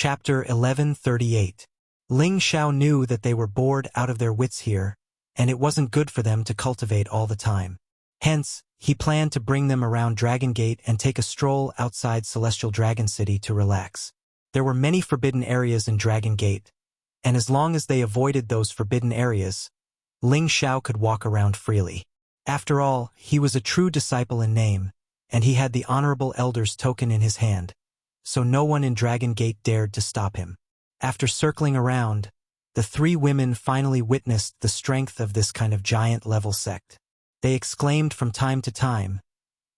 Chapter 1138. Ling Xiao knew that they were bored out of their wits here, and it wasn't good for them to cultivate all the time. Hence, he planned to bring them around Dragon Gate and take a stroll outside Celestial Dragon City to relax. There were many forbidden areas in Dragon Gate, and as long as they avoided those forbidden areas, Ling Xiao could walk around freely. After all, he was a true disciple in name, and he had the Honorable Elder's token in his hand, so no one in Dragon Gate dared to stop him. After circling around, the three women finally witnessed the strength of this kind of giant-level sect. They exclaimed from time to time,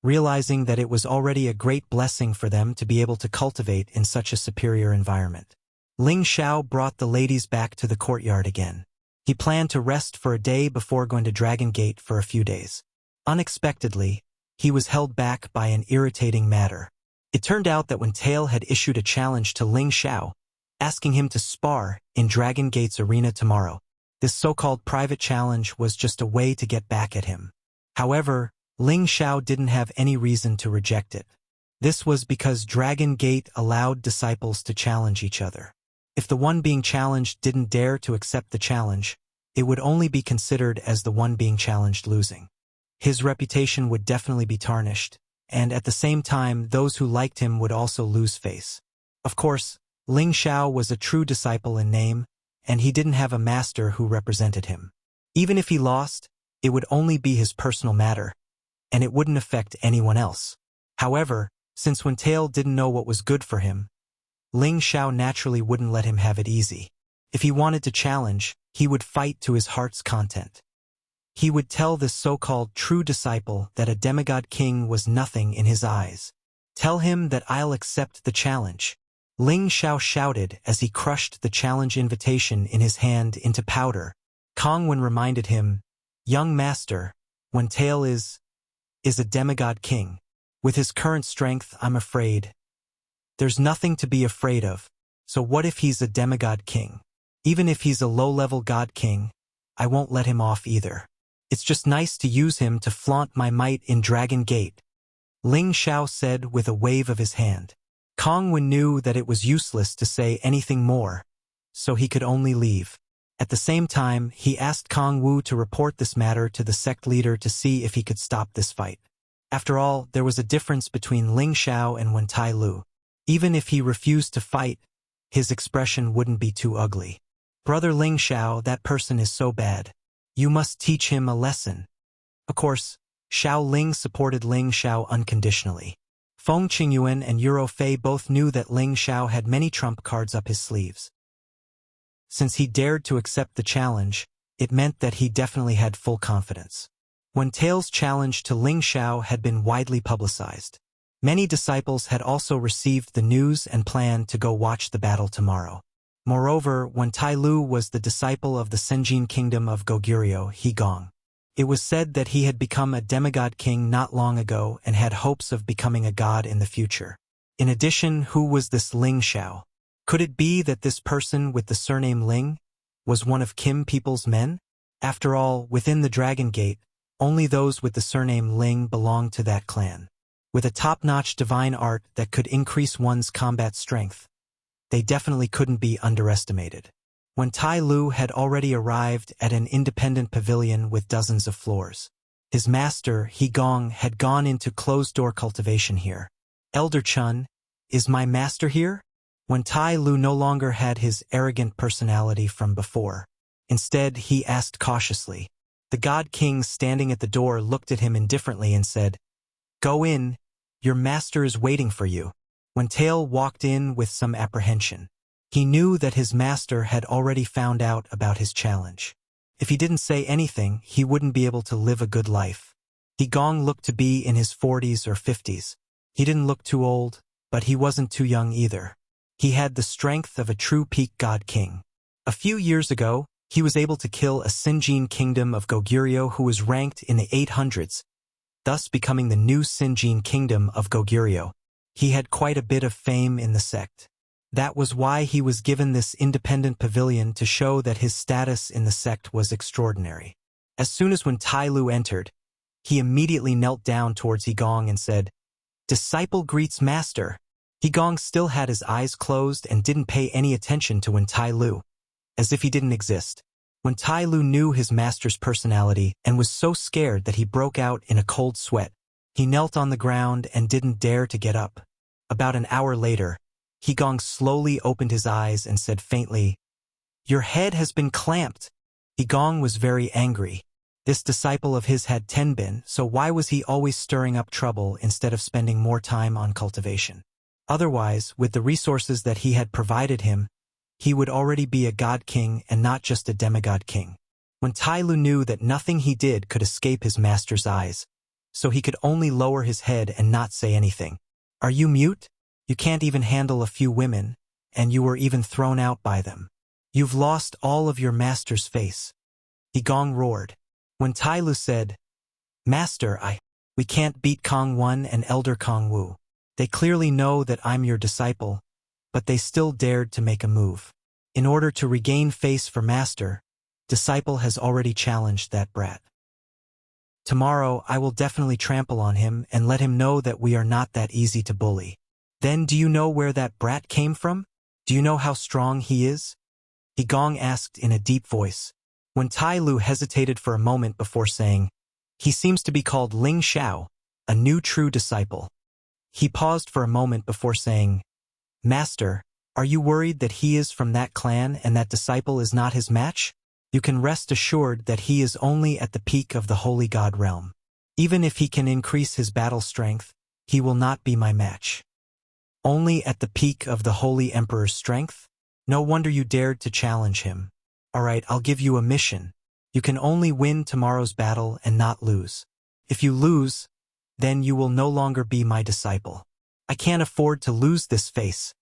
realizing that it was already a great blessing for them to be able to cultivate in such a superior environment. Ling Xiao brought the ladies back to the courtyard again. He planned to rest for a day before going to Dragon Gate for a few days. Unexpectedly, he was held back by an irritating matter. It turned out that when Tail had issued a challenge to Ling Xiao, asking him to spar in Dragon Gate's arena tomorrow, this so-called private challenge was just a way to get back at him. However, Ling Xiao didn't have any reason to reject it. This was because Dragon Gate allowed disciples to challenge each other. If the one being challenged didn't dare to accept the challenge, it would only be considered as the one being challenged losing. His reputation would definitely be tarnished, and at the same time those who liked him would also lose face. Of course, Ling Xiao was a true disciple in name, and he didn't have a master who represented him. Even if he lost, it would only be his personal matter, and it wouldn't affect anyone else. However, since Wen Tail didn't know what was good for him, Ling Xiao naturally wouldn't let him have it easy. If he wanted to challenge, he would fight to his heart's content. He would tell this so-called true disciple that a demigod king was nothing in his eyes. Tell him that I'll accept the challenge. Ling Xiao shouted as he crushed the challenge invitation in his hand into powder. Kong Wen reminded him, "Young master, Wen Tail is a demigod king. With his current strength, I'm afraid. There's nothing to be afraid of, so what if he's a demigod king? Even if he's a low-level god king, I won't let him off either. It's just nice to use him to flaunt my might in Dragon Gate," Ling Xiao said with a wave of his hand. Kong Wen knew that it was useless to say anything more, so he could only leave. At the same time, he asked Kong Wu to report this matter to the sect leader to see if he could stop this fight. After all, there was a difference between Ling Xiao and Wen Tai Lu. Even if he refused to fight, his expression wouldn't be too ugly. "Brother Ling Xiao, that person is so bad. You must teach him a lesson." Of course, Xiao Ling supported Ling Xiao unconditionally. Feng Qingyuan and Euro Fei both knew that Ling Xiao had many trump cards up his sleeves. Since he dared to accept the challenge, it meant that he definitely had full confidence. Wen Tail's challenge to Ling Xiao had been widely publicized. Many disciples had also received the news and planned to go watch the battle tomorrow. Moreover, Wen Tai Lu was the disciple of the Senjin kingdom of Goguryeo, Higong. It was said that he had become a demigod king not long ago and had hopes of becoming a god in the future. In addition, who was this Ling Xiao? Could it be that this person with the surname Ling was one of Kim people's men? After all, within the Dragon Gate, only those with the surname Ling belonged to that clan. With a top-notch divine art that could increase one's combat strength, they definitely couldn't be underestimated. When Tai Lu had already arrived at an independent pavilion with dozens of floors. His master, Higong, had gone into closed-door cultivation here. "Elder Chun, is my master here?" When Tai Lu no longer had his arrogant personality from before. Instead, he asked cautiously. The God King standing at the door looked at him indifferently and said, "Go in, your master is waiting for you." When Tail walked in with some apprehension. He knew that his master had already found out about his challenge. If he didn't say anything, he wouldn't be able to live a good life. Higong looked to be in his 40s or 50s. He didn't look too old, but he wasn't too young either. He had the strength of a true peak god king. A few years ago, he was able to kill a Senjin kingdom of Goguryeo who was ranked in the 800s, thus becoming the new Senjin kingdom of Goguryeo. He had quite a bit of fame in the sect. That was why he was given this independent pavilion to show that his status in the sect was extraordinary. As soon as when Tai Lu entered, he immediately knelt down towards Higong and said, "Disciple greets master." He Gong still had his eyes closed and didn't pay any attention to Wen Tai Lu, as if he didn't exist. Wen Tai Lu knew his master's personality and was so scared that he broke out in a cold sweat. He knelt on the ground and didn't dare to get up. About an hour later, He Gong slowly opened his eyes and said faintly, "Your head has been clamped." He Gong was very angry. This disciple of his had 10 been, so why was he always stirring up trouble instead of spending more time on cultivation? Otherwise, with the resources that he had provided him, he would already be a god king and not just a demigod king. When Tai Lu knew that nothing he did could escape his master's eyes, so he could only lower his head and not say anything. "Are you mute? You can't even handle a few women, and you were even thrown out by them. You've lost all of your master's face." He Gong roared. When Tai Lu said, "Master, we can't beat Kong Wan and Elder Kong Wu. They clearly know that I'm your disciple, but they still dared to make a move. In order to regain face for master, disciple has already challenged that brat. Tomorrow I will definitely trample on him and let him know that we are not that easy to bully. Then do you know where that brat came from? Do you know how strong he is?" He Gong asked in a deep voice. When Tai Lu hesitated for a moment before saying, "He seems to be called Ling Xiao, a new true disciple." He paused for a moment before saying, "Master, are you worried that he is from that clan and that disciple is not his match? You can rest assured that he is only at the peak of the holy god realm. Even if he can increase his battle strength, he will not be my match." "Only at the peak of the holy emperor's strength? No wonder you dared to challenge him. All right, I'll give you a mission. You can only win tomorrow's battle and not lose. If you lose, then you will no longer be my disciple." "I can't afford to lose this face,"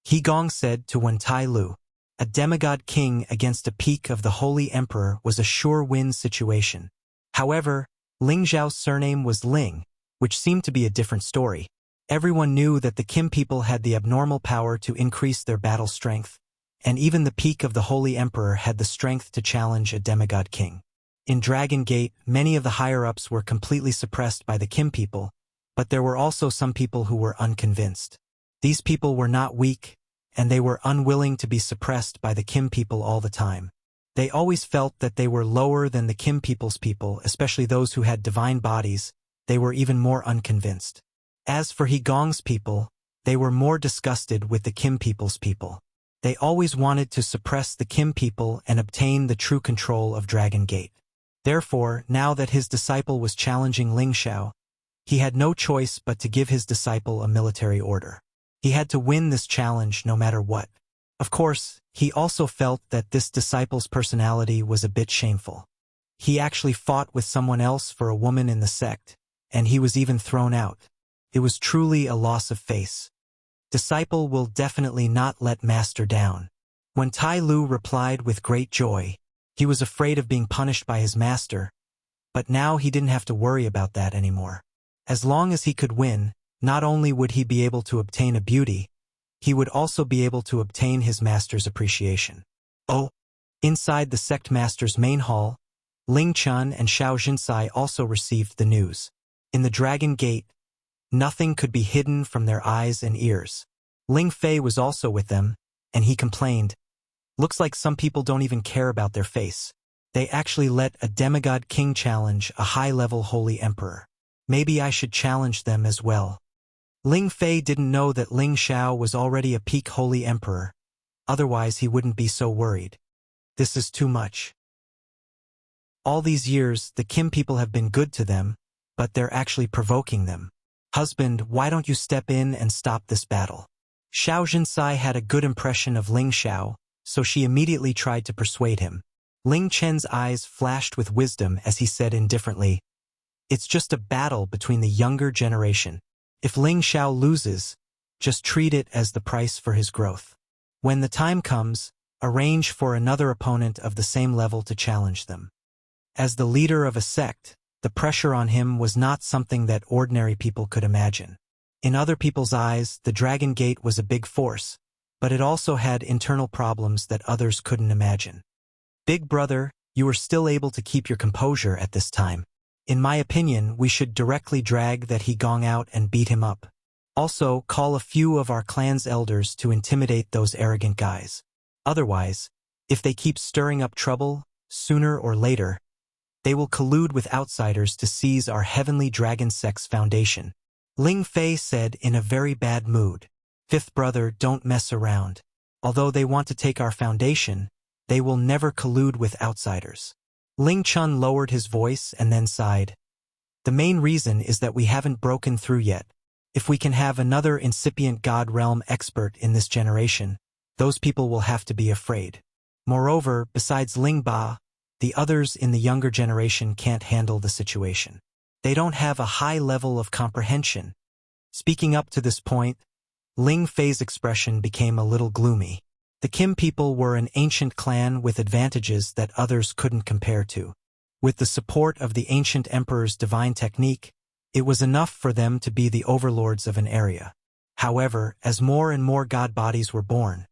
He Gong said to Wen Tai Lu. A demigod king against a peak of the holy emperor was a sure win situation. However, Ling Zhao's surname was Ling, which seemed to be a different story. Everyone knew that the Kim people had the abnormal power to increase their battle strength, and even the peak of the holy emperor had the strength to challenge a demigod king. In Dragon Gate, many of the higher-ups were completely suppressed by the Kim people, but there were also some people who were unconvinced. These people were not weak, and they were unwilling to be suppressed by the Kim people all the time. They always felt that they were lower than the Kim people's people, especially those who had divine bodies. They were even more unconvinced. As for He Gong's people, they were more disgusted with the Kim people's people. They always wanted to suppress the Kim people and obtain the true control of Dragon Gate. Therefore, now that his disciple was challenging Ling Xiao, he had no choice but to give his disciple a military order. He had to win this challenge no matter what. Of course, he also felt that this disciple's personality was a bit shameful. He actually fought with someone else for a woman in the sect, and he was even thrown out. It was truly a loss of face. Disciple will definitely not let master down. When Tai Lu replied with great joy, he was afraid of being punished by his master, but now he didn't have to worry about that anymore. As long as he could win, not only would he be able to obtain a beauty, he would also be able to obtain his master's appreciation. Oh! Inside the sect master's main hall, Ling Chun and Xiao Jinsai also received the news. In the Dragon Gate, nothing could be hidden from their eyes and ears. Ling Fei was also with them, and he complained, "Looks like some people don't even care about their face. They actually let a demigod king challenge a high-level holy emperor. Maybe I should challenge them as well." Ling Fei didn't know that Ling Xiao was already a peak holy emperor, otherwise he wouldn't be so worried. This is too much. All these years, the Kim people have been good to them, but they're actually provoking them. "Husband, why don't you step in and stop this battle?" Xiao Jinsai had a good impression of Ling Xiao, so she immediately tried to persuade him. Ling Chen's eyes flashed with wisdom as he said indifferently, "It's just a battle between the younger generation. If Ling Xiao loses, just treat it as the price for his growth. When the time comes, arrange for another opponent of the same level to challenge them." As the leader of a sect, the pressure on him was not something that ordinary people could imagine. In other people's eyes, the Dragon Gate was a big force, but it also had internal problems that others couldn't imagine. "Big brother, you were still able to keep your composure at this time. In my opinion, we should directly drag that He Gong out and beat him up. Also, call a few of our clan's elders to intimidate those arrogant guys. Otherwise, if they keep stirring up trouble, sooner or later, they will collude with outsiders to seize our heavenly dragon sect's foundation. Ling Fei said in a very bad mood. Fifth brother, don't mess around. Although they want to take our foundation, they will never collude with outsiders. Ling Chun lowered his voice and then sighed. The main reason is that we haven't broken through yet. If we can have another incipient God realm expert in this generation, those people will have to be afraid. Moreover, besides Ling Ba, the others in the younger generation can't handle the situation. They don't have a high level of comprehension. Speaking up to this point, Ling Fei's expression became a little gloomy. The Kim people were an ancient clan with advantages that others couldn't compare to. With the support of the ancient emperor's divine technique, it was enough for them to be the overlords of an area. However, as more and more god bodies were born,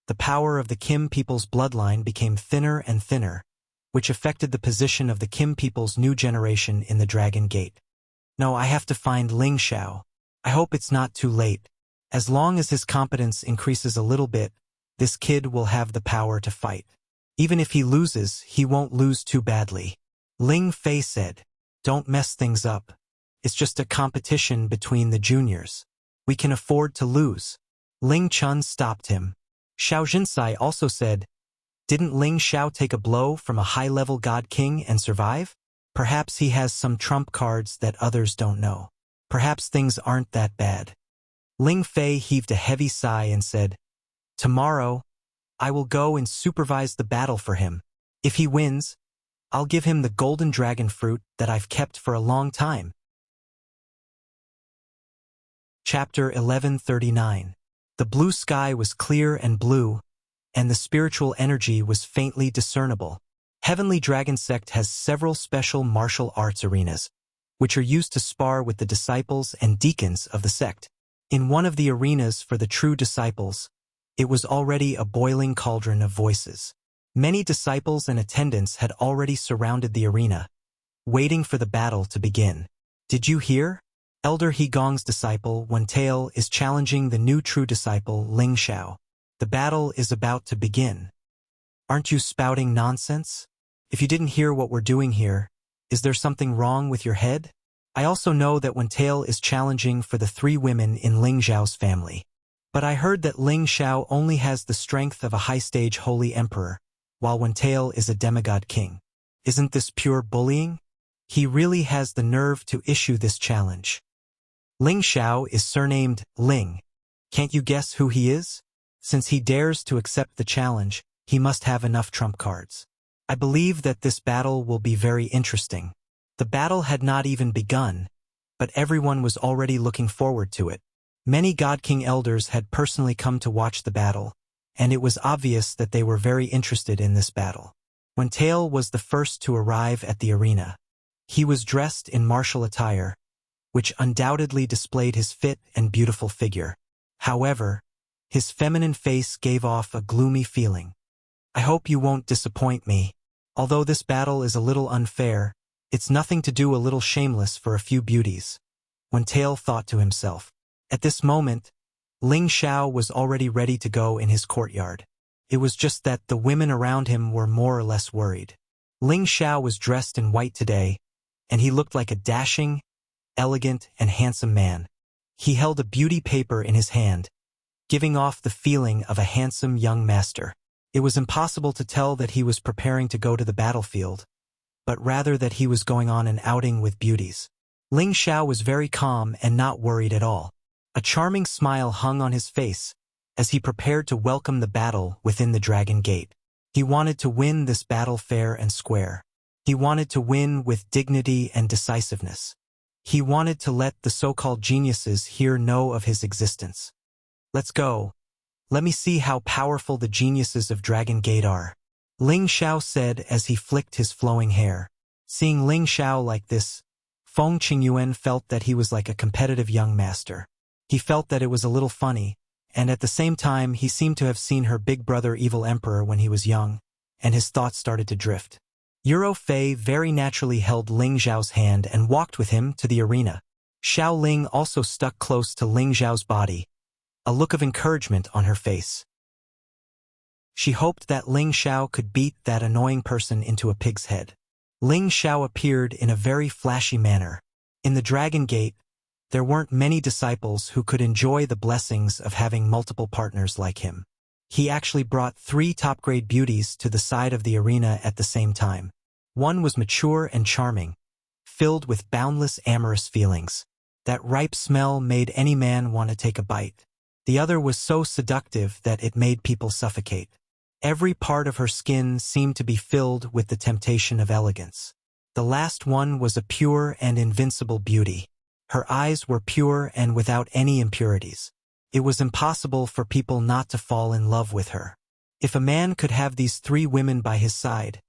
the power of the Kim people's bloodline became thinner and thinner, which affected the position of the Kim people's new generation in the Dragon Gate. No, I have to find Ling Xiao. I hope it's not too late. As long as his competence increases a little bit, this kid will have the power to fight. Even if he loses, he won't lose too badly. Ling Fei said, don't mess things up. It's just a competition between the juniors. We can afford to lose. Ling Chun stopped him. Xiao Jinsai also said, didn't Ling Xiao take a blow from a high-level god king and survive? Perhaps he has some trump cards that others don't know. Perhaps things aren't that bad. Ling Fei heaved a heavy sigh and said, tomorrow, I will go and supervise the battle for him. If he wins, I'll give him the golden dragon fruit that I've kept for a long time. Chapter 1139. The blue sky was clear and blue, and the spiritual energy was faintly discernible. Heavenly Dragon Sect has several special martial arts arenas, which are used to spar with the disciples and deacons of the sect. In one of the arenas for the true disciples, it was already a boiling cauldron of voices. Many disciples and attendants had already surrounded the arena, waiting for the battle to begin. Did you hear? Elder He Gong's disciple Wen Tail is challenging the new true disciple Ling Xiao. The battle is about to begin. Aren't you spouting nonsense? If you didn't hear what we're doing here, is there something wrong with your head? I also know that Wen Tail is challenging for the 3 women in Ling Xiao's family. But I heard that Ling Xiao only has the strength of a high-stage holy emperor, while Wen Tail is a demigod king. Isn't this pure bullying? He really has the nerve to issue this challenge. Ling Xiao is surnamed Ling. Can't you guess who he is? Since he dares to accept the challenge, he must have enough trump cards. I believe that this battle will be very interesting. The battle had not even begun, but everyone was already looking forward to it. Many God King elders had personally come to watch the battle, and it was obvious that they were very interested in this battle. Wen Tail was the first to arrive at the arena. He was dressed in martial attire, which undoubtedly displayed his fit and beautiful figure. However, his feminine face gave off a gloomy feeling. I hope you won't disappoint me. Although this battle is a little unfair, it's nothing to do a little shameless for a few beauties. Wen Tail thought to himself. At this moment, Ling Xiao was already ready to go in his courtyard. It was just that the women around him were more or less worried. Ling Xiao was dressed in white today, and he looked like a dashing, elegant, and handsome man. He held a beauty paper in his hand, giving off the feeling of a handsome young master. It was impossible to tell that he was preparing to go to the battlefield, but rather that he was going on an outing with beauties. Ling Xiao was very calm and not worried at all. A charming smile hung on his face as he prepared to welcome the battle within the Dragon Gate. He wanted to win this battle fair and square. He wanted to win with dignity and decisiveness. He wanted to let the so-called geniuses here know of his existence. Let's go. Let me see how powerful the geniuses of Dragon Gate are. Ling Xiao said as he flicked his flowing hair. Seeing Ling Xiao like this, Feng Qingyuan felt that he was like a competitive young master. He felt that it was a little funny, and at the same time he seemed to have seen her big brother Evil Emperor when he was young, and his thoughts started to drift. Euro Fei very naturally held Ling Xiao's hand and walked with him to the arena. Xiao Ling also stuck close to Ling Xiao's body, a look of encouragement on her face. She hoped that Ling Xiao could beat that annoying person into a pig's head. Ling Xiao appeared in a very flashy manner. In the Dragon Gate, there weren't many disciples who could enjoy the blessings of having multiple partners like him. He actually brought 3 top-grade beauties to the side of the arena at the same time. One was mature and charming, filled with boundless amorous feelings. That ripe smell made any man want to take a bite. The other was so seductive that it made people suffocate. Every part of her skin seemed to be filled with the temptation of elegance. The last one was a pure and invincible beauty. Her eyes were pure and without any impurities. It was impossible for people not to fall in love with her. If a man could have these 3 women by his side,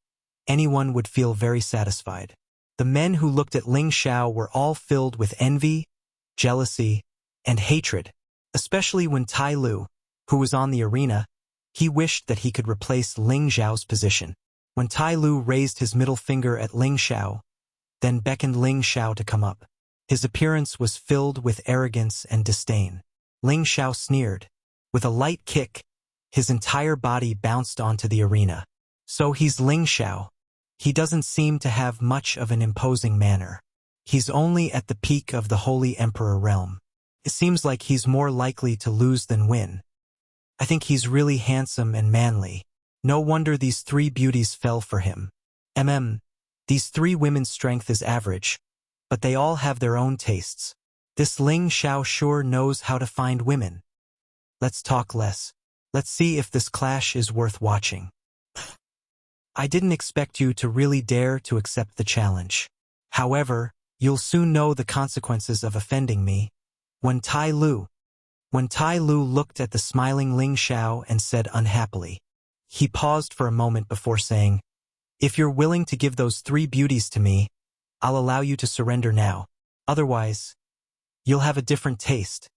anyone would feel very satisfied. The men who looked at Ling Xiao were all filled with envy, jealousy, and hatred, especially when Tai Lu, who was on the arena, he wished that he could replace Ling Xiao's position. When Tai Lu raised his middle finger at Ling Xiao, then beckoned Ling Xiao to come up, his appearance was filled with arrogance and disdain. Ling Xiao sneered. With a light kick, his entire body bounced onto the arena. So he's Ling Xiao. He doesn't seem to have much of an imposing manner. He's only at the peak of the Holy Emperor realm. It seems like he's more likely to lose than win. I think he's really handsome and manly. No wonder these 3 beauties fell for him. These 3 women's strength is average, but they all have their own tastes. This Ling Xiao sure knows how to find women. Let's talk less. Let's see if this clash is worth watching. I didn't expect you to really dare to accept the challenge. However, you'll soon know the consequences of offending me. When Tai Lu looked at the smiling Ling Xiao and said unhappily. He paused for a moment before saying, "If you're willing to give those 3 beauties to me, I'll allow you to surrender now. Otherwise, you'll have a different taste.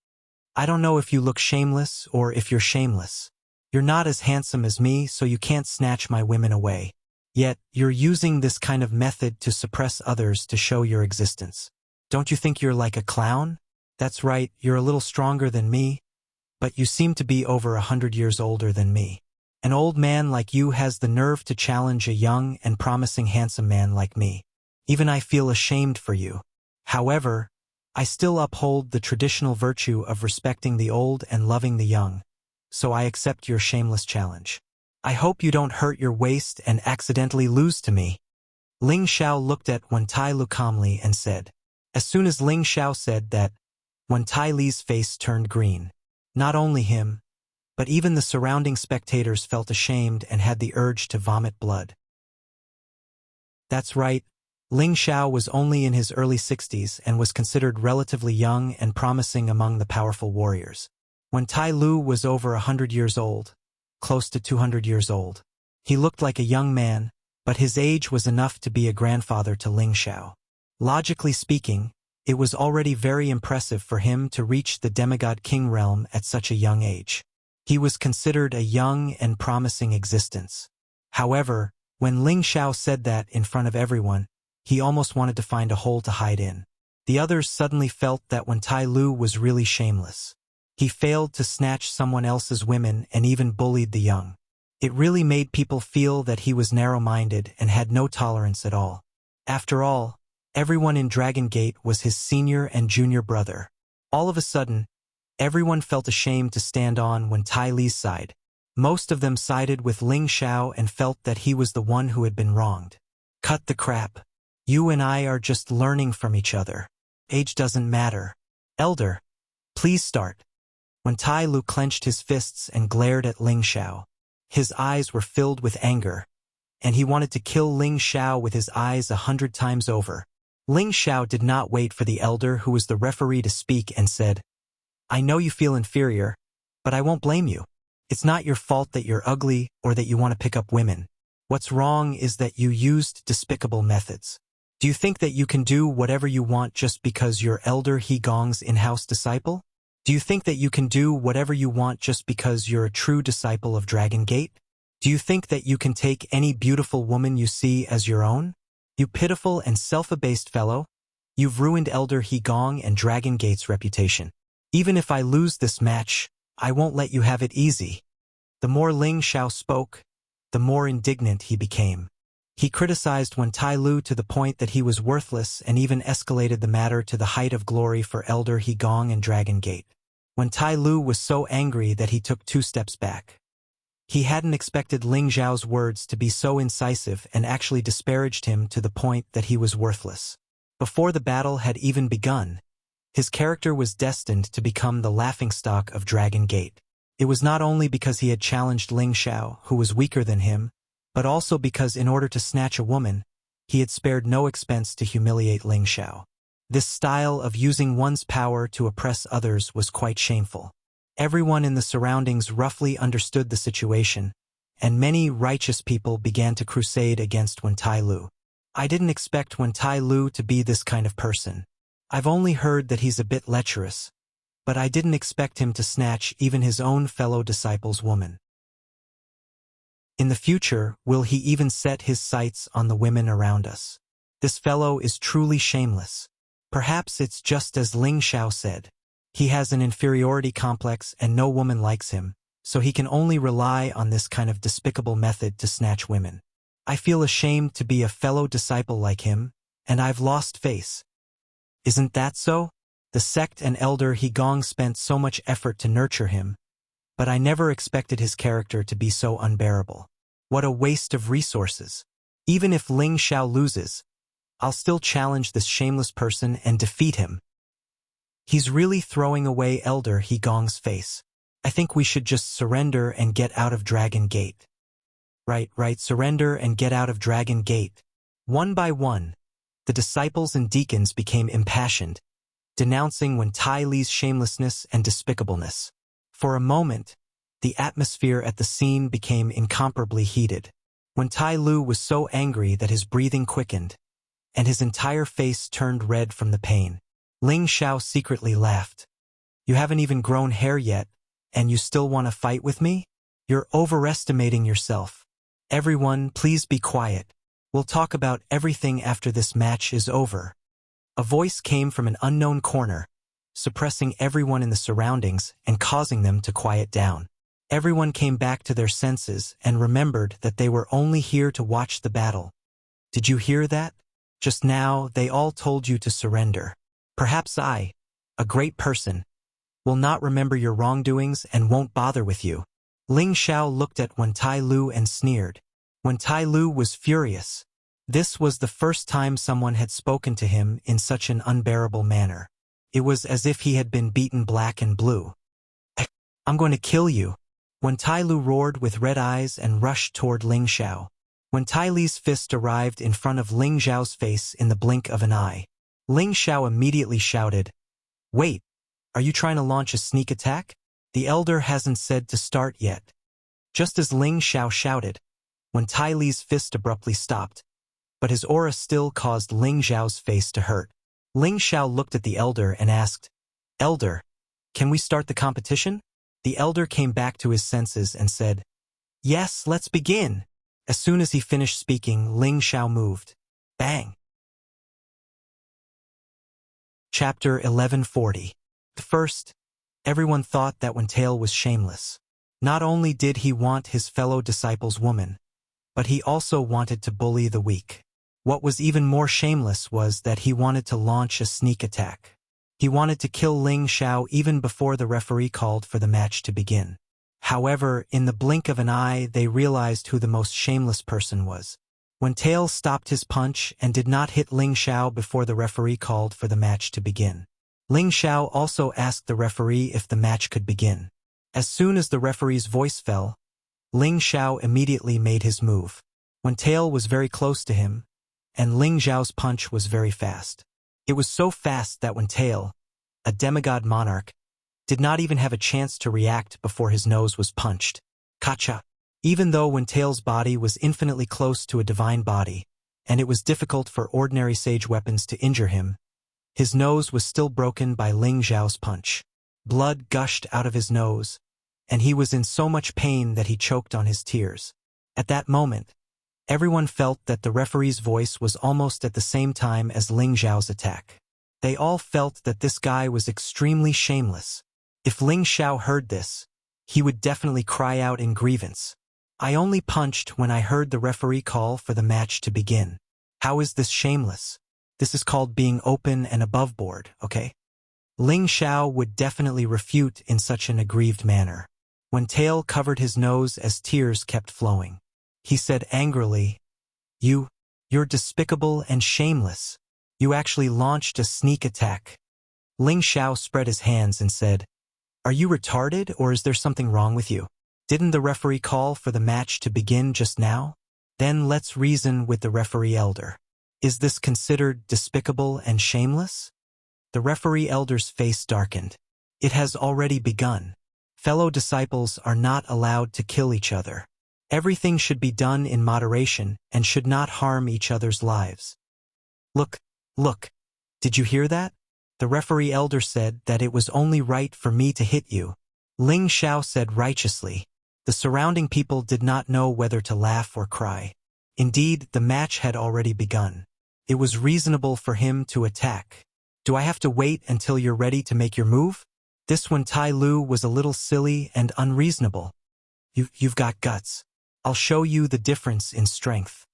I don't know if you look shameless or if you're shameless. You're not as handsome as me, so you can't snatch my women away. Yet, you're using this kind of method to suppress others to show your existence. Don't you think you're like a clown? That's right, you're a little stronger than me, but you seem to be over 100 years older than me. An old man like you has the nerve to challenge a young and promising handsome man like me. Even I feel ashamed for you. However, I still uphold the traditional virtue of respecting the old and loving the young, so I accept your shameless challenge. I hope you don't hurt your waist and accidentally lose to me." Ling Xiao looked at Wen Tai Lu calmly and said. As soon as Ling Xiao said that, Wen Tai Li's face turned green. Not only him, but even the surrounding spectators felt ashamed and had the urge to vomit blood. That's right, Ling Xiao was only in his early 60s and was considered relatively young and promising among the powerful warriors. When Tai Lu was over 100 years old, close to 200 years old, he looked like a young man, but his age was enough to be a grandfather to Ling Xiao. Logically speaking, it was already very impressive for him to reach the demigod king realm at such a young age. He was considered a young and promising existence. However, when Ling Xiao said that in front of everyone, he almost wanted to find a hole to hide in. The others suddenly felt that when Tai Lu was really shameless. He failed to snatch someone else's women and even bullied the young. It really made people feel that he was narrow-minded and had no tolerance at all. After all, everyone in Dragon Gate was his senior and junior brother. All of a sudden, everyone felt ashamed to stand on Wen Tai Li's side. Most of them sided with Ling Xiao and felt that he was the one who had been wronged. Cut the crap. You and I are just learning from each other. Age doesn't matter. Elder, please start. When Tai Lu clenched his fists and glared at Ling Xiao, his eyes were filled with anger, and he wanted to kill Ling Xiao with his eyes 100 times over. Ling Xiao did not wait for the elder who was the referee to speak and said, I know you feel inferior, but I won't blame you. It's not your fault that you're ugly or that you want to pick up women. What's wrong is that you used despicable methods. Do you think that you can do whatever you want just because you're Elder He Gong's in-house disciple? Do you think that you can do whatever you want just because you're a true disciple of Dragon Gate? Do you think that you can take any beautiful woman you see as your own? You pitiful and self-abased fellow. You've ruined Elder He Gong and Dragon Gate's reputation. Even if I lose this match, I won't let you have it easy." The more Ling Xiao spoke, the more indignant he became. He criticized Wen Tai Lu to the point that he was worthless and even escalated the matter to the height of glory for Elder He Gong and Dragon Gate. Wen Tai Lu was so angry that he took 2 steps back. He hadn't expected Ling Xiao's words to be so incisive and actually disparaged him to the point that he was worthless. Before the battle had even begun, his character was destined to become the laughingstock of Dragon Gate. It was not only because he had challenged Ling Xiao, who was weaker than him, but also because in order to snatch a woman, he had spared no expense to humiliate Ling Xiao. This style of using one's power to oppress others was quite shameful. Everyone in the surroundings roughly understood the situation, and many righteous people began to crusade against Wen Tai Lu. I didn't expect Wen Tai Lu to be this kind of person. I've only heard that he's a bit lecherous, but I didn't expect him to snatch even his own fellow disciple's woman. In the future, will he even set his sights on the women around us? This fellow is truly shameless. Perhaps it's just as Ling Xiao said. He has an inferiority complex and no woman likes him, so he can only rely on this kind of despicable method to snatch women. I feel ashamed to be a fellow disciple like him, and I've lost face. Isn't that so? The sect and Elder He Gong spent so much effort to nurture him, but I never expected his character to be so unbearable. What a waste of resources. Even if Ling Xiao loses, I'll still challenge this shameless person and defeat him. He's really throwing away Elder He Gong's face. I think we should just surrender and get out of Dragon Gate. Right, surrender and get out of Dragon Gate. One by one, the disciples and deacons became impassioned, denouncing Wen Tai Li's shamelessness and despicableness. For a moment, the atmosphere at the scene became incomparably heated. Wen Tai Lu was so angry that his breathing quickened, and his entire face turned red from the pain. Ling Xiao secretly laughed. "You haven't even grown hair yet, and you still want to fight with me? You're overestimating yourself. Everyone, please be quiet. We'll talk about everything after this match is over." A voice came from an unknown corner, suppressing everyone in the surroundings and causing them to quiet down. Everyone came back to their senses and remembered that they were only here to watch the battle. "Did you hear that? Just now, they all told you to surrender. Perhaps I, a great person, will not remember your wrongdoings and won't bother with you." Ling Xiao looked at Wen Tai Lu and sneered. Wen Tai Lu was furious. This was the first time someone had spoken to him in such an unbearable manner. It was as if he had been beaten black and blue. "I'm going to kill you." Wen Tai Lu roared with red eyes and rushed toward Ling Xiao. Wen Tai Li's fist arrived in front of Ling Xiao's face in the blink of an eye. Ling Xiao immediately shouted, "Wait, are you trying to launch a sneak attack? The elder hasn't said to start yet." Just as Ling Xiao shouted, Wen Tai Li's fist abruptly stopped, but his aura still caused Ling Xiao's face to hurt. Ling Xiao looked at the elder and asked, "Elder, can we start the competition?" The elder came back to his senses and said, "Yes, let's begin." As soon as he finished speaking, Ling Xiao moved. Bang! Chapter 1140. First, everyone thought that Wen Tai was shameless. Not only did he want his fellow disciple's woman, but he also wanted to bully the weak. What was even more shameless was that he wanted to launch a sneak attack. He wanted to kill Ling Xiao even before the referee called for the match to begin. However, in the blink of an eye, they realized who the most shameless person was. Wen Tai stopped his punch and did not hit Ling Xiao before the referee called for the match to begin. Ling Xiao also asked the referee if the match could begin. As soon as the referee's voice fell, Ling Xiao immediately made his move. Wen Tai was very close to him, and Ling Xiao's punch was very fast. It was so fast that Wen Tai, a demigod monarch, did not even have a chance to react before his nose was punched. Kacha! Even though Wen Tai's body was infinitely close to a divine body, and it was difficult for ordinary sage weapons to injure him, his nose was still broken by Ling Xiao's punch. Blood gushed out of his nose, and he was in so much pain that he choked on his tears. At that moment, everyone felt that the referee's voice was almost at the same time as Ling Xiao's attack. They all felt that this guy was extremely shameless. If Ling Xiao heard this, he would definitely cry out in grievance. I only punched when I heard the referee call for the match to begin. How is this shameless? This is called being open and above board, okay? Ling Xiao would definitely refute in such an aggrieved manner. When Tail covered his nose as tears kept flowing, he said angrily, You're despicable and shameless. You actually launched a sneak attack. Ling Xiao spread his hands and said, Are you retarded or is there something wrong with you? Didn't the referee call for the match to begin just now? Then let's reason with the referee elder. Is this considered despicable and shameless? The referee elder's face darkened. It has already begun. Fellow disciples are not allowed to kill each other. Everything should be done in moderation and should not harm each other's lives. Look, did you hear that? The referee elder said that it was only right for me to hit you. Ling Xiao said righteously. The surrounding people did not know whether to laugh or cry. Indeed, the match had already begun. It was reasonable for him to attack. Do I have to wait until you're ready to make your move? This one Tai Lu was a little silly and unreasonable. You've got guts. I'll show you the difference in strength.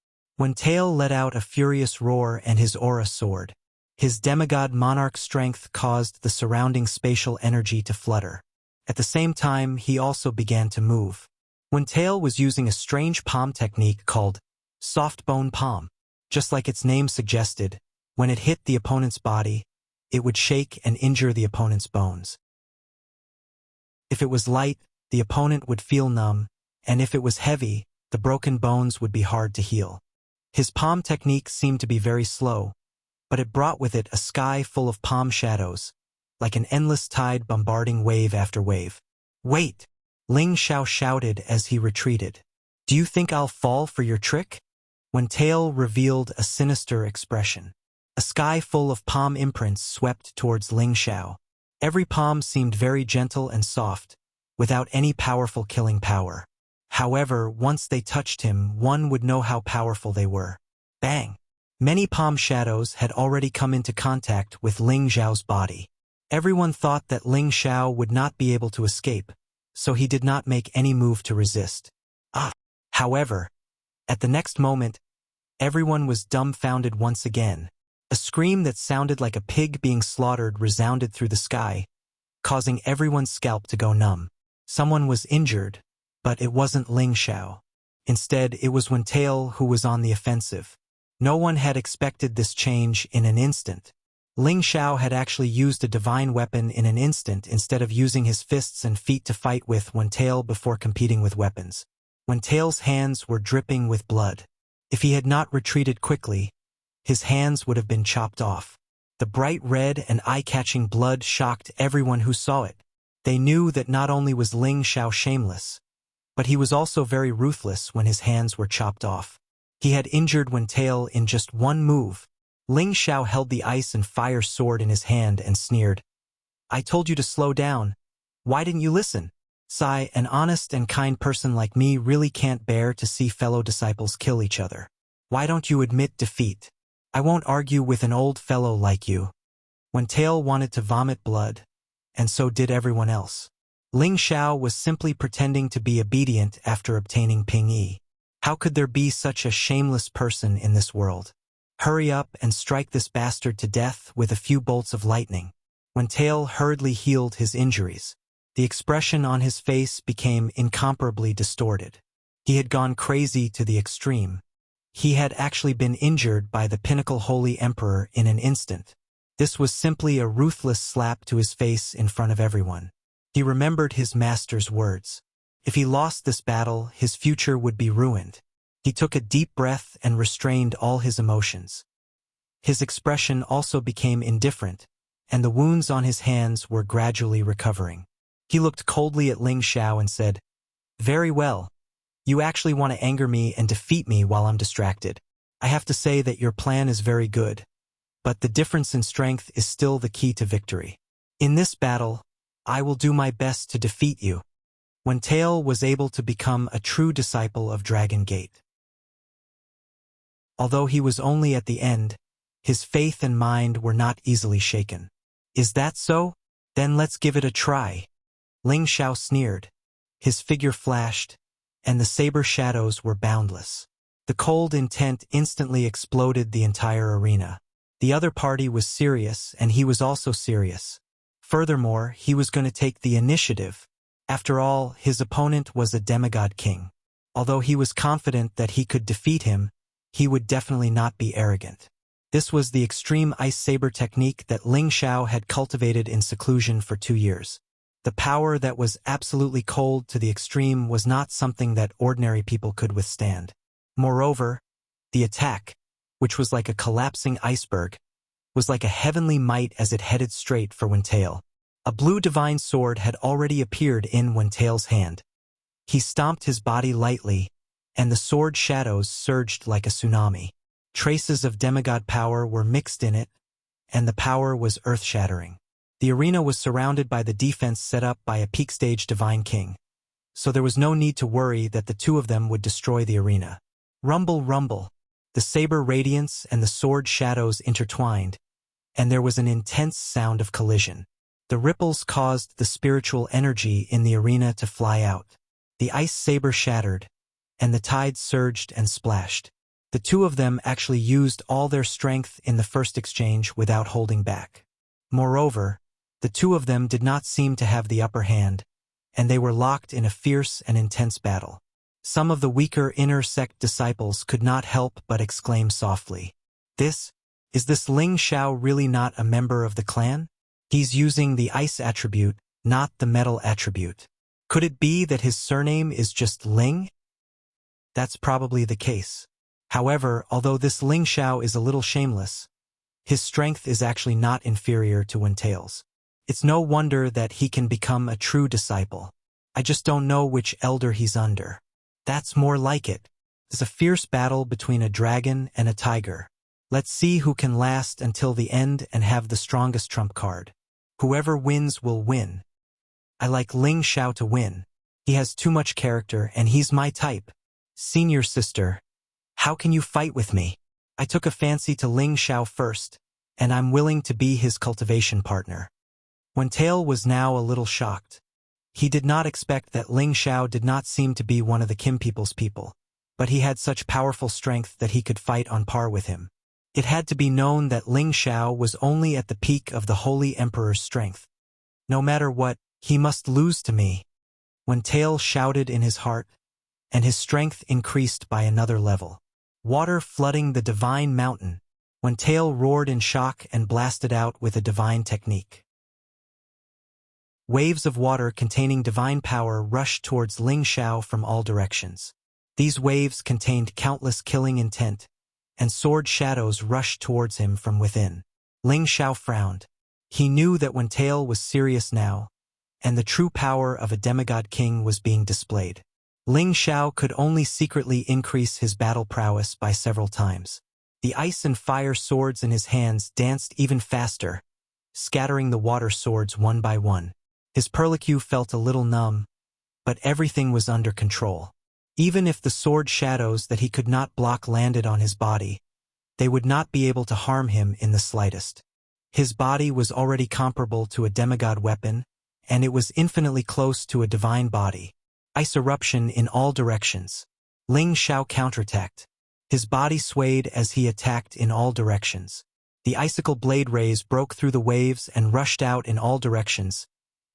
When Tail let out a furious roar and his aura soared, his demigod monarch strength caused the surrounding spatial energy to flutter. At the same time, he also began to move. When Tail was using a strange palm technique called soft bone palm, just like its name suggested, when it hit the opponent's body, it would shake and injure the opponent's bones. If it was light, the opponent would feel numb, and if it was heavy, the broken bones would be hard to heal. His palm technique seemed to be very slow, but it brought with it a sky full of palm shadows, like an endless tide bombarding wave after wave. Wait! Ling Xiao shouted as he retreated. Do you think I'll fall for your trick? When Tail revealed a sinister expression. A sky full of palm imprints swept towards Ling Xiao. Every palm seemed very gentle and soft, without any powerful killing power. However, once they touched him, one would know how powerful they were. Bang! Many palm shadows had already come into contact with Ling Xiao's body. Everyone thought that Ling Xiao would not be able to escape, so he did not make any move to resist. However, at the next moment, everyone was dumbfounded once again. A scream that sounded like a pig being slaughtered resounded through the sky, causing everyone's scalp to go numb. Someone was injured, but it wasn't Ling Xiao. Instead, it was Wen Tail who was on the offensive. No one had expected this change in an instant. Ling Xiao had actually used a divine weapon in an instant instead of using his fists and feet to fight with Wen Tail before competing with weapons. Wen Tail's hands were dripping with blood. If he had not retreated quickly, his hands would have been chopped off. The bright red and eye-catching blood shocked everyone who saw it. They knew that not only was Ling Xiao shameless, but he was also very ruthless when his hands were chopped off. He had injured Wen Tail in just one move. Ling Xiao held the ice and fire sword in his hand and sneered. I told you to slow down. Why didn't you listen? Sigh, an honest and kind person like me really can't bear to see fellow disciples kill each other. Why don't you admit defeat? I won't argue with an old fellow like you. Wen Tail wanted to vomit blood, and so did everyone else. Ling Xiao was simply pretending to be obedient after obtaining Ping Yi. How could there be such a shameless person in this world? Hurry up and strike this bastard to death with a few bolts of lightning. Wen Tail hurriedly healed his injuries. The expression on his face became incomparably distorted. He had gone crazy to the extreme. He had actually been injured by the Pinnacle Holy Emperor in an instant. This was simply a ruthless slap to his face in front of everyone. He remembered his master's words. If he lost this battle, his future would be ruined. He took a deep breath and restrained all his emotions. His expression also became indifferent, and the wounds on his hands were gradually recovering. He looked coldly at Ling Xiao and said, Very well. You actually want to anger me and defeat me while I'm distracted. I have to say that your plan is very good, but the difference in strength is still the key to victory. In this battle, I will do my best to defeat you. Wen Tail was able to become a true disciple of Dragon Gate. Although he was only at the end, His faith and mind were not easily shaken. Is that so? Then let's give it a try. Ling Xiao sneered. His figure flashed, and the saber shadows were boundless. The cold intent instantly exploded the entire arena. The other party was serious, and he was also serious. Furthermore, he was going to take the initiative. After all, his opponent was a demigod king. Although he was confident that he could defeat him, he would definitely not be arrogant. This was the extreme ice saber technique that Ling Xiao had cultivated in seclusion for 2 years. The power that was absolutely cold to the extreme was not something that ordinary people could withstand. Moreover, the attack, which was like a collapsing iceberg, was like a heavenly might as it headed straight for Wentail. A blue divine sword had already appeared in Wentail's hand. He stomped his body lightly, and the sword shadows surged like a tsunami. Traces of demigod power were mixed in it, and the power was earth-shattering. The arena was surrounded by the defense set up by a peak-stage divine king, so there was no need to worry that the two of them would destroy the arena. Rumble, rumble. The saber radiance and the sword shadows intertwined, and there was an intense sound of collision. The ripples caused the spiritual energy in the arena to fly out. The ice saber shattered, and the tide surged and splashed. The two of them actually used all their strength in the first exchange without holding back. Moreover, the two of them did not seem to have the upper hand, and they were locked in a fierce and intense battle. Some of the weaker inner sect disciples could not help but exclaim softly, Is this Ling Xiao really not a member of the clan? He's using the ice attribute, not the metal attribute. Could it be that his surname is just Ling? That's probably the case. However, although this Ling Xiao is a little shameless, his strength is actually not inferior to Wentail's. It's no wonder that he can become a true disciple. I just don't know which elder he's under. That's more like it. It's a fierce battle between a dragon and a tiger. Let's see who can last until the end and have the strongest trump card. Whoever wins will win. I like Ling Xiao to win. He has too much character and he's my type. Senior sister, how can you fight with me? I took a fancy to Ling Xiao first, and I'm willing to be his cultivation partner. Wentail was now a little shocked. He did not expect that Ling Xiao did not seem to be one of the Kim people's people, but he had such powerful strength that he could fight on par with him. It had to be known that Ling Xiao was only at the peak of the Holy Emperor's strength. No matter what, he must lose to me. Wentail shouted in his heart, and his strength increased by another level. Water flooding the divine mountain. Wentail roared in shock and blasted out with a divine technique. Waves of water containing divine power rushed towards Ling Xiao from all directions. These waves contained countless killing intent, and sword shadows rushed towards him from within. Ling Xiao frowned. He knew that Wentail was serious now, and the true power of a demigod king was being displayed. Ling Xiao could only secretly increase his battle prowess by several times. The ice and fire swords in his hands danced even faster, scattering the water swords one by one. His perlicue felt a little numb, but everything was under control. Even if the sword shadows that he could not block landed on his body, they would not be able to harm him in the slightest. His body was already comparable to a demigod weapon, and it was infinitely close to a divine body. Ice eruption in all directions. Ling Xiao counterattacked. His body swayed as he attacked in all directions. The icicle blade rays broke through the waves and rushed out in all directions,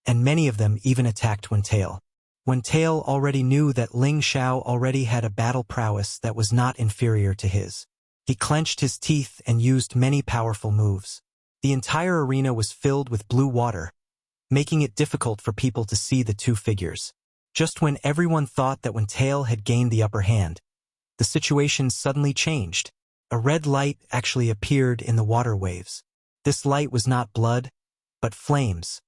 and many of them even attacked Wentail. Wentail already knew that Ling Xiao already had a battle prowess that was not inferior to his. He clenched his teeth and used many powerful moves. The entire arena was filled with blue water, making it difficult for people to see the two figures. Just when everyone thought that Wentail had gained the upper hand, the situation suddenly changed. A red light actually appeared in the water waves. This light was not blood, but flames.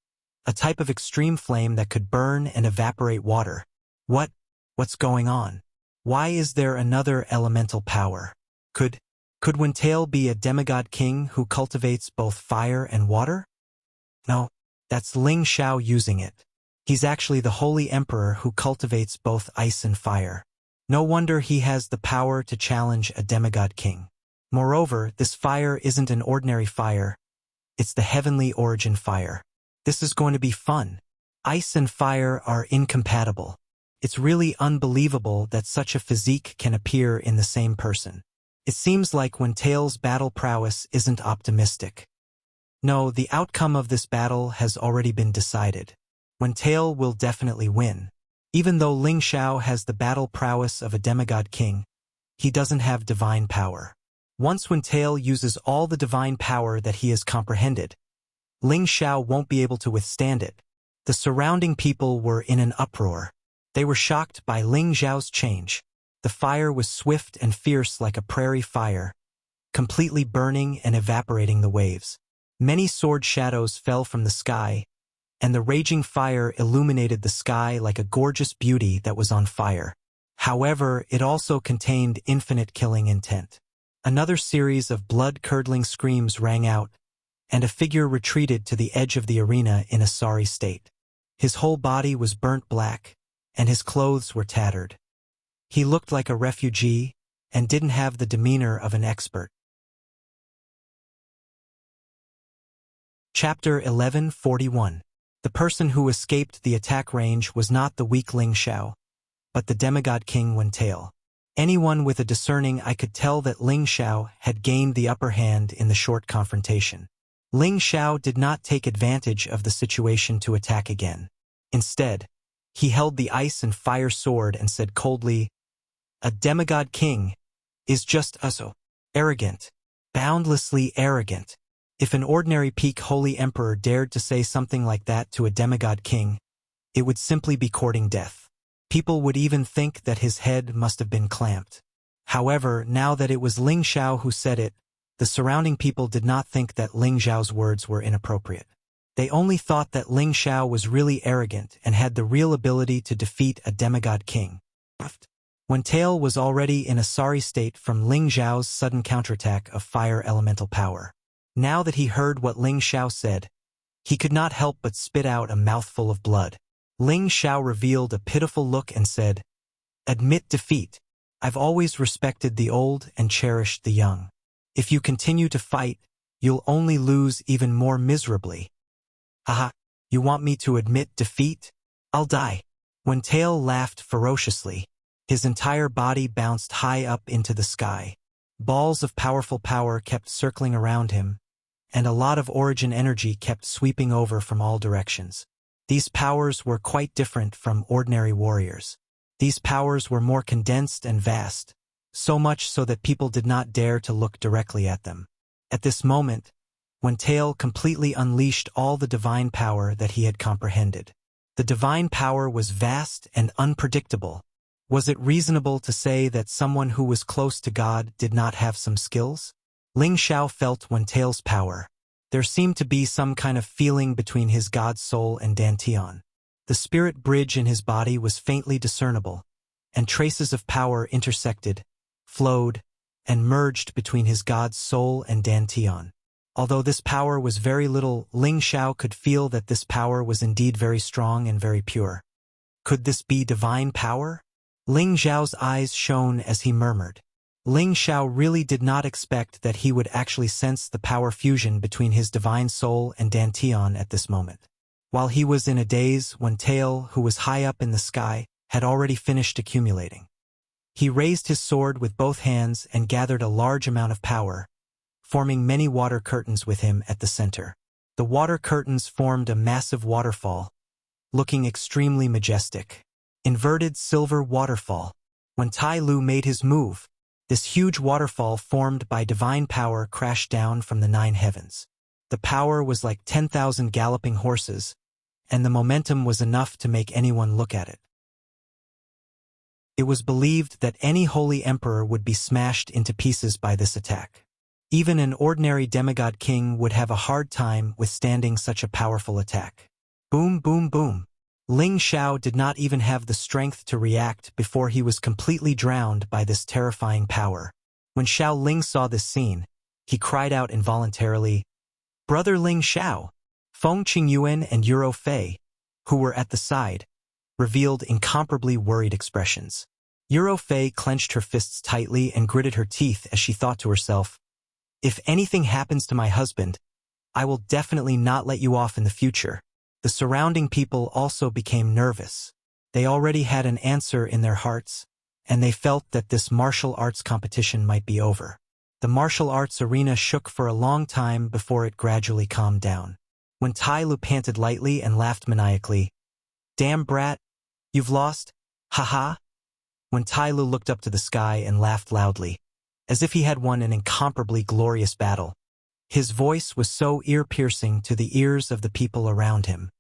A type of extreme flame that could burn and evaporate water. What's going on? Why is there another elemental power? Could Wentail be a demigod king who cultivates both fire and water? No, that's Ling Xiao using it. He's actually the Holy Emperor who cultivates both ice and fire. No wonder he has the power to challenge a demigod king. Moreover, this fire isn't an ordinary fire, it's the heavenly origin fire. This is going to be fun. Ice and fire are incompatible. It's really unbelievable that such a physique can appear in the same person. It seems like Wentail's battle prowess isn't optimistic. No, the outcome of this battle has already been decided. Wentail will definitely win. Even though Ling Xiao has the battle prowess of a demigod king, he doesn't have divine power. Once Wentail uses all the divine power that he has comprehended, Ling Xiao won't be able to withstand it. The surrounding people were in an uproar. They were shocked by Ling Xiao's change. The fire was swift and fierce like a prairie fire, completely burning and evaporating the waves. Many sword shadows fell from the sky, and the raging fire illuminated the sky like a gorgeous beauty that was on fire. However, it also contained infinite killing intent. Another series of blood-curdling screams rang out, and a figure retreated to the edge of the arena in a sorry state. His whole body was burnt black, and his clothes were tattered. He looked like a refugee and didn't have the demeanor of an expert. Chapter 1141. The person who escaped the attack range was not the weak Ling Xiao, but the demigod king Wentail. Anyone with a discerning eye could tell that Ling Xiao had gained the upper hand in the short confrontation. Ling Xiao did not take advantage of the situation to attack again. Instead, he held the ice and fire sword and said coldly, "A demigod king is just so arrogant, boundlessly arrogant. If an ordinary peak holy emperor dared to say something like that to a demigod king, it would simply be courting death. People would even think that his head must have been clamped." However, now that it was Ling Xiao who said it, the surrounding people did not think that Ling Xiao's words were inappropriate. They only thought that Ling Xiao was really arrogant and had the real ability to defeat a demigod king. Wentail was already in a sorry state from Ling Xiao's sudden counterattack of fire elemental power. Now that he heard what Ling Xiao said, he could not help but spit out a mouthful of blood. Ling Xiao revealed a pitiful look and said, "Admit defeat. I've always respected the old and cherished the young. If you continue to fight, you'll only lose even more miserably." "Haha, you want me to admit defeat? I'll die." Wentail laughed ferociously. His entire body bounced high up into the sky. Balls of powerful power kept circling around him, and a lot of origin energy kept sweeping over from all directions. These powers were quite different from ordinary warriors. These powers were more condensed and vast, so much so that people did not dare to look directly at them. At this moment, Wentail completely unleashed all the divine power that he had comprehended. The divine power was vast and unpredictable. Was it reasonable to say that someone who was close to God did not have some skills? Ling Xiao felt Wentail's power. There seemed to be some kind of feeling between his god soul and Dantian. The spirit bridge in his body was faintly discernible, and traces of power intersected, flowed, and merged between his god's soul and Dantian. Although this power was very little, Ling Xiao could feel that this power was indeed very strong and very pure. Could this be divine power? Ling Xiao's eyes shone as he murmured. Ling Xiao really did not expect that he would actually sense the power fusion between his divine soul and Dantian at this moment. While he was in a daze, Wentail, who was high up in the sky, had already finished accumulating. He raised his sword with both hands and gathered a large amount of power, forming many water curtains with him at the center. The water curtains formed a massive waterfall, looking extremely majestic. Inverted silver waterfall. When Tai Lu made his move, this huge waterfall formed by divine power crashed down from the 9 heavens. The power was like 10,000 galloping horses, and the momentum was enough to make anyone look at it. It was believed that any holy emperor would be smashed into pieces by this attack. Even an ordinary demigod king would have a hard time withstanding such a powerful attack. Boom, boom, boom. Ling Xiao did not even have the strength to react before he was completely drowned by this terrifying power. When Xiao Ling saw this scene, he cried out involuntarily, "Brother Ling Xiao!" Feng Qingyuan and Euro Fei, who were at the side, revealed incomparably worried expressions. Fei clenched her fists tightly and gritted her teeth as she thought to herself, "If anything happens to my husband, I will definitely not let you off in the future." The surrounding people also became nervous. They already had an answer in their hearts, and they felt that this martial arts competition might be over. The martial arts arena shook for a long time before it gradually calmed down. When Tai Lu panted lightly and laughed maniacally, "Damn brat, you've lost? Ha-ha." When Tai Lu looked up to the sky and laughed loudly, as if he had won an incomparably glorious battle, his voice was so ear-piercing to the ears of the people around him.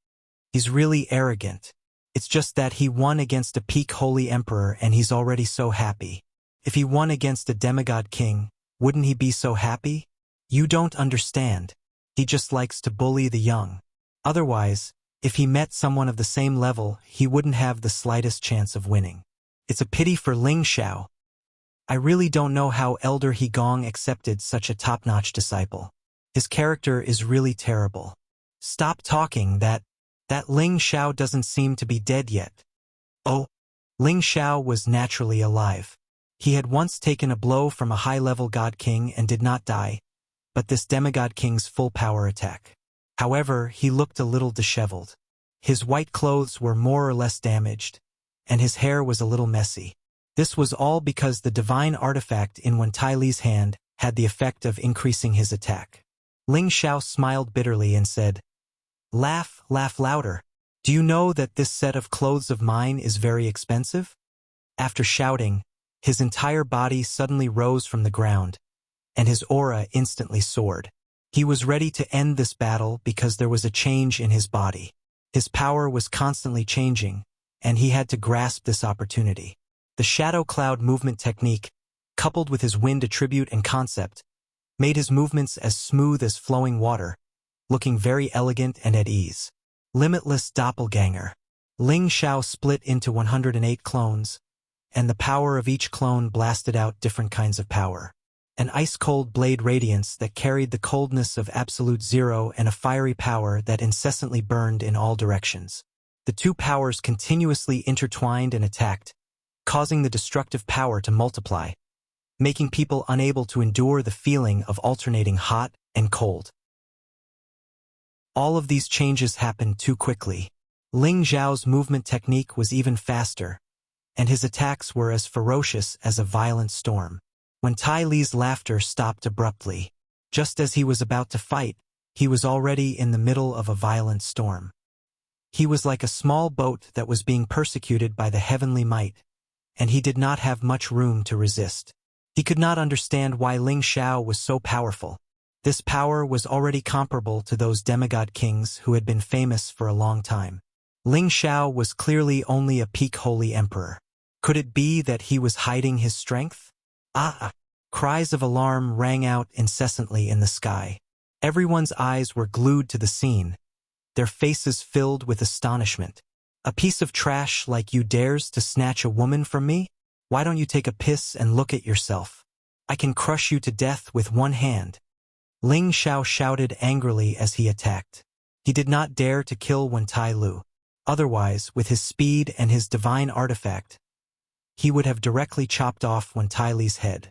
"He's really arrogant. It's just that he won against a peak holy emperor and he's already so happy. If he won against a demigod king, wouldn't he be so happy? You don't understand. He just likes to bully the young. Otherwise, if he met someone of the same level, he wouldn't have the slightest chance of winning. It's a pity for Ling Xiao. I really don't know how Elder He Gong accepted such a top-notch disciple. His character is really terrible. Stop talking, that Ling Xiao doesn't seem to be dead yet." Oh, Ling Xiao was naturally alive. He had once taken a blow from a high-level god king and did not die, but this demigod king's full power attack. However, he looked a little disheveled. His white clothes were more or less damaged, and his hair was a little messy. This was all because the divine artifact in Wen Tai Li's hand had the effect of increasing his attack. Ling Xiao smiled bitterly and said, "Laugh, laugh louder. Do you know that this set of clothes of mine is very expensive?" After shouting, his entire body suddenly rose from the ground, and his aura instantly soared. He was ready to end this battle because there was a change in his body. His power was constantly changing, and he had to grasp this opportunity. The shadow cloud movement technique, coupled with his wind attribute and concept, made his movements as smooth as flowing water, looking very elegant and at ease. Limitless doppelganger. Ling Xiao split into 108 clones, and the power of each clone blasted out different kinds of power. An ice-cold blade radiance that carried the coldness of absolute zero and a fiery power that incessantly burned in all directions. The two powers continuously intertwined and attacked, causing the destructive power to multiply, making people unable to endure the feeling of alternating hot and cold. All of these changes happened too quickly. Ling Xiao's movement technique was even faster, and his attacks were as ferocious as a violent storm. When Tai Li's laughter stopped abruptly, just as he was about to fight, he was already in the middle of a violent storm. He was like a small boat that was being persecuted by the heavenly might, and he did not have much room to resist. He could not understand why Ling Xiao was so powerful. This power was already comparable to those demigod kings who had been famous for a long time. Ling Xiao was clearly only a peak holy emperor. Could it be that he was hiding his strength? Ah! Cries of alarm rang out incessantly in the sky. Everyone's eyes were glued to the scene, their faces filled with astonishment. "A piece of trash like you dares to snatch a woman from me? Why don't you take a piss and look at yourself? I can crush you to death with one hand." Ling Xiao shouted angrily as he attacked. He did not dare to kill Wen Tai Lu. Otherwise, with his speed and his divine artifact, he would have directly chopped off Wen Tai Li's head.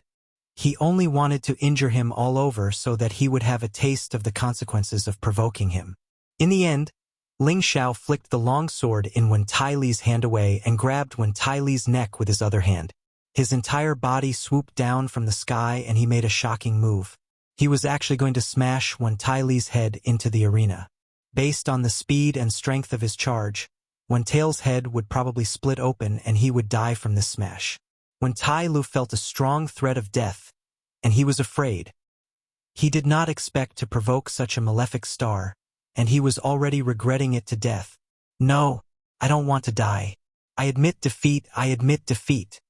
He only wanted to injure him all over so that he would have a taste of the consequences of provoking him. In the end, Ling Xiao flicked the long sword in Wen Tai Li's hand away and grabbed Wen Tai Li's neck with his other hand. His entire body swooped down from the sky and he made a shocking move. He was actually going to smash Wen Tai Li's head into the arena. Based on the speed and strength of his charge, Wen Tail's head would probably split open and he would die from this smash. Wen Tai Lu felt a strong threat of death, and he was afraid. He did not expect to provoke such a malefic star, and he was already regretting it to death. "No, I don't want to die. I admit defeat, I admit defeat."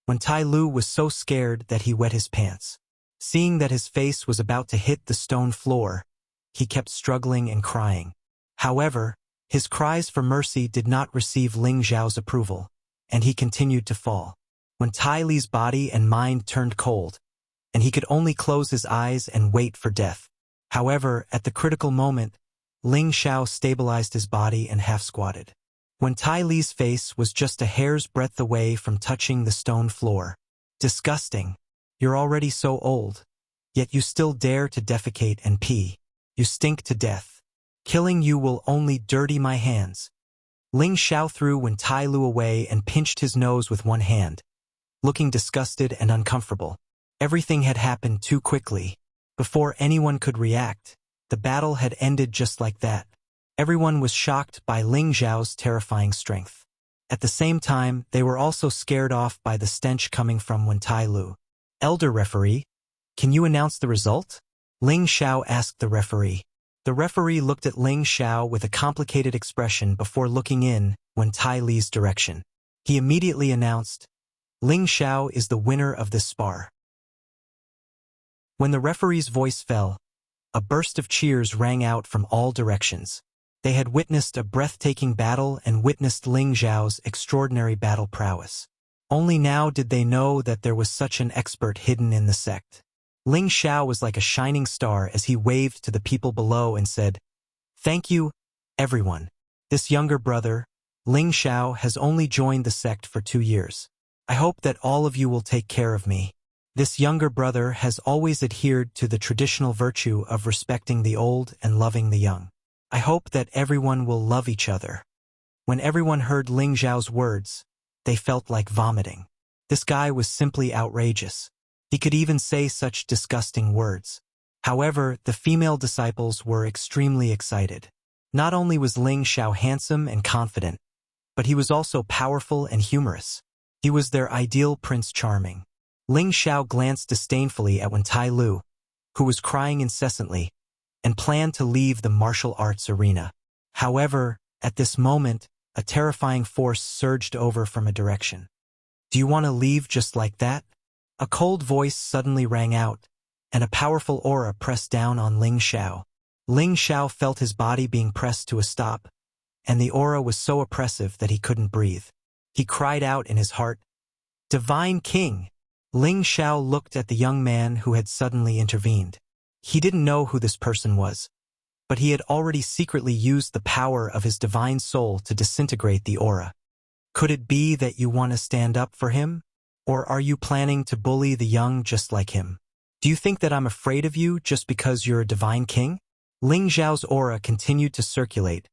Wen Tai Lu was so scared that he wet his pants. Seeing that his face was about to hit the stone floor, he kept struggling and crying. However, his cries for mercy did not receive Ling Xiao's approval, and he continued to fall. Wen Tai Li's body and mind turned cold, and he could only close his eyes and wait for death. However, at the critical moment, Ling Xiao stabilized his body and half-squatted. when Tai Li's face was just a hair's breadth away from touching the stone floor. Disgusting. You're already so old. Yet you still dare to defecate and pee. You stink to death. Killing you will only dirty my hands. Ling Xiao threw when Tai Lu away and pinched his nose with one hand, looking disgusted and uncomfortable. Everything had happened too quickly. Before anyone could react, the battle had ended just like that. Everyone was shocked by Ling Xiao's terrifying strength. At the same time, they were also scared off by the stench coming from Wen Tai Lu. Elder referee, can you announce the result? Ling Xiao asked the referee. The referee looked at Ling Xiao with a complicated expression before looking in Wen Tai Li's direction. He immediately announced, Ling Xiao is the winner of this spar. When the referee's voice fell, a burst of cheers rang out from all directions. They had witnessed a breathtaking battle and witnessed Ling Xiao's extraordinary battle prowess. Only now did they know that there was such an expert hidden in the sect. Ling Xiao was like a shining star as he waved to the people below and said, Thank you, everyone. This younger brother, Ling Xiao, has only joined the sect for 2 years. I hope that all of you will take care of me. This younger brother has always adhered to the traditional virtue of respecting the old and loving the young. I hope that everyone will love each other. When everyone heard Ling Xiao's words, they felt like vomiting. This guy was simply outrageous. He could even say such disgusting words. However, the female disciples were extremely excited. Not only was Ling Xiao handsome and confident, but he was also powerful and humorous. He was their ideal Prince Charming. Ling Xiao glanced disdainfully at Wen Tai Lu, who was crying incessantly, and planned to leave the martial arts arena. However, at this moment, a terrifying force surged over from a direction. Do you want to leave just like that? A cold voice suddenly rang out, and a powerful aura pressed down on Ling Xiao. Ling Xiao felt his body being pressed to a stop, and the aura was so oppressive that he couldn't breathe. He cried out in his heart, Divine King! Ling Xiao looked at the young man who had suddenly intervened. He didn't know who this person was, but he had already secretly used the power of his divine soul to disintegrate the aura. Could it be that you want to stand up for him? Or are you planning to bully the young just like him? Do you think that I'm afraid of you just because you're a divine king? Ling Xiao's aura continued to circulate,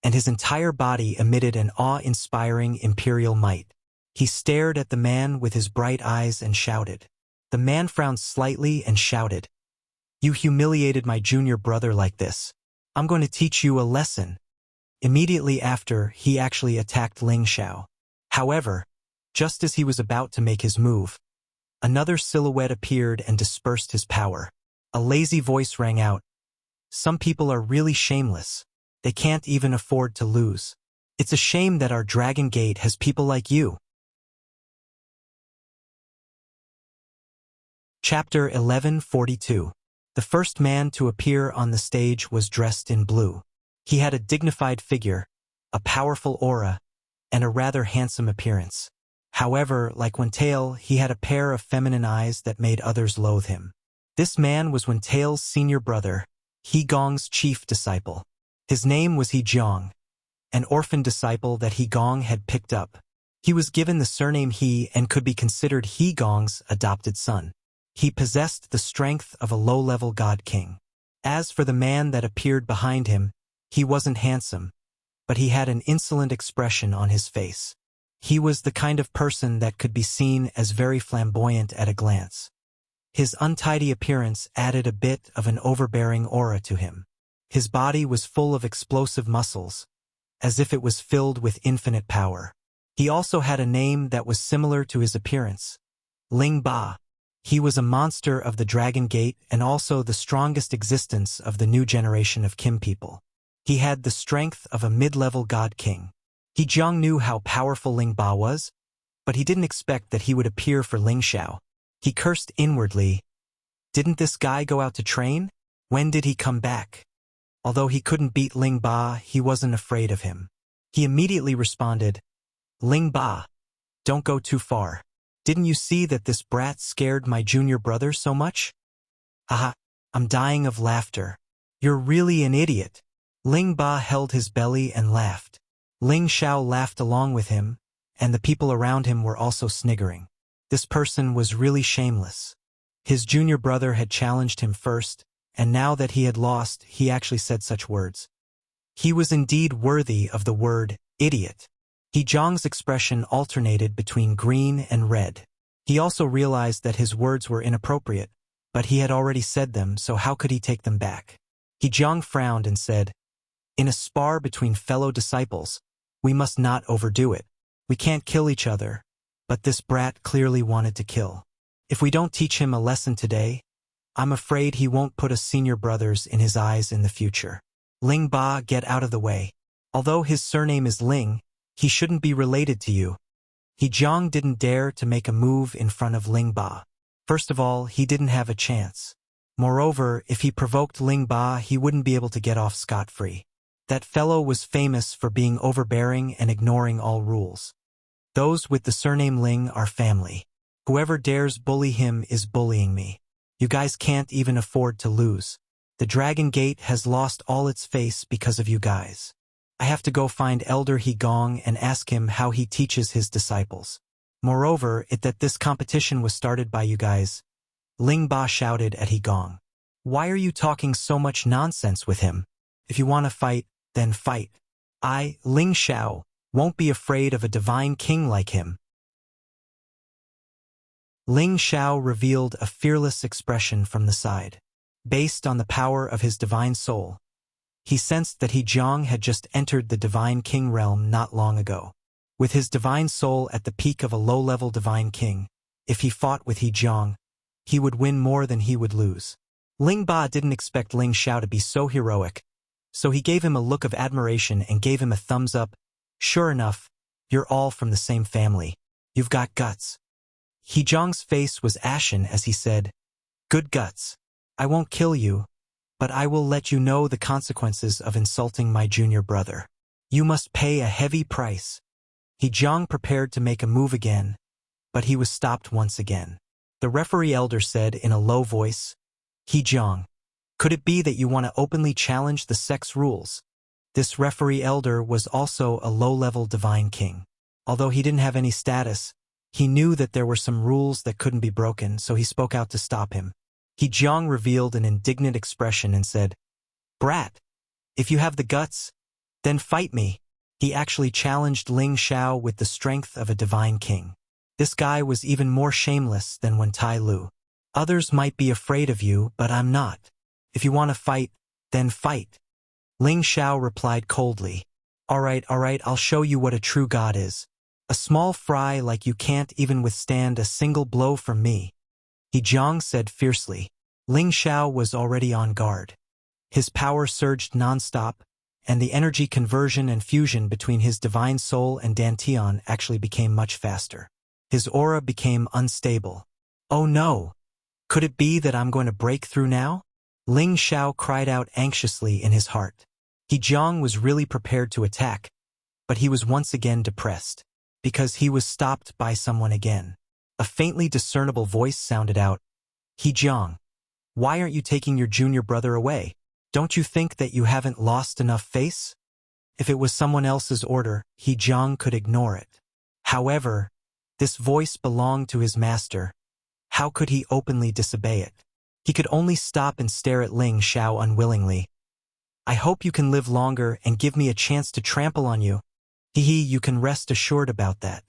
and his entire body emitted an awe-inspiring imperial might. He stared at the man with his bright eyes and shouted. The man frowned slightly and shouted, You humiliated my junior brother like this. I'm going to teach you a lesson. Immediately after, he actually attacked Ling Xiao. However, just as he was about to make his move, another silhouette appeared and dispersed his power. A lazy voice rang out, Some people are really shameless. They can't even afford to lose. It's a shame that our Dragon Gate has people like you. Chapter 1142. The first man to appear on the stage was dressed in blue. He had a dignified figure, a powerful aura, and a rather handsome appearance. However, like Wen Tai, he had a pair of feminine eyes that made others loathe him. This man was Wen Tai's senior brother, He Gong's chief disciple. His name was He Jiang, an orphan disciple that He Gong had picked up. He was given the surname He and could be considered He Gong's adopted son. He possessed the strength of a low-level god king. As for the man that appeared behind him, he wasn't handsome, but he had an insolent expression on his face. He was the kind of person that could be seen as very flamboyant at a glance. His untidy appearance added a bit of an overbearing aura to him. His body was full of explosive muscles, as if it was filled with infinite power. He also had a name that was similar to his appearance, Ling Ba. He was a monster of the Dragon Gate and also the strongest existence of the new generation of Kim people. He had the strength of a mid-level god king. He Jiang knew how powerful Ling Ba was, but he didn't expect that he would appear for Ling Xiao. He cursed inwardly. Didn't this guy go out to train? When did he come back? Although he couldn't beat Ling Ba, he wasn't afraid of him. He immediately responded, Ling Ba, don't go too far. Didn't you see that this brat scared my junior brother so much? Haha, I'm dying of laughter. You're really an idiot. Ling Ba held his belly and laughed. Ling Xiao laughed along with him, and the people around him were also sniggering. This person was really shameless. His junior brother had challenged him first, and now that he had lost, he actually said such words. He was indeed worthy of the word idiot. He Zhang's expression alternated between green and red. He also realized that his words were inappropriate, but he had already said them, so how could he take them back? He Zhang frowned and said, "In a spar between fellow disciples, we must not overdo it. We can't kill each other, but this brat clearly wanted to kill. If we don't teach him a lesson today, I'm afraid he won't put us senior brothers in his eyes in the future. Ling Ba, get out of the way. Although his surname is Ling, he shouldn't be related to you." He Zhang didn't dare to make a move in front of Ling Ba. First of all, he didn't have a chance. Moreover, if he provoked Ling Ba, he wouldn't be able to get off scot-free. That fellow was famous for being overbearing and ignoring all rules. Those with the surname Ling are family. Whoever dares bully him is bullying me. You guys can't even afford to lose. The Dragon Gate has lost all its face because of you guys. I have to go find Elder He Gong and ask him how he teaches his disciples. Moreover, that this competition was started by you guys. Ling Ba shouted at He Gong. Why are you talking so much nonsense with him? If you want to fight, then fight. I, Ling Xiao, won't be afraid of a divine king like him. Ling Xiao revealed a fearless expression from the side. Based on the power of his divine soul, he sensed that He Zhang had just entered the divine king realm not long ago. With his divine soul at the peak of a low-level divine king, if he fought with He Zhang, he would win more than he would lose. Ling Ba didn't expect Ling Xiao to be so heroic, so he gave him a look of admiration and gave him a thumbs up. Sure enough, you're all from the same family. You've got guts. He Zhang's face was ashen as he said, "Good guts. I won't kill you, but I will let you know the consequences of insulting my junior brother. You must pay a heavy price." He Zhang prepared to make a move again, but he was stopped once again. The referee elder said in a low voice, "He Zhang, could it be that you want to openly challenge the sex rules?" This referee elder was also a low-level divine king. Although he didn't have any status, he knew that there were some rules that couldn't be broken, so he spoke out to stop him. He Zhang revealed an indignant expression and said, "Brat, if you have the guts, then fight me." He actually challenged Ling Xiao with the strength of a divine king. This guy was even more shameless than when Tai Lu. "Others might be afraid of you, but I'm not. If you want to fight, then fight." Ling Xiao replied coldly, All right, I'll show you what a true god is. A small fry like you can't even withstand a single blow from me." He Zhang said fiercely. Ling Xiao was already on guard. His power surged non-stop, and the energy conversion and fusion between his divine soul and Dantian actually became much faster. His aura became unstable. "Oh no! Could it be that I'm going to break through now?" Ling Xiao cried out anxiously in his heart. He Zhang was really prepared to attack, but he was once again depressed, because he was stopped by someone again. A faintly discernible voice sounded out, "He Zhang, why aren't you taking your junior brother away? Don't you think that you haven't lost enough face?" If it was someone else's order, He Zhang could ignore it. However, this voice belonged to his master. How could he openly disobey it? He could only stop and stare at Ling Xiao unwillingly. "I hope you can live longer and give me a chance to trample on you." You can rest assured about that.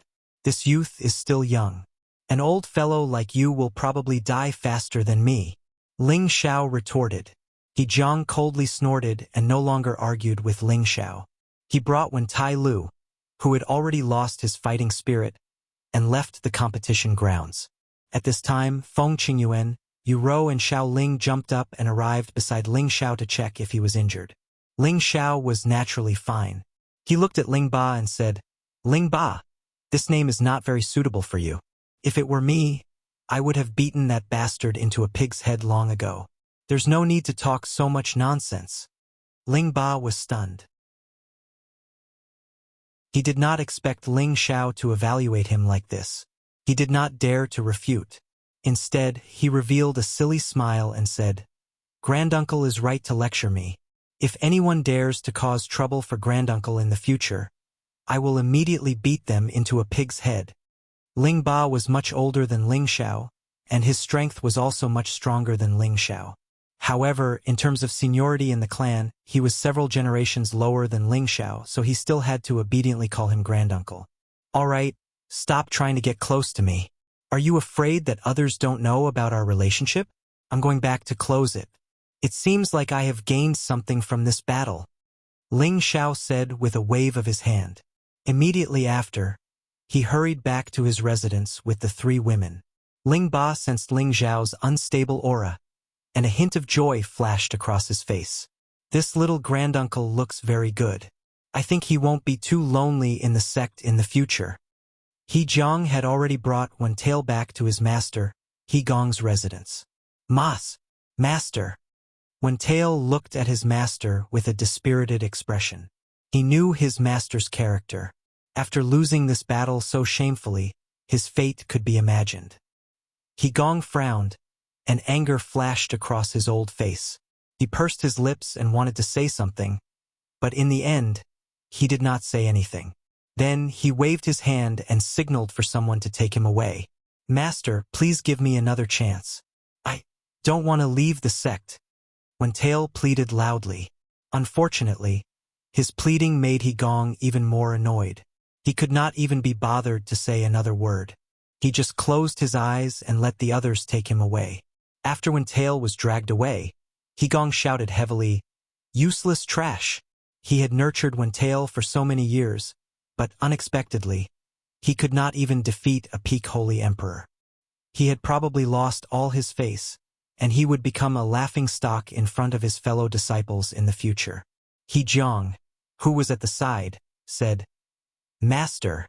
This youth is still young. An old fellow like you will probably die faster than me." Ling Xiao retorted. He Zhang coldly snorted and no longer argued with Ling Xiao. He brought when Tai Lu, who had already lost his fighting spirit, and left the competition grounds. At this time, Feng Qingyuan, Yu Rou and Xiao Ling jumped up and arrived beside Ling Xiao to check if he was injured. Ling Xiao was naturally fine. He looked at Ling Ba and said, "Ling Ba, this name is not very suitable for you. If it were me, I would have beaten that bastard into a pig's head long ago. There's no need to talk so much nonsense." Ling Ba was stunned. He did not expect Ling Xiao to evaluate him like this. He did not dare to refute. Instead, he revealed a silly smile and said, "Granduncle is right to lecture me. If anyone dares to cause trouble for Granduncle in the future, I will immediately beat them into a pig's head. Ling Ba was much older than Ling Xiao, and his strength was also much stronger than Ling Xiao. However, in terms of seniority in the clan, he was several generations lower than Ling Xiao, so he still had to obediently call him granduncle. All right, stop trying to get close to me. Are you afraid that others don't know about our relationship? I'm going back to close it. It seems like I have gained something from this battle, Ling Xiao said with a wave of his hand. Immediately after, he hurried back to his residence with the 3 women. Ling Ba sensed Ling Xiao's unstable aura, and a hint of joy flashed across his face. This little granduncle looks very good. I think he won't be too lonely in the sect in the future. He Jiang had already brought Wen Tail back to his master, He Gong's residence. Master. Wen Tail looked at his master with a dispirited expression. He knew his master's character. After losing this battle so shamefully, his fate could be imagined. He Gong frowned, and anger flashed across his old face. He pursed his lips and wanted to say something, but in the end, he did not say anything. Then he waved his hand and signaled for someone to take him away. Master, please give me another chance. I don't want to leave the sect, Wen Tail pleaded loudly. Unfortunately, his pleading made He Gong even more annoyed. He could not even be bothered to say another word. He just closed his eyes and let the others take him away. After Wen Tail was dragged away, He Gong shouted heavily, "Useless trash!" He had nurtured Wen Tail for so many years, but unexpectedly, he could not even defeat a peak holy emperor. He had probably lost all his face, and he would become a laughingstock in front of his fellow disciples in the future. He Jiang, who was at the side, said, "Master,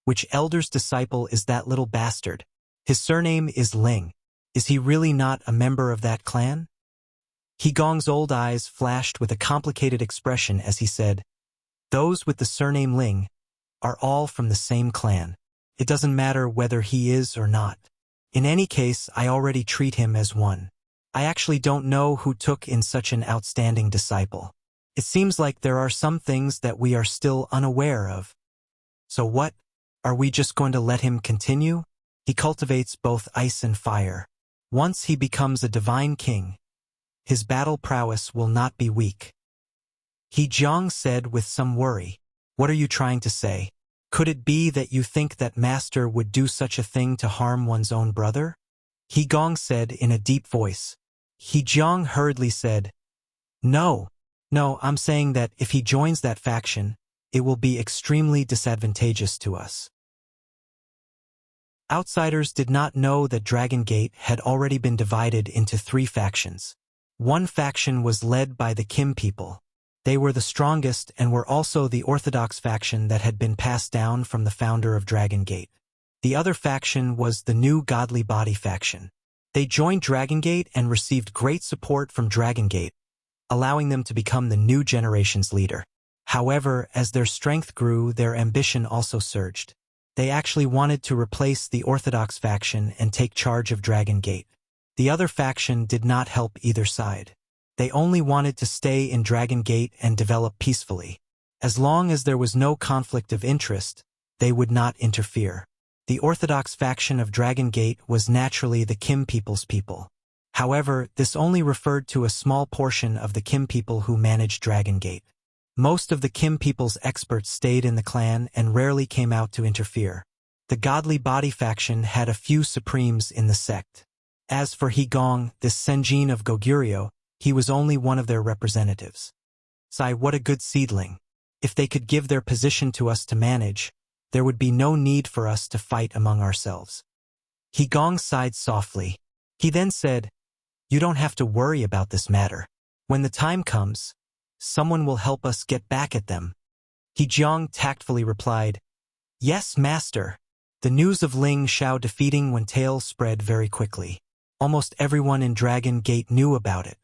which elder's disciple is that little bastard? His surname is Ling. Is he really not a member of that clan?" He Gong's old eyes flashed with a complicated expression as he said, "Those with the surname Ling are all from the same clan. It doesn't matter whether he is or not. In any case, I already treat him as one. I actually don't know who took in such an outstanding disciple. It seems like there are some things that we are still unaware of. So what? Are we just going to let him continue? He cultivates both ice and fire. Once he becomes a divine king, his battle prowess will not be weak." He Jiang said with some worry, "What are you trying to say? Could it be that you think that Master would do such a thing to harm one's own brother?" He Gong said in a deep voice. He Jiang hurriedly said, No, I'm saying that if he joins that faction, it will be extremely disadvantageous to us." Outsiders did not know that Dragon Gate had already been divided into 3 factions. One faction was led by the Kim people. They were the strongest and were also the orthodox faction that had been passed down from the founder of Dragon Gate. The other faction was the new Godly Body faction. They joined Dragon Gate and received great support from Dragon Gate, allowing them to become the new generation's leader. However, as their strength grew, their ambition also surged. They actually wanted to replace the orthodox faction and take charge of Dragon Gate. The other faction did not help either side. They only wanted to stay in Dragon Gate and develop peacefully. As long as there was no conflict of interest, they would not interfere. The orthodox faction of Dragon Gate was naturally the Kim people's people. However, this only referred to a small portion of the Kim people who managed Dragon Gate. Most of the Kim people's experts stayed in the clan and rarely came out to interfere. The Godly Body faction had a few supremes in the sect. As for He Gong, this Senjin of Goguryeo, he was only one of their representatives. Sai, what a good seedling. If they could give their position to us to manage, there would be no need for us to fight among ourselves. He Gong sighed softly. He then said, "You don't have to worry about this matter. When the time comes, someone will help us get back at them." He Jiang tactfully replied, "Yes, Master." The news of Ling Xiao defeating Wen Tail spread very quickly. Almost everyone in Dragon Gate knew about it.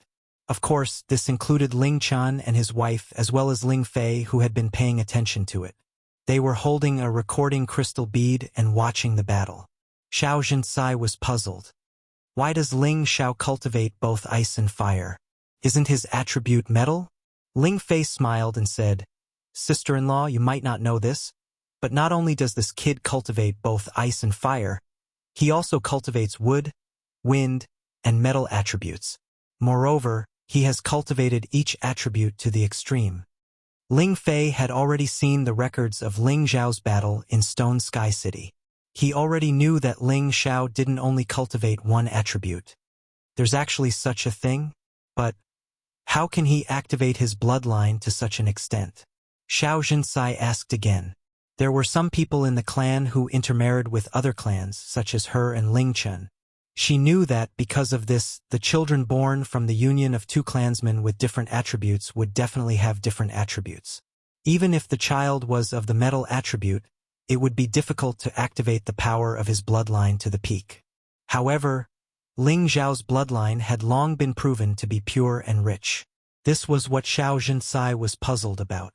Of course, this included Ling Chan and his wife as well as Ling Fei, who had been paying attention to it. They were holding a recording crystal bead and watching the battle. Xiao Jinsai was puzzled. Why does Ling Xiao cultivate both ice and fire? Isn't his attribute metal? Ling Fei smiled and said, "Sister-in-law, you might not know this, But not only does this kid cultivate both ice and fire, he also cultivates wood, wind, and metal attributes. Moreover, he has cultivated each attribute to the extreme. Ling Fei had already seen the records of Ling Xiao's battle in Stone Sky City. He already knew that Ling Xiao didn't only cultivate one attribute. There's actually such a thing? But how can he activate his bloodline to such an extent? Xiao Jinsai asked again. There were some people in the clan who intermarried with other clans, such as her and Ling Chen. She knew that, because of this, the children born from the union of two clansmen with different attributes would definitely have different attributes. Even if the child was of the metal attribute, it would be difficult to activate the power of his bloodline to the peak. However, Ling Xiao's bloodline had long been proven to be pure and rich. This was what Xiao Jinsai was puzzled about.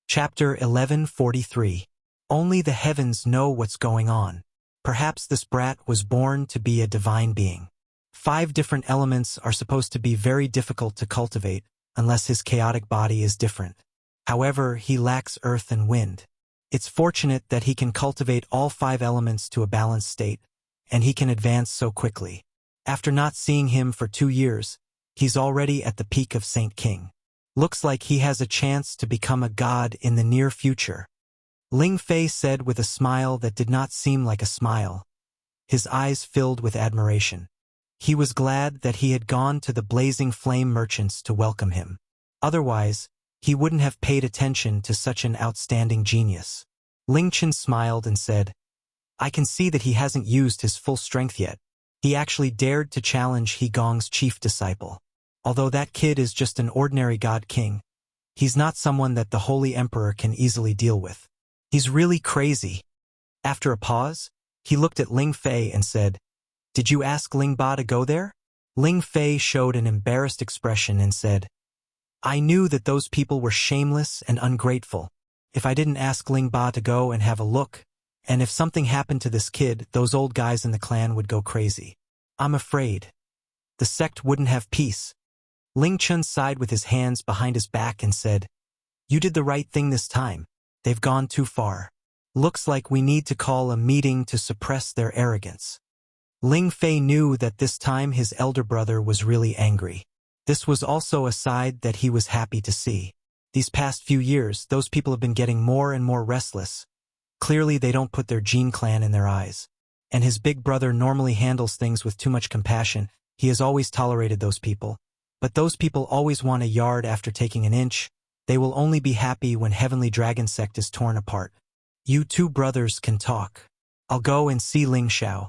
Chapter 1143. Only the heavens know what's going on. Perhaps this brat was born to be a divine being. 5 different elements are supposed to be very difficult to cultivate, unless his chaotic body is different. However, he lacks earth and wind. It's fortunate that he can cultivate all 5 elements to a balanced state, and he can advance so quickly. After not seeing him for 2 years, he's already at the peak of Saint King. Looks like he has a chance to become a god in the near future. Ling Fei said with a smile that did not seem like a smile. His eyes filled with admiration. He was glad that he had gone to the Blazing Flame merchants to welcome him. Otherwise, he wouldn't have paid attention to such an outstanding genius. Ling Chen smiled and said, I can see that he hasn't used his full strength yet. He actually dared to challenge He Gong's chief disciple. Although that kid is just an ordinary god king, he's not someone that the Holy Emperor can easily deal with. He's really crazy. After a pause, he looked at Ling Fei and said, Did you ask Ling Ba to go there? Ling Fei showed an embarrassed expression and said, I knew that those people were shameless and ungrateful. If I didn't ask Ling Ba to go and have a look, and if something happened to this kid, those old guys in the clan would go crazy. I'm afraid. The sect wouldn't have peace. Ling Chun sighed with his hands behind his back and said, You did the right thing this time. They've gone too far. Looks like we need to call a meeting to suppress their arrogance. Ling Fei knew that this time his elder brother was really angry. This was also a side that he was happy to see. These past few years, those people have been getting more and more restless. Clearly they don't put their Jin clan in their eyes. And his big brother normally handles things with too much compassion. He has always tolerated those people. But those people always want a yard after taking an inch. They will only be happy when Heavenly Dragon Sect is torn apart. You 2 brothers can talk. I'll go and see Ling Xiao.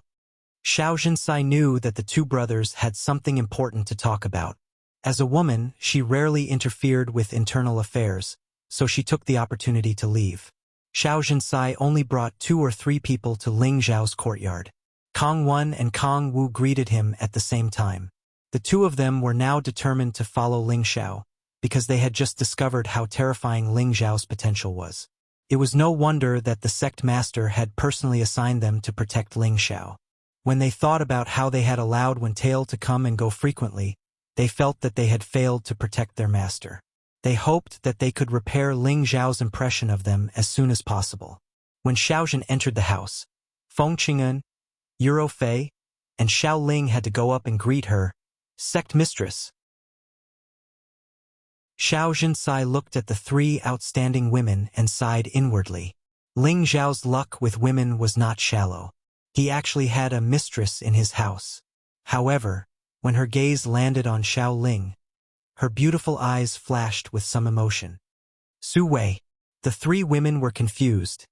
Xiao Jinsai knew that the 2 brothers had something important to talk about. As a woman, she rarely interfered with internal affairs, so she took the opportunity to leave. Xiao Jinsai only brought 2 or 3 people to Ling Xiao's courtyard. Kong Wen and Kong Wu greeted him at the same time. The 2 of them were now determined to follow Ling Xiao, because they had just discovered how terrifying Ling Xiao's potential was. It was no wonder that the sect master had personally assigned them to protect Ling Xiao. When they thought about how they had allowed Wen Tail to come and go frequently, they felt that they had failed to protect their master. They hoped that they could repair Ling Xiao's impression of them as soon as possible. When Xiaozhen entered the house, Feng Qing'en, Euro Fei, and Xiao Ling had to go up and greet her, sect mistress. Xiao Jinsai looked at the 3 outstanding women and sighed inwardly. Ling Xiao's luck with women was not shallow. He actually had a mistress in his house. However, when her gaze landed on Xiao Ling, her beautiful eyes flashed with some emotion. Su Wei. The 3 women were confused,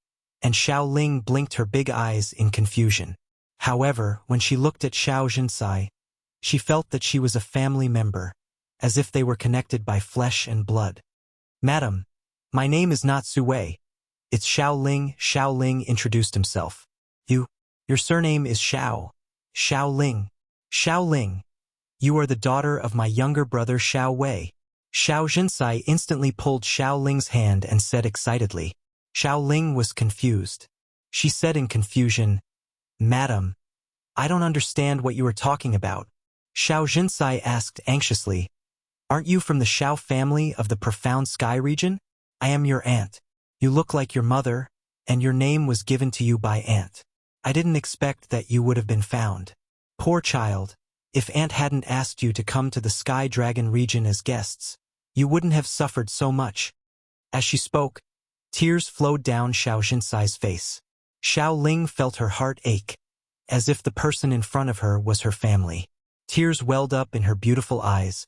and Xiao Ling blinked her big eyes in confusion. However, when she looked at Xiao Jinsai, she felt that she was a family member, as if they were connected by flesh and blood. Madam, my name is not Su Wei. It's Xiao Ling. Xiao Ling introduced himself. Your surname is Xiao. Xiao Ling. Xiao Ling. You are the daughter of my younger brother Xiao Wei. Xiao Jinsai instantly pulled Xiao Ling's hand and said excitedly. Xiao Ling was confused. She said in confusion, Madam, I don't understand what you are talking about. Xiao Jinsai asked anxiously, Aren't you from the Xiao family of the profound sky region? I am your aunt. You look like your mother, and your name was given to you by aunt. I didn't expect that you would have been found. Poor child, if aunt hadn't asked you to come to the Sky Dragon region as guests, you wouldn't have suffered so much. As she spoke, tears flowed down Xiao Jinsai's face. Xiao Ling felt her heart ache, as if the person in front of her was her family. Tears welled up in her beautiful eyes,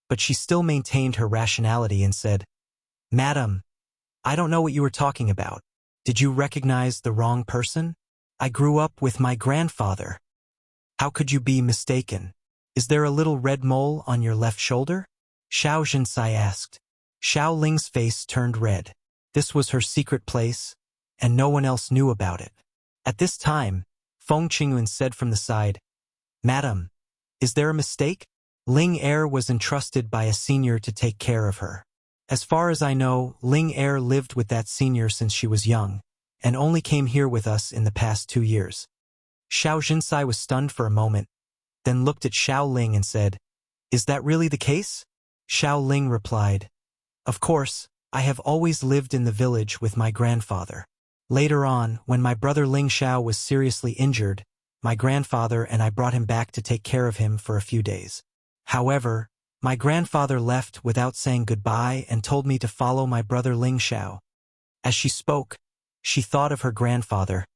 but she still maintained her rationality and said, Madam, I don't know what you were talking about. Did you recognize the wrong person? I grew up with my grandfather. How could you be mistaken? Is there a little red mole on your left shoulder? Xiao Jinsai asked. Xiao Ling's face turned red. This was her secret place, and no one else knew about it. At this time, Feng Qingyuan said from the side, Madam, is there a mistake? Ling Er was entrusted by a senior to take care of her. As far as I know, Ling Er lived with that senior since she was young, and only came here with us in the past 2 years. Xiao Jinsai was stunned for a moment, then looked at Xiao Ling and said, Is that really the case? Xiao Ling replied, Of course, I have always lived in the village with my grandfather. Later on, when my brother Ling Xiao was seriously injured, my grandfather and I brought him back to take care of him for a few days. However, my grandfather left without saying goodbye and told me to follow my brother Ling Xiao. As she spoke, she thought of her grandfather,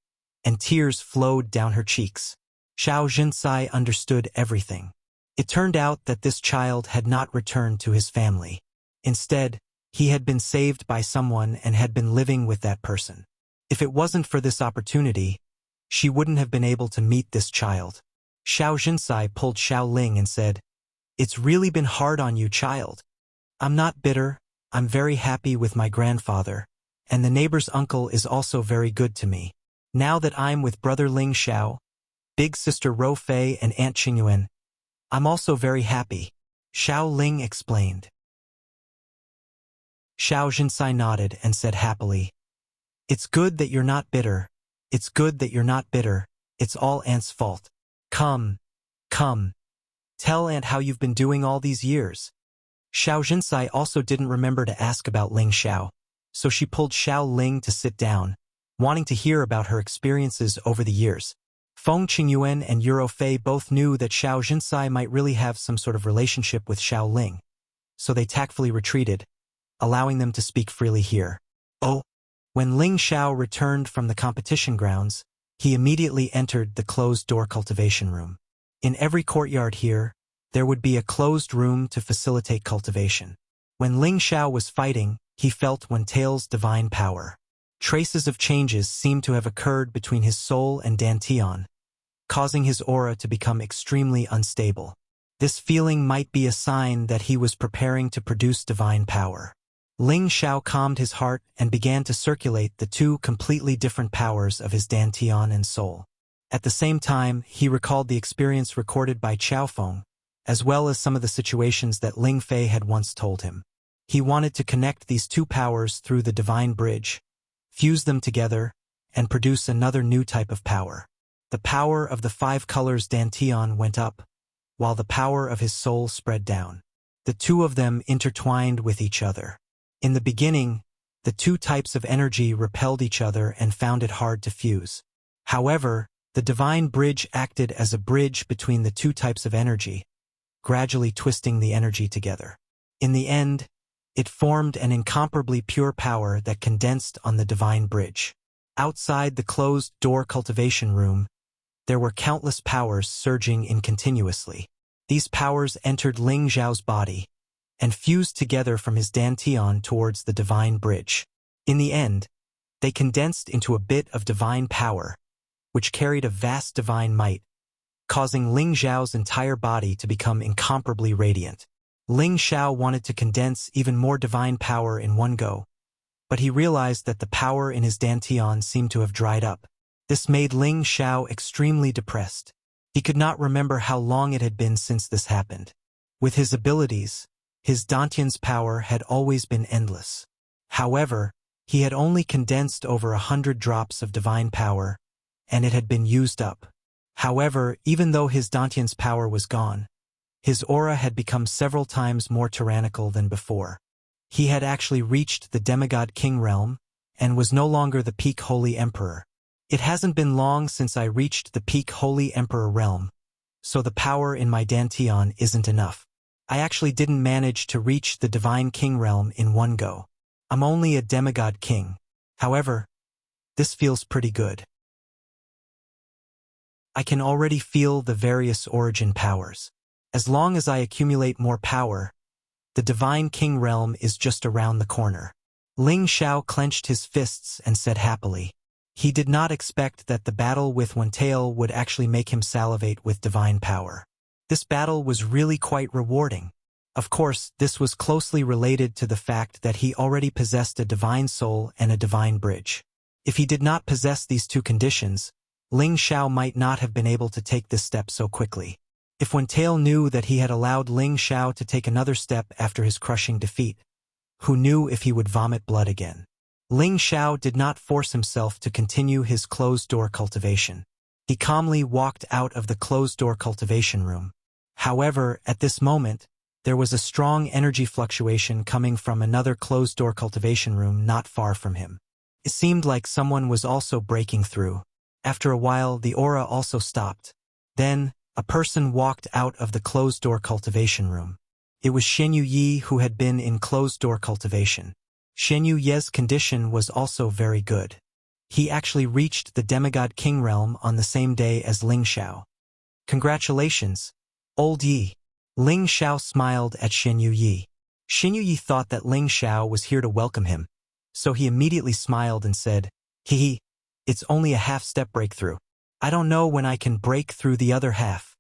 and tears flowed down her cheeks. Xiao Jinsai understood everything. It turned out that this child had not returned to his family. Instead, he had been saved by someone and had been living with that person. If it wasn't for this opportunity, she wouldn't have been able to meet this child. Xiao Jinsai pulled Xiao Ling and said, It's really been hard on you, child. I'm not bitter, I'm very happy with my grandfather, and the neighbor's uncle is also very good to me. Now that I'm with brother Ling Xiao, big sister Ro Fei and Aunt Qingyuan, I'm also very happy, Xiao Ling explained. Xiao Jinsai nodded and said happily, It's good that you're not bitter. It's good that you're not bitter. It's all Aunt's fault. Come. Tell Aunt how you've been doing all these years. Xiao Jinsai also didn't remember to ask about Ling Xiao, so she pulled Xiao Ling to sit down, wanting to hear about her experiences over the years. Feng Qingyuan and Euro Fei both knew that Xiao Jinsai might really have some sort of relationship with Xiao Ling, so they tactfully retreated, allowing them to speak freely here. Oh, when Ling Xiao returned from the competition grounds, he immediately entered the closed-door cultivation room. In every courtyard here, there would be a closed room to facilitate cultivation. When Ling Xiao was fighting, he felt Wen Tail's divine power. Traces of changes seemed to have occurred between his soul and Dantian, causing his aura to become extremely unstable. This feeling might be a sign that he was preparing to produce divine power. Ling Xiao calmed his heart and began to circulate the two completely different powers of his Dantian and soul. At the same time, he recalled the experience recorded by Qiaofeng, as well as some of the situations that Ling Fei had once told him. He wanted to connect these two powers through the divine bridge, fuse them together, and produce another new type of power. The power of the 5 colors Dantian went up, while the power of his soul spread down. The two of them intertwined with each other. In the beginning, the two types of energy repelled each other and found it hard to fuse. However, the divine bridge acted as a bridge between the two types of energy, gradually twisting the energy together. In the end, it formed an incomparably pure power that condensed on the divine bridge. Outside the closed-door cultivation room, there were countless powers surging in continuously. These powers entered Ling Xiao's body and fused together from his Dantian towards the divine bridge. In the end, they condensed into a bit of divine power, which carried a vast divine might, causing Ling Xiao's entire body to become incomparably radiant. Ling Xiao wanted to condense even more divine power in one go, but he realized that the power in his Dantian seemed to have dried up. This made Ling Xiao extremely depressed. He could not remember how long it had been since this happened. With his abilities, his Dantian's power had always been endless. However, he had only condensed over 100 drops of divine power, and it had been used up. However, even though his Dantian's power was gone, His aura had become several times more tyrannical than before. He had actually reached the demigod king realm, and was no longer the peak holy emperor. It hasn't been long since I reached the peak holy emperor realm, so the power in my Dantian isn't enough. I actually didn't manage to reach the divine king realm in one go. I'm only a demigod king. However, this feels pretty good. I can already feel the various origin powers. As long as I accumulate more power, the divine king realm is just around the corner. Ling Xiao clenched his fists and said happily. He did not expect that the battle with Wuxia would actually make him salivate with divine power. This battle was really quite rewarding. Of course, this was closely related to the fact that he already possessed a divine soul and a divine bridge. If he did not possess these two conditions, Ling Xiao might not have been able to take this step so quickly. If Wuxia knew that he had allowed Ling Xiao to take another step after his crushing defeat, who knew if he would vomit blood again? Ling Xiao did not force himself to continue his closed-door cultivation. He calmly walked out of the closed-door cultivation room. However, at this moment, there was a strong energy fluctuation coming from another closed-door cultivation room not far from him. It seemed like someone was also breaking through. After a while, the aura also stopped. Then, a person walked out of the closed-door cultivation room. It was Shen Yi who had been in closed-door cultivation. Shen Yi's condition was also very good. He actually reached the demigod king realm on the same day as Ling Xiao. Congratulations, old Yi. Ling Xiao smiled at Shen Yi. Shen Yi thought that Ling Xiao was here to welcome him, so he immediately smiled and said, "Hee, it's only a half-step breakthrough. I don't know when I can break through the other half."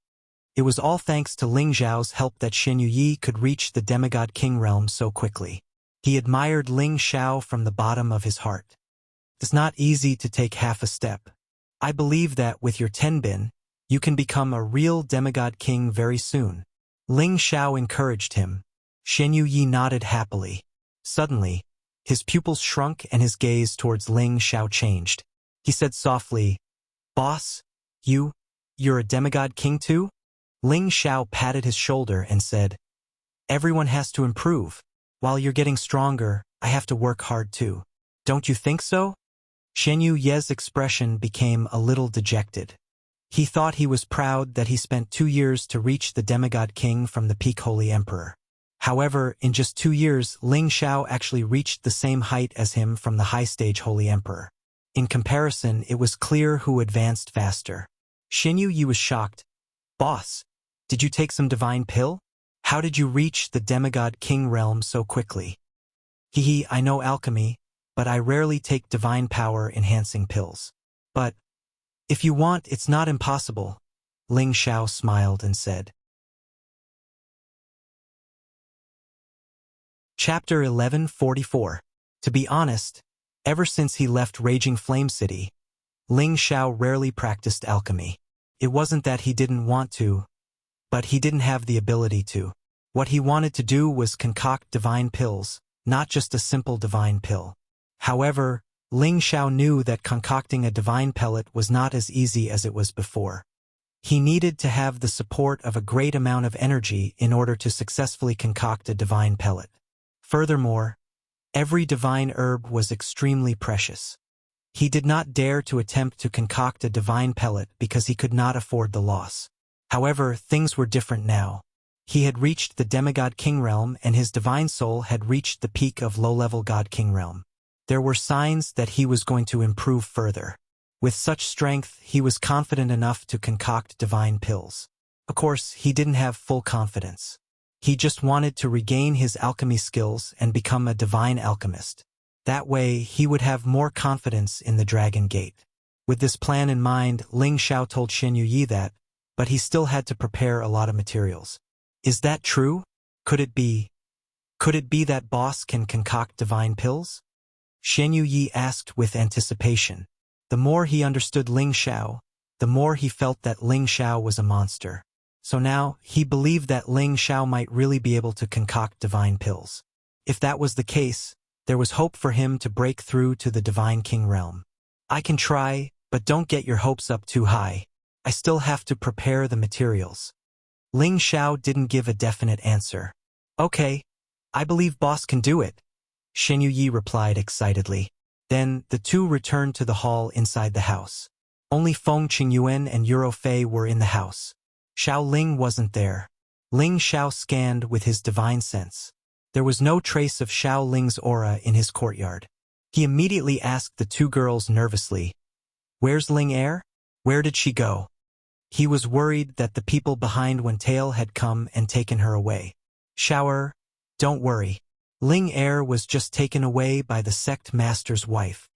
It was all thanks to Ling Xiao's help that Shen Yi could reach the demigod king realm so quickly. He admired Ling Xiao from the bottom of his heart. It's not easy to take half a step. I believe that with your tenbin, you can become a real demigod king very soon. Ling Xiao encouraged him. Shen Yi nodded happily. Suddenly, his pupils shrunk and his gaze towards Ling Xiao changed. He said softly, "Boss, you're a demigod king too?" Ling Xiao patted his shoulder and said, "Everyone has to improve. While you're getting stronger, I have to work hard too. Don't you think so?" Shen Yi's expression became a little dejected. He thought he was proud that he spent 2 years to reach the demigod king from the peak holy emperor. However, in just 2 years, Ling Xiao actually reached the same height as him from the high stage holy emperor. In comparison, it was clear who advanced faster. Shen Yi was shocked. "Boss, did you take some divine pill? How did you reach the demigod king realm so quickly?" I know alchemy, but I rarely take divine power enhancing pills. But if you want, it's not impossible, Ling Xiao smiled and said. Chapter 1144. To be honest, ever since he left Raging Flame City, Ling Xiao rarely practiced alchemy. It wasn't that he didn't want to, but he didn't have the ability to. What he wanted to do was concoct divine pills, not just a simple divine pill. However, Ling Xiao knew that concocting a divine pellet was not as easy as it was before. He needed to have the support of a great amount of energy in order to successfully concoct a divine pellet. Furthermore, every divine herb was extremely precious. He did not dare to attempt to concoct a divine pellet because he could not afford the loss. However, things were different now. He had reached the demigod king realm and his divine soul had reached the peak of low-level god king realm. There were signs that he was going to improve further. With such strength, he was confident enough to concoct divine pills. Of course, he didn't have full confidence. He just wanted to regain his alchemy skills and become a divine alchemist. That way, he would have more confidence in the Dragon Gate. With this plan in mind, Ling Xiao told Shen Yi that, but he still had to prepare a lot of materials. Is that true? Could it be that boss can concoct divine pills? Shen Yi asked with anticipation. The more he understood Ling Xiao, the more he felt that Ling Xiao was a monster. So now, he believed that Ling Xiao might really be able to concoct divine pills. If that was the case, there was hope for him to break through to the divine king realm. I can try, but don't get your hopes up too high. I still have to prepare the materials. Ling Xiao didn't give a definite answer. Okay, I believe boss can do it, Shen Yi replied excitedly. Then, the two returned to the hall inside the house. Only Feng Qingyuan and Euro Fei were in the house. Xiao Ling wasn't there. Ling Xiao scanned with his divine sense. There was no trace of Xiao Ling's aura in his courtyard. He immediately asked the two girls nervously, "Where's Ling Er? Where did she go?" He was worried that the people behind Wentail had come and taken her away. "Xiao, don't worry. Ling Er was just taken away by the sect master's wife,"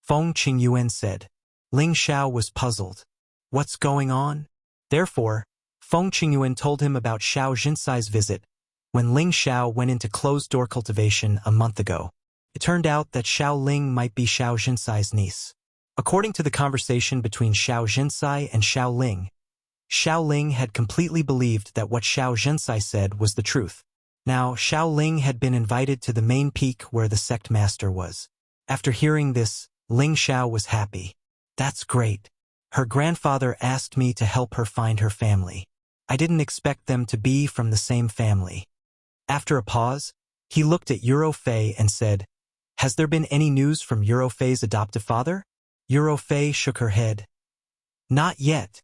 Feng Qingyuan said. Ling Xiao was puzzled. What's going on? Therefore, Feng Qingyuan told him about Xiao Jinsai's visit when Ling Xiao went into closed-door cultivation a month ago. It turned out that Xiao Ling might be Xiao Jinsai's niece. According to the conversation between Xiao Jinsai and Xiao Ling had completely believed that what Xiao Jinsai said was the truth. Now, Xiao Ling had been invited to the main peak where the sect master was. After hearing this, Ling Xiao was happy. That's great. Her grandfather asked me to help her find her family. I didn't expect them to be from the same family. After a pause, he looked at Euro Fei and said, "Has there been any news from Euro Fei's adoptive father?" Euro Fei shook her head. "Not yet."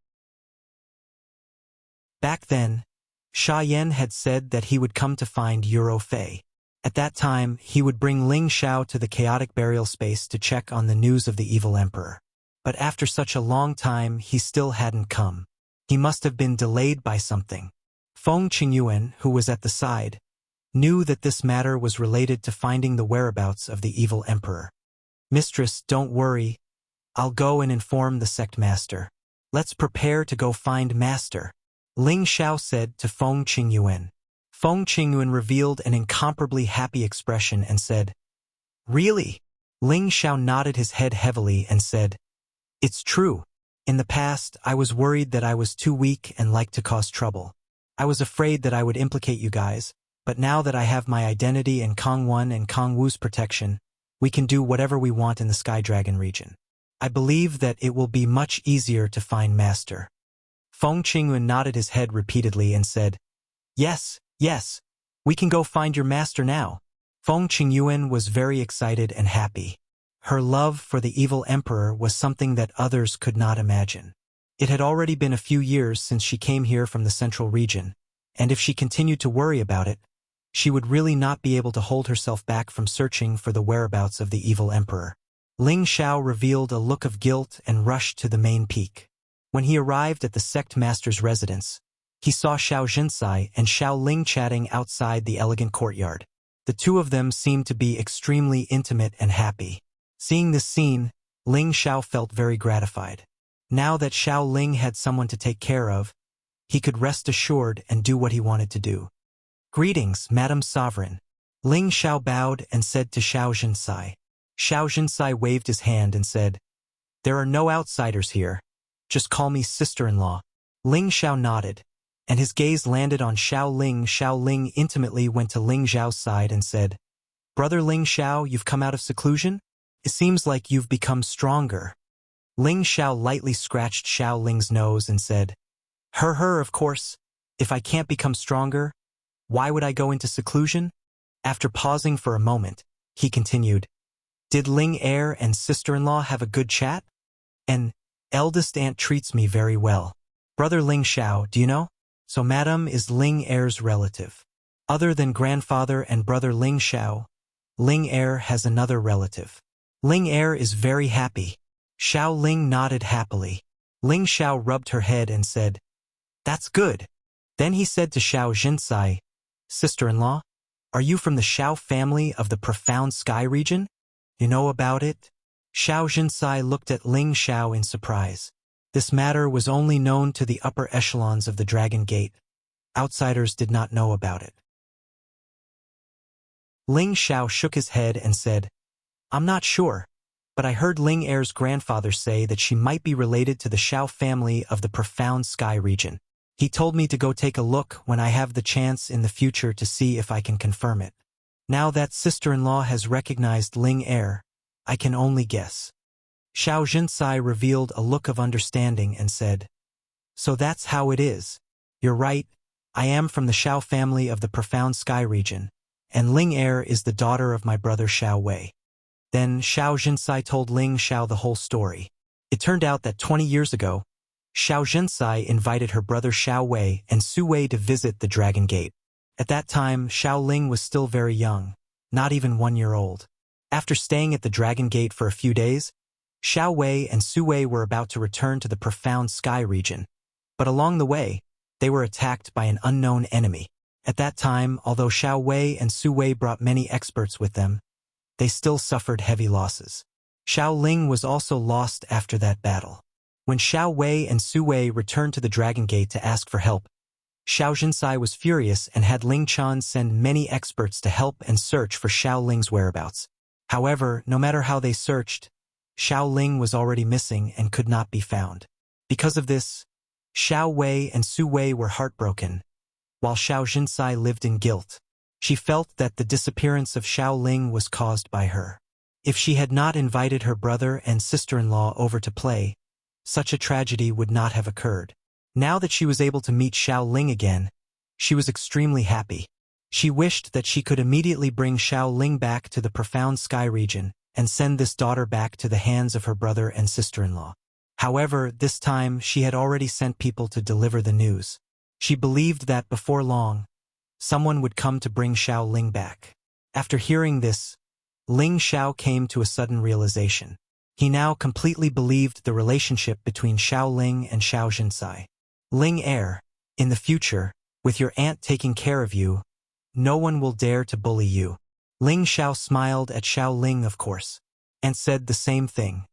Back then, Sha Yan had said that he would come to find Euro Fei. At that time, he would bring Ling Xiao to the chaotic burial space to check on the news of the evil emperor. But after such a long time, he still hadn't come. He must have been delayed by something. Feng Qingyuan, who was at the side, knew that this matter was related to finding the whereabouts of the evil emperor. "Mistress, don't worry. I'll go and inform the sect master. Let's prepare to go find master," Ling Xiao said to Feng Qingyuan. Feng Qingyuan revealed an incomparably happy expression and said, "Really?" Ling Xiao nodded his head heavily and said, "It's true. In the past, I was worried that I was too weak and liked to cause trouble. I was afraid that I would implicate you guys, but now that I have my identity and Kong Wan and Kong Wu's protection, we can do whatever we want in the Sky Dragon region. I believe that it will be much easier to find master." Feng Qingyuan nodded his head repeatedly and said, Yes, we can go find your master now." Feng Qingyuan was very excited and happy. Her love for the evil emperor was something that others could not imagine. It had already been a few years since she came here from the central region, and if she continued to worry about it, she would really not be able to hold herself back from searching for the whereabouts of the evil emperor. Ling Xiao revealed a look of guilt and rushed to the main peak. When he arrived at the sect master's residence, he saw Xiao Jinsai and Xiao Ling chatting outside the elegant courtyard. The two of them seemed to be extremely intimate and happy. Seeing this scene, Ling Xiao felt very gratified. Now that Xiao Ling had someone to take care of, he could rest assured and do what he wanted to do. "Greetings, Madam Sovereign." Ling Xiao bowed and said to Xiao Jinsai. Xiao Jinsai waved his hand and said, "There are no outsiders here. Just call me sister-in-law." Ling Xiao nodded, and his gaze landed on Xiao Ling. Xiao Ling intimately went to Ling Xiao's side and said, "Brother Ling Xiao, you've come out of seclusion? It seems like you've become stronger." Ling Xiao lightly scratched Xiao Ling's nose and said, Of course. If I can't become stronger, why would I go into seclusion?" After pausing for a moment, he continued, "Did Ling Er and sister-in-law have a good chat? An eldest aunt treats me very well. Brother Ling Xiao, do you know? So Madam is Ling Er's relative. Other than grandfather and brother Ling Xiao, Ling Er has another relative. Ling Er is very happy." Xiao Ling nodded happily. Ling Xiao rubbed her head and said, "That's good." Then he said to Xiao Jinsai, "Sister-in-law, are you from the Xiao family of the profound sky region? You know about it?" Xiao Jinsai looked at Ling Xiao in surprise. This matter was only known to the upper echelons of the Dragon Gate. Outsiders did not know about it. Ling Xiao shook his head and said, "I'm not sure, but I heard Ling Er's grandfather say that she might be related to the Xiao family of the profound sky region. He told me to go take a look when I have the chance in the future to see if I can confirm it. Now that sister-in-law has recognized Ling Er, I can only guess." Xiao Jinsai revealed a look of understanding and said, "So that's how it is. You're right, I am from the Xiao family of the profound sky region, and Ling Er is the daughter of my brother Xiao Wei. Then Xiao Jinsai told Ling Xiao the whole story. It turned out that 20 years ago, Xiao Jinsai invited her brother Xiao Wei and Su Wei to visit the Dragon Gate. At that time, Xiao Ling was still very young, not even 1 year old. After staying at the Dragon Gate for a few days, Xiao Wei and Su Wei were about to return to the profound sky region. But along the way, they were attacked by an unknown enemy. At that time, although Xiao Wei and Su Wei brought many experts with them, they still suffered heavy losses. Xiao Ling was also lost after that battle. When Xiao Wei and Su Wei returned to the Dragon Gate to ask for help, Xiao Jinsai was furious and had Ling Chan send many experts to help and search for Xiao Ling's whereabouts. However, no matter how they searched, Xiao Ling was already missing and could not be found. Because of this, Xiao Wei and Su Wei were heartbroken, while Xiao Jinsai lived in guilt. She felt that the disappearance of Xiao Ling was caused by her. If she had not invited her brother and sister-in-law over to play, such a tragedy would not have occurred. Now that she was able to meet Xiao Ling again, she was extremely happy. She wished that she could immediately bring Xiao Ling back to the profound sky region and send this daughter back to the hands of her brother and sister-in-law. However, this time she had already sent people to deliver the news. She believed that before long, someone would come to bring Xiao Ling back. After hearing this, Ling Xiao came to a sudden realization. He now completely believed the relationship between Xiao Ling and Xiao Jinsai. Ling Er, in the future, with your aunt taking care of you, no one will dare to bully you. Ling Xiao smiled at Xiao Ling, of course, and said the same thing.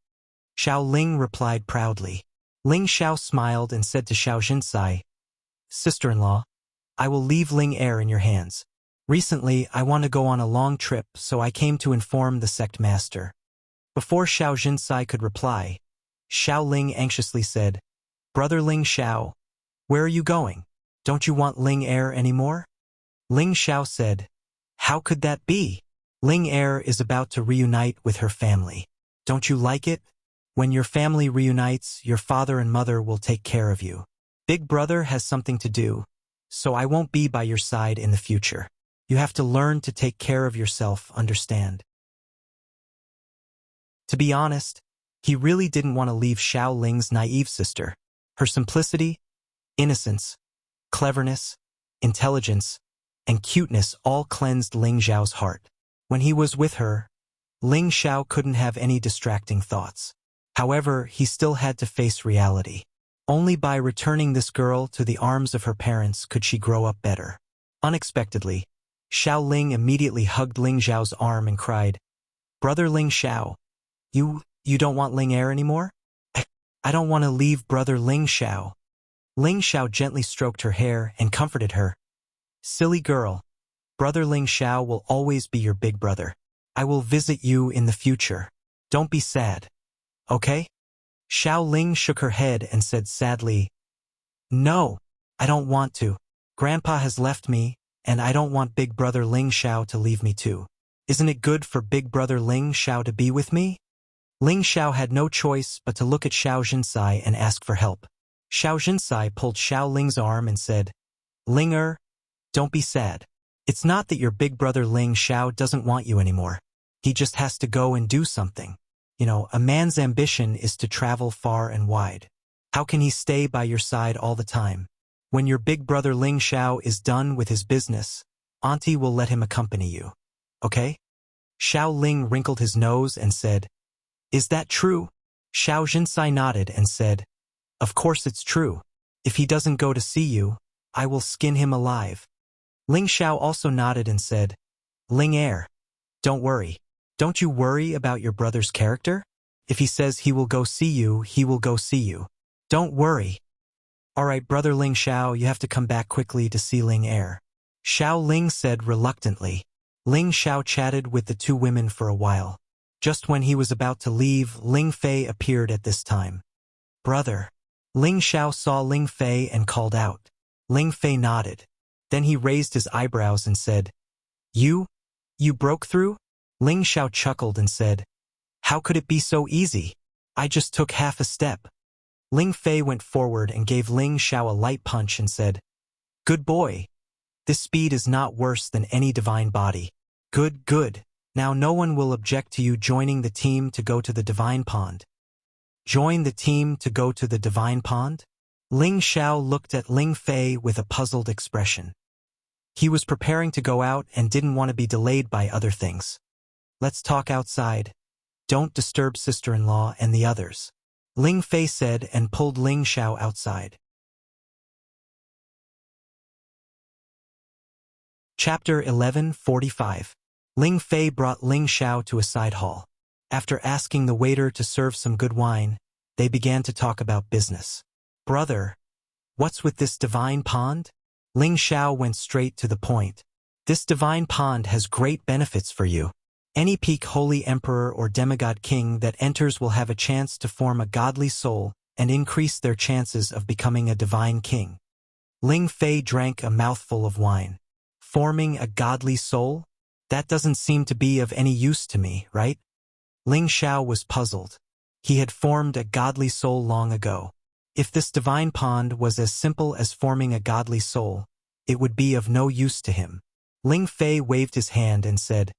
Xiao Ling replied proudly. Ling Xiao smiled and said to Xiao Jinsai, "Sister-in-law, I will leave Ling Er in your hands. Recently, I want to go on a long trip, so I came to inform the sect master." Before Xiao Jinsai could reply, Xiao Ling anxiously said, "Brother Ling Xiao, where are you going? Don't you want Ling Er anymore?" Ling Xiao said, "How could that be? Ling Er is about to reunite with her family. Don't you like it? When your family reunites, your father and mother will take care of you. Big brother has something to do, so I won't be by your side in the future. You have to learn to take care of yourself, understand?" To be honest, he really didn't want to leave Xiao Ling's naive sister. Her simplicity, innocence, cleverness, intelligence, and cuteness all cleansed Ling Xiao's heart. When he was with her, Ling Xiao couldn't have any distracting thoughts. However, he still had to face reality. Only by returning this girl to the arms of her parents could she grow up better. Unexpectedly, Xiao Ling immediately hugged Ling Xiao's arm and cried, "Brother Ling Xiao, you don't want Ling Er anymore?" I don't want to leave brother Ling Xiao." Ling Xiao gently stroked her hair and comforted her. "Silly girl, brother Ling Xiao will always be your big brother. I will visit you in the future. Don't be sad. Okay?" Xiao Ling shook her head and said sadly, "No, I don't want to. Grandpa has left me, and I don't want big brother Ling Xiao to leave me too. Isn't it good for big brother Ling Xiao to be with me?" Ling Xiao had no choice but to look at Xiao Jinsai and ask for help. Xiao Jinsai pulled Xiao Ling's arm and said, "Ling Er, don't be sad. It's not that your big brother Ling Xiao doesn't want you anymore. He just has to go and do something. You know, a man's ambition is to travel far and wide. How can he stay by your side all the time? When your big brother Ling Xiao is done with his business, Auntie will let him accompany you. Okay?" Xiao Ling wrinkled his nose and said, "Is that true?" Xiao Jinsai nodded and said, "Of course it's true. If he doesn't go to see you, I will skin him alive." Ling Xiao also nodded and said, "Ling Er, don't worry. Don't you worry about your brother's character? If he says he will go see you, he will go see you. Don't worry." "All right, brother Ling Xiao, you have to come back quickly to see Ling Er," Xiao Ling said reluctantly. Ling Xiao chatted with the two women for a while. Just when he was about to leave, Ling Fei appeared at this time. "Brother." Ling Xiao saw Ling Fei and called out. Ling Fei nodded. Then he raised his eyebrows and said, You broke through?" Ling Xiao chuckled and said, "How could it be so easy? I just took half a step." Ling Fei went forward and gave Ling Xiao a light punch and said, Good boy. This speed is not worse than any divine body. Good, good. Now no one will object to you joining the team to go to the divine pond. Join the team to go to the divine pond? Ling Xiao looked at Ling Fei with a puzzled expression. He was preparing to go out and didn't want to be delayed by other things. Let's talk outside. Don't disturb sister-in-law and the others. Ling Fei said and pulled Ling Xiao outside. Chapter 11:45. Ling Fei brought Ling Xiao to a side hall. After asking the waiter to serve some good wine, they began to talk about business. Brother, what's with this divine pond? Ling Xiao went straight to the point. This divine pond has great benefits for you. Any peak holy emperor or demigod king that enters will have a chance to form a godly soul and increase their chances of becoming a divine king. Ling Fei drank a mouthful of wine. Forming a godly soul? That doesn't seem to be of any use to me, right? Ling Xiao was puzzled. He had formed a godly soul long ago. If this divine pond was as simple as forming a godly soul, it would be of no use to him. Ling Fei waved his hand and said,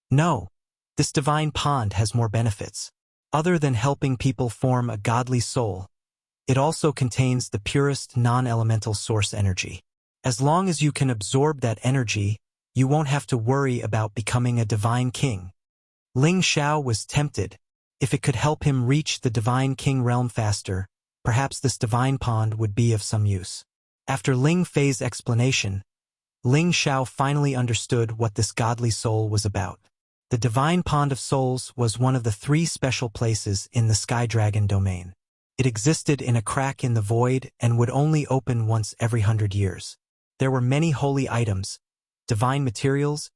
"No, this divine pond has more benefits. Other than helping people form a godly soul, it also contains the purest non-elemental source energy. As long as you can absorb that energy, you won't have to worry about becoming a divine king." Ling Xiao was tempted. If it could help him reach the divine king realm faster, perhaps this divine pond would be of some use. After Ling Fei's explanation, Ling Xiao finally understood what this godly soul was about. The divine pond of souls was one of the 3 special places in the Sky Dragon domain. It existed in a crack in the void and would only open once every 100 years. There were many holy items, divine materials,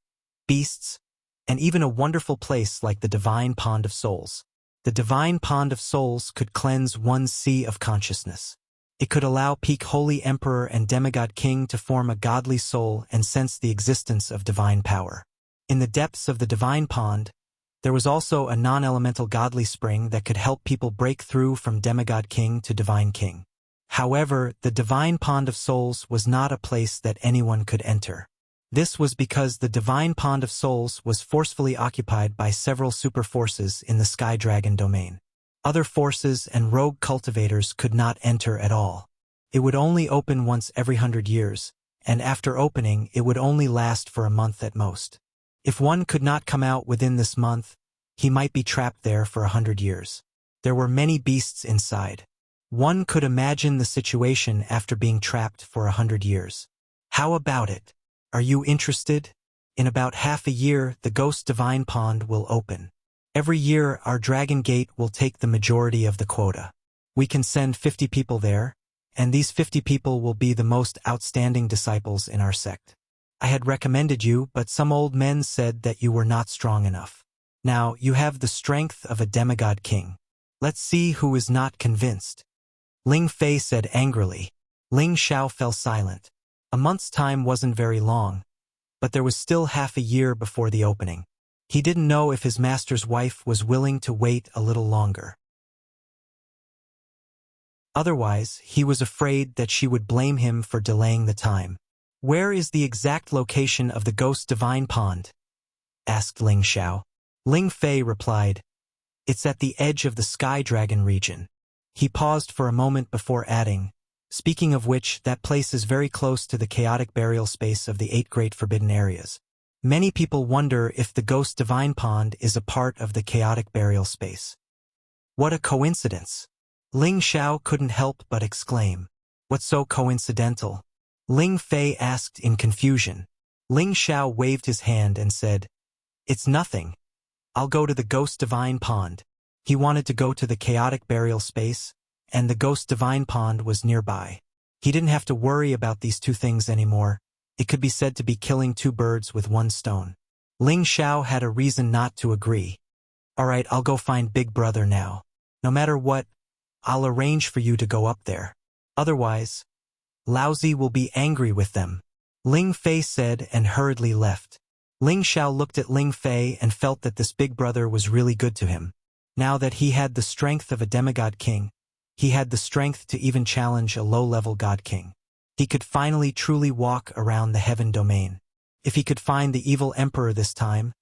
beasts, and even a wonderful place like the divine pond of souls. The divine pond of souls could cleanse one's sea of consciousness. It could allow peak holy emperor and demigod king to form a godly soul and sense the existence of divine power. In the depths of the divine pond, there was also a non-elemental godly spring that could help people break through from demigod king to divine king. However, the divine pond of souls was not a place that anyone could enter. This was because the divine pond of souls was forcefully occupied by several super forces in the Sky Dragon domain. Other forces and rogue cultivators could not enter at all. It would only open once every 100 years, and after opening it would only last for a month at most. If one could not come out within this month, he might be trapped there for 100 years. There were many beasts inside. One could imagine the situation after being trapped for 100 years. How about it? Are you interested? In about half a year, the Ghost Divine Pond will open. Every year, our Dragon Gate will take the majority of the quota. We can send 50 people there, and these 50 people will be the most outstanding disciples in our sect. I had recommended you, but some old men said that you were not strong enough. Now, you have the strength of a demigod king. Let's see who is not convinced." Ling Fei said angrily. Ling Xiao fell silent. A month's time wasn't very long, but there was still half a year before the opening. He didn't know if his master's wife was willing to wait a little longer. Otherwise, he was afraid that she would blame him for delaying the time. "Where is the exact location of the Ghost Divine Pond?" asked Ling Xiao. Ling Fei replied, "It's at the edge of the Sky Dragon region." He paused for a moment before adding, "Speaking of which, that place is very close to the chaotic burial space of the 8 great forbidden areas. Many people wonder if the Ghost Divine Pond is a part of the chaotic burial space." "What a coincidence!" Ling Xiao couldn't help but exclaim. "What's so coincidental?" Ling Fei asked in confusion. Ling Xiao waved his hand and said, "It's nothing. I'll go to the Ghost Divine Pond." He wanted to go to the chaotic burial space, and the Ghost Divine Pond was nearby. He didn't have to worry about these 2 things anymore. It could be said to be killing 2 birds with 1 stone. Ling Xiao had a reason not to agree. "All right, I'll go find Big Brother now. No matter what, I'll arrange for you to go up there. Otherwise, Laozi will be angry with them," Ling Fei said and hurriedly left. Ling Xiao looked at Ling Fei and felt that this Big Brother was really good to him. Now that he had the strength of a demigod king, he had the strength to even challenge a low-level god king. He could finally truly walk around the heaven domain. If he could find the evil emperor this time,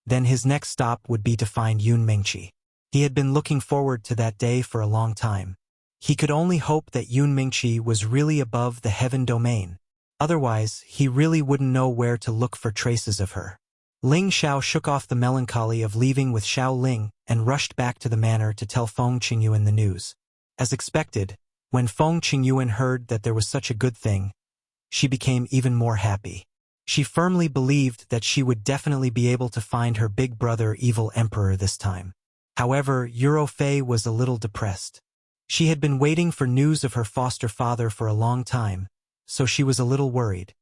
then his next stop would be to find Yun Mingqi. He had been looking forward to that day for a long time. He could only hope that Yun Mingqi was really above the heaven domain. Otherwise, he really wouldn't know where to look for traces of her. Ling Xiao shook off the melancholy of leaving with Xiao Ling and rushed back to the manor to tell Feng Qingyuan the news. As expected, when Feng Qingyuan heard that there was such a good thing, she became even more happy. She firmly believed that she would definitely be able to find her big brother evil emperor this time. However, Eurofei was a little depressed. She had been waiting for news of her foster father for a long time, so she was a little worried.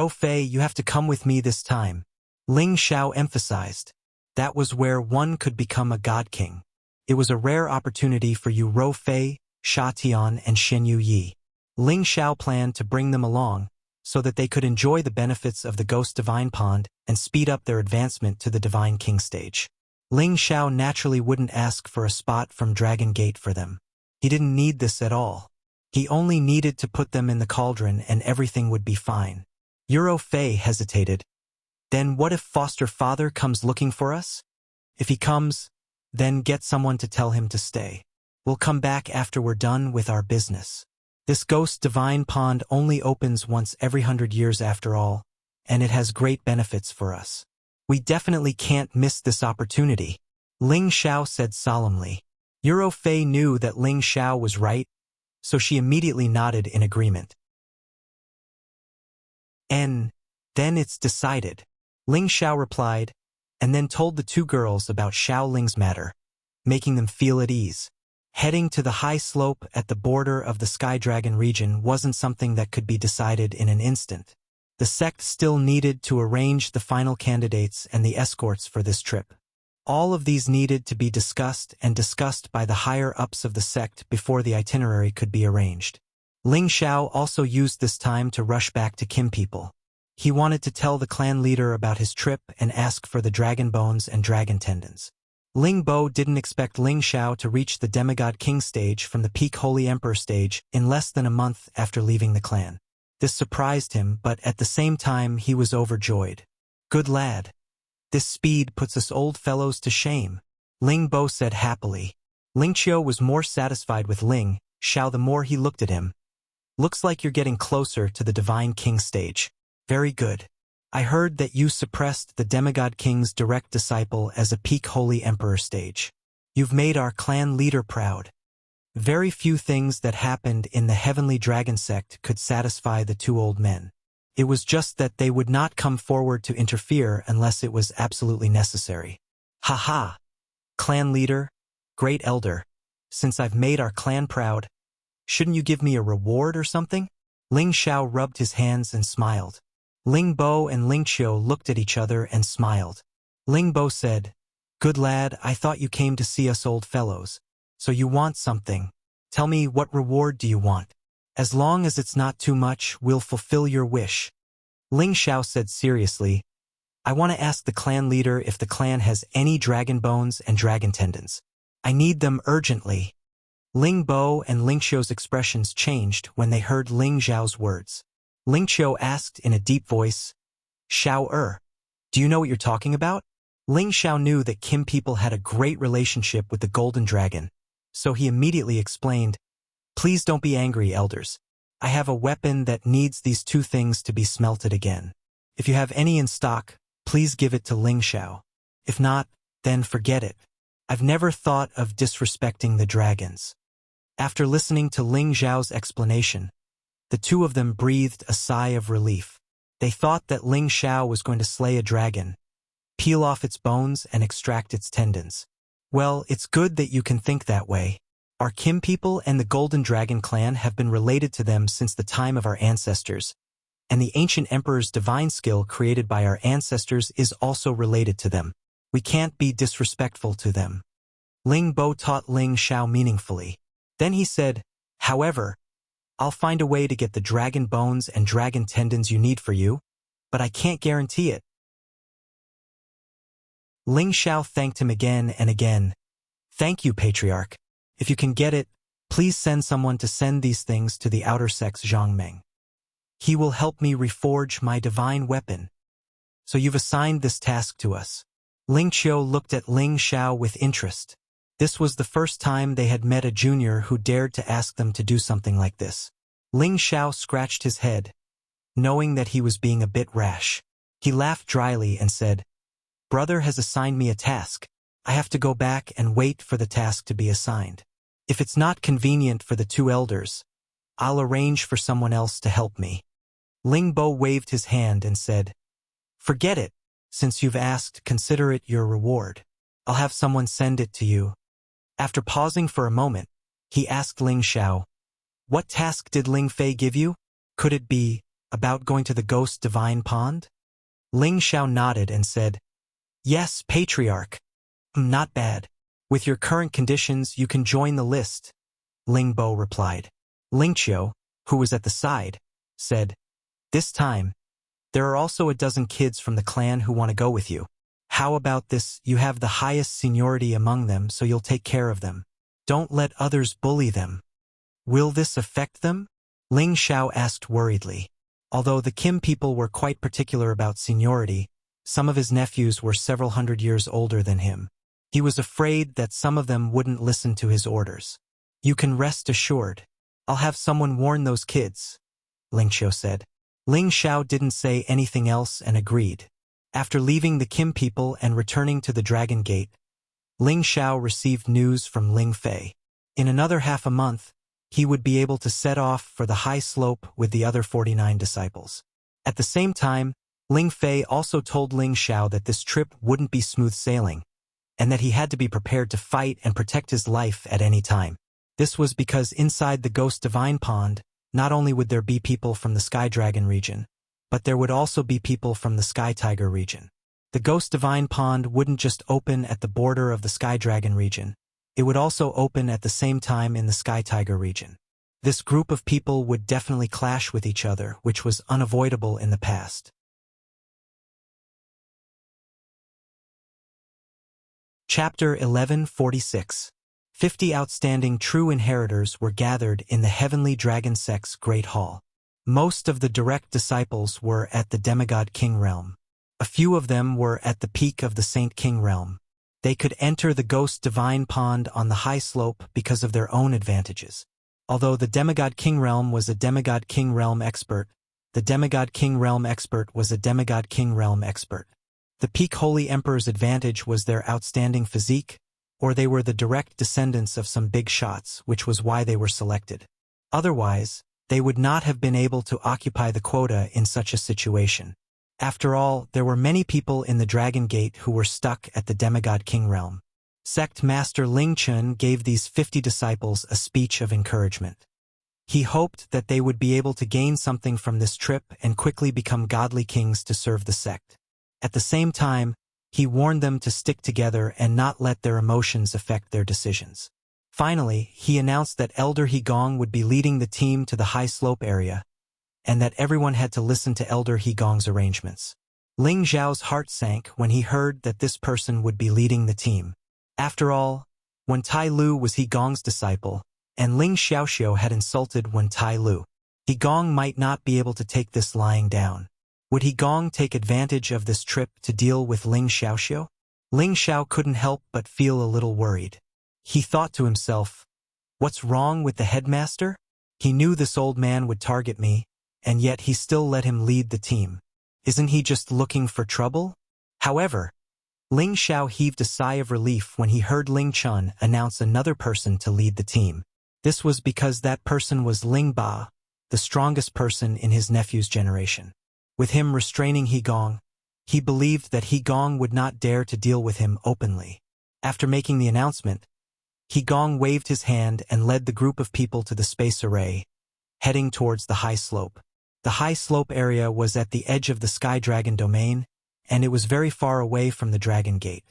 Fei, you have to come with me this time, Ling Xiao emphasized. That was where one could become a god king. It was a rare opportunity for you Fei, Sha Tian and Shen Yu Yi. Ling Xiao planned to bring them along, so that they could enjoy the benefits of the Ghost Divine Pond and speed up their advancement to the Divine King stage. Ling Xiao naturally wouldn't ask for a spot from Dragon Gate for them. He didn't need this at all. He only needed to put them in the cauldron and everything would be fine. Eurofei hesitated. Then what if foster father comes looking for us? If he comes, then get someone to tell him to stay. We'll come back after we're done with our business. This Ghost Divine Pond only opens once every 100 years after all, and it has great benefits for us. We definitely can't miss this opportunity, Ling Xiao said solemnly. Eurofei knew that Ling Xiao was right, so she immediately nodded in agreement. Then it's decided, Ling Xiao replied, and then told the two girls about Xiao Ling's matter, making them feel at ease. Heading to the high slope at the border of the Sky Dragon region wasn't something that could be decided in an instant. The sect still needed to arrange the final candidates and the escorts for this trip. All of these needed to be discussed by the higher-ups of the sect before the itinerary could be arranged. Ling Xiao also used this time to rush back to Kim people. He wanted to tell the clan leader about his trip and ask for the dragon bones and dragon tendons. Ling Bo didn't expect Ling Xiao to reach the Demigod King stage from the Peak Holy Emperor stage in less than a month after leaving the clan. This surprised him, but at the same time he was overjoyed. Good lad. This speed puts us old fellows to shame, Ling Bo said happily. Ling Qiu was more satisfied with Ling Xiao the more he looked at him. Looks like you're getting closer to the Divine King stage. Very good. I heard that you suppressed the Demigod King's direct disciple as a Peak Holy Emperor stage. You've made our clan leader proud. Very few things that happened in the Heavenly Dragon sect could satisfy the two old men. It was just that they would not come forward to interfere unless it was absolutely necessary. Ha ha! Clan leader, great elder, since I've made our clan proud, shouldn't you give me a reward or something? Ling Xiao rubbed his hands and smiled. Ling Bo and Ling Qiu looked at each other and smiled. Ling Bo said, Good lad, I thought you came to see us old fellows. So you want something. Tell me, what reward do you want? As long as it's not too much, we'll fulfill your wish. Ling Xiao said seriously, I want to ask the clan leader if the clan has any dragon bones and dragon tendons. I need them urgently. Ling Bo and Ling Qiu's expressions changed when they heard Ling Zhao's words. Ling Qiu asked in a deep voice, Xiao do you know what you're talking about? Ling Xiao knew that Kim people had a great relationship with the Golden Dragon, so he immediately explained, Please don't be angry, elders. I have a weapon that needs these two things to be smelted again. If you have any in stock, please give it to Ling Xiao. If not, then forget it. I've never thought of disrespecting the dragons. After listening to Ling Zhao's explanation, the two of them breathed a sigh of relief. They thought that Ling Xiao was going to slay a dragon, peel off its bones and extract its tendons. Well, it's good that you can think that way. Our Kim people and the Golden Dragon clan have been related to them since the time of our ancestors, and the ancient emperor's divine skill created by our ancestors is also related to them. We can't be disrespectful to them. Ling Bo taught Ling Xiao meaningfully. Then he said, However, I'll find a way to get the dragon bones and dragon tendons you need for you, but I can't guarantee it. Ling Xiao thanked him again and again. Thank you, Patriarch. If you can get it, please send someone to send these things to the outer sect's Zhangmeng. He will help me reforge my divine weapon. So you've assigned this task to us. Ling Qiu looked at Ling Xiao with interest. This was the first time they had met a junior who dared to ask them to do something like this. Ling Xiao scratched his head, knowing that he was being a bit rash. He laughed dryly and said, "Brother has assigned me a task. I have to go back and wait for the task to be assigned. If it's not convenient for the two elders, I'll arrange for someone else to help me." Ling Bo waved his hand and said, "Forget it. Since you've asked, consider it your reward. I'll have someone send it to you." After pausing for a moment, he asked Ling Xiao, "What task did Ling Fei give you? Could it be about going to the Ghost Divine Pond?" Ling Xiao nodded and said, "Yes, Patriarch. Not bad. With your current conditions, you can join the list," Ling Bo replied. Ling Qiu, who was at the side, said, "This time, there are also a dozen kids from the clan who want to go with you. How about this? You have the highest seniority among them, so you'll take care of them. Don't let others bully them." "Will this affect them?" Ling Xiao asked worriedly. Although the Kim people were quite particular about seniority, some of his nephews were several hundred years older than him. He was afraid that some of them wouldn't listen to his orders. "You can rest assured. I'll have someone warn those kids," Ling Qiu said. Ling Xiao didn't say anything else and agreed. After leaving the Kim people and returning to the Dragon Gate, Ling Xiao received news from Ling Fei. In another half a month, he would be able to set off for the high slope with the other 49 disciples. At the same time, Ling Fei also told Ling Xiao that this trip wouldn't be smooth sailing, and that he had to be prepared to fight and protect his life at any time. This was because inside the Ghost Divine Pond, not only would there be people from the Sky Dragon region, but there would also be people from the Sky Tiger region. The Ghost Divine Pond wouldn't just open at the border of the Sky Dragon region, it would also open at the same time in the Sky Tiger region. This group of people would definitely clash with each other, which was unavoidable in the past. Chapter 1146. 50 outstanding true inheritors were gathered in the Heavenly Dragon Sect's Great Hall. Most of the direct disciples were at the Demigod King realm. A few of them were at the peak of the Saint King realm. They could enter the Ghost Divine Pond on the high slope because of their own advantages. Although the Demigod King realm was a Demigod King realm expert, the Demigod King realm expert was a Demigod King realm expert. The peak Holy Emperor's advantage was their outstanding physique, or they were the direct descendants of some big shots, which was why they were selected. Otherwise, they would not have been able to occupy the quota in such a situation. After all, there were many people in the Dragon Gate who were stuck at the Demigod King realm. Sect Master Ling Chun gave these 50 disciples a speech of encouragement. He hoped that they would be able to gain something from this trip and quickly become godly kings to serve the sect. At the same time, he warned them to stick together and not let their emotions affect their decisions. Finally, he announced that Elder He Gong would be leading the team to the high slope area, and that everyone had to listen to Elder He Gong's arrangements. Ling Zhao's heart sank when he heard that this person would be leading the team. After all, Wen Tai Lu was He Gong's disciple, and Ling Xiaoxiu had insulted Wen Tai Lu. He Gong might not be able to take this lying down. Would He Gong take advantage of this trip to deal with Ling Xiaoxiu? Ling Xiao couldn't help but feel a little worried. He thought to himself, "What's wrong with the headmaster? He knew this old man would target me, and yet he still let him lead the team. Isn't he just looking for trouble?" However, Ling Xiao heaved a sigh of relief when he heard Ling Chun announce another person to lead the team. This was because that person was Ling Ba, the strongest person in his nephew's generation. With him restraining He Gong, he believed that He Gong would not dare to deal with him openly. After making the announcement, He Gong waved his hand and led the group of people to the space array, heading towards the high slope. The high slope area was at the edge of the Sky Dragon domain, and it was very far away from the Dragon Gate.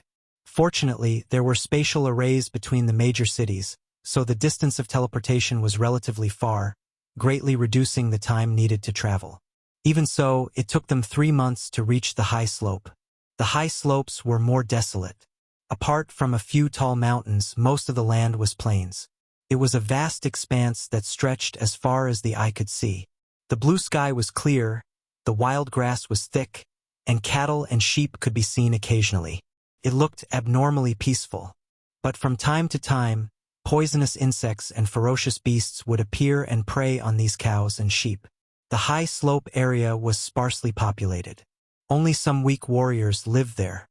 Fortunately, there were spatial arrays between the major cities, so the distance of teleportation was relatively far, greatly reducing the time needed to travel. Even so, it took them 3 months to reach the high slope. The high slopes were more desolate. Apart from a few tall mountains, most of the land was plains. It was a vast expanse that stretched as far as the eye could see. The blue sky was clear, the wild grass was thick, and cattle and sheep could be seen occasionally. It looked abnormally peaceful. But from time to time, poisonous insects and ferocious beasts would appear and prey on these cows and sheep. The high slope area was sparsely populated. Only some weak warriors lived there.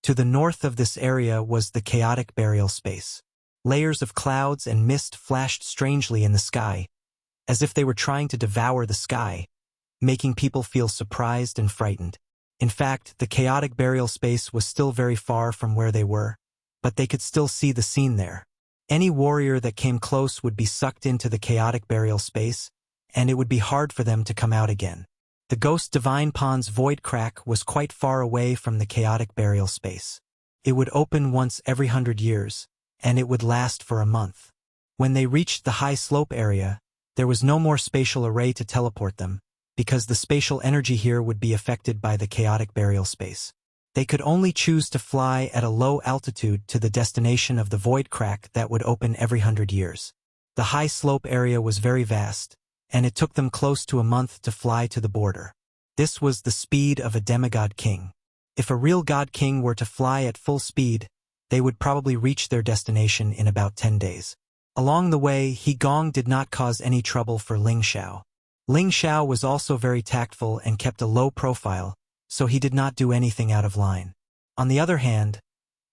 To the north of this area was the chaotic burial space. Layers of clouds and mist flashed strangely in the sky, as if they were trying to devour the sky, making people feel surprised and frightened. In fact, the chaotic burial space was still very far from where they were, but they could still see the scene there. Any warrior that came close would be sucked into the chaotic burial space, and it would be hard for them to come out again. The Ghost Divine Pond's void crack was quite far away from the chaotic burial space. It would open once every 100 years, and it would last for a month. When they reached the high slope area, there was no more spatial array to teleport them, because the spatial energy here would be affected by the chaotic burial space. They could only choose to fly at a low altitude to the destination of the void crack that would open every 100 years. The high slope area was very vast, and it took them close to a month to fly to the border. This was the speed of a demigod king. If a real god king were to fly at full speed, they would probably reach their destination in about 10 days. Along the way, He Gong did not cause any trouble for Ling Xiao. Ling Xiao was also very tactful and kept a low profile, so he did not do anything out of line. On the other hand,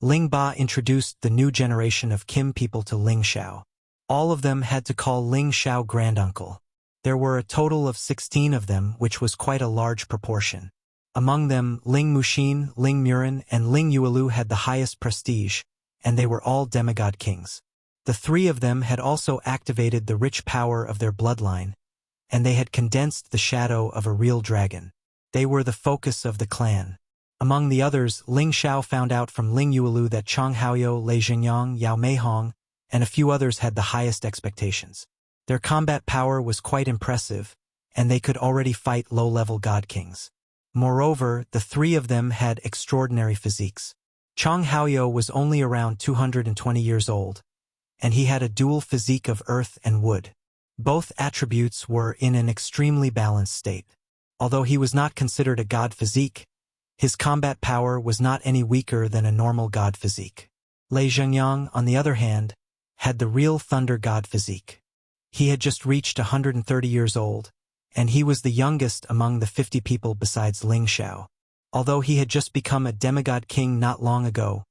Ling Ba introduced the new generation of Kim people to Ling Xiao. All of them had to call Ling Xiao granduncle. There were a total of 16 of them, which was quite a large proportion. Among them, Ling Muxin, Ling Murin, and Ling Yuelu had the highest prestige, and they were all demigod kings. The three of them had also activated the rich power of their bloodline, and they had condensed the shadow of a real dragon. They were the focus of the clan. Among the others, Ling Xiao found out from Ling Yuelu that Chang Haoyou, Lei Jingyang, Yao Meihong, and a few others had the highest expectations. Their combat power was quite impressive, and they could already fight low-level god kings. Moreover, the three of them had extraordinary physiques. Chang Haoyou was only around 220 years old, and he had a dual physique of earth and wood. Both attributes were in an extremely balanced state. Although he was not considered a god physique, his combat power was not any weaker than a normal god physique. Lei Jingyang, on the other hand, had the real thunder god physique. He had just reached 130 years old, and he was the youngest among the 50 people besides Ling Xiao. Although he had just become a demigod king not long ago,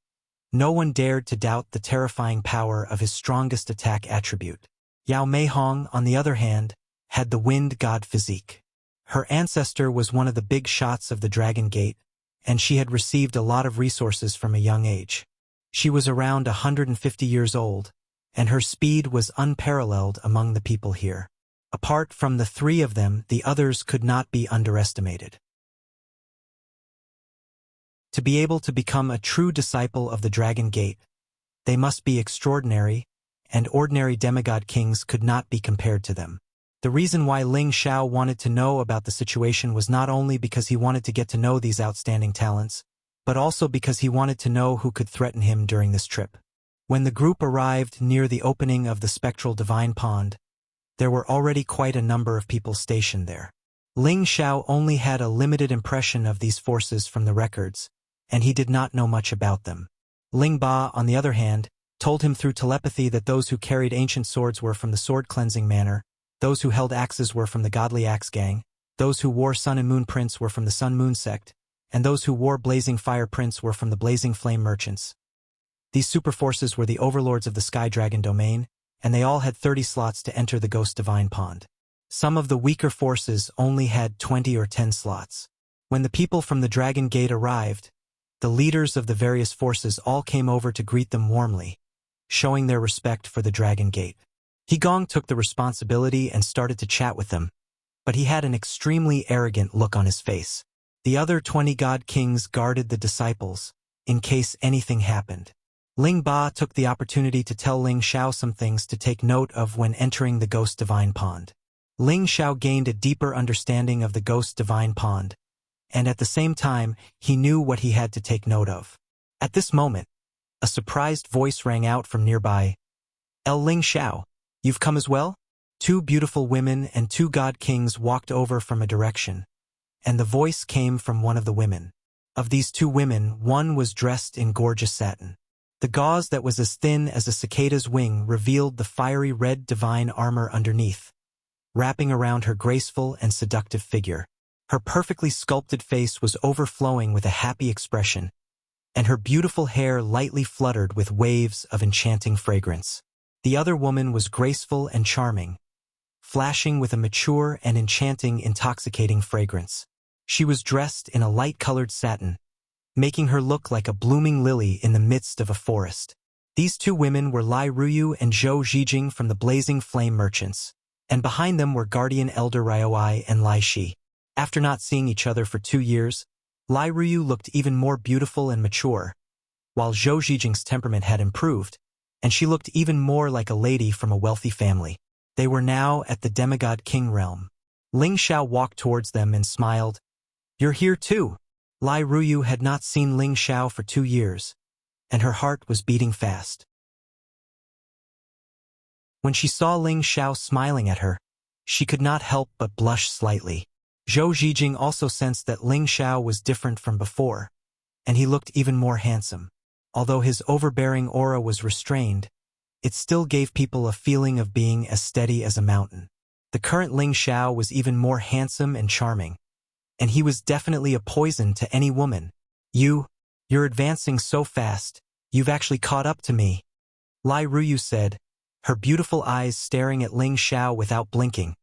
no one dared to doubt the terrifying power of his strongest attack attribute. Yao Meihong, on the other hand, had the wind god physique. Her ancestor was one of the big shots of the Dragon Gate, and she had received a lot of resources from a young age. She was around 150 years old, and her speed was unparalleled among the people here. Apart from the three of them, the others could not be underestimated. To be able to become a true disciple of the Dragon Gate, they must be extraordinary, and ordinary demigod kings could not be compared to them. The reason why Ling Xiao wanted to know about the situation was not only because he wanted to get to know these outstanding talents, but also because he wanted to know who could threaten him during this trip. When the group arrived near the opening of the spectral divine pond, there were already quite a number of people stationed there. Ling Xiao only had a limited impression of these forces from the records, and he did not know much about them. Ling Ba, on the other hand, told him through telepathy that those who carried ancient swords were from the sword-cleansing manor, those who held axes were from the godly axe gang, those who wore sun and moon prints were from the sun-moon sect, and those who wore blazing fire prints were from the blazing flame merchants. These superforces were the overlords of the Sky Dragon domain, and they all had 30 slots to enter the Ghost Divine Pond. Some of the weaker forces only had 20 or 10 slots. When the people from the Dragon Gate arrived, the leaders of the various forces all came over to greet them warmly, showing their respect for the Dragon Gate. He Gong took the responsibility and started to chat with them, but he had an extremely arrogant look on his face. The other 20 god kings guarded the disciples, in case anything happened. Ling Ba took the opportunity to tell Ling Xiao some things to take note of when entering the Ghost Divine Pond. Ling Xiao gained a deeper understanding of the Ghost Divine Pond, and at the same time, he knew what he had to take note of. At this moment, a surprised voice rang out from nearby. Ling Xiao, you've come as well? 2 beautiful women and 2 god kings walked over from a direction, and the voice came from one of the women. Of these 2 women, one was dressed in gorgeous satin. The gauze that was as thin as a cicada's wing revealed the fiery red divine armor underneath, wrapping around her graceful and seductive figure. Her perfectly sculpted face was overflowing with a happy expression, and her beautiful hair lightly fluttered with waves of enchanting fragrance. The other woman was graceful and charming, flashing with a mature and enchanting, intoxicating fragrance. She was dressed in a light-colored satin, making her look like a blooming lily in the midst of a forest. These 2 women were Lai Ruyu and Zhou Zhijing from the Blazing Flame Merchants, and behind them were Guardian Elder Ryoi and Lai Shi. After not seeing each other for 2 years, Lai Ruyu looked even more beautiful and mature, while Zhou Zhijing's temperament had improved, and she looked even more like a lady from a wealthy family. They were now at the Demigod King realm. Ling Xiao walked towards them and smiled. "You're here too." Lai Ruyu had not seen Ling Xiao for 2 years, and her heart was beating fast. When she saw Ling Xiao smiling at her, she could not help but blush slightly. Zhou Zhijing also sensed that Ling Xiao was different from before, and he looked even more handsome. Although his overbearing aura was restrained, it still gave people a feeling of being as steady as a mountain. The current Ling Xiao was even more handsome and charming, and he was definitely a poison to any woman. You're advancing so fast, you've actually caught up to me," Lai Ruyu said, her beautiful eyes staring at Ling Xiao without blinking,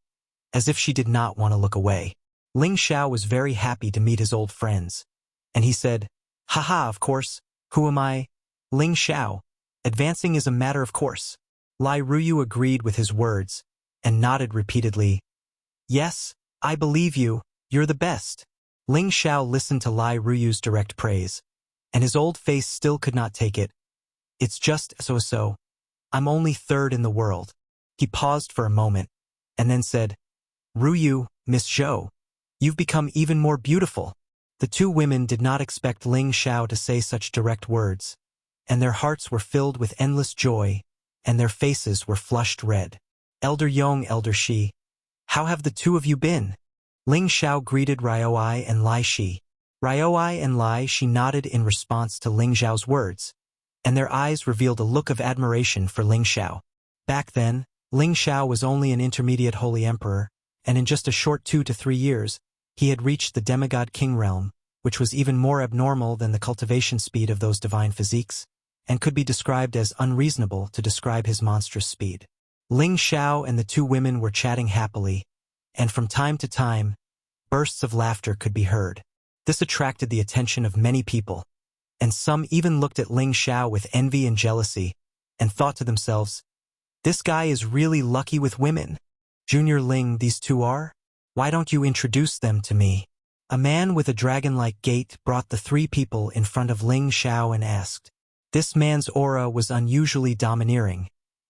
as if she did not want to look away. Ling Xiao was very happy to meet his old friends, and he said, "Haha, of course, who am I? Ling Xiao. Advancing is a matter of course." Lai Ruyu agreed with his words, and nodded repeatedly. "Yes, I believe you, you're the best." Ling Xiao listened to Lai Ruyu's direct praise, and his old face still could not take it. "It's just so. I'm only 3rd in the world." He paused for a moment, and then said, "Ruyu, Miss Zhou, you've become even more beautiful." The 2 women did not expect Ling Xiao to say such direct words, and their hearts were filled with endless joy, and their faces were flushed red. "Elder Yong, Elder Shi, how have the 2 of you been?" Ling Xiao greeted Ryoi and Lai Shi. Ryoi and Lai Shi nodded in response to Ling Xiao's words, and their eyes revealed a look of admiration for Ling Xiao. Back then, Ling Xiao was only an intermediate holy emperor, and in just a short 2 to 3 years, he had reached the Demigod King realm, which was even more abnormal than the cultivation speed of those divine physiques, and could be described as unreasonable to describe his monstrous speed. Ling Xiao and the 2 women were chatting happily, and from time to time, bursts of laughter could be heard. This attracted the attention of many people, and some even looked at Ling Xiao with envy and jealousy, and thought to themselves, "This guy is really lucky with women. Junior Ling, these 2 are? Why don't you introduce them to me?" A man with a dragon-like gait brought the 3 people in front of Ling Xiao and asked. This man's aura was unusually domineering,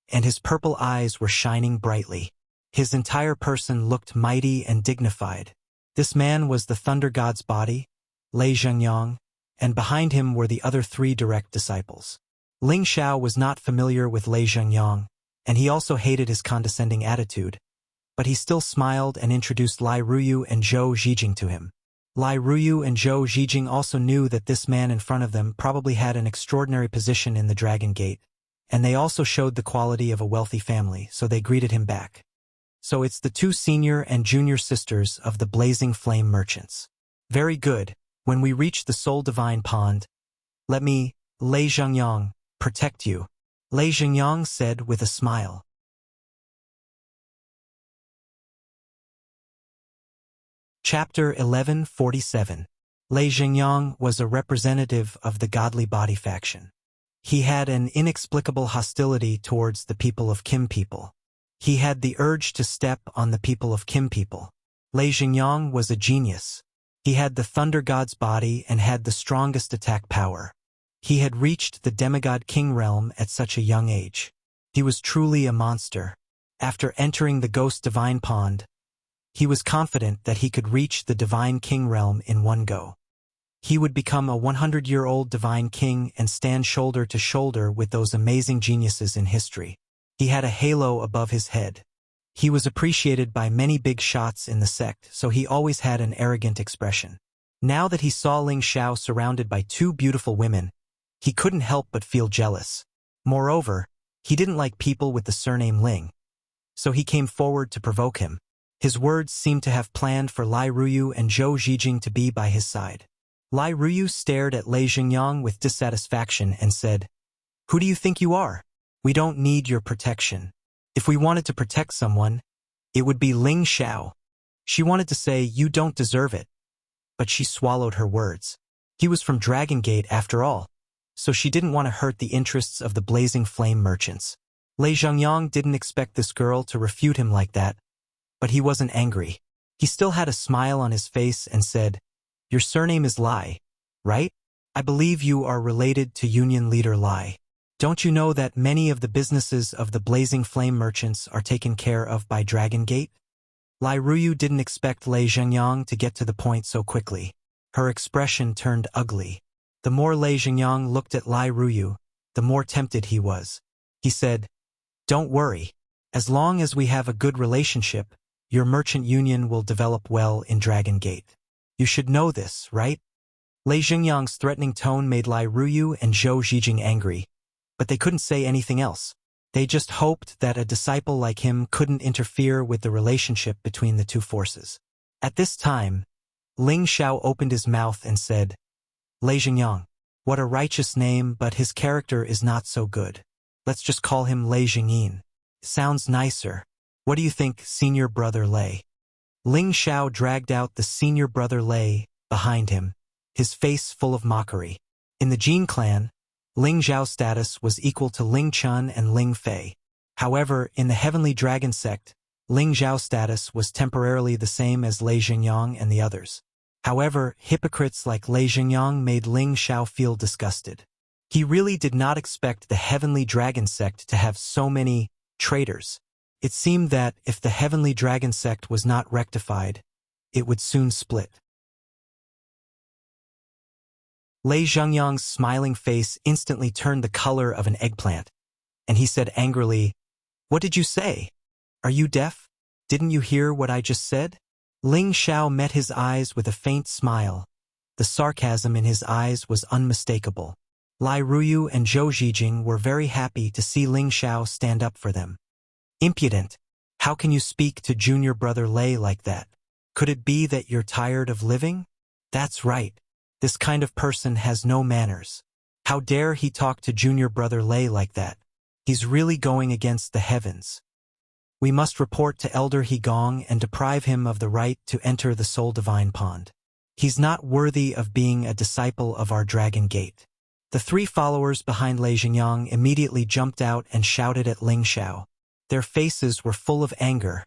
and his purple eyes were shining brightly. His entire person looked mighty and dignified. This man was the Thunder God's body, Lei Zhengyang, and behind him were the other 3 direct disciples. Ling Xiao was not familiar with Lei Zhengyang, and he also hated his condescending attitude, but he still smiled and introduced Lai Ruyu and Zhou Zhijing to him. Lai Ruyu and Zhou Zhijing also knew that this man in front of them probably had an extraordinary position in the Dragon Gate, and they also showed the quality of a wealthy family, so they greeted him back. "So it's the 2 senior and junior sisters of the Blazing Flame Merchants. Very good. When we reach the Soul Divine Pond, let me, Lei Zhengyang, protect you," Lei Zhengyang said with a smile. Chapter 1147. Lei Zhengyang was a representative of the Godly Body faction. He had an inexplicable hostility towards the people of Kim people. He had the urge to step on the people of Kim people. Lei Zhengyang was a genius. He had the Thunder God's body and had the strongest attack power. He had reached the Demigod King realm at such a young age. He was truly a monster. After entering the Ghost Divine Pond, he was confident that he could reach the Divine King realm in one go. He would become a 100-year-old Divine King and stand shoulder to shoulder with those amazing geniuses in history. He had a halo above his head, He was appreciated by many big shots in the sect, so he always had an arrogant expression. Now that he saw Ling Xiao surrounded by two beautiful women, he couldn't help but feel jealous. Moreover, he didn't like people with the surname Ling, so he came forward to provoke him. His words seemed to have planned for Lai Ruyu and Zhou Zhijing to be by his side. Lai Ruyu stared at Lei Xingyang with dissatisfaction and said, "Who do you think you are? We don't need your protection. If we wanted to protect someone, it would be Ling Xiao." She wanted to say, "You don't deserve it," but she swallowed her words. He was from Dragon Gate after all, so she didn't want to hurt the interests of the Blazing Flame merchants. Lei Zhengyang didn't expect this girl to refute him like that, but he wasn't angry. He still had a smile on his face and said, "Your surname is Lai, right? I believe you are related to Union Leader Lai. Don't you know that many of the businesses of the Blazing Flame merchants are taken care of by Dragon Gate?" Lai Ruyu didn't expect Lei Zhengyang to get to the point so quickly. Her expression turned ugly. The more Lei Zhengyang looked at Lai Ruyu, the more tempted he was. He said, "Don't worry. As long as we have a good relationship, your merchant union will develop well in Dragon Gate. You should know this, right?" Lei Zhengyang's threatening tone made Lai Ruyu and Zhou Zhijing angry, but they couldn't say anything else. They just hoped that a disciple like him couldn't interfere with the relationship between the two forces. At this time, Ling Xiao opened his mouth and said, "Lei Zhengyang, what a righteous name, but his character is not so good. Let's just call him Lei Zhengyin. Sounds nicer. What do you think, senior brother Lei?" Ling Xiao dragged out the senior brother Lei behind him, his face full of mockery. In the Jin clan, Ling Zhao's status was equal to Ling Chun and Ling Fei. However, in the Heavenly Dragon sect, Ling Zhao's status was temporarily the same as Lei Zhengyang and the others. However, hypocrites like Lei Zhengyang made Ling Xiao feel disgusted. He really did not expect the Heavenly Dragon sect to have so many traitors. It seemed that if the Heavenly Dragon sect was not rectified, it would soon split. Lei Zhengyang's smiling face instantly turned the color of an eggplant, and he said angrily, "What did you say? Are you deaf? Didn't you hear what I just said?" Ling Xiao met his eyes with a faint smile. The sarcasm in his eyes was unmistakable. Lai Ruyu and Zhou Zhijing were very happy to see Ling Xiao stand up for them. "Impudent! How can you speak to junior brother Lei like that? Could it be that you're tired of living? That's right. This kind of person has no manners. How dare he talk to junior brother Lei like that? He's really going against the heavens. We must report to Elder Hegong and deprive him of the right to enter the Soul Divine Pond. He's not worthy of being a disciple of our Dragon Gate." The three followers behind Lei Zhengyang immediately jumped out and shouted at Ling Xiao. Their faces were full of anger,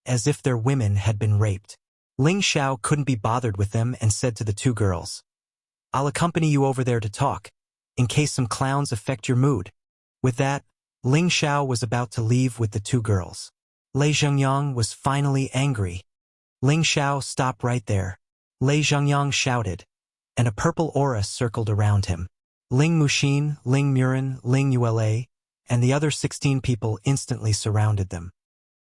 as if their women had been raped. Ling Xiao couldn't be bothered with them and said to the two girls, "I'll accompany you over there to talk, in case some clowns affect your mood." With that, Ling Xiao was about to leave with the two girls. Lei Zhengyang was finally angry. "Ling Xiao, stop right there." Lei Zhengyang shouted, and a purple aura circled around him. Ling Muxin, Ling Murin, Ling Yule, and the other 16 people instantly surrounded them.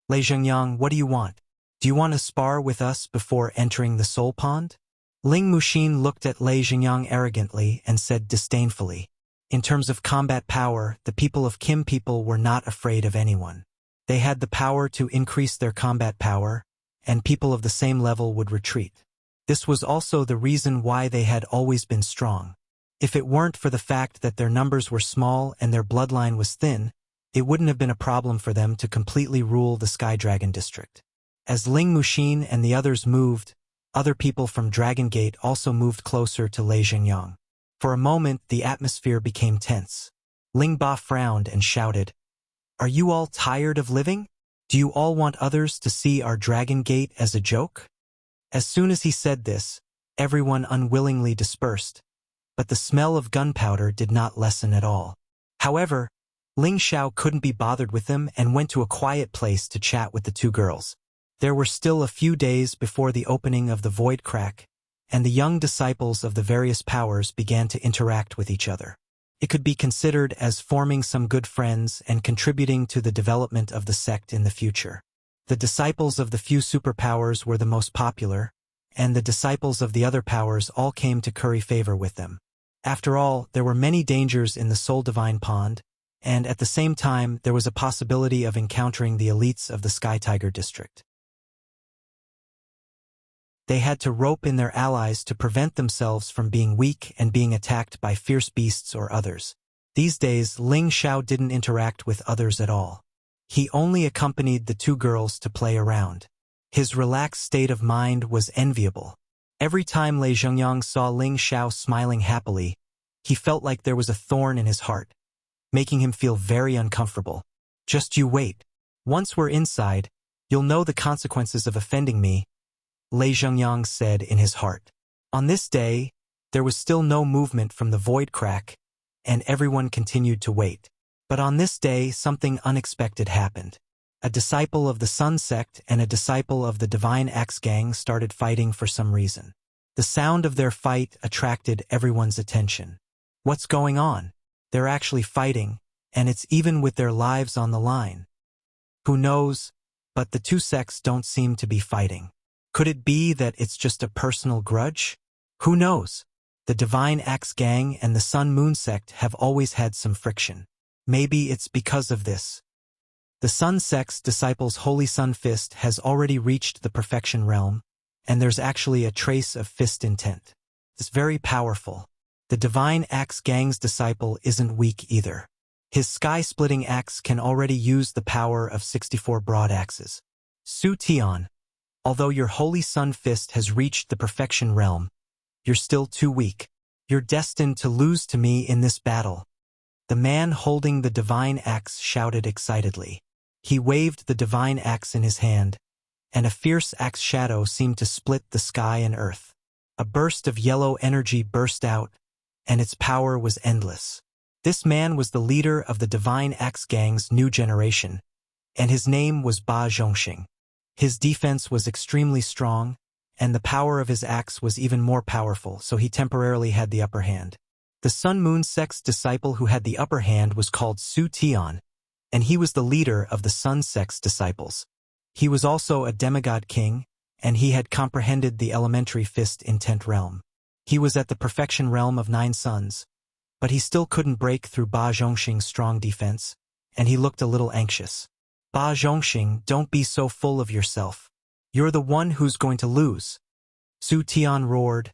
"Lei Zhengyang, what do you want? Do you want to spar with us before entering the Soul Pond?" Ling Muxin looked at Lei Zhengyang arrogantly and said disdainfully, "In terms of combat power, the people of Kim people were not afraid of anyone. They had the power to increase their combat power, and people of the same level would retreat. This was also the reason why they had always been strong. If it weren't for the fact that their numbers were small and their bloodline was thin, it wouldn't have been a problem for them to completely rule the Sky Dragon district." As Ling Muxin and the others moved, other people from Dragon Gate also moved closer to Lei Zhengyang. For a moment, the atmosphere became tense. Ling Ba frowned and shouted, "Are you all tired of living? Do you all want others to see our Dragon Gate as a joke?" As soon as he said this, everyone unwillingly dispersed, but the smell of gunpowder did not lessen at all. However, Ling Xiao couldn't be bothered with them and went to a quiet place to chat with the two girls. There were still a few days before the opening of the Void Crack, and the young disciples of the various powers began to interact with each other. It could be considered as forming some good friends and contributing to the development of the sect in the future. The disciples of the few superpowers were the most popular, and the disciples of the other powers all came to curry favor with them. After all, there were many dangers in the Soul Divine Pond, and at the same time there was a possibility of encountering the elites of the Sky Tiger District. They had to rope in their allies to prevent themselves from being weak and being attacked by fierce beasts or others. These days, Ling Xiao didn't interact with others at all. He only accompanied the two girls to play around. His relaxed state of mind was enviable. Every time Lei Zhengyang saw Ling Xiao smiling happily, he felt like there was a thorn in his heart, making him feel very uncomfortable. "Just you wait. Once we're inside, you'll know the consequences of offending me," Lei Zhengyang said in his heart. On this day, there was still no movement from the void crack, and everyone continued to wait. But on this day, something unexpected happened. A disciple of the Sun Sect and a disciple of the Divine Axe Gang started fighting for some reason. The sound of their fight attracted everyone's attention. What's going on? They're actually fighting, and it's even with their lives on the line. Who knows? But the two sects don't seem to be fighting. Could it be that it's just a personal grudge? Who knows? The Divine Axe Gang and the Sun Moon Sect have always had some friction. Maybe it's because of this. The Sun Sect's disciple's Holy Sun Fist has already reached the perfection realm, and there's actually a trace of fist intent. It's very powerful. The Divine Axe Gang's disciple isn't weak either. His sky-splitting axe can already use the power of 64 broad axes. Su Tian, although your Holy Sun Fist has reached the perfection realm, you're still too weak. You're destined to lose to me in this battle. The man holding the divine axe shouted excitedly. He waved the divine axe in his hand, and a fierce axe shadow seemed to split the sky and earth. A burst of yellow energy burst out, and its power was endless. This man was the leader of the Divine Axe Gang's new generation, and his name was Ba Zhongxing. His defense was extremely strong, and the power of his axe was even more powerful, so he temporarily had the upper hand. The Sun Moon Sect's disciple who had the upper hand was called Su Tian, and he was the leader of the Sun Sect's disciples. He was also a demigod king, and he had comprehended the elementary fist intent realm. He was at the perfection realm of 9 suns, but he still couldn't break through Ba Zhongxing's strong defense, and he looked a little anxious. Ba Zhongxing, don't be so full of yourself. You're the one who's going to lose. Su Tian roared,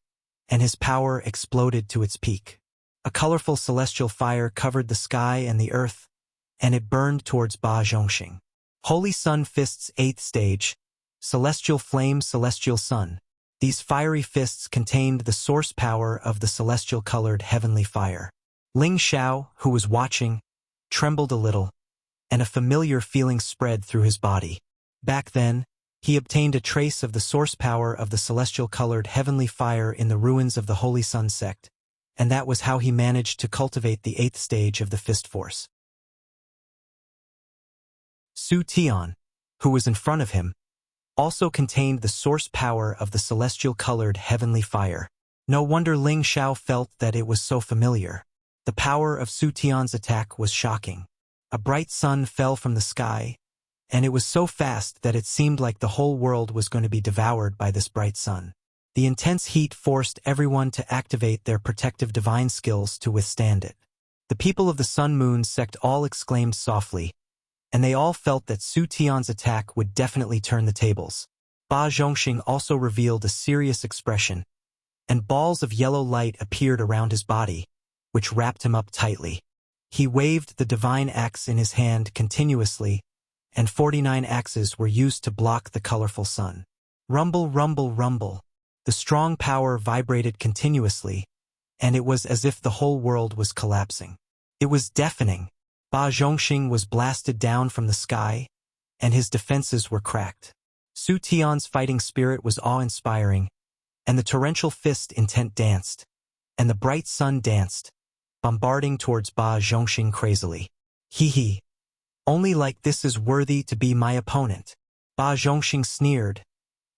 and his power exploded to its peak. A colorful celestial fire covered the sky and the earth, and it burned towards Ba Zhongxing. Holy Sun Fist's 8th stage, Celestial Flame, Celestial Sun. These fiery fists contained the source power of the celestial-colored heavenly fire. Ling Xiao, who was watching, trembled a little, and a familiar feeling spread through his body. Back then, he obtained a trace of the source power of the celestial-colored heavenly fire in the ruins of the Holy Sun Sect, and that was how he managed to cultivate the 8th stage of the fist force. Su Tian, who was in front of him, also contained the source power of the celestial-colored heavenly fire. No wonder Ling Xiao felt that it was so familiar. The power of Su Tian's attack was shocking. A bright sun fell from the sky, and it was so fast that it seemed like the whole world was going to be devoured by this bright sun. The intense heat forced everyone to activate their protective divine skills to withstand it. The people of the Sun Moon Sect all exclaimed softly, and they all felt that Su Tian's attack would definitely turn the tables. Ba Zhongxing also revealed a serious expression, and balls of yellow light appeared around his body, which wrapped him up tightly. He waved the divine axe in his hand continuously, and 49 axes were used to block the colorful sun. Rumble, rumble, rumble. The strong power vibrated continuously, and it was as if the whole world was collapsing. It was deafening. Ba Zhongxing was blasted down from the sky, and his defenses were cracked. Su Tian's fighting spirit was awe-inspiring, and the torrential fist intent danced, and the bright sun danced, bombarding towards Ba Zhongxing crazily. Hee. Only like this is worthy to be my opponent. Ba Zhongxing sneered,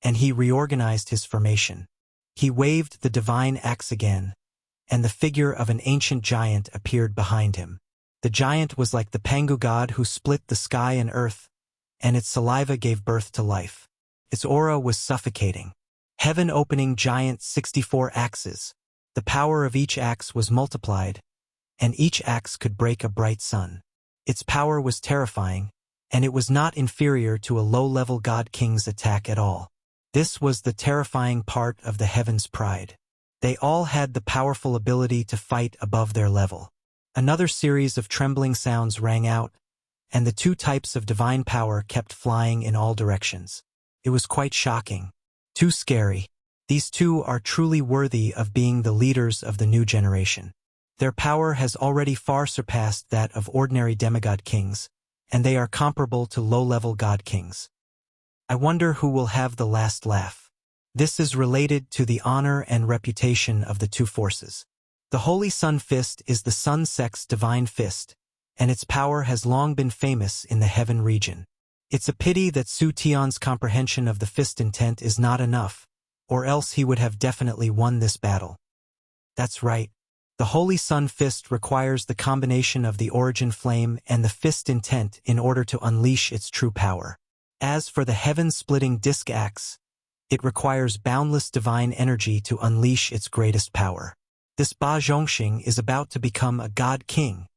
and he reorganized his formation. He waved the divine axe again, and the figure of an ancient giant appeared behind him. The giant was like the Pangu god who split the sky and earth, and its saliva gave birth to life. Its aura was suffocating. Heaven-opening giant 64 axes. The power of each axe was multiplied, and each axe could break a bright sun. Its power was terrifying, and it was not inferior to a low-level god king's attack at all. This was the terrifying part of the heaven's pride. They all had the powerful ability to fight above their level. Another series of trembling sounds rang out, and the two types of divine power kept flying in all directions. It was quite shocking. Too scary. These two are truly worthy of being the leaders of the new generation. Their power has already far surpassed that of ordinary demigod kings, and they are comparable to low-level god kings. I wonder who will have the last laugh. This is related to the honor and reputation of the two forces. The Holy Sun Fist is the Sun Sect's divine fist, and its power has long been famous in the heaven region. It's a pity that Su Tian's comprehension of the fist intent is not enough, or else he would have definitely won this battle. That's right. The Holy Sun Fist requires the combination of the origin flame and the fist intent in order to unleash its true power. As for the heaven-splitting disc axe, it requires boundless divine energy to unleash its greatest power. This Ba Zhongxing is about to become a god king.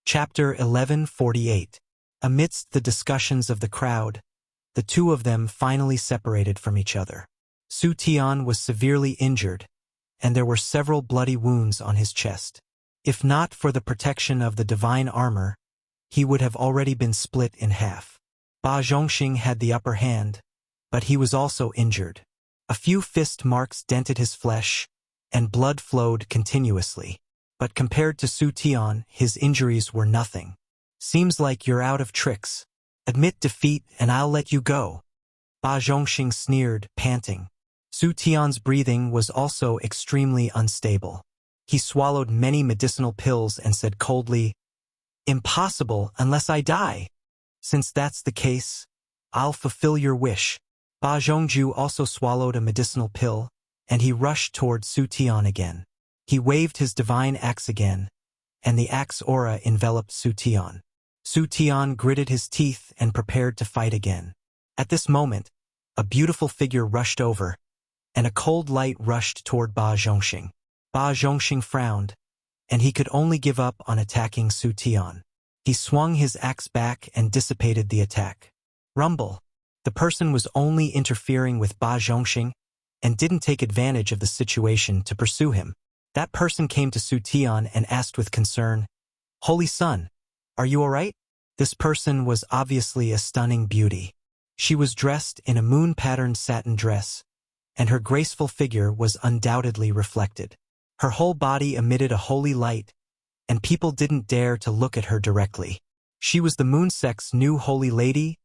Chapter 1148. Amidst the discussions of the crowd, the two of them finally separated from each other. Su Tian was severely injured, and there were several bloody wounds on his chest. If not for the protection of the divine armor, he would have already been split in half. Ba Zhongxing had the upper hand, but he was also injured. A few fist marks dented his flesh, and blood flowed continuously. But compared to Su Tian, his injuries were nothing. Seems like you're out of tricks. Admit defeat and I'll let you go. Ba Zhongxing sneered, panting. Su Tian's breathing was also extremely unstable. He swallowed many medicinal pills and said coldly, "Impossible unless I die. Since that's the case, I'll fulfill your wish." Ba Zhongju also swallowed a medicinal pill, and he rushed toward Su Tian again. He waved his divine axe again, and the axe aura enveloped Su Tian. Su Tian gritted his teeth and prepared to fight again. At this moment, a beautiful figure rushed over, and a cold light rushed toward Ba Zhongxing. Ba Zhongxing frowned, and he could only give up on attacking Su Tian. He swung his axe back and dissipated the attack. Rumble. The person was only interfering with Ba Zhongxing and didn't take advantage of the situation to pursue him. That person came to Su Tian and asked with concern, "Holy Sun, are you all right?" This person was obviously a stunning beauty. She was dressed in a moon-patterned satin dress, and her graceful figure was undoubtedly reflected. Her whole body emitted a holy light, and people didn't dare to look at her directly. She was the Moon Sect's new holy lady,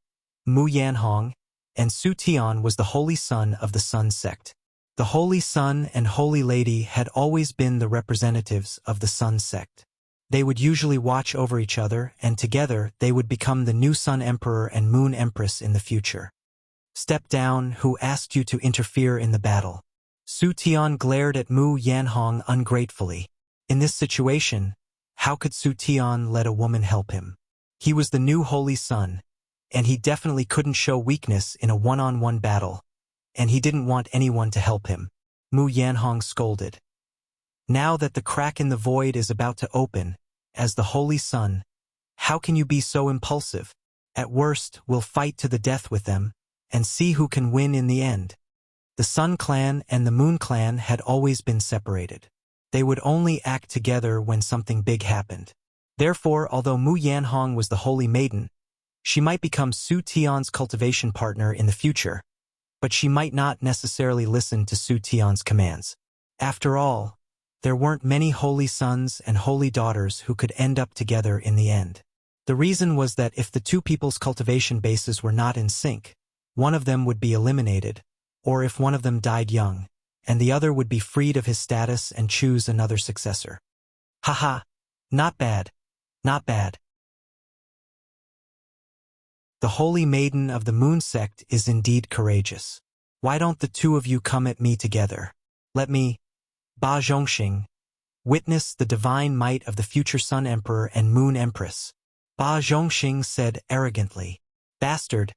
Mu Yanhong, and Su Tian was the holy son of the Sun Sect. The Holy Sun and Holy Lady had always been the representatives of the Sun Sect. They would usually watch over each other, and together they would become the new Sun Emperor and Moon Empress in the future. "Step down, who asked you to interfere in the battle?" Su Tian glared at Mu Yanhong ungratefully. In this situation, how could Su Tian let a woman help him? He was the new Holy Sun, and he definitely couldn't show weakness in a one-on-one battle, and he didn't want anyone to help him. Mu Yanhong scolded. "Now that the crack in the void is about to open, as the Holy Sun, how can you be so impulsive? At worst, we'll fight to the death with them, and see who can win in the end." The Sun Clan and the Moon Clan had always been separated. They would only act together when something big happened. Therefore, although Mu Yanhong was the Holy Maiden, she might become Su Tian's cultivation partner in the future, but she might not necessarily listen to Su Tian's commands. After all, there weren't many holy sons and holy daughters who could end up together in the end. The reason was that if the two people's cultivation bases were not in sync, one of them would be eliminated, or if one of them died young, and the other would be freed of his status and choose another successor. Haha, not bad, not bad. The Holy Maiden of the Moon Sect is indeed courageous. Why don't the two of you come at me together? Let me, Ba Zhongxing, Witness the divine might of the future Sun Emperor and Moon Empress. Ba Zhongxing said arrogantly. Bastard,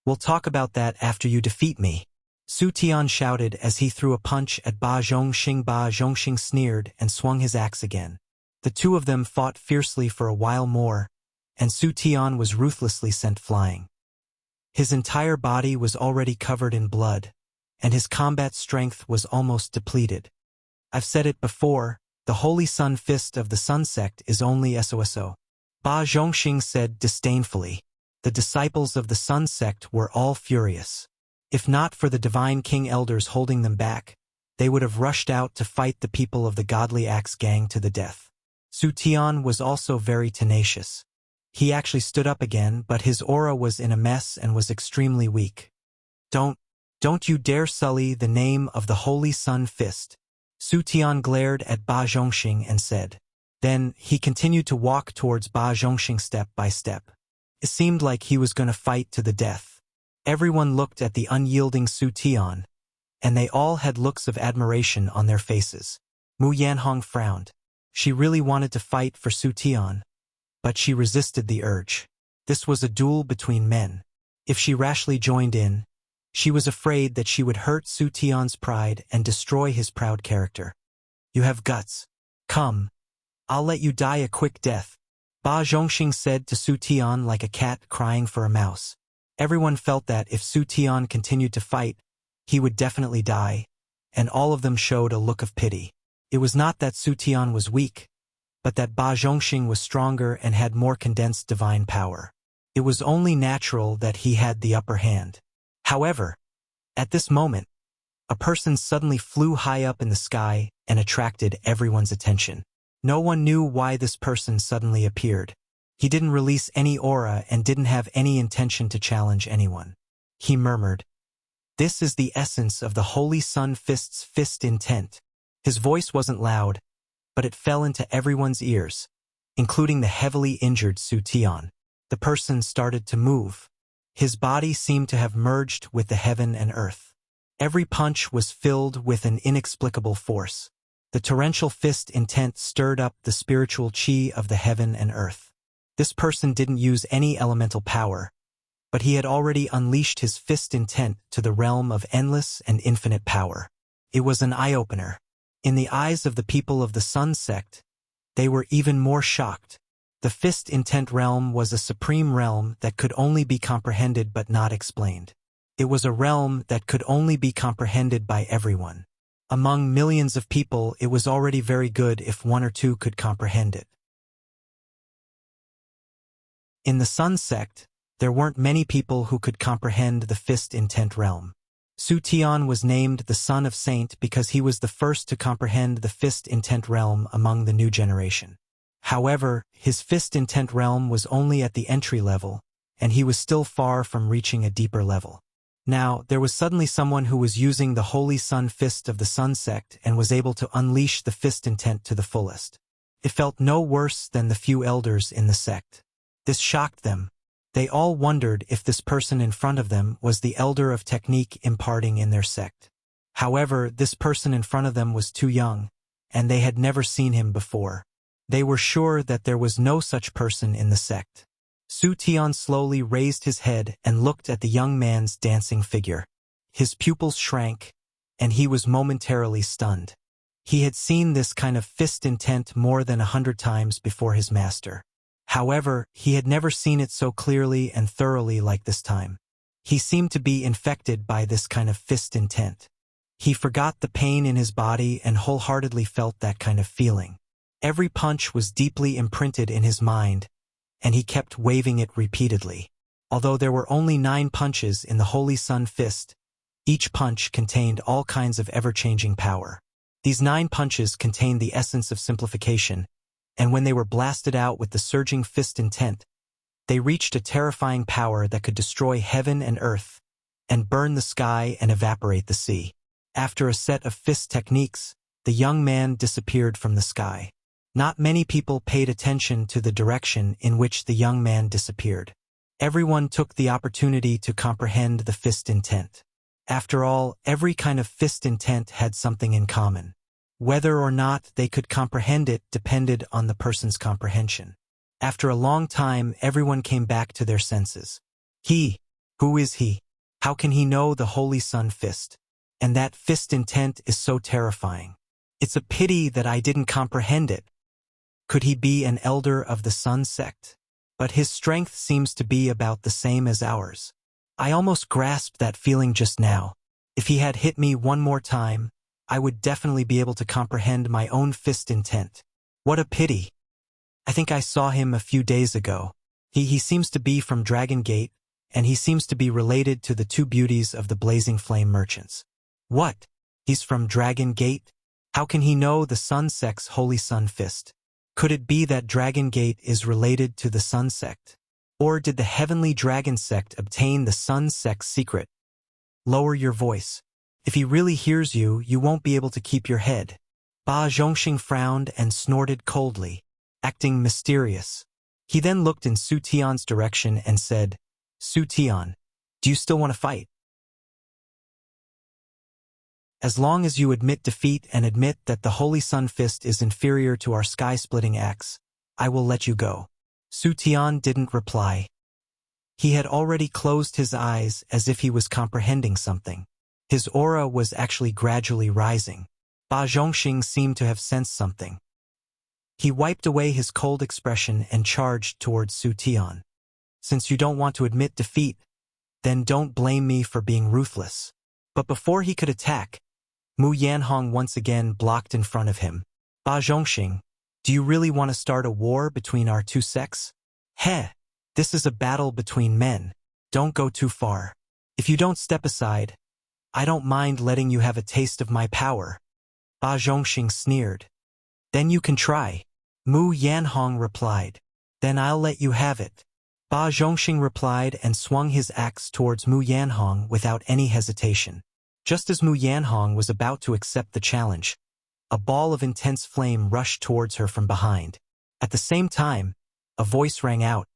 we'll talk about that after you defeat me. Su Tian shouted as he threw a punch at Ba Zhongxing. Ba Zhongxing sneered and swung his axe again. The two of them fought fiercely for a while more, and Su Tian was ruthlessly sent flying. His entire body was already covered in blood, and his combat strength was almost depleted. I've said it before, the Holy Sun Fist of the Sun Sect is only SOSO. Ba Zhongxing said disdainfully. The disciples of the Sun Sect were all furious. If not for the Divine King Elders holding them back, they would have rushed out to fight the people of the Godly Axe Gang to the death. Su Tian was also very tenacious. He actually stood up again, but his aura was in a mess and was extremely weak. Don't you dare sully the name of the Holy Sun Fist. Su Tian glared at Ba Zhongxing and said. Then, he continued to walk towards Ba Zhongxing step by step. It seemed like he was going to fight to the death. Everyone looked at the unyielding Su Tian, and they all had looks of admiration on their faces. Mu Yanhong frowned. She really wanted to fight for Su Tian, but she resisted the urge. This was a duel between men. If she rashly joined in, she was afraid that she would hurt Su Tian's pride and destroy his proud character. You have guts. Come. I'll let you die a quick death. Ba Zhongxing said to Su Tian like a cat crying for a mouse. Everyone felt that if Su Tian continued to fight, he would definitely die, and all of them showed a look of pity. It was not that Su Tian was weak, but that Ba Zhongxing was stronger and had more condensed divine power. It was only natural that he had the upper hand. However, at this moment, a person suddenly flew high up in the sky and attracted everyone's attention. No one knew why this person suddenly appeared. He didn't release any aura and didn't have any intention to challenge anyone. He murmured, "This is the essence of the Holy Sun Fist's fist intent." His voice wasn't loud, but it fell into everyone's ears, including the heavily injured Su Tian. The person started to move. His body seemed to have merged with the heaven and earth. Every punch was filled with an inexplicable force. The torrential fist intent stirred up the spiritual chi of the heaven and earth. This person didn't use any elemental power, but he had already unleashed his fist intent to the realm of endless and infinite power. It was an eye-opener. In the eyes of the people of the Sun Sect, they were even more shocked. The fist intent realm was a supreme realm that could only be comprehended but not explained. It was a realm that could only be comprehended by everyone. Among millions of people, it was already very good if one or two could comprehend it. In the Sun Sect, there weren't many people who could comprehend the fist intent realm. Su Tian was named the Son of Saint because he was the first to comprehend the fist intent realm among the new generation. However, his fist intent realm was only at the entry level, and he was still far from reaching a deeper level. Now, there was suddenly someone who was using the Holy Sun Fist of the Sun Sect and was able to unleash the fist intent to the fullest. It felt no worse than the few elders in the sect. This shocked them. They all wondered if this person in front of them was the elder of technique imparting in their sect. However, this person in front of them was too young, and they had never seen him before. They were sure that there was no such person in the sect. Su Tian slowly raised his head and looked at the young man's dancing figure. His pupils shrank, and he was momentarily stunned. He had seen this kind of fist intent more than 100 times before his master. However, he had never seen it so clearly and thoroughly like this time. He seemed to be infected by this kind of fist intent. He forgot the pain in his body and wholeheartedly felt that kind of feeling. Every punch was deeply imprinted in his mind, and he kept waving it repeatedly. Although there were only 9 punches in the Holy Sun Fist, each punch contained all kinds of ever-changing power. These 9 punches contained the essence of simplification, and when they were blasted out with the surging fist intent, they reached a terrifying power that could destroy heaven and earth, and burn the sky and evaporate the sea. After a set of fist techniques, the young man disappeared from the sky. Not many people paid attention to the direction in which the young man disappeared. Everyone took the opportunity to comprehend the fist intent. After all, every kind of fist intent had something in common. Whether or not they could comprehend it depended on the person's comprehension. After a long time, everyone came back to their senses. He, who is he? How can he know the Holy Sun Fist? And that fist intent is so terrifying. It's a pity that I didn't comprehend it. Could he be an elder of the Sun sect? But his strength seems to be about the same as ours. I almost grasped that feeling just now. If he had hit me one more time, I would definitely be able to comprehend my own fist intent. What a pity. I think I saw him a few days ago. He seems to be from Dragon Gate, and he seems to be related to the two beauties of the Blazing Flame merchants. What? He's from Dragon Gate? How can he know the Sun sect's Holy Sun Fist? Could it be that Dragon Gate is related to the Sun sect? Or did the Heavenly Dragon sect obtain the Sun sect's secret? Lower your voice. If he really hears you, you won't be able to keep your head. Ba Zhongxing frowned and snorted coldly, acting mysterious. He then looked in Su Tian's direction and said, Su Tian, do you still want to fight? As long as you admit defeat and admit that the Holy Sun Fist is inferior to our sky-splitting axe, I will let you go. Su Tian didn't reply. He had already closed his eyes as if he was comprehending something. His aura was actually gradually rising. Ba Zhongxing seemed to have sensed something. He wiped away his cold expression and charged towards Su Tian. Since you don't want to admit defeat, then don't blame me for being ruthless. But before he could attack, Mu Yanhong once again blocked in front of him. Ba Zhongxing, do you really want to start a war between our two sects? Heh, this is a battle between men. Don't go too far. If you don't step aside, I don't mind letting you have a taste of my power. Ba Zhongxing sneered. Then you can try. Mu Yanhong replied. Then I'll let you have it. Ba Zhongxing replied and swung his axe towards Mu Yanhong without any hesitation. Just as Mu Yanhong was about to accept the challenge, a ball of intense flame rushed towards her from behind. At the same time, a voice rang out.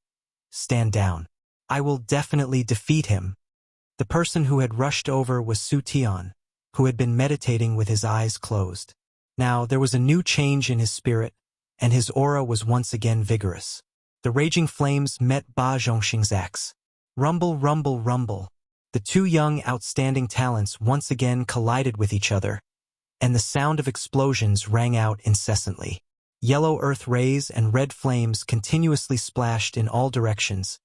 Stand down. I will definitely defeat him. The person who had rushed over was Su Tian, who had been meditating with his eyes closed. Now there was a new change in his spirit, and his aura was once again vigorous. The raging flames met Ba Zhongxing's axe. Rumble, rumble, rumble. The two young, outstanding talents once again collided with each other, and the sound of explosions rang out incessantly. Yellow earth rays and red flames continuously splashed in all directions,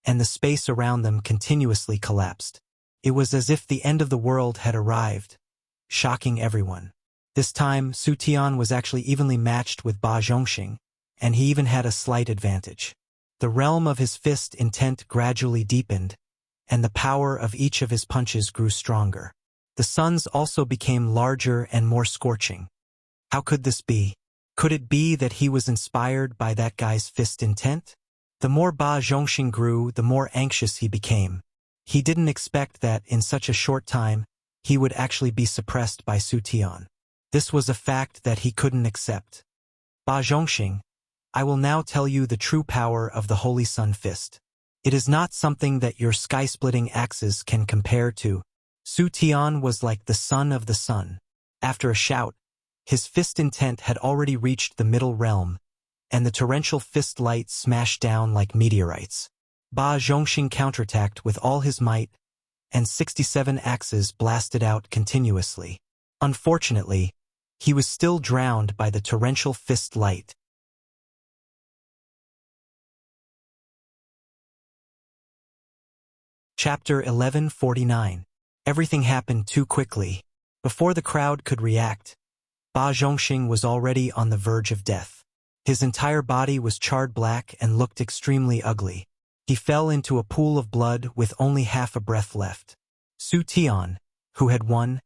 and the space around them continuously collapsed. It was as if the end of the world had arrived, shocking everyone. This time, Su Tian was actually evenly matched with Ba Zhongxing, and he even had a slight advantage. The realm of his fist intent gradually deepened, and the power of each of his punches grew stronger. The suns also became larger and more scorching. How could this be? Could it be that he was inspired by that guy's fist intent? The more Ba Zhongxing grew, the more anxious he became. He didn't expect that, in such a short time, he would actually be suppressed by Su Tian. This was a fact that he couldn't accept. Ba Zhongxing, I will now tell you the true power of the Holy Sun Fist. It is not something that your sky-splitting axes can compare to. Su Tian was like the son of the sun. After a shout, his fist intent had already reached the middle realm, and the torrential fist light smashed down like meteorites. Ba Zhongxing counterattacked with all his might, and 67 axes blasted out continuously. Unfortunately, he was still drowned by the torrential fist light. Chapter 1149. Everything happened too quickly. Before the crowd could react, Ba Zhongxing was already on the verge of death. His entire body was charred black and looked extremely ugly. He fell into a pool of blood with only half a breath left. Su Tian, who had won,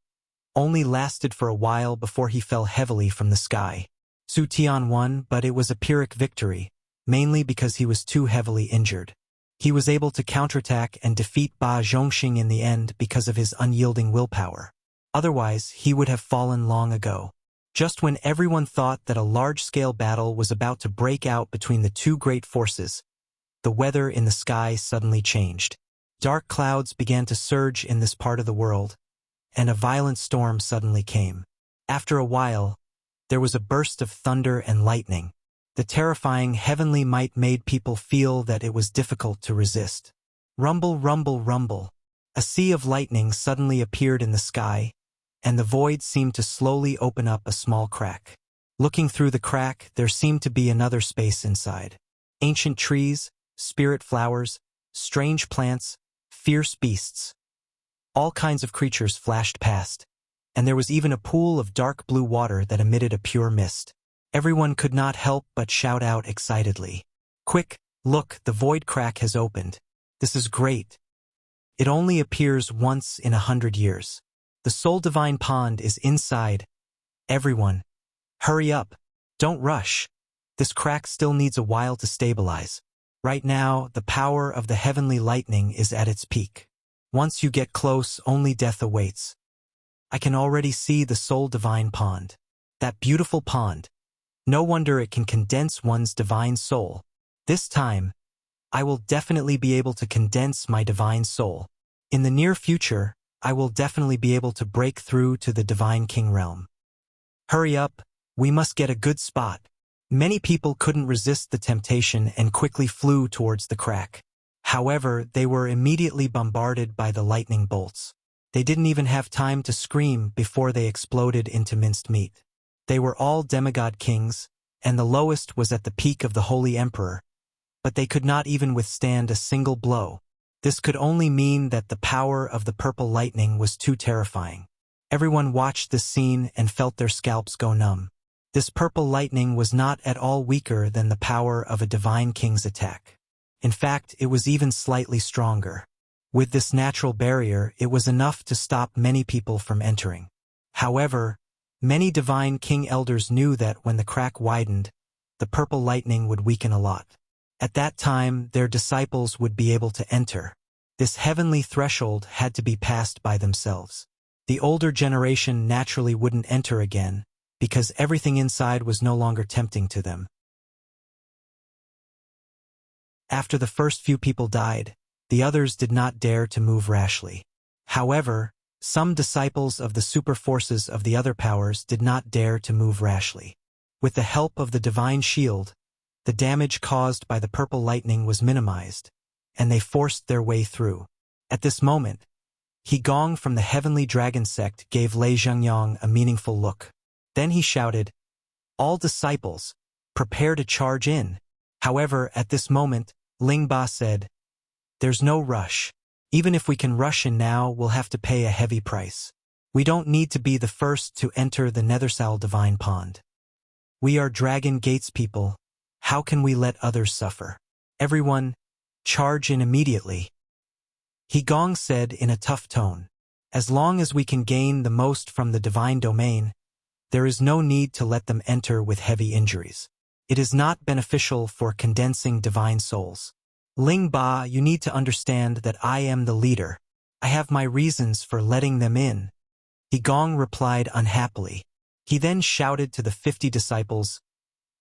only lasted for a while before he fell heavily from the sky. Su Tian won, but it was a Pyrrhic victory, mainly because he was too heavily injured. He was able to counterattack and defeat Ba Zhongxing in the end because of his unyielding willpower. Otherwise, he would have fallen long ago. Just when everyone thought that a large-scale battle was about to break out between the two great forces, the weather in the sky suddenly changed. Dark clouds began to surge in this part of the world, and a violent storm suddenly came. After a while, There was a burst of thunder and lightning. The terrifying heavenly might made people feel that it was difficult to resist. Rumble, rumble, rumble. A sea of lightning suddenly appeared in the sky, and the void seemed to slowly open up a small crack. Looking through the crack, there seemed to be another space inside. Ancient trees, spirit flowers, strange plants, fierce beasts. All kinds of creatures flashed past, and there was even a pool of dark blue water that emitted a pure mist. Everyone could not help but shout out excitedly. Quick, look, the void crack has opened. This is great. It only appears once in 100 years. The Soul Divine Pond is inside. Everyone, hurry up. Don't rush. This crack still needs a while to stabilize. Right now, the power of the heavenly lightning is at its peak. Once you get close, only death awaits. I can already see the Soul Divine Pond. That beautiful pond. No wonder it can condense one's divine soul. This time, I will definitely be able to condense my divine soul. In the near future, I will definitely be able to break through to the Divine King realm. Hurry up, we must get a good spot. Many people couldn't resist the temptation and quickly flew towards the crack. However, they were immediately bombarded by the lightning bolts. They didn't even have time to scream before they exploded into minced meat. They were all demigod kings, and the lowest was at the peak of the Holy Emperor, but they could not even withstand a single blow. This could only mean that the power of the purple lightning was too terrifying. Everyone watched this scene and felt their scalps go numb. This purple lightning was not at all weaker than the power of a divine king's attack. In fact, it was even slightly stronger. With this natural barrier, it was enough to stop many people from entering. However, many divine king elders knew that when the crack widened, the purple lightning would weaken a lot. At that time, their disciples would be able to enter. This heavenly threshold had to be passed by themselves. The older generation naturally wouldn't enter again, because everything inside was no longer tempting to them. After the first few people died, the others did not dare to move rashly. However, some disciples of the super forces of the other powers did not dare to move rashly. With the help of the divine shield, the damage caused by the purple lightning was minimized, and they forced their way through. At this moment, He Gong from the Heavenly Dragon Sect gave Lei Zhengyang a meaningful look. Then he shouted, "All disciples, prepare to charge in." However, at this moment, Ling Ba said, "There's no rush. Even if we can rush in now, we'll have to pay a heavy price. We don't need to be the first to enter the Nethersal Divine Pond. We are Dragon Gates people. How can we let others suffer? Everyone, charge in immediately." He Gong said in a tough tone, "As long as we can gain the most from the divine domain, there is no need to let them enter with heavy injuries. It is not beneficial for condensing divine souls. Ling Ba, you need to understand that I am the leader. I have my reasons for letting them in." He Gong replied unhappily. He then shouted to the 50 disciples,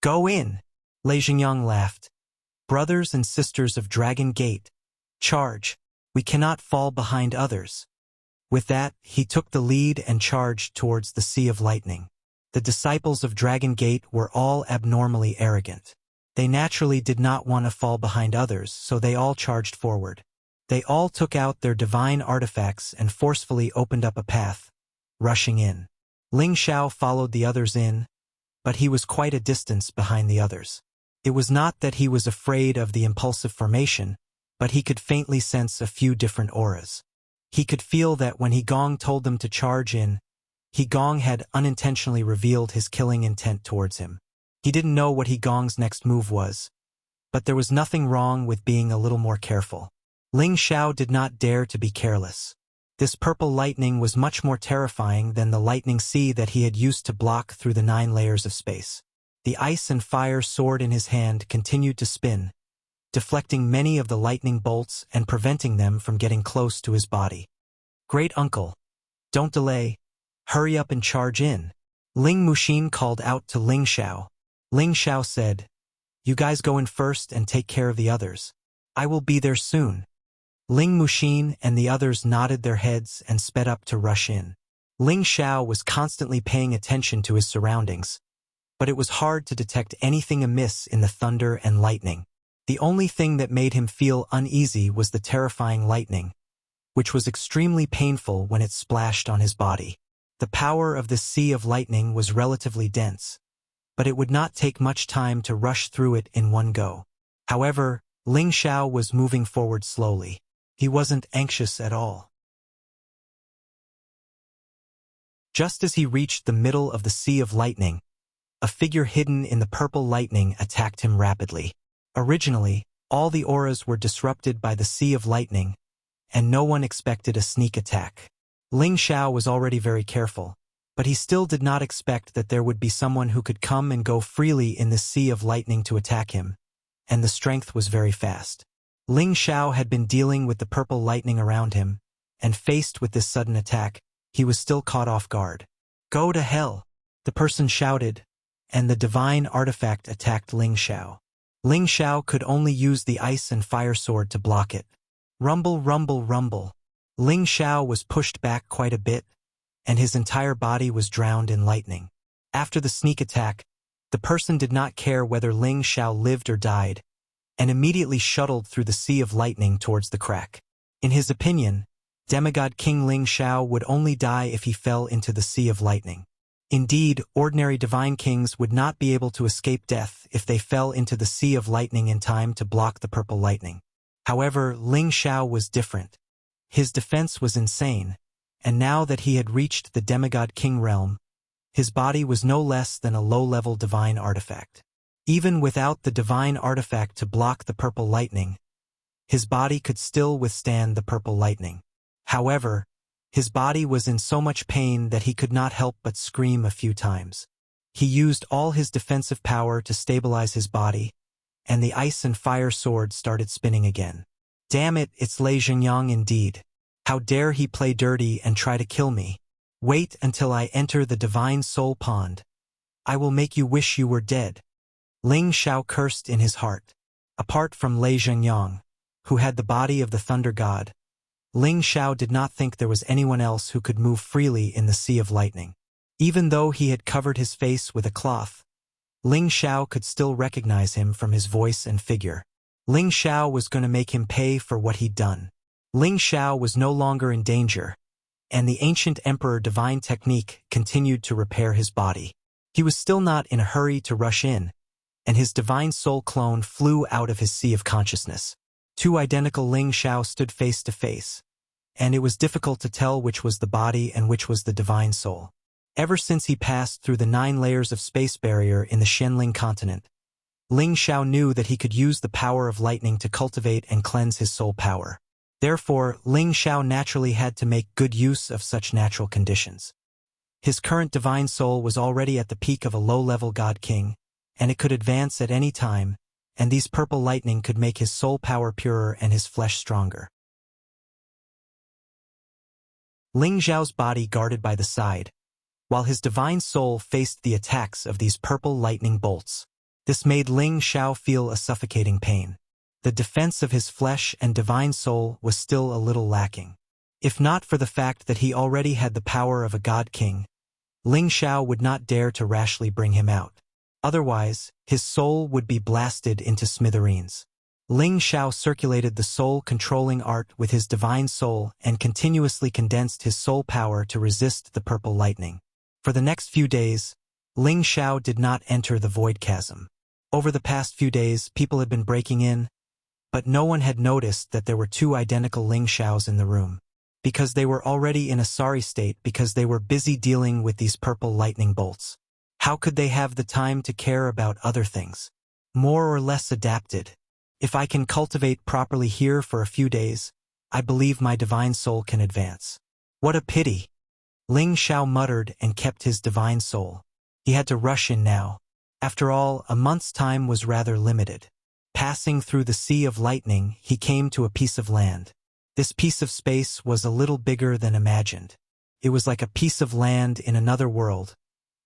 "Go in." Lei Zhengyang laughed. "Brothers and sisters of Dragon Gate, charge. We cannot fall behind others." With that, he took the lead and charged towards the Sea of Lightning. The disciples of Dragon Gate were all abnormally arrogant. They naturally did not want to fall behind others, so they all charged forward. They all took out their divine artifacts and forcefully opened up a path, rushing in. Ling Xiao followed the others in, but he was quite a distance behind the others. It was not that he was afraid of the impulsive formation, but he could faintly sense a few different auras. He could feel that when He Gong told them to charge in, He Gong had unintentionally revealed his killing intent towards him. He didn't know what He Gong's next move was, but there was nothing wrong with being a little more careful. Ling Xiao did not dare to be careless. This purple lightning was much more terrifying than the lightning sea that he had used to block through the 9 layers of space. The ice and fire sword in his hand continued to spin, deflecting many of the lightning bolts and preventing them from getting close to his body. "Great uncle, don't delay. Hurry up and charge in." Ling Muxin called out to Ling Xiao. Ling Xiao said, "You guys go in first and take care of the others. I will be there soon." Ling Muxin and the others nodded their heads and sped up to rush in. Ling Xiao was constantly paying attention to his surroundings, but it was hard to detect anything amiss in the thunder and lightning. The only thing that made him feel uneasy was the terrifying lightning, which was extremely painful when it splashed on his body. The power of this sea of lightning was relatively dense, but it would not take much time to rush through it in one go. However, Ling Xiao was moving forward slowly. He wasn't anxious at all. Just as he reached the middle of the sea of lightning, a figure hidden in the purple lightning attacked him rapidly. Originally, all the auras were disrupted by the sea of lightning, and no one expected a sneak attack. Ling Xiao was already very careful, but he still did not expect that there would be someone who could come and go freely in this sea of lightning to attack him, and the strength was very fast. Ling Xiao had been dealing with the purple lightning around him, and faced with this sudden attack, he was still caught off guard. "Go to hell!" the person shouted, and the divine artifact attacked Ling Xiao. Ling Xiao could only use the ice and fire sword to block it. Rumble, rumble, rumble. Ling Xiao was pushed back quite a bit, and his entire body was drowned in lightning. After the sneak attack, the person did not care whether Ling Xiao lived or died, and immediately shuttled through the sea of lightning towards the crack. In his opinion, Demigod King Ling Xiao would only die if he fell into the sea of lightning. Indeed, ordinary divine kings would not be able to escape death if they fell into the sea of lightning in time to block the purple lightning. However, Ling Xiao was different. His defense was insane, and now that he had reached the Demigod King realm, his body was no less than a low-level divine artifact. Even without the divine artifact to block the purple lightning, his body could still withstand the purple lightning. However, his body was in so much pain that he could not help but scream a few times. He used all his defensive power to stabilize his body, and the ice and fire sword started spinning again. Damn it, it's Lei Zhengyang indeed. How dare he play dirty and try to kill me? Wait until I enter the divine soul pond. I will make you wish you were dead. Ling Xiao cursed in his heart. Apart from Lei Zhengyang, who had the body of the thunder god, Ling Xiao did not think there was anyone else who could move freely in the sea of lightning. Even though he had covered his face with a cloth, Ling Xiao could still recognize him from his voice and figure. Ling Xiao was going to make him pay for what he'd done. Ling Xiao was no longer in danger, and the ancient emperor divine technique continued to repair his body. He was still not in a hurry to rush in, and his divine soul clone flew out of his sea of consciousness. Two identical Ling Xiao stood face to face, and it was difficult to tell which was the body and which was the divine soul. Ever since he passed through the 9 layers of space barrier in the Shenling continent, Ling Xiao knew that he could use the power of lightning to cultivate and cleanse his soul power. Therefore, Ling Xiao naturally had to make good use of such natural conditions. His current divine soul was already at the peak of a low-level god king, and it could advance at any time, and these purple lightning could make his soul power purer and his flesh stronger. Ling Xiao's body guarded by the side, while his divine soul faced the attacks of these purple lightning bolts. This made Ling Xiao feel a suffocating pain. The defense of his flesh and divine soul was still a little lacking. If not for the fact that he already had the power of a god king, Ling Xiao would not dare to rashly bring him out. Otherwise, his soul would be blasted into smithereens. Ling Xiao circulated the soul-controlling art with his divine soul and continuously condensed his soul power to resist the purple lightning. For the next few days, Ling Xiao did not enter the void chasm. Over the past few days, people had been breaking in, but no one had noticed that there were 2 identical Ling Xiaos in the room, because they were already in a sorry state because they were busy dealing with these purple lightning bolts. How could they have the time to care about other things? More or less adapted. If I can cultivate properly here for a few days, I believe my divine soul can advance. What a pity! Ling Xiao muttered and kept his divine soul. He had to rush in now. After all, a month's time was rather limited. Passing through the sea of lightning, he came to a piece of land. This piece of space was a little bigger than imagined. It was like a piece of land in another world,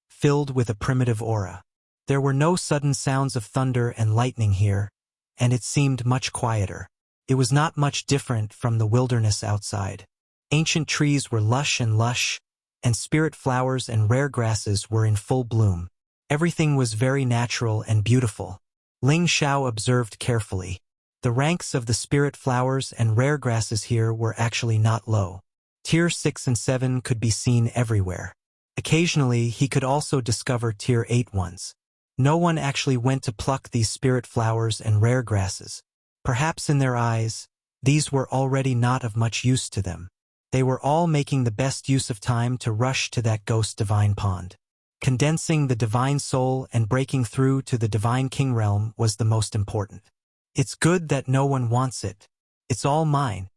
filled with a primitive aura. There were no sudden sounds of thunder and lightning here, and it seemed much quieter. It was not much different from the wilderness outside. Ancient trees were lush, and spirit flowers and rare grasses were in full bloom. Everything was very natural and beautiful. Ling Xiao observed carefully. The ranks of the spirit flowers and rare grasses here were actually not low. Tier 6 and 7 could be seen everywhere. Occasionally, he could also discover Tier 8 ones. No one actually went to pluck these spirit flowers and rare grasses. Perhaps in their eyes, these were already not of much use to them. They were all making the best use of time to rush to that ghost divine pond. Condensing the divine soul and breaking through to the divine king realm was the most important. It's good that no one wants it. It's all mine,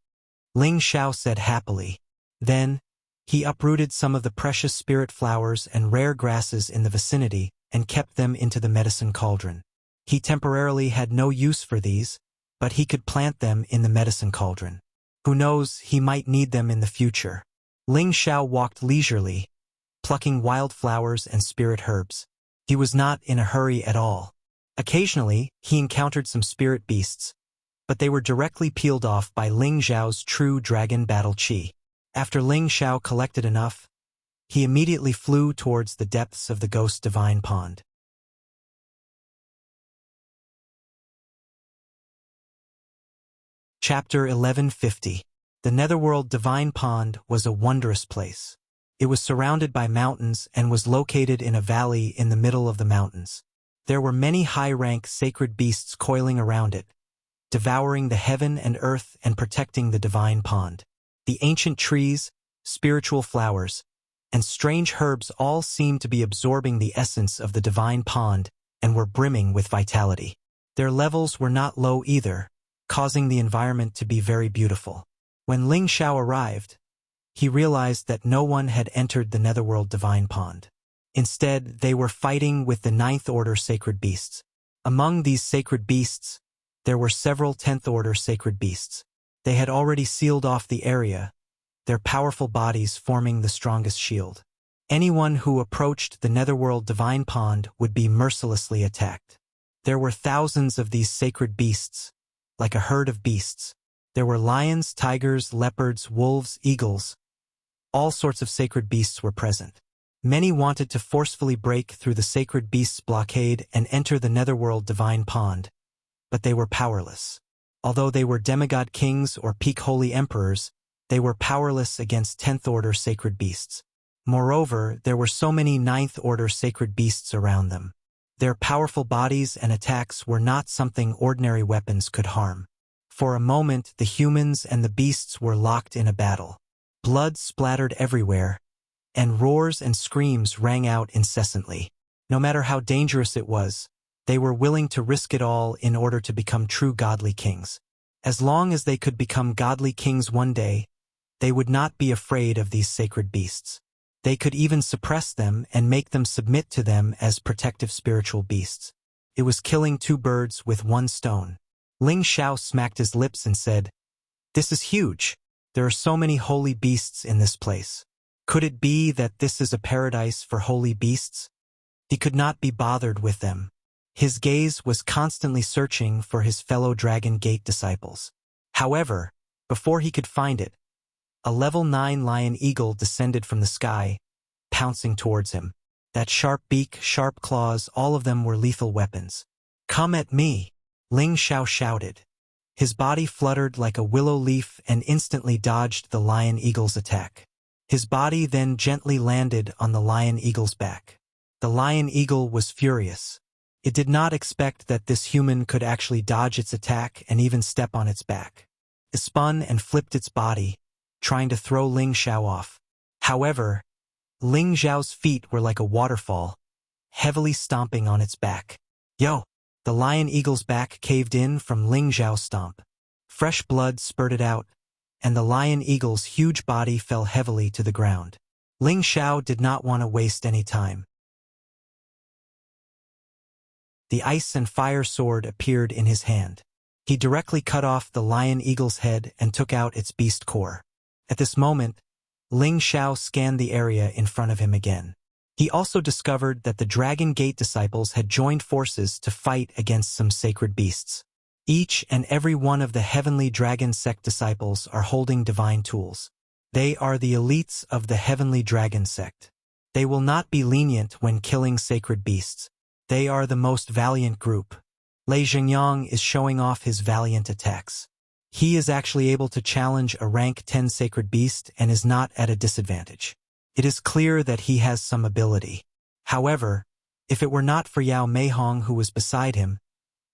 Ling Xiao said happily. Then, he uprooted some of the precious spirit flowers and rare grasses in the vicinity and kept them into the medicine cauldron. He temporarily had no use for these, but he could plant them in the medicine cauldron. Who knows, he might need them in the future. Ling Xiao walked leisurely, plucking wild flowers and spirit herbs. He was not in a hurry at all. Occasionally, he encountered some spirit beasts, but they were directly peeled off by Ling Xiao's true dragon battle chi. After Ling Xiao collected enough, he immediately flew towards the depths of the ghost divine pond. Chapter 1150. The Netherworld Divine Pond was a wondrous place. It was surrounded by mountains and was located in a valley in the middle of the mountains. There were many high-rank sacred beasts coiling around it, devouring the heaven and earth and protecting the divine pond. The ancient trees, spiritual flowers, and strange herbs all seemed to be absorbing the essence of the divine pond and were brimming with vitality. Their levels were not low either, causing the environment to be very beautiful. When Ling Xiao arrived, he realized that no one had entered the Netherworld Divine Pond. Instead, they were fighting with the 9th Order sacred beasts. Among these sacred beasts, there were several 10th Order sacred beasts. They had already sealed off the area, their powerful bodies forming the strongest shield. Anyone who approached the Netherworld Divine Pond would be mercilessly attacked. There were thousands of these sacred beasts, like a herd of beasts. There were lions, tigers, leopards, wolves, eagles. All sorts of sacred beasts were present. Many wanted to forcefully break through the sacred beasts' blockade and enter the Netherworld Divine Pond, but they were powerless. Although they were demigod kings or peak holy emperors, they were powerless against 10th Order sacred beasts. Moreover, there were so many 9th Order sacred beasts around them. Their powerful bodies and attacks were not something ordinary weapons could harm. For a moment, the humans and the beasts were locked in a battle. Blood splattered everywhere, and roars and screams rang out incessantly. No matter how dangerous it was, they were willing to risk it all in order to become true godly kings. As long as they could become godly kings one day, they would not be afraid of these sacred beasts. They could even suppress them and make them submit to them as protective spiritual beasts. It was killing two birds with one stone. Ling Xiao smacked his lips and said, "This is huge. There are so many holy beasts in this place. Could it be that this is a paradise for holy beasts?" He could not be bothered with them. His gaze was constantly searching for his fellow Dragon Gate disciples. However, before he could find it, a level 9 lion eagle descended from the sky, pouncing towards him. That sharp beak, sharp claws, all of them were lethal weapons. "Come at me!" Ling Xiao shouted. His body fluttered like a willow leaf and instantly dodged the lion eagle's attack. His body then gently landed on the lion eagle's back. The lion eagle was furious. It did not expect that this human could actually dodge its attack and even step on its back. It spun and flipped its body, trying to throw Ling Xiao off. However, Ling Xiao's feet were like a waterfall, heavily stomping on its back. "Yo!" The lion eagle's back caved in from Ling Xiao's stomp. Fresh blood spurted out, and the lion eagle's huge body fell heavily to the ground. Ling Xiao did not want to waste any time. The ice and fire sword appeared in his hand. He directly cut off the lion eagle's head and took out its beast core. At this moment, Ling Xiao scanned the area in front of him again. He also discovered that the Dragon Gate disciples had joined forces to fight against some sacred beasts. Each and every one of the Heavenly Dragon Sect disciples are holding divine tools. They are the elites of the Heavenly Dragon Sect. They will not be lenient when killing sacred beasts. They are the most valiant group. Lei Zhengyang is showing off his valiant attacks. He is actually able to challenge a rank 10 sacred beast and is not at a disadvantage. It is clear that he has some ability. However, if it were not for Yao Meihong who was beside him,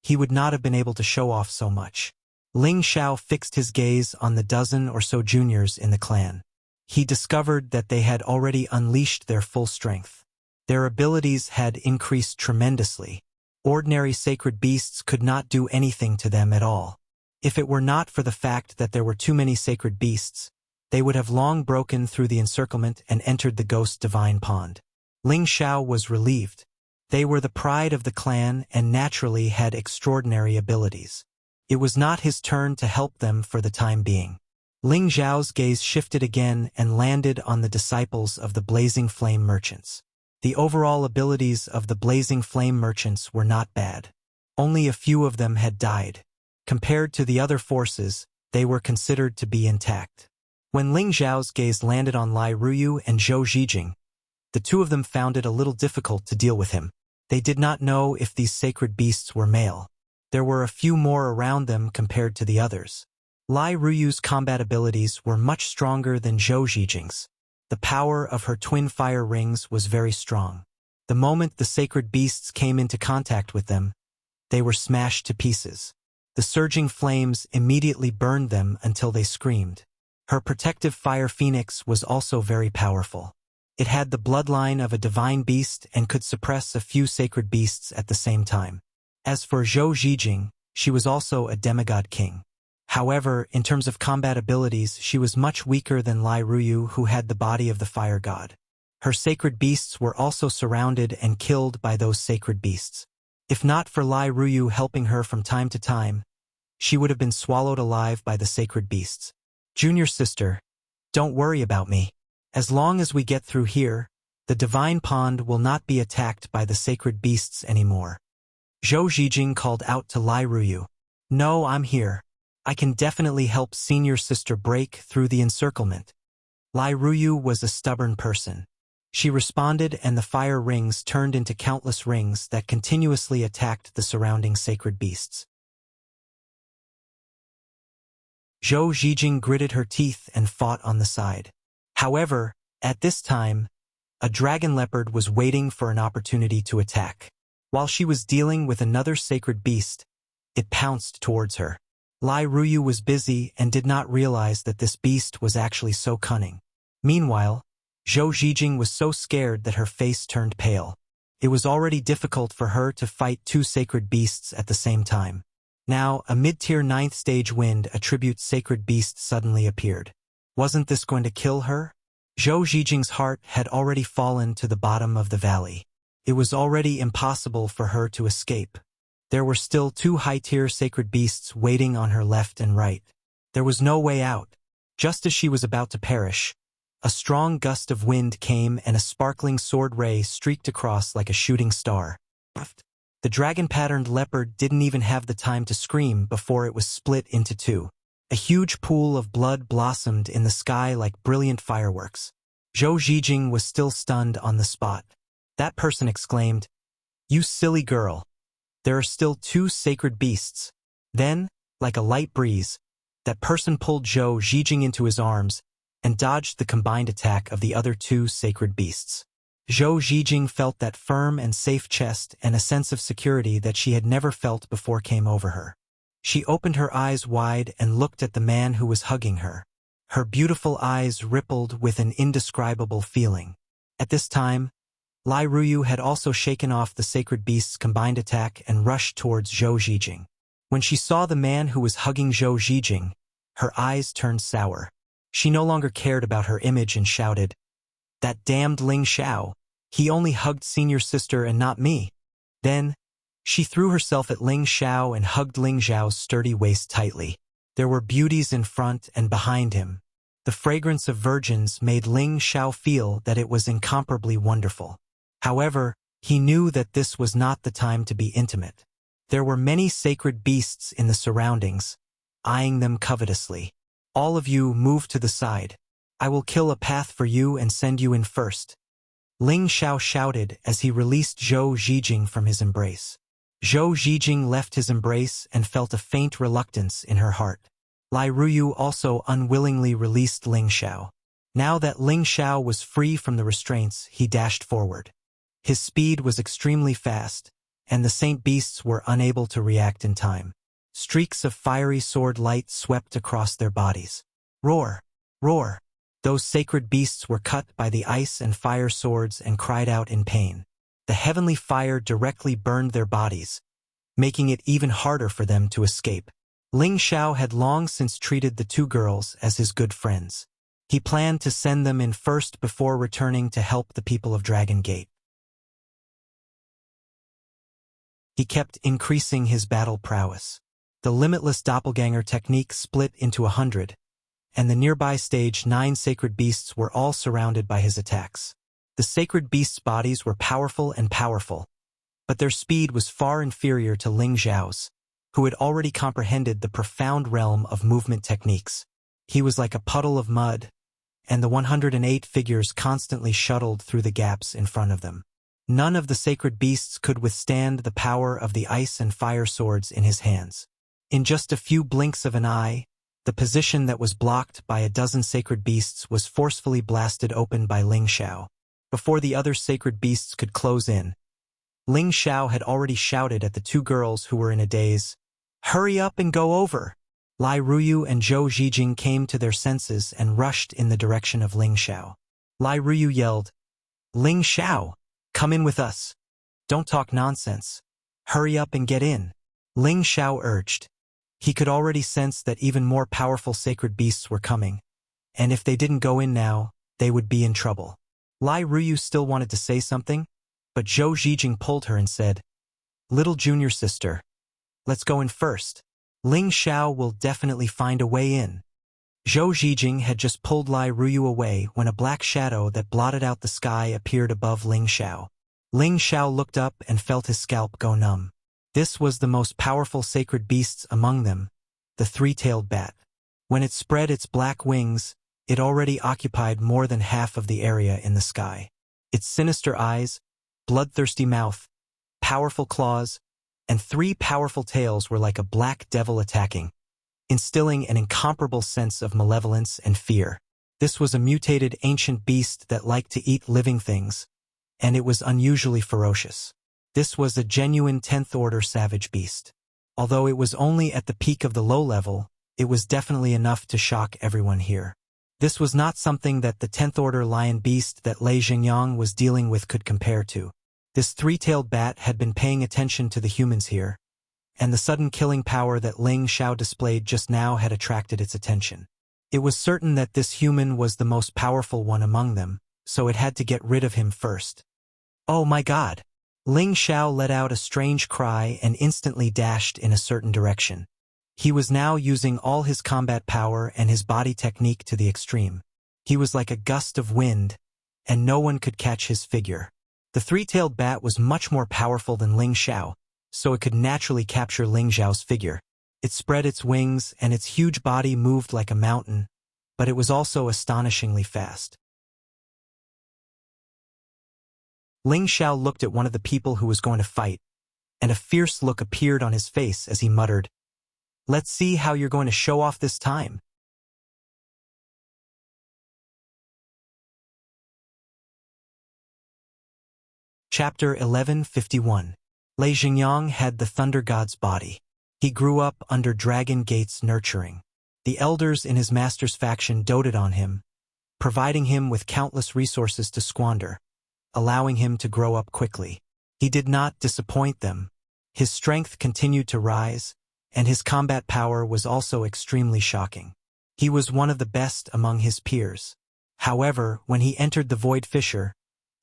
he would not have been able to show off so much. Ling Xiao fixed his gaze on the dozen or so juniors in the clan. He discovered that they had already unleashed their full strength. Their abilities had increased tremendously. Ordinary sacred beasts could not do anything to them at all. If it were not for the fact that there were too many sacred beasts, they would have long broken through the encirclement and entered the ghost divine pond. Ling Xiao was relieved. They were the pride of the clan and naturally had extraordinary abilities. It was not his turn to help them for the time being. Ling Xiao's gaze shifted again and landed on the disciples of the Blazing Flame Merchants. The overall abilities of the Blazing Flame Merchants were not bad. Only a few of them had died. Compared to the other forces, they were considered to be intact. When Ling Xiao's gaze landed on Lai Ruyu and Zhou Zhijing, the two of them found it a little difficult to deal with him. They did not know if these sacred beasts were male. There were a few more around them compared to the others. Lai Ruyu's combat abilities were much stronger than Zhou Zhijing's. The power of her twin fire rings was very strong. The moment the sacred beasts came into contact with them, they were smashed to pieces. The surging flames immediately burned them until they screamed. Her protective fire phoenix was also very powerful. It had the bloodline of a divine beast and could suppress a few sacred beasts at the same time. As for Zhou Zhijing, she was also a demigod king. However, in terms of combat abilities, she was much weaker than Lai Ruyu, who had the body of the fire god. Her sacred beasts were also surrounded and killed by those sacred beasts. If not for Lai Ruyu helping her from time to time, she would have been swallowed alive by the sacred beasts. Junior sister, don't worry about me. As long as we get through here, the divine pond will not be attacked by the sacred beasts anymore. Zhou Zhijing called out to Lai Ruyu. No, I'm here. I can definitely help senior sister break through the encirclement. Lai Ruyu was a stubborn person. She responded and the fire rings turned into countless rings that continuously attacked the surrounding sacred beasts. Zhou Zhijing gritted her teeth and fought on the side. However, at this time, a dragon leopard was waiting for an opportunity to attack. While she was dealing with another sacred beast, it pounced towards her. Lai Ruyu was busy and did not realize that this beast was actually so cunning. Meanwhile, Zhou Zhijing was so scared that her face turned pale. It was already difficult for her to fight two sacred beasts at the same time. Now, a mid-tier 9th stage wind attribute sacred beast suddenly appeared. Wasn't this going to kill her? Zhou Zhijing's heart had already fallen to the bottom of the valley. It was already impossible for her to escape. There were still two high-tier sacred beasts waiting on her left and right. There was no way out. Just as she was about to perish, a strong gust of wind came and a sparkling sword ray streaked across like a shooting star. The dragon-patterned leopard didn't even have the time to scream before it was split into two. A huge pool of blood blossomed in the sky like brilliant fireworks. Zhou Zhijing was still stunned on the spot. That person exclaimed, "You silly girl. There are still two sacred beasts." Then, like a light breeze, that person pulled Zhou Zhijing into his arms and dodged the combined attack of the other two sacred beasts. Zhou Zhijing felt that firm and safe chest, and a sense of security that she had never felt before came over her. She opened her eyes wide and looked at the man who was hugging her. Her beautiful eyes rippled with an indescribable feeling. At this time, Lai Ruyu had also shaken off the sacred beast's combined attack and rushed towards Zhou Zhijing. When she saw the man who was hugging Zhou Zhijing, her eyes turned sour. She no longer cared about her image and shouted, "That damned Ling Xiao! He only hugged senior sister and not me." Then, she threw herself at Ling Xiao and hugged Ling Xiao's sturdy waist tightly. There were beauties in front and behind him. The fragrance of virgins made Ling Xiao feel that it was incomparably wonderful. However, he knew that this was not the time to be intimate. There were many sacred beasts in the surroundings, eyeing them covetously. "All of you move to the side. I will kill a path for you and send you in first." Ling Xiao shouted as he released Zhou Zhijing from his embrace. Zhou Zhijing left his embrace and felt a faint reluctance in her heart. Lai Ruyu also unwillingly released Ling Xiao. Now that Ling Xiao was free from the restraints, he dashed forward. His speed was extremely fast, and the Saint Beasts were unable to react in time. Streaks of fiery sword light swept across their bodies. Roar! Roar! Those sacred beasts were cut by the ice and fire swords and cried out in pain. The heavenly fire directly burned their bodies, making it even harder for them to escape. Ling Xiao had long since treated the two girls as his good friends. He planned to send them in first before returning to help the people of Dragon Gate. He kept increasing his battle prowess. The limitless doppelganger technique split into 100, and the nearby stage 9 sacred beasts were all surrounded by his attacks. The sacred beasts' bodies were powerful, but their speed was far inferior to Ling Xiao's, who had already comprehended the profound realm of movement techniques. He was like a puddle of mud, and the 108 figures constantly shuttled through the gaps in front of them. None of the sacred beasts could withstand the power of the ice and fire swords in his hands. In just a few blinks of an eye, the position that was blocked by a dozen sacred beasts was forcefully blasted open by Ling Xiao. Before the other sacred beasts could close in, Ling Xiao had already shouted at the two girls who were in a daze, "Hurry up and go over!" Lai Ruyu and Zhou Zhijing came to their senses and rushed in the direction of Ling Xiao. Lai Ruyu yelled, "Ling Xiao, come in with us. Don't talk nonsense. Hurry up and get in." Ling Xiao urged. He could already sense that even more powerful sacred beasts were coming, and if they didn't go in now, they would be in trouble. Lai Ruyu still wanted to say something, but Zhou Zhijing pulled her and said, "Little junior sister, let's go in first. Ling Xiao will definitely find a way in." Zhou Zhijing had just pulled Lai Ruyu away when a black shadow that blotted out the sky appeared above Ling Xiao. Ling Xiao looked up and felt his scalp go numb. This was the most powerful sacred beasts among them, the three-tailed bat. When it spread its black wings, it already occupied more than half of the area in the sky. Its sinister eyes, bloodthirsty mouth, powerful claws, and 3 powerful tails were like a black devil attacking, instilling an incomparable sense of malevolence and fear. This was a mutated ancient beast that liked to eat living things, and it was unusually ferocious. This was a genuine 10th-order savage beast. Although it was only at the peak of the low level, it was definitely enough to shock everyone here. This was not something that the 10th-order lion beast that Lei Xingyang was dealing with could compare to. This 3-tailed bat had been paying attention to the humans here, and the sudden killing power that Ling Xiao displayed just now had attracted its attention. It was certain that this human was the most powerful one among them, so it had to get rid of him first. "Oh my God!" Ling Xiao let out a strange cry and instantly dashed in a certain direction. He was now using all his combat power and his body technique to the extreme. He was like a gust of wind, and no one could catch his figure. The 3-tailed bat was much more powerful than Ling Xiao, so it could naturally capture Ling Xiao's figure. It spread its wings and its huge body moved like a mountain, but it was also astonishingly fast. Ling Xiao looked at one of the people who was going to fight, and a fierce look appeared on his face as he muttered, "Let's see how you're going to show off this time." Chapter 1151. Lei Xingyang had the Thunder God's body. He grew up under Dragon Gate's nurturing. The elders in his master's faction doted on him, providing him with countless resources to squander, allowing him to grow up quickly. He did not disappoint them. His strength continued to rise, and his combat power was also extremely shocking. He was one of the best among his peers. However, when he entered the Void Fissure,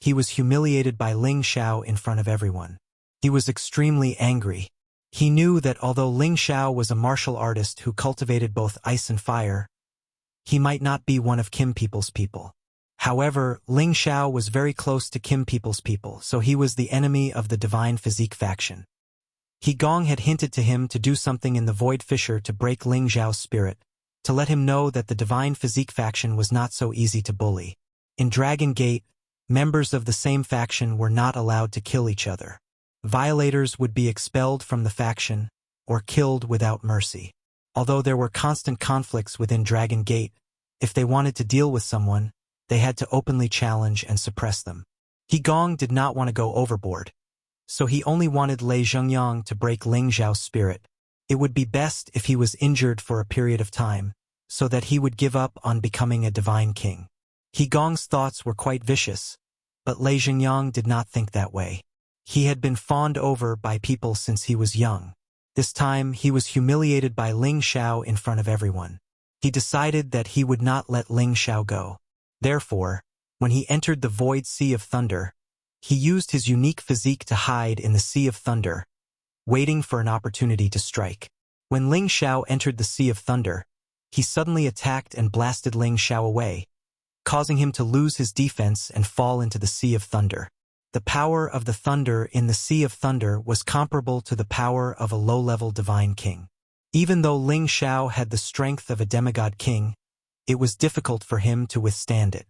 he was humiliated by Ling Xiao in front of everyone. He was extremely angry. He knew that although Ling Xiao was a martial artist who cultivated both ice and fire, he might not be one of Kim People's people. However, Ling Xiao was very close to Kim People's people, so he was the enemy of the Divine Physique faction. He Gong had hinted to him to do something in the Void Fissure to break Ling Xiao's spirit, to let him know that the Divine Physique faction was not so easy to bully. In Dragon Gate, Members of the same faction were not allowed to kill each other. Violators would be expelled from the faction or killed without mercy. Although there were constant conflicts within Dragon Gate, if they wanted to deal with someone, they had to openly challenge and suppress them. He Gong did not want to go overboard, so he only wanted Lei Zhengyang to break Ling Zhao's spirit. It would be best if he was injured for a period of time, so that he would give up on becoming a divine king. He Gong's thoughts were quite vicious, but Lei Zhengyang did not think that way. He had been fawned over by people since he was young. This time he was humiliated by Ling Xiao in front of everyone. He decided that he would not let Ling Xiao go. Therefore, when he entered the Void Sea of Thunder, he used his unique physique to hide in the Sea of Thunder, waiting for an opportunity to strike. When Ling Xiao entered the Sea of Thunder, he suddenly attacked and blasted Ling Xiao away, causing him to lose his defense and fall into the Sea of Thunder. The power of the thunder in the Sea of Thunder was comparable to the power of a low-level divine king. Even though Ling Xiao had the strength of a demigod king, it was difficult for him to withstand it.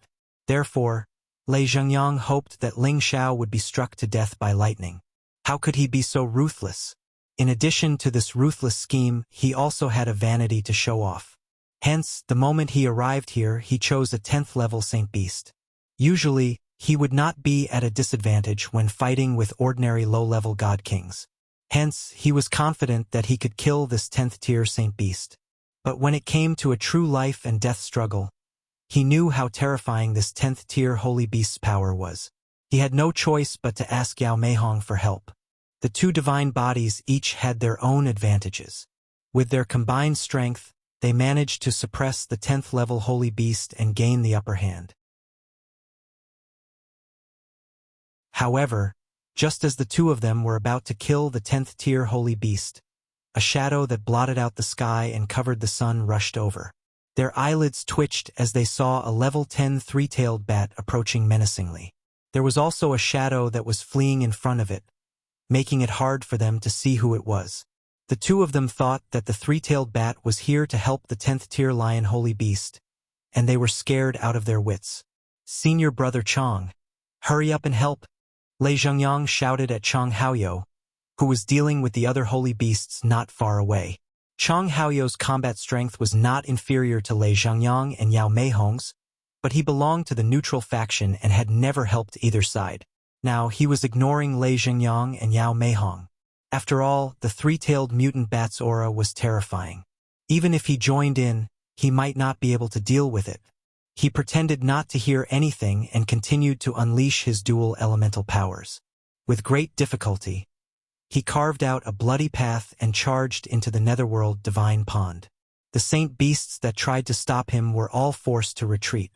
Therefore, Lei Zhengyang hoped that Ling Xiao would be struck to death by lightning. How could he be so ruthless? In addition to this ruthless scheme, he also had a vanity to show off. Hence, the moment he arrived here, he chose a 10th level Saint Beast. Usually, he would not be at a disadvantage when fighting with ordinary low-level god kings. Hence, he was confident that he could kill this 10th tier Saint Beast. But when it came to a true life and death struggle, he knew how terrifying this 10th tier Holy Beast's power was. He had no choice but to ask Yao Meihong for help. The two divine bodies each had their own advantages. With their combined strength, they managed to suppress the 10th level Holy Beast and gain the upper hand. However, just as the two of them were about to kill the 10th tier Holy Beast, a shadow that blotted out the sky and covered the sun rushed over. Their eyelids twitched as they saw a level 10 three-tailed bat approaching menacingly. There was also a shadow that was fleeing in front of it, making it hard for them to see who it was. The two of them thought that the three-tailed bat was here to help the 10th tier lion Holy Beast, and they were scared out of their wits. "Senior brother Chong, hurry up and help!" Lei Zhengyang shouted at Chong Haoyou, who was dealing with the other holy beasts not far away. Chong Haoyou's combat strength was not inferior to Lei Zhengyang and Yao Meihong's, but he belonged to the neutral faction and had never helped either side. Now he was ignoring Lei Zhengyang and Yao Meihong. After all, the three-tailed mutant bat's aura was terrifying. Even if he joined in, he might not be able to deal with it. He pretended not to hear anything and continued to unleash his dual elemental powers. With great difficulty, he carved out a bloody path and charged into the netherworld divine pond. The saint beasts that tried to stop him were all forced to retreat.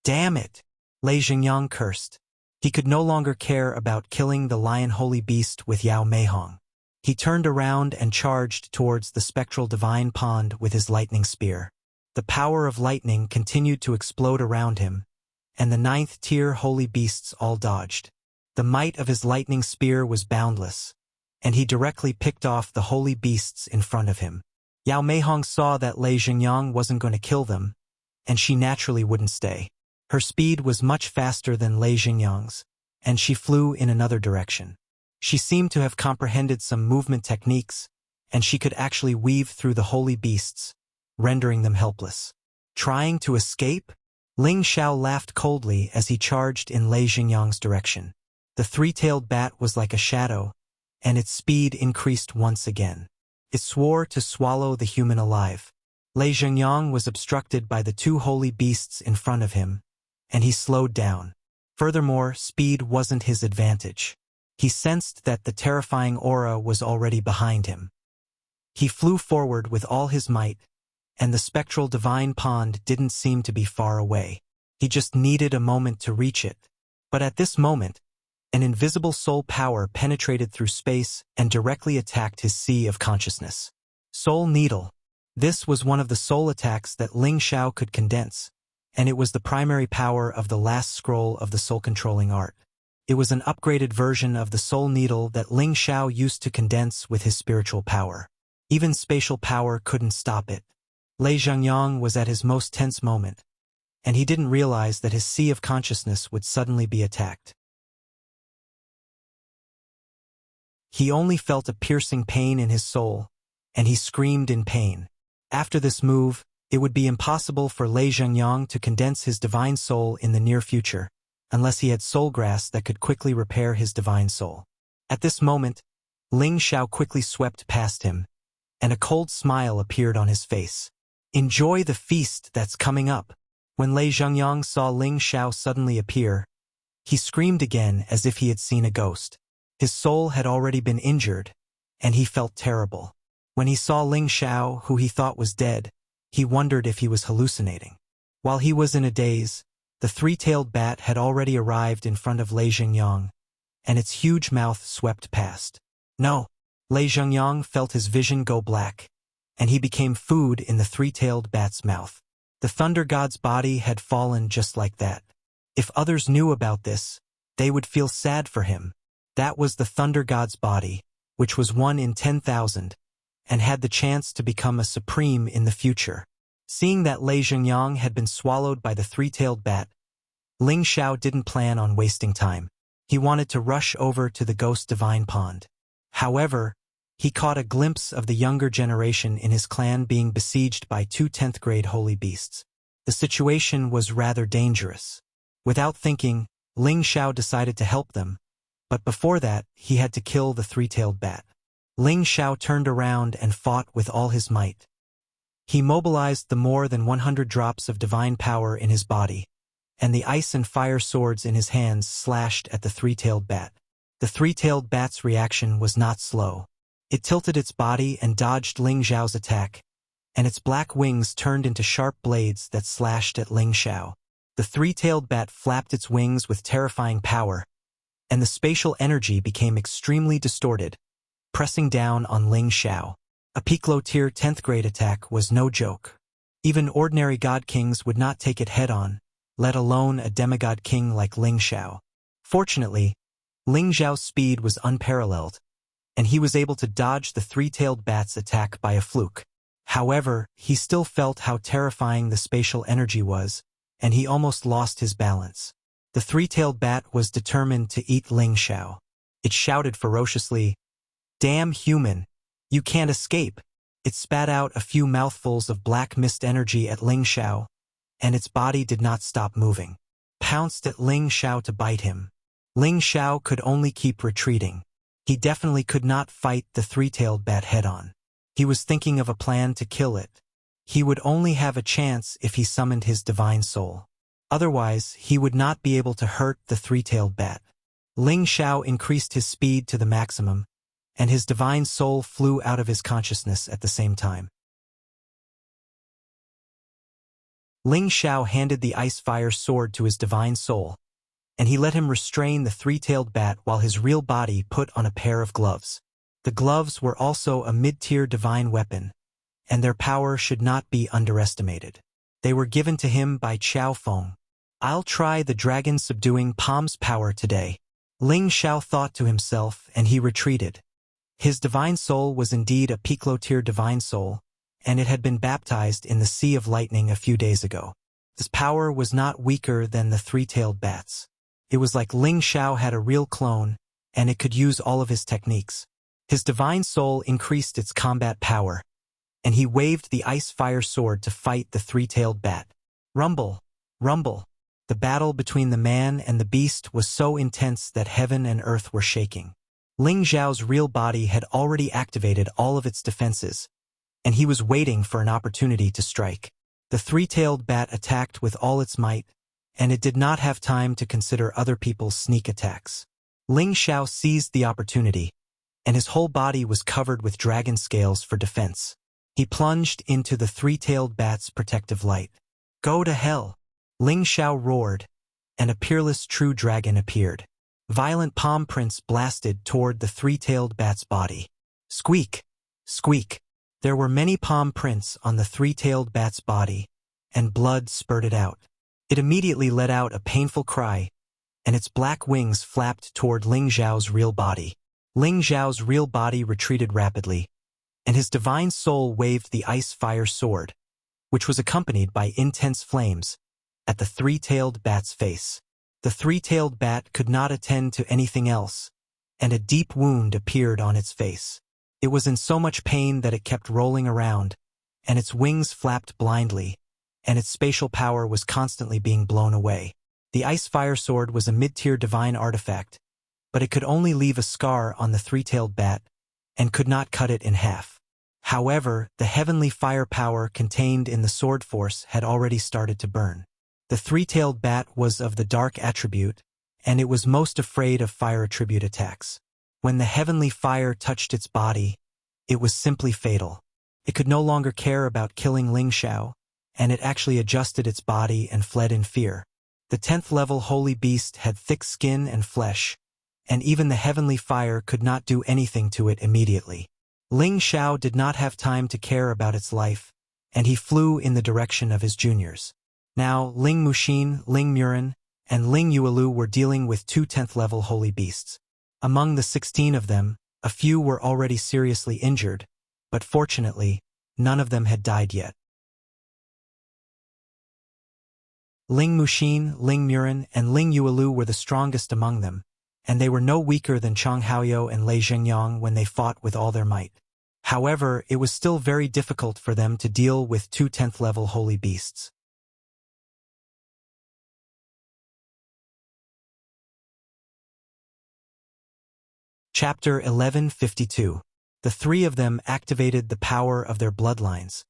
"Damn it!" Lei Zhengyang cursed. He could no longer care about killing the lion holy beast with Yao Meihong. He turned around and charged towards the spectral divine pond with his lightning spear. The power of lightning continued to explode around him, and the 9th tier holy beasts all dodged. The might of his lightning spear was boundless, and he directly picked off the holy beasts in front of him. Yao Meihong saw that Lei Zhengyang wasn't going to kill them, and she naturally wouldn't stay. Her speed was much faster than Lei Zhengyang's, and she flew in another direction. She seemed to have comprehended some movement techniques, and she could actually weave through the holy beasts, rendering them helpless. Trying to escape? Ling Xiao laughed coldly as he charged in Lei Zhengyang's direction. The three-tailed bat was like a shadow, and its speed increased once again. It swore to swallow the human alive. Lei Zhengyang was obstructed by the two holy beasts in front of him, and he slowed down. Furthermore, speed wasn't his advantage. He sensed that the terrifying aura was already behind him. He flew forward with all his might, and the spectral divine pond didn't seem to be far away. He just needed a moment to reach it. But at this moment, an invisible soul power penetrated through space and directly attacked his sea of consciousness. Soul Needle. This was one of the soul attacks that Ling Xiao could condense, and it was the primary power of the last scroll of the soul-controlling art. It was an upgraded version of the Soul Needle that Ling Xiao used to condense with his spiritual power. Even spatial power couldn't stop it. Lei Zhengyang was at his most tense moment, and he didn't realize that his sea of consciousness would suddenly be attacked. He only felt a piercing pain in his soul, and he screamed in pain. After this move, it would be impossible for Lei Zhengyang to condense his divine soul in the near future, unless he had soul grass that could quickly repair his divine soul. At this moment, Ling Xiao quickly swept past him, and a cold smile appeared on his face. Enjoy the feast that's coming up. When Lei Zhengyang saw Ling Xiao suddenly appear, he screamed again as if he had seen a ghost. His soul had already been injured, and he felt terrible. When he saw Ling Xiao, who he thought was dead, he wondered if he was hallucinating. While he was in a daze, the three-tailed bat had already arrived in front of Lei Zhengyang, and its huge mouth swept past. No! Lei Zhengyang felt his vision go black, and he became food in the three-tailed bat's mouth. The thunder god's body had fallen just like that. If others knew about this, they would feel sad for him. That was the thunder god's body, which was 1 in 10,000, and had the chance to become a supreme in the future. Seeing that Lei Zhengyang had been swallowed by the three-tailed bat, Ling Xiao didn't plan on wasting time. He wanted to rush over to the ghost divine pond. However, he caught a glimpse of the younger generation in his clan being besieged by 2 10th-grade holy beasts. The situation was rather dangerous. Without thinking, Ling Xiao decided to help them, but before that, he had to kill the three-tailed bat. Ling Xiao turned around and fought with all his might. He mobilized the more than 100 drops of divine power in his body, and the ice and fire swords in his hands slashed at the three-tailed bat. The three-tailed bat's reaction was not slow. It tilted its body and dodged Ling Xiao's attack, and its black wings turned into sharp blades that slashed at Ling Xiao. The three-tailed bat flapped its wings with terrifying power, and the spatial energy became extremely distorted, pressing down on Ling Xiao. A Piccolo-tier 10th grade attack was no joke. Even ordinary god kings would not take it head-on, let alone a demigod king like Ling Xiao. Fortunately, Ling Xiao's speed was unparalleled, and he was able to dodge the three-tailed bat's attack by a fluke. However, he still felt how terrifying the spatial energy was, and he almost lost his balance. The three-tailed bat was determined to eat Ling Xiao. It shouted ferociously, "Damn human! You can't escape!" It spat out a few mouthfuls of black mist energy at Ling Xiao, and its body did not stop moving. Pounced at Ling Xiao to bite him. Ling Xiao could only keep retreating. He definitely could not fight the three-tailed bat head-on. He was thinking of a plan to kill it. He would only have a chance if he summoned his divine soul. Otherwise, he would not be able to hurt the three-tailed bat. Ling Xiao increased his speed to the maximum, and his divine soul flew out of his consciousness at the same time. Ling Xiao handed the ice-fire sword to his divine soul, and he let him restrain the three-tailed bat while his real body put on a pair of gloves. The gloves were also a mid-tier divine weapon, and their power should not be underestimated. They were given to him by Qiao Feng. I'll try the dragon-subduing palm's power today. Ling Xiao thought to himself, and he retreated. His divine soul was indeed a Piccolo-tier divine soul, and it had been baptized in the Sea of Lightning a few days ago. His power was not weaker than the three-tailed bat's. It was like Ling Xiao had a real clone, and it could use all of his techniques. His divine soul increased its combat power, and he waved the ice-fire sword to fight the three-tailed bat. Rumble! Rumble! The battle between the man and the beast was so intense that heaven and earth were shaking. Ling Xiao's real body had already activated all of its defenses, and he was waiting for an opportunity to strike. The three-tailed bat attacked with all its might, and it did not have time to consider other people's sneak attacks. Ling Xiao seized the opportunity, and his whole body was covered with dragon scales for defense. He plunged into the three-tailed bat's protective light. Go to hell! Ling Xiao roared, and a peerless true dragon appeared. Violent palm prints blasted toward the three-tailed bat's body. Squeak! Squeak! There were many palm prints on the three-tailed bat's body, and blood spurted out. It immediately let out a painful cry, and its black wings flapped toward Ling Xiao's real body. Ling Xiao's real body retreated rapidly, and his divine soul waved the ice-fire sword, which was accompanied by intense flames, at the three-tailed bat's face. The three-tailed bat could not attend to anything else, and a deep wound appeared on its face. It was in so much pain that it kept rolling around, and its wings flapped blindly, and its spatial power was constantly being blown away. The ice fire sword was a mid-tier divine artifact, but it could only leave a scar on the three-tailed bat, and could not cut it in half. However, the heavenly fire power contained in the sword force had already started to burn. The three-tailed bat was of the dark attribute, and it was most afraid of fire attribute attacks. When the heavenly fire touched its body, it was simply fatal. It could no longer care about killing Ling Xiao, and it actually adjusted its body and fled in fear. The 10th level holy beast had thick skin and flesh, and even the heavenly fire could not do anything to it immediately. Ling Xiao did not have time to care about its life, and he flew in the direction of his juniors. Now, Ling Muxin, Ling Murin, and Ling Yuelu were dealing with two 10th level holy beasts. Among the 16 of them, a few were already seriously injured, but fortunately, none of them had died yet. Ling Muxin, Ling Murin, and Ling Yuelu were the strongest among them, and they were no weaker than Chang Haoyou and Lei Zhengyang when they fought with all their might. However, it was still very difficult for them to deal with two 10th level holy beasts. Chapter 1152. The three of them activated the power of their bloodlines,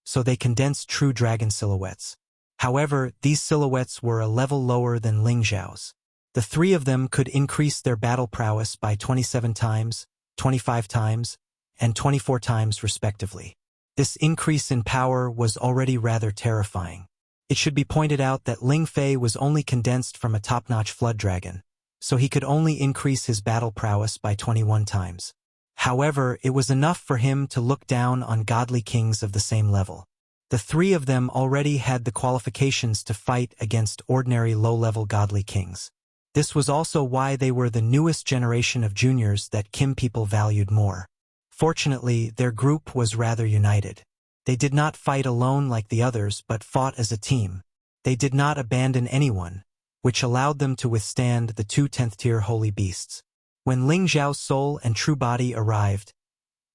so they condensed true dragon silhouettes. However, these silhouettes were a level lower than Ling Xiao's. The three of them could increase their battle prowess by 27 times, 25 times, and 24 times respectively. This increase in power was already rather terrifying. It should be pointed out that Ling Fei was only condensed from a top-notch flood dragon, so he could only increase his battle prowess by 21 times. However, it was enough for him to look down on godly kings of the same level. The three of them already had the qualifications to fight against ordinary low-level godly kings. This was also why they were the newest generation of juniors that Kim people valued more. Fortunately, their group was rather united. They did not fight alone like the others but fought as a team. They did not abandon anyone, which allowed them to withstand the two 10th-tier holy beasts. When Ling Xiao's soul and true body arrived,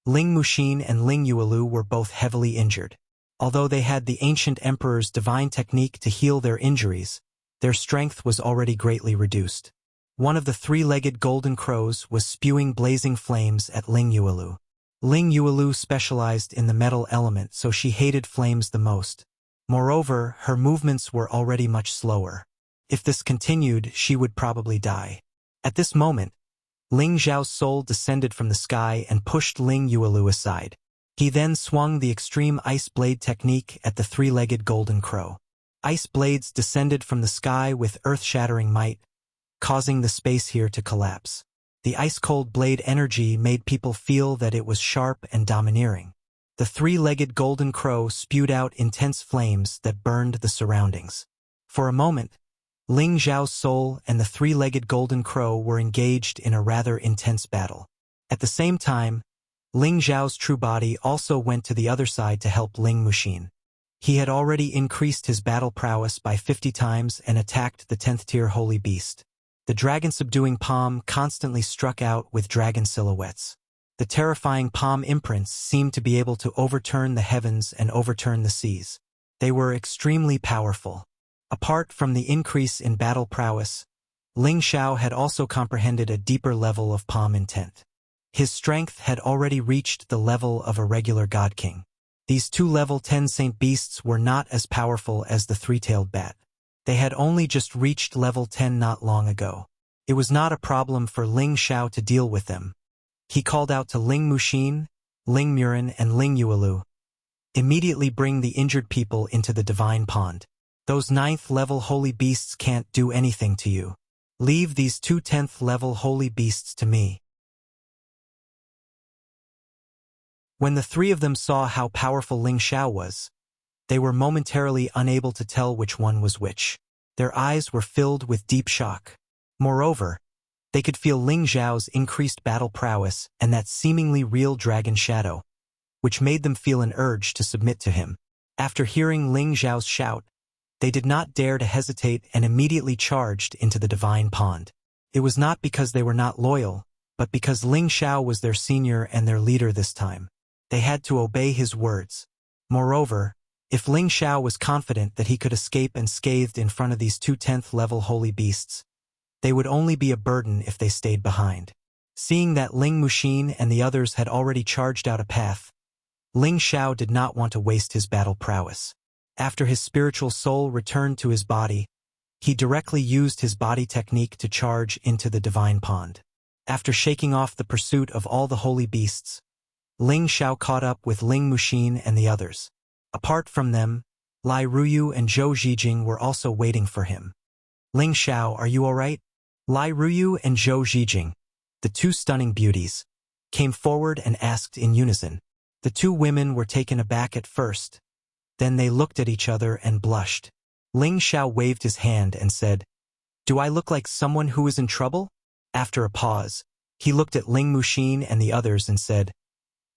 Ling Muxin and Ling Yuelu were both heavily injured. Although they had the ancient emperor's divine technique to heal their injuries, their strength was already greatly reduced. One of the three-legged golden crows was spewing blazing flames at Ling Yuelu. Ling Yuelu specialized in the metal element, so she hated flames the most. Moreover, her movements were already much slower. If this continued, she would probably die. At this moment, Ling Xiao's soul descended from the sky and pushed Ling Yuelu aside. He then swung the extreme ice blade technique at the three-legged golden crow. Ice blades descended from the sky with earth-shattering might, causing the space here to collapse. The ice-cold blade energy made people feel that it was sharp and domineering. The three-legged golden crow spewed out intense flames that burned the surroundings. For a moment, Ling Xiao's soul and the three-legged golden crow were engaged in a rather intense battle. At the same time, Ling Xiao's true body also went to the other side to help Ling Muxin. He had already increased his battle prowess by 50 times and attacked the 10th-tier holy beast. The dragon-subduing palm constantly struck out with dragon silhouettes. The terrifying palm imprints seemed to be able to overturn the heavens and overturn the seas. They were extremely powerful. Apart from the increase in battle prowess, Ling Xiao had also comprehended a deeper level of palm intent. His strength had already reached the level of a regular god king. These two level 10 saint beasts were not as powerful as the three-tailed bat. They had only just reached level 10 not long ago. It was not a problem for Ling Xiao to deal with them. He called out to Ling Muxin, Ling Murin, and Ling Yuelu. Immediately bring the injured people into the divine pond. Those 9th level holy beasts can't do anything to you. Leave these two 10th level holy beasts to me. When the three of them saw how powerful Ling Xiao was, they were momentarily unable to tell which one was which. Their eyes were filled with deep shock. Moreover, they could feel Ling Xiao's increased battle prowess and that seemingly real dragon shadow, which made them feel an urge to submit to him. After hearing Ling Xiao's shout, They did not dare to hesitate and immediately charged into the divine pond. It was not because they were not loyal, but because Ling Xiao was their senior and their leader this time. They had to obey his words. Moreover, if Ling Xiao was confident that he could escape unscathed in front of these two 10th level holy beasts, they would only be a burden if they stayed behind. Seeing that Ling Muxin and the others had already charged out a path, Ling Xiao did not want to waste his battle prowess. After his spiritual soul returned to his body, he directly used his body technique to charge into the divine pond. After shaking off the pursuit of all the holy beasts, Ling Xiao caught up with Ling Muxin and the others. Apart from them, Lai Ruyu and Zhou Zhijing were also waiting for him. Ling Xiao, are you all right? Lai Ruyu and Zhou Zhijing, the two stunning beauties, came forward and asked in unison. The two women were taken aback at first. Then they looked at each other and blushed. Ling Xiao waved his hand and said, "Do I look like someone who is in trouble?" After a pause, he looked at Ling Muxin and the others and said,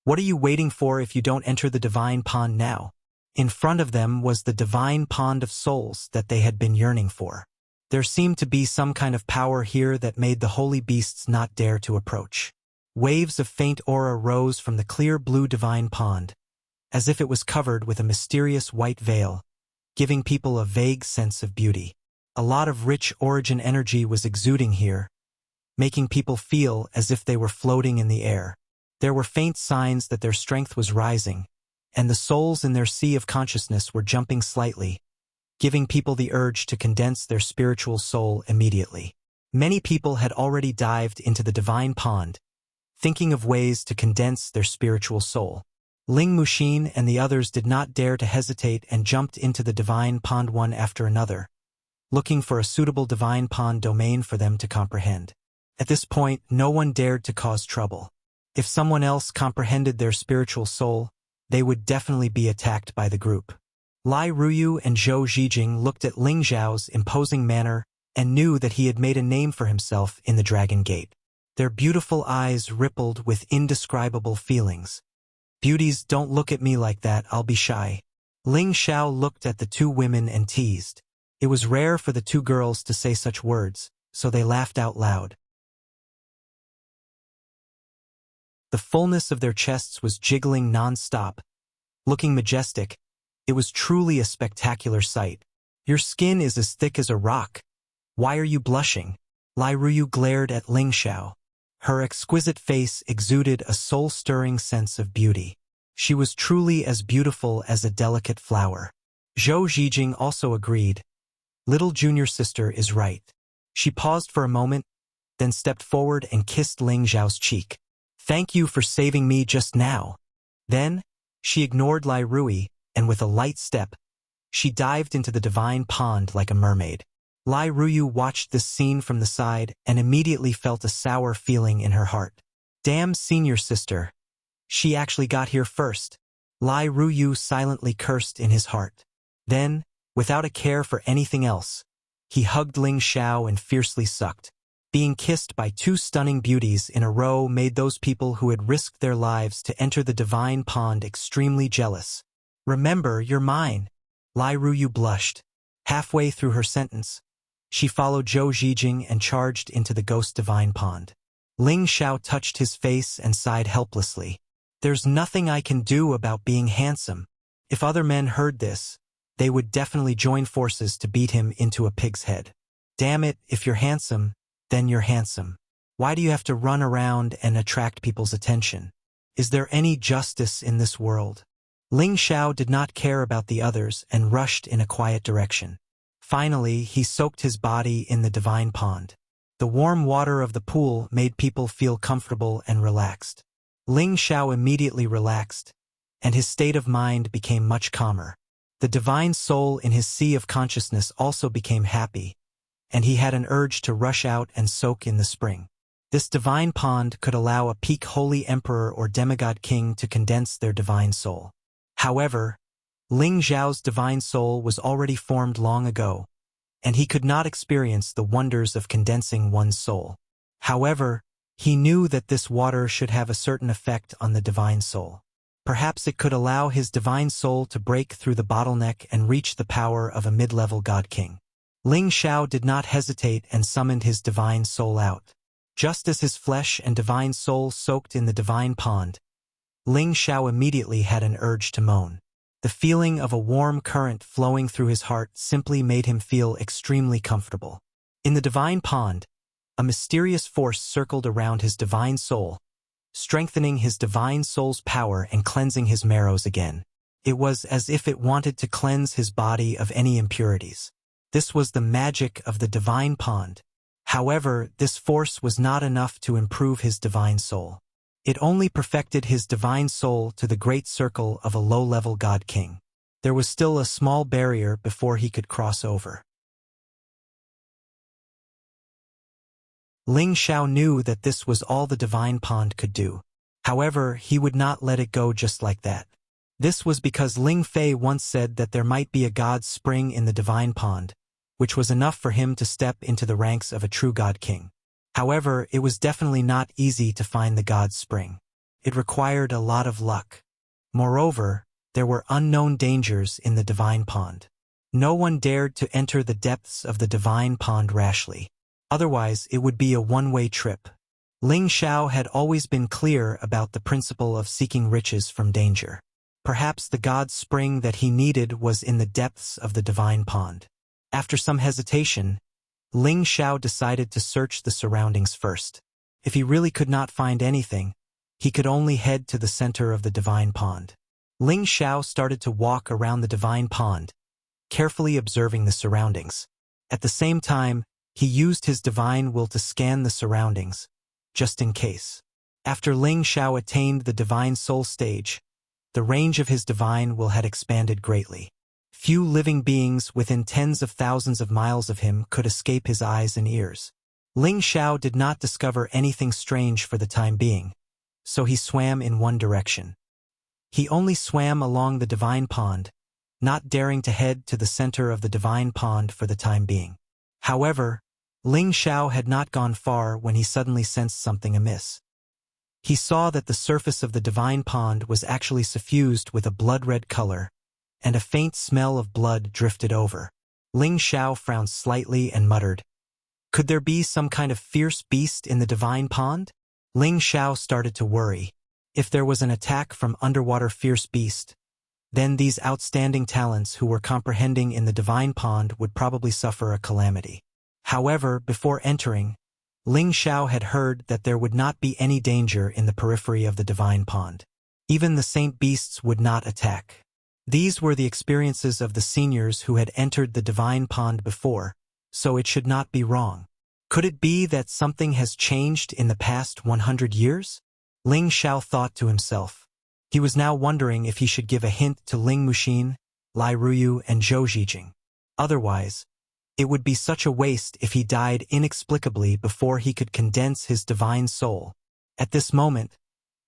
"What are you waiting for if you don't enter the divine pond now?" In front of them was the divine pond of souls that they had been yearning for. There seemed to be some kind of power here that made the holy beasts not dare to approach. Waves of faint aura rose from the clear blue divine pond, as if it was covered with a mysterious white veil, giving people a vague sense of beauty. A lot of rich origin energy was exuding here, making people feel as if they were floating in the air. There were faint signs that their strength was rising, and the souls in their sea of consciousness were jumping slightly, giving people the urge to condense their spiritual soul immediately. Many people had already dived into the divine pond, thinking of ways to condense their spiritual soul. Ling Muxin and the others did not dare to hesitate and jumped into the divine pond one after another, looking for a suitable divine pond domain for them to comprehend. At this point, no one dared to cause trouble. If someone else comprehended their spiritual soul, they would definitely be attacked by the group. Lai Ruyu and Zhou Zhijing looked at Ling Xiao's imposing manner and knew that he had made a name for himself in the Dragon Gate. Their beautiful eyes rippled with indescribable feelings. "Beauties, don't look at me like that, I'll be shy." Ling Xiao looked at the two women and teased. It was rare for the two girls to say such words, so they laughed out loud. The fullness of their chests was jiggling non-stop. Looking majestic, it was truly a spectacular sight. "Your skin is as thick as a rock. Why are you blushing?" Lai Ruyu glared at Ling Xiao. Her exquisite face exuded a soul-stirring sense of beauty. She was truly as beautiful as a delicate flower. Zhou Zhijing also agreed. Little junior sister is right. She paused for a moment, then stepped forward and kissed Ling Xiao's cheek. "Thank you for saving me just now." Then, she ignored Lai Rui, and with a light step, she dived into the divine pond like a mermaid. Lai Ruyu watched this scene from the side and immediately felt a sour feeling in her heart. Damn senior sister. She actually got here first. Lai Ruyu silently cursed in his heart. Then, without a care for anything else, he hugged Ling Xiao and fiercely sucked. Being kissed by two stunning beauties in a row made those people who had risked their lives to enter the divine pond extremely jealous. "Remember, you're mine." Lai Ruyu blushed. Halfway through her sentence, she followed Zhou Zhijing and charged into the ghost divine pond. Ling Xiao touched his face and sighed helplessly. "There's nothing I can do about being handsome." If other men heard this, they would definitely join forces to beat him into a pig's head. Damn it, if you're handsome, then you're handsome. Why do you have to run around and attract people's attention? Is there any justice in this world? Ling Xiao did not care about the others and rushed in a quiet direction. Finally, he soaked his body in the divine pond. The warm water of the pool made people feel comfortable and relaxed. Ling Xiao immediately relaxed, and his state of mind became much calmer. The divine soul in his sea of consciousness also became happy, and he had an urge to rush out and soak in the spring. This divine pond could allow a peak holy emperor or demigod king to condense their divine soul. However, Ling Xiao's divine soul was already formed long ago, and he could not experience the wonders of condensing one's soul. However, he knew that this water should have a certain effect on the divine soul. Perhaps it could allow his divine soul to break through the bottleneck and reach the power of a mid-level god king. Ling Xiao did not hesitate and summoned his divine soul out. Just as his flesh and divine soul soaked in the divine pond, Ling Xiao immediately had an urge to moan. The feeling of a warm current flowing through his heart simply made him feel extremely comfortable. In the divine pond, a mysterious force circled around his divine soul, strengthening his divine soul's power and cleansing his marrows again. It was as if it wanted to cleanse his body of any impurities. This was the magic of the divine pond. However, this force was not enough to improve his divine soul. It only perfected his divine soul to the great circle of a low-level god king. There was still a small barrier before he could cross over. Ling Xiao knew that this was all the divine pond could do. However, he would not let it go just like that. This was because Ling Fei once said that there might be a god's spring in the divine pond, which was enough for him to step into the ranks of a true god king. However, it was definitely not easy to find the god's spring. It required a lot of luck. Moreover, there were unknown dangers in the divine pond. No one dared to enter the depths of the divine pond rashly. Otherwise, it would be a one-way trip. Ling Xiao had always been clear about the principle of seeking riches from danger. Perhaps the god's spring that he needed was in the depths of the divine pond. After some hesitation, Ling Xiao decided to search the surroundings first. If he really could not find anything, he could only head to the center of the divine pond. Ling Xiao started to walk around the divine pond, carefully observing the surroundings. At the same time, he used his divine will to scan the surroundings, just in case. After Ling Xiao attained the divine soul stage, the range of his divine will had expanded greatly. Few living beings within tens of thousands of miles of him could escape his eyes and ears. Ling Xiao did not discover anything strange for the time being, so he swam in one direction. He only swam along the divine pond, not daring to head to the center of the divine pond for the time being. However, Ling Xiao had not gone far when he suddenly sensed something amiss. He saw that the surface of the divine pond was actually suffused with a blood-red color, and a faint smell of blood drifted over. Ling Xiao frowned slightly and muttered, "Could there be some kind of fierce beast in the divine pond?" Ling Xiao started to worry. If there was an attack from underwater fierce beast, then these outstanding talents who were comprehending in the divine pond would probably suffer a calamity. However, before entering, Ling Xiao had heard that there would not be any danger in the periphery of the divine pond. Even the saint beasts would not attack. These were the experiences of the seniors who had entered the divine pond before, so it should not be wrong. Could it be that something has changed in the past 100 years? Ling Xiao thought to himself. He was now wondering if he should give a hint to Ling Muxin, Lai Ruyu, and Zhou Zhijing. Otherwise, it would be such a waste if he died inexplicably before he could condense his divine soul. At this moment,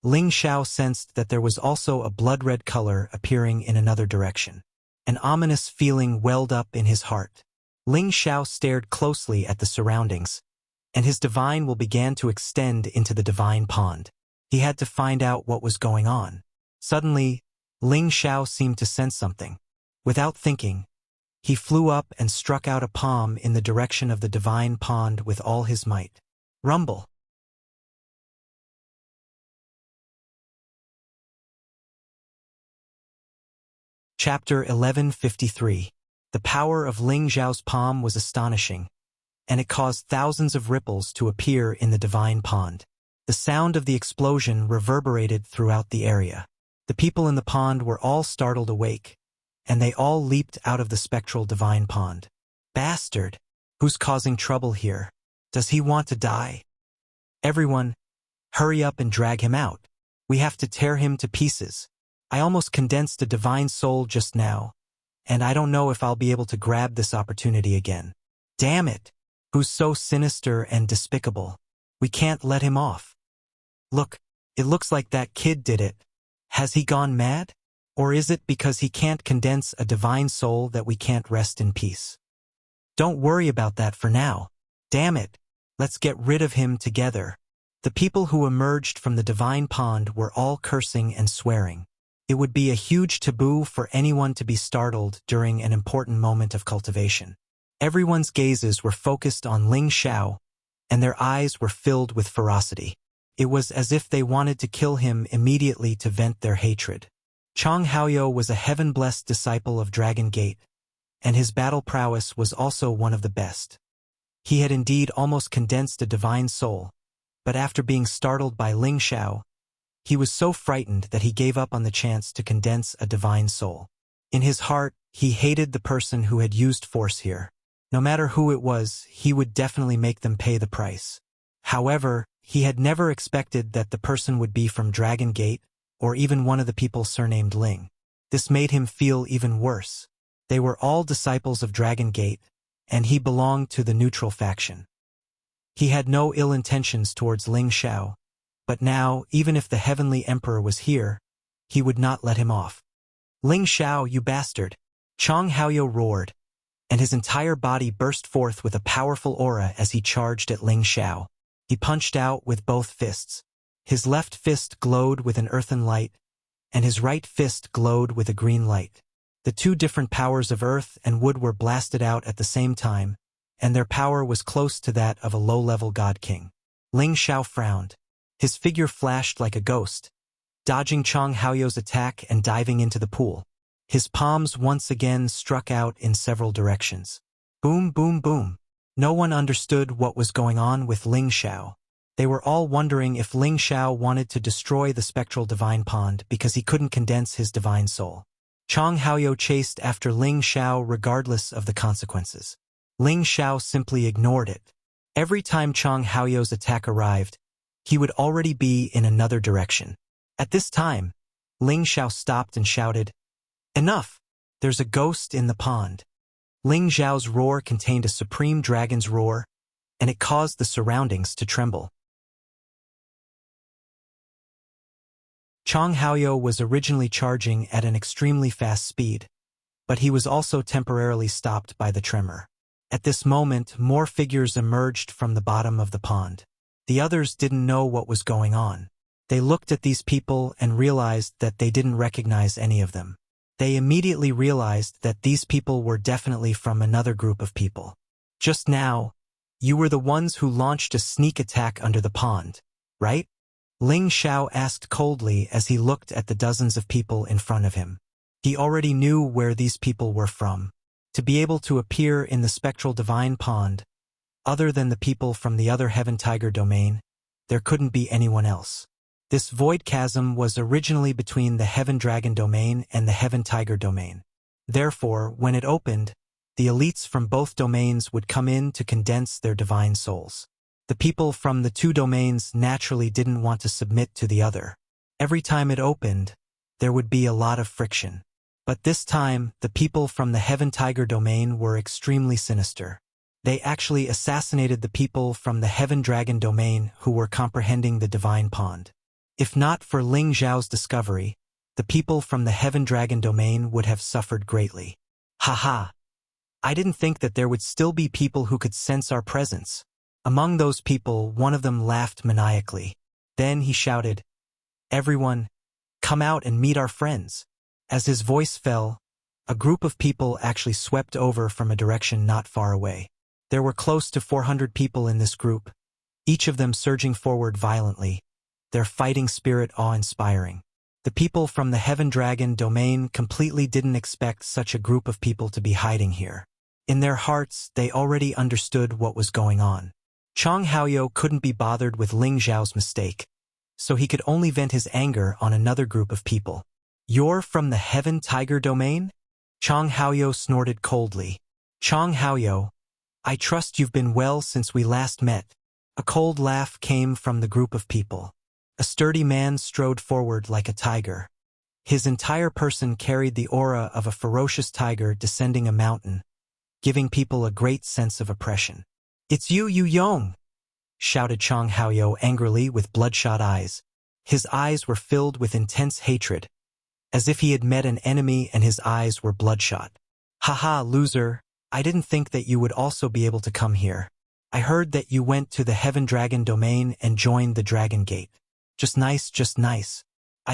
Ling Xiao sensed that there was also a blood-red color appearing in another direction. An ominous feeling welled up in his heart. Ling Xiao stared closely at the surroundings, and his divine will began to extend into the divine pond. He had to find out what was going on. Suddenly, Ling Xiao seemed to sense something. Without thinking, he flew up and struck out a palm in the direction of the divine pond with all his might. Rumble! Chapter 1153. The power of Ling Xiao's palm was astonishing, and it caused thousands of ripples to appear in the divine pond. The sound of the explosion reverberated throughout the area. The people in the pond were all startled awake, and they all leaped out of the spectral divine pond. Bastard! Who's causing trouble here? Does he want to die? Everyone, hurry up and drag him out. We have to tear him to pieces. I almost condensed a divine soul just now, and I don't know if I'll be able to grab this opportunity again. Damn it! Who's so sinister and despicable? We can't let him off. Look, it looks like that kid did it. Has he gone mad? Or is it because he can't condense a divine soul that we can't rest in peace? Don't worry about that for now. Damn it! Let's get rid of him together. The people who emerged from the divine pond were all cursing and swearing. It would be a huge taboo for anyone to be startled during an important moment of cultivation. Everyone's gazes were focused on Ling Xiao, and their eyes were filled with ferocity. It was as if they wanted to kill him immediately to vent their hatred. Chang Haoyou was a heaven-blessed disciple of Dragon Gate, and his battle prowess was also one of the best. He had indeed almost condensed a divine soul, but after being startled by Ling Xiao, he was so frightened that he gave up on the chance to condense a divine soul. In his heart, he hated the person who had used force here. No matter who it was, he would definitely make them pay the price. However, he had never expected that the person would be from Dragon Gate, or even one of the people surnamed Ling. This made him feel even worse. They were all disciples of Dragon Gate, and he belonged to the neutral faction. He had no ill intentions towards Ling Xiao, but now, even if the Heavenly Emperor was here, he would not let him off. "Ling Xiao, you bastard!" Chang Haoyou roared, and his entire body burst forth with a powerful aura as he charged at Ling Xiao. He punched out with both fists. His left fist glowed with an earthen light, and his right fist glowed with a green light. The two different powers of earth and wood were blasted out at the same time, and their power was close to that of a low-level god king. Ling Xiao frowned. His figure flashed like a ghost, dodging Chang Haoyou's attack and diving into the pool. His palms once again struck out in several directions. Boom, boom, boom. No one understood what was going on with Ling Xiao. They were all wondering if Ling Xiao wanted to destroy the spectral divine pond because he couldn't condense his divine soul. Chang Haoyou chased after Ling Xiao regardless of the consequences. Ling Xiao simply ignored it. Every time Chang Haoyou's attack arrived, he would already be in another direction. At this time, Ling Xiao stopped and shouted, "Enough! There's a ghost in the pond." Ling Xiao's roar contained a supreme dragon's roar, and it caused the surroundings to tremble. Chang Haoyou was originally charging at an extremely fast speed, but he was also temporarily stopped by the tremor. At this moment, more figures emerged from the bottom of the pond. The others didn't know what was going on. They looked at these people and realized that they didn't recognize any of them. They immediately realized that these people were definitely from another group of people. "Just now, you were the ones who launched a sneak attack under the pond, right?" Ling Xiao asked coldly as he looked at the dozens of people in front of him. He already knew where these people were from. To be able to appear in the spectral divine pond, other than the people from the other Heaven Tiger domain, there couldn't be anyone else. This void chasm was originally between the Heaven Dragon domain and the Heaven Tiger domain. Therefore, when it opened, the elites from both domains would come in to condense their divine souls. The people from the two domains naturally didn't want to submit to the other. Every time it opened, there would be a lot of friction. But this time, the people from the Heaven Tiger domain were extremely sinister. They actually assassinated the people from the Heaven Dragon domain who were comprehending the divine pond. If not for Ling Xiao's discovery, the people from the Heaven Dragon domain would have suffered greatly. "Haha! I didn't think that there would still be people who could sense our presence." Among those people, one of them laughed maniacally. Then he shouted, "Everyone, come out and meet our friends." As his voice fell, a group of people actually swept over from a direction not far away. There were close to 400 people in this group, each of them surging forward violently, their fighting spirit awe-inspiring. The people from the Heaven Dragon domain completely didn't expect such a group of people to be hiding here. In their hearts, they already understood what was going on. Chang Haoyou couldn't be bothered with Ling Xiao's mistake, so he could only vent his anger on another group of people. "You're from the Heaven Tiger domain?" Chang Haoyou snorted coldly. "Chang Haoyou, I trust you've been well since we last met." A cold laugh came from the group of people. A sturdy man strode forward like a tiger. His entire person carried the aura of a ferocious tiger descending a mountain, giving people a great sense of oppression. "It's you, Yu Yong!" shouted Chang Haoyou angrily with bloodshot eyes. His eyes were filled with intense hatred, as if he had met an enemy and his eyes were bloodshot. "Haha, loser, I didn't think that you would also be able to come here. I heard that you went to the Heaven Dragon domain and joined the Dragon Gate. Just nice, just nice."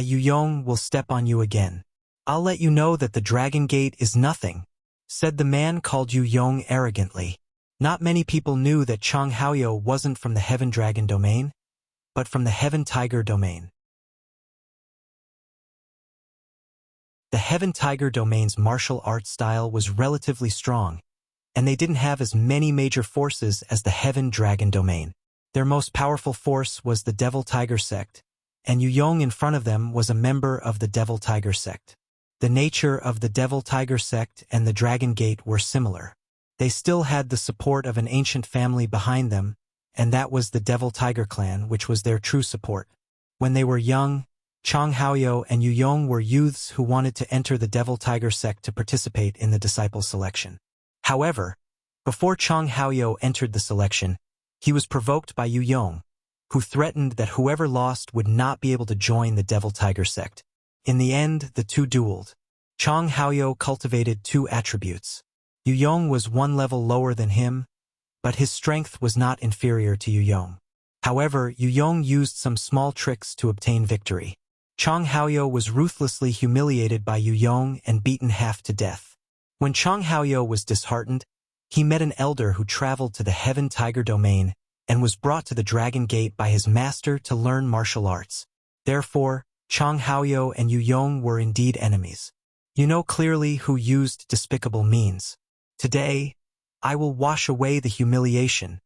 Yu Yong will step on you again. I'll let you know that the Dragon Gate is nothing, said the man called Yu Yong arrogantly. Not many people knew that Chang Haoyou wasn't from the Heaven Dragon domain, but from the Heaven Tiger domain. The Heaven Tiger domain's martial arts style was relatively strong, and they didn't have as many major forces as the Heaven Dragon domain. Their most powerful force was the Devil Tiger sect, and Yu Yong in front of them was a member of the Devil Tiger sect. The nature of the Devil Tiger sect and the Dragon Gate were similar. They still had the support of an ancient family behind them, and that was the Devil Tiger clan, which was their true support. When they were young, Chang Haoyou and Yu Yong were youths who wanted to enter the Devil Tiger sect to participate in the disciple selection. However, before Chang Haoyou entered the selection, he was provoked by Yu Yong, who threatened that whoever lost would not be able to join the Devil Tiger sect. In the end, the two dueled. Chang Haoyou cultivated two attributes. Yu Yong was one level lower than him, but his strength was not inferior to Yu Yong. However, Yu Yong used some small tricks to obtain victory. Chang Haoyou was ruthlessly humiliated by Yu Yong and beaten half to death. When Chang Haoyou was disheartened, he met an elder who traveled to the Heaven Tiger domain and was brought to the Dragon Gate by his master to learn martial arts. Therefore, Chang Haoyou and Yu Yong were indeed enemies. You know clearly who used despicable means. Today, I will wash away the humiliation.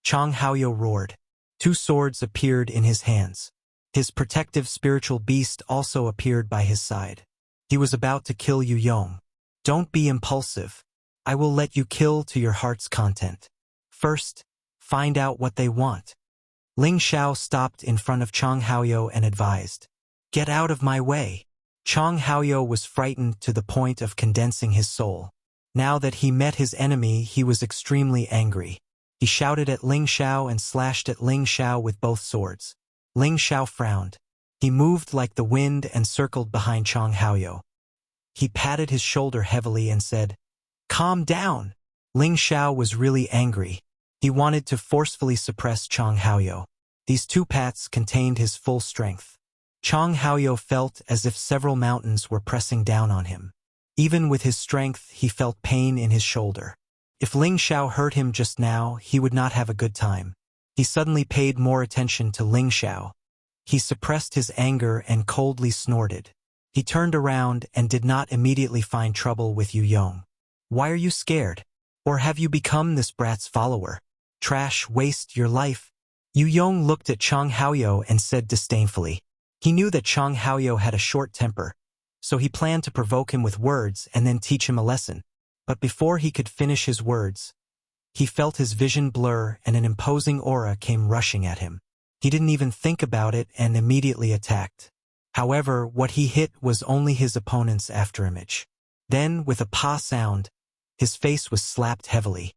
Chang Haoyou roared. Two swords appeared in his hands. His protective spiritual beast also appeared by his side. He was about to kill Yu Yong. Don't be impulsive. I will let you kill to your heart's content. First, find out what they want. Ling Xiao stopped in front of Chang Haoyou and advised, "Get out of my way." Chang Haoyou was frightened to the point of condensing his soul. Now that he met his enemy, he was extremely angry. He shouted at Ling Xiao and slashed at Ling Xiao with both swords. Ling Xiao frowned. He moved like the wind and circled behind Chang Haoyou. He patted his shoulder heavily and said, "Calm down." Ling Xiao was really angry. He wanted to forcefully suppress Chang Haoyou. These two pats contained his full strength. Chang Haoyou felt as if several mountains were pressing down on him. Even with his strength, he felt pain in his shoulder. If Ling Xiao hurt him just now, he would not have a good time. He suddenly paid more attention to Ling Xiao. He suppressed his anger and coldly snorted. He turned around and did not immediately find trouble with Yu Yong. "Why are you scared? Or have you become this brat's follower? Trash, waste your life." Yu Yong looked at Chang Haoyou and said disdainfully. He knew that Chang Haoyou had a short temper, so he planned to provoke him with words and then teach him a lesson. But before he could finish his words, he felt his vision blur and an imposing aura came rushing at him. He didn't even think about it and immediately attacked. However, what he hit was only his opponent's afterimage. Then, with a pa sound, his face was slapped heavily.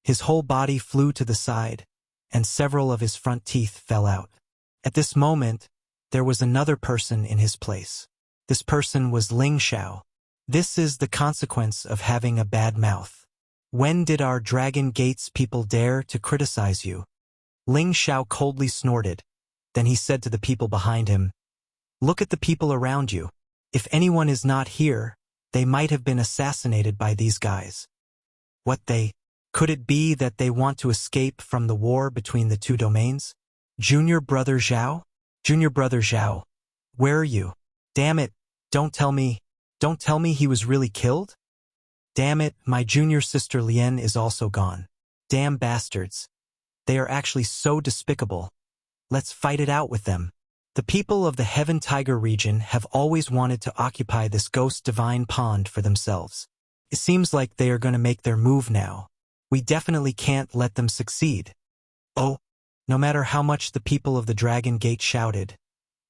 His whole body flew to the side, and several of his front teeth fell out. At this moment, there was another person in his place. This person was Ling Xiao. This is the consequence of having a bad mouth. When did our Dragon Gates people dare to criticize you? Ling Xiao coldly snorted. Then he said to the people behind him, "Look at the people around you. If anyone is not here, they might have been assassinated by these guys." Could it be that they want to escape from the war between the two domains? Junior Brother Zhao? Junior Brother Zhao, where are you? Damn it, don't tell me he was really killed? Damn it, my junior sister Lien is also gone. Damn bastards. They are actually so despicable. Let's fight it out with them. The people of the Heaven Tiger region have always wanted to occupy this ghost divine pond for themselves. It seems like they are going to make their move now. We definitely can't let them succeed. Oh, no matter how much the people of the Dragon Gate shouted,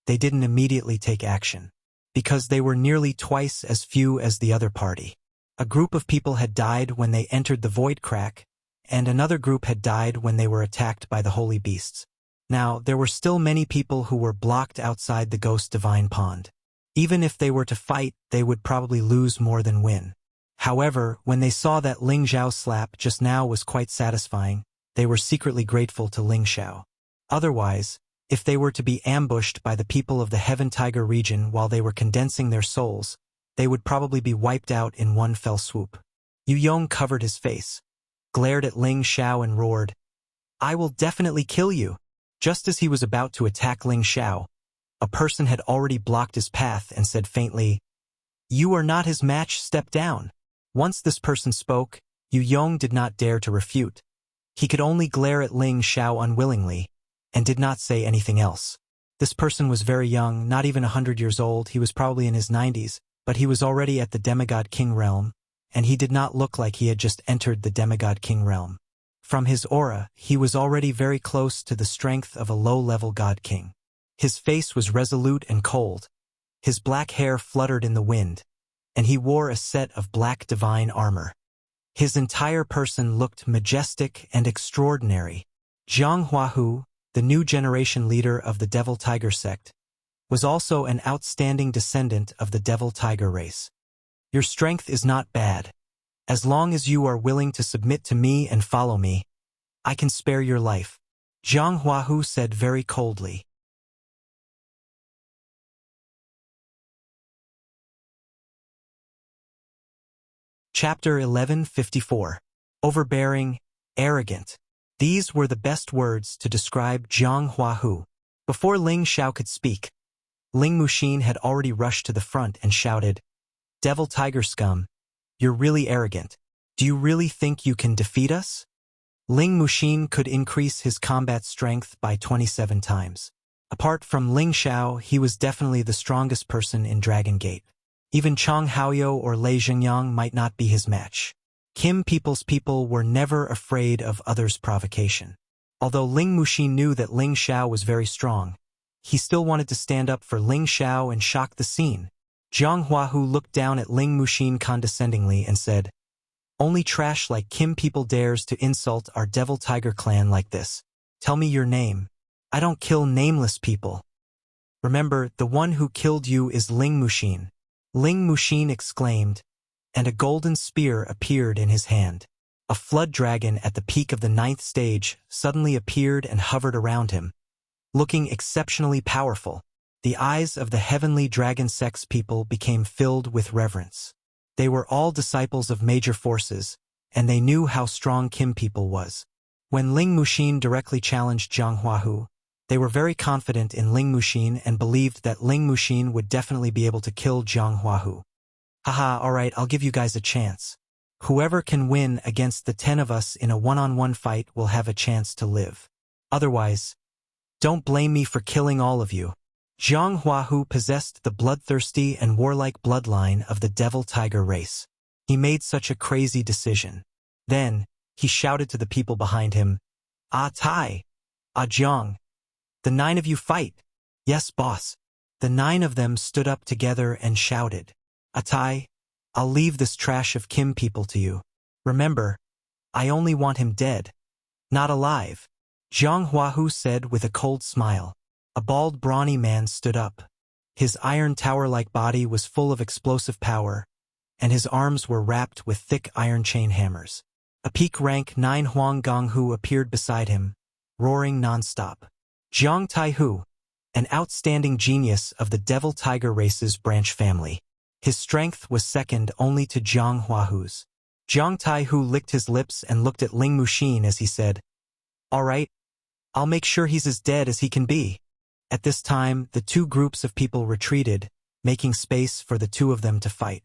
they didn't immediately take action, because they were nearly twice as few as the other party. A group of people had died when they entered the Void Crack, and another group had died when they were attacked by the Holy Beasts. Now, there were still many people who were blocked outside the Ghost Divine Pond. Even if they were to fight, they would probably lose more than win. However, when they saw that Ling Xiao's slap just now was quite satisfying, they were secretly grateful to Ling Xiao. Otherwise, If they were to be ambushed by the people of the Heaven Tiger region while they were condensing their souls, they would probably be wiped out in one fell swoop. Yu Yong covered his face, glared at Ling Xiao and roared, "I will definitely kill you." Just as he was about to attack Ling Xiao, a person had already blocked his path and said faintly, "You are not his match, step down." Once this person spoke, Yu Yong did not dare to refute. He could only glare at Ling Xiao unwillingly, and did not say anything else. This person was very young, not even 100 years old, he was probably in his 90s, but he was already at the Demigod King realm, and he did not look like he had just entered the Demigod King realm. From his aura, he was already very close to the strength of a low-level God King. His face was resolute and cold. His black hair fluttered in the wind, and he wore a set of black divine armor. His entire person looked majestic and extraordinary. Zhang Huahu, the new generation leader of the Devil Tiger sect, was also an outstanding descendant of the Devil Tiger race. Your strength is not bad. As long as you are willing to submit to me and follow me, I can spare your life, Zhang Huahu said very coldly. Chapter 1154. Overbearing, arrogant. These were the best words to describe Zhang Huahu. Before Ling Xiao could speak, Ling Muxin had already rushed to the front and shouted, "Devil Tiger scum, you're really arrogant. Do you really think you can defeat us?" Ling Muxin could increase his combat strength by 27 times. Apart from Ling Xiao, he was definitely the strongest person in Dragon Gate. Even Chang Haoyou or Lei Xingyang might not be his match. Kim People's people were never afraid of others' provocation. Although Ling Muxin knew that Ling Xiao was very strong, he still wanted to stand up for Ling Xiao and shock the scene. Zhang Huahu looked down at Ling Muxin condescendingly and said, "Only trash like Kim people dares to insult our Devil Tiger clan like this. Tell me your name. I don't kill nameless people. Remember, the one who killed you is Ling Muxin." Ling Muxin exclaimed, and a golden spear appeared in his hand. A flood dragon at the peak of the 9th stage suddenly appeared and hovered around him, looking exceptionally powerful. The eyes of the heavenly dragon sex people became filled with reverence. They were all disciples of major forces, and they knew how strong Kim people was. When Ling Muxin directly challenged Zhang Huahu, they were very confident in Ling Muxin and believed that Ling Muxin would definitely be able to kill Zhang Huahu. "Haha, alright, I'll give you guys a chance. Whoever can win against the 10 of us in a one-on-one fight will have a chance to live. Otherwise, don't blame me for killing all of you." Zhang Huahu possessed the bloodthirsty and warlike bloodline of the Devil Tiger race. He made such a crazy decision. Then, he shouted to the people behind him, "Ah Tai! Ah Zhang! The 9 of you fight." "Yes, boss." The 9 of them stood up together and shouted, "Atai, I'll leave this trash of Kim people to you. Remember, I only want him dead, not alive," Zhang Huahu said with a cold smile. A bald, brawny man stood up. His iron tower-like body was full of explosive power, and his arms were wrapped with thick iron chain hammers. A peak rank 9 Huang Gonghu appeared beside him, roaring non-stop. Zhang Taihu, an outstanding genius of the Devil Tiger race's branch family. His strength was second only to Zhang Huahu's. Zhang Taihu licked his lips and looked at Ling Muxin as he said, "All right, I'll make sure he's as dead as he can be." At this time, the 2 groups of people retreated, making space for the 2 of them to fight.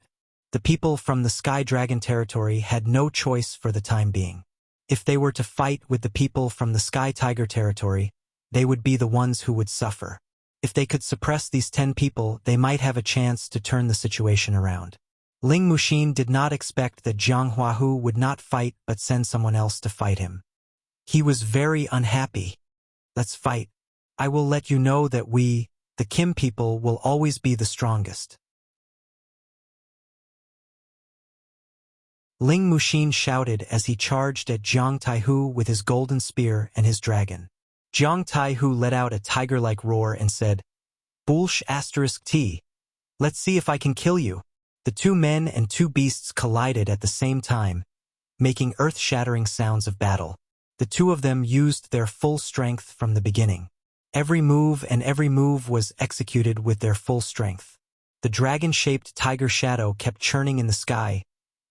The people from the Sky Dragon territory had no choice for the time being. If they were to fight with the people from the Sky Tiger territory, they would be the ones who would suffer. If they could suppress these 10 people, they might have a chance to turn the situation around. Ling Muxin did not expect that Zhang Huahu would not fight but send someone else to fight him. He was very unhappy. "Let's fight. I will let you know that we, the Kim people, will always be the strongest." Ling Muxin shouted as he charged at Zhang Taihu with his golden spear and his dragon. Zhang Taihu let out a tiger-like roar and said, "Bulsh *T. Let's see if I can kill you." The 2 men and 2 beasts collided at the same time, making earth-shattering sounds of battle. The 2 of them used their full strength from the beginning. Every move was executed with their full strength. The dragon-shaped tiger shadow kept churning in the sky,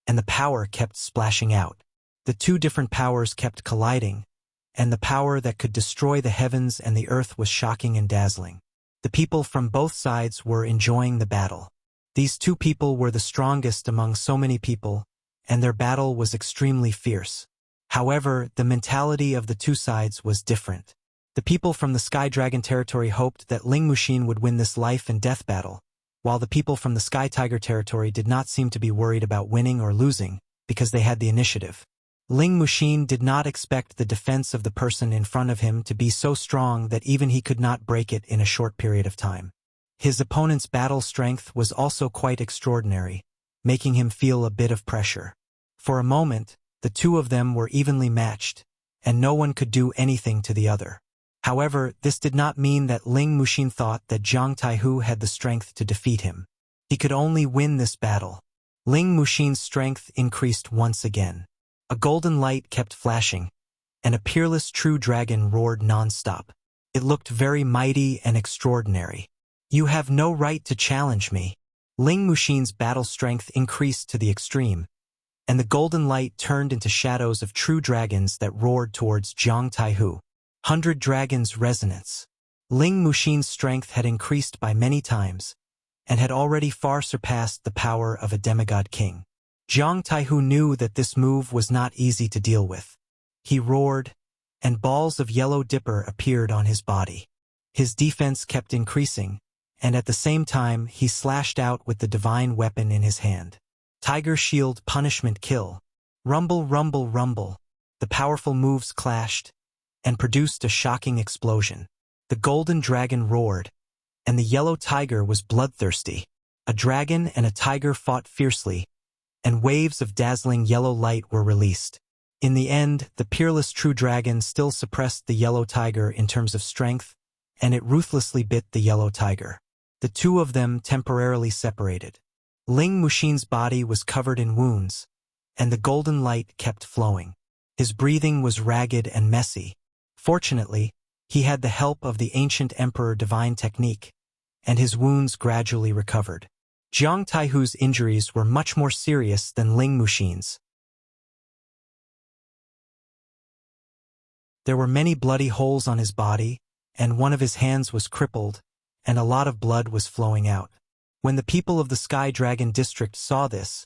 and the power kept splashing out. The two different powers kept colliding, and the power that could destroy the heavens and the earth was shocking and dazzling. The people from both sides were enjoying the battle. These two people were the strongest among so many people, and their battle was extremely fierce. However, the mentality of the two sides was different. The people from the Sky Dragon territory hoped that Ling Muxin would win this life and death battle, while the people from the Sky Tiger territory did not seem to be worried about winning or losing, because they had the initiative. Ling Muxin did not expect the defense of the person in front of him to be so strong that even he could not break it in a short period of time. His opponent's battle strength was also quite extraordinary, making him feel a bit of pressure. For a moment, the two of them were evenly matched, and no one could do anything to the other. However, this did not mean that Ling Muxin thought that Zhang Taihu had the strength to defeat him. He could only win this battle. Ling Muxin's strength increased once again. A golden light kept flashing, and a peerless true dragon roared non-stop. It looked very mighty and extraordinary. "You have no right to challenge me." Ling Muxin's battle strength increased to the extreme, and the golden light turned into shadows of true dragons that roared towards Zhang Taihu. 100 Dragons Resonance. Ling Muxin's strength had increased by many times, and had already far surpassed the power of a demigod king. Zhang Taihu knew that this move was not easy to deal with. He roared, and balls of yellow dipper appeared on his body. His defense kept increasing, and at the same time he slashed out with the divine weapon in his hand. Tiger Shield Punishment Kill. Rumble, rumble, rumble. The powerful moves clashed, and produced a shocking explosion. The golden dragon roared, and the yellow tiger was bloodthirsty. A dragon and a tiger fought fiercely, and waves of dazzling yellow light were released. In the end, the peerless true dragon still suppressed the yellow tiger in terms of strength, and it ruthlessly bit the yellow tiger. The two of them temporarily separated. Ling Muxin's body was covered in wounds, and the golden light kept flowing. His breathing was ragged and messy. Fortunately, he had the help of the ancient emperor divine technique, and his wounds gradually recovered. Zhang Taihu's injuries were much more serious than Ling Muxin's. There were many bloody holes on his body, and one of his hands was crippled, and a lot of blood was flowing out. When the people of the Sky Dragon district saw this,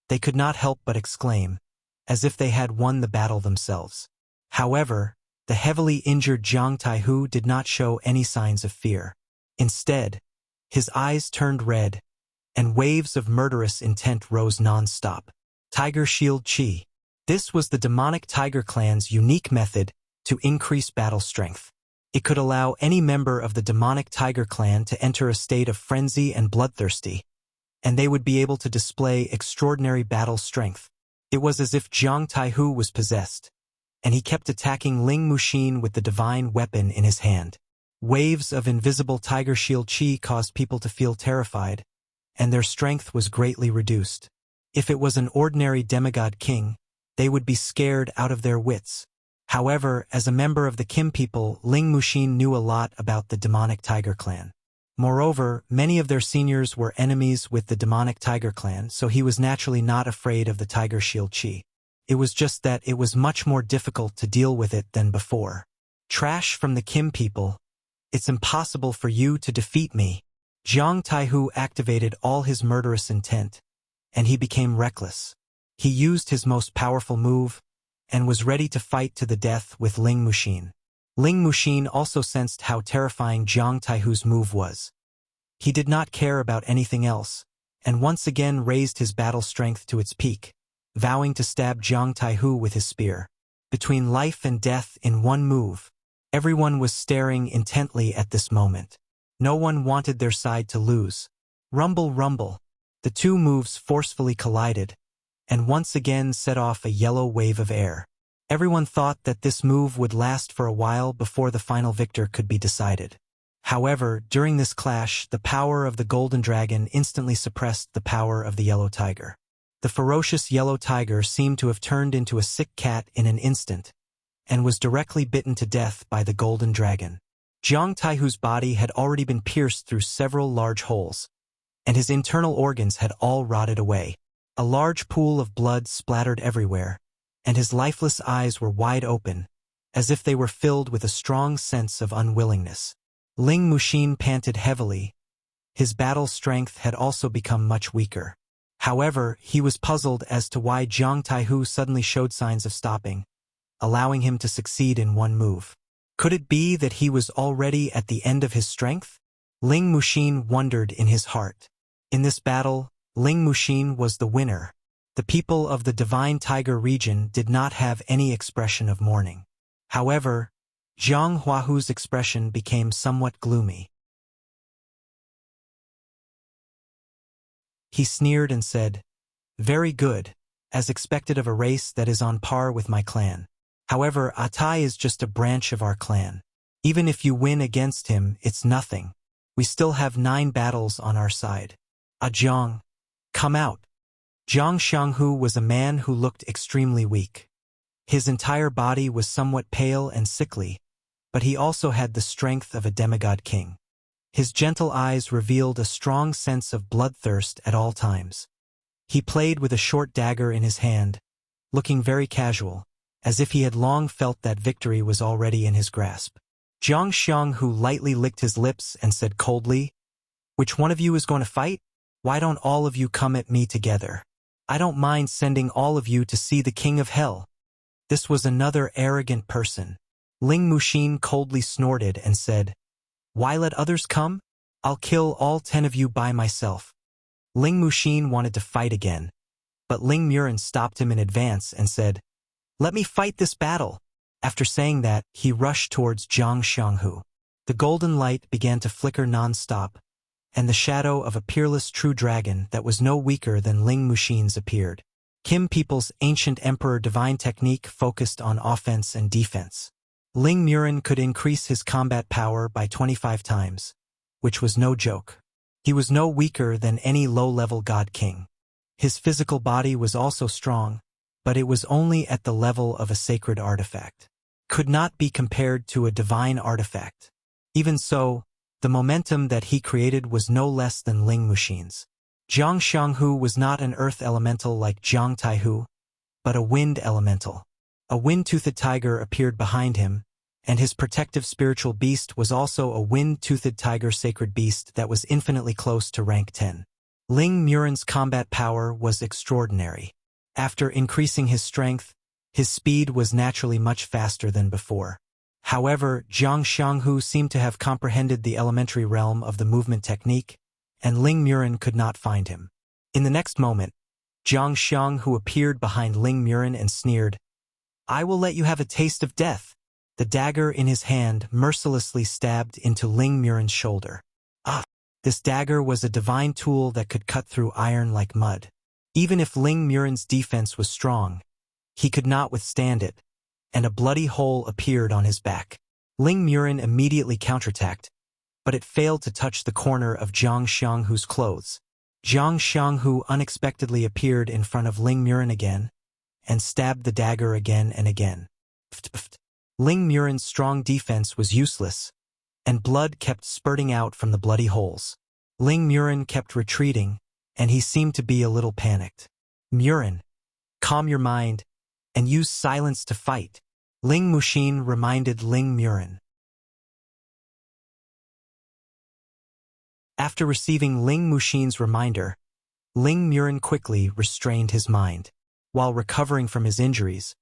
they could not help but exclaim, as if they had won the battle themselves. However, the heavily injured Zhang Taihu did not show any signs of fear. Instead, his eyes turned red, and waves of murderous intent rose non-stop. Tiger Shield Chi. This was the demonic tiger clan's unique method to increase battle strength. It could allow any member of the demonic tiger clan to enter a state of frenzy and bloodthirsty, and they would be able to display extraordinary battle strength. It was as if Zhang Taihu was possessed, and he kept attacking Ling Muxin with the divine weapon in his hand. Waves of invisible tiger shield chi caused people to feel terrified, and their strength was greatly reduced. If it was an ordinary demigod king, they would be scared out of their wits. However, as a member of the Kim people, Ling Muxin knew a lot about the demonic tiger clan. Moreover, many of their seniors were enemies with the demonic tiger clan, so he was naturally not afraid of the tiger shield chi. It was just that it was much more difficult to deal with it than before. Trash from the Kim people. It's impossible for you to defeat me. Zhang Taihu activated all his murderous intent, and he became reckless. He used his most powerful move, and was ready to fight to the death with Ling Muxin. Ling Muxin also sensed how terrifying Zhang Taihu's move was. He did not care about anything else, and once again raised his battle strength to its peak, vowing to stab Zhang Taihu with his spear. Between life and death in one move, everyone was staring intently at this moment. No one wanted their side to lose. Rumble, rumble. The two moves forcefully collided, and once again set off a yellow wave of air. Everyone thought that this move would last for a while before the final victor could be decided. However, during this clash, the power of the golden dragon instantly suppressed the power of the yellow tiger. The ferocious yellow tiger seemed to have turned into a sick cat in an instant, and was directly bitten to death by the golden dragon. Jiang Taihu's body had already been pierced through several large holes, and his internal organs had all rotted away. A large pool of blood splattered everywhere, and his lifeless eyes were wide open, as if they were filled with a strong sense of unwillingness. Ling Muxin panted heavily. His battle strength had also become much weaker. However, he was puzzled as to why Jiang Taihu suddenly showed signs of stopping, allowing him to succeed in one move. Could it be that he was already at the end of his strength? Ling Muxin wondered in his heart. In this battle, Ling Muxin was the winner. The people of the Divine Tiger region did not have any expression of mourning. However, Jiang Huahu's expression became somewhat gloomy. He sneered and said, "Very good, as expected of a race that is on par with my clan. However, Atai is just a branch of our clan. Even if you win against him, it's nothing. We still have 9 battles on our side. Jiang, come out." Jiang Xianghu was a man who looked extremely weak. His entire body was somewhat pale and sickly, but he also had the strength of a demigod king. His gentle eyes revealed a strong sense of bloodthirst at all times. He played with a short dagger in his hand, looking very casual, as if he had long felt that victory was already in his grasp. Jiang Xianghu lightly licked his lips and said coldly, "Which one of you is going to fight? Why don't all of you come at me together? I don't mind sending all of you to see the king of hell." This was another arrogant person. Ling Muxin coldly snorted and said, "Why let others come? I'll kill all 10 of you by myself." Ling Muxin wanted to fight again, but Ling Murin stopped him in advance and said, "Let me fight this battle." After saying that, he rushed towards Jiang Xianghu. The golden light began to flicker non-stop, and the shadow of a peerless true dragon that was no weaker than Ling Muxin's appeared. Kim people's ancient emperor divine technique focused on offense and defense. Ling Murin could increase his combat power by 25 times, which was no joke. He was no weaker than any low-level god king. His physical body was also strong, but it was only at the level of a sacred artifact. Could not be compared to a divine artifact. Even so, the momentum that he created was no less than Ling Muxin's. Jiang Xianghu was not an earth elemental like Jiang Taihu, but a wind elemental. A wind-toothed tiger appeared behind him, and his protective spiritual beast was also a wind-toothed tiger sacred beast that was infinitely close to rank 10. Ling Murin's combat power was extraordinary. After increasing his strength, his speed was naturally much faster than before. However, Jiang Xianghu seemed to have comprehended the elementary realm of the movement technique, and Ling Murin could not find him. In the next moment, Jiang Xianghu appeared behind Ling Murin and sneered, "I will let you have a taste of death." The dagger in his hand mercilessly stabbed into Ling Murin's shoulder. This dagger was a divine tool that could cut through iron like mud. Even if Ling Murin's defense was strong, he could not withstand it, and a bloody hole appeared on his back. Ling Murin immediately counterattacked, but it failed to touch the corner of Jiang Xianghu's clothes. Jiang Xianghu unexpectedly appeared in front of Ling Murin again, and stabbed the dagger again and again. Ling Murin's strong defense was useless, and blood kept spurting out from the bloody holes. Ling Murin kept retreating, and he seemed to be a little panicked. "Murin, calm your mind, and use silence to fight," Ling Muxin reminded Ling Murin. After receiving Ling Muxin's reminder, Ling Murin quickly restrained his mind. While recovering from his injuries,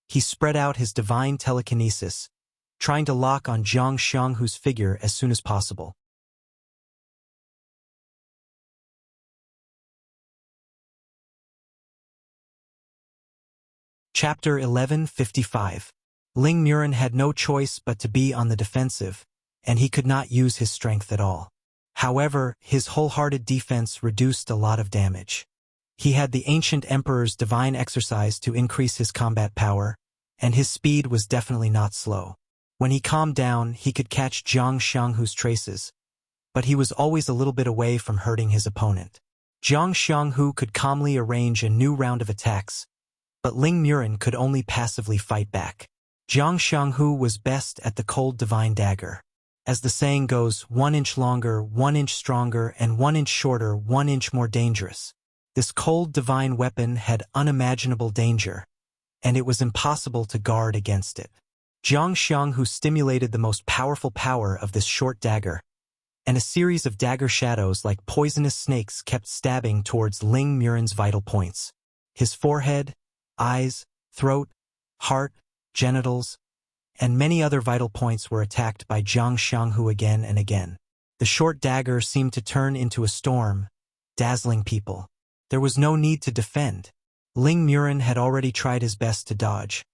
he spread out his divine telekinesis, trying to lock on Jiang Xianghu's figure as soon as possible. Chapter 1155. Ling Murin had no choice but to be on the defensive, and he could not use his strength at all. However, his wholehearted defense reduced a lot of damage. He had the ancient emperor's divine exercise to increase his combat power, and his speed was definitely not slow. When he calmed down, he could catch Jiang Xianghu's traces, but he was always a little bit away from hurting his opponent. Jiang Xianghu could calmly arrange a new round of attacks, but Ling Murin could only passively fight back. Jiang Xianghu was best at the cold divine dagger. As the saying goes, 1 inch longer, 1 inch stronger, and 1 inch shorter, 1 inch more dangerous. This cold divine weapon had unimaginable danger, and it was impossible to guard against it. Jiang Xianghu stimulated the most powerful power of this short dagger, and a series of dagger shadows like poisonous snakes kept stabbing towards Ling Muren's vital points. His forehead, eyes, throat, heart, genitals, and many other vital points were attacked by Jiang Xianghu again and again. The short dagger seemed to turn into a storm, dazzling people. There was no need to defend. Ling Muren had already tried his best to dodge,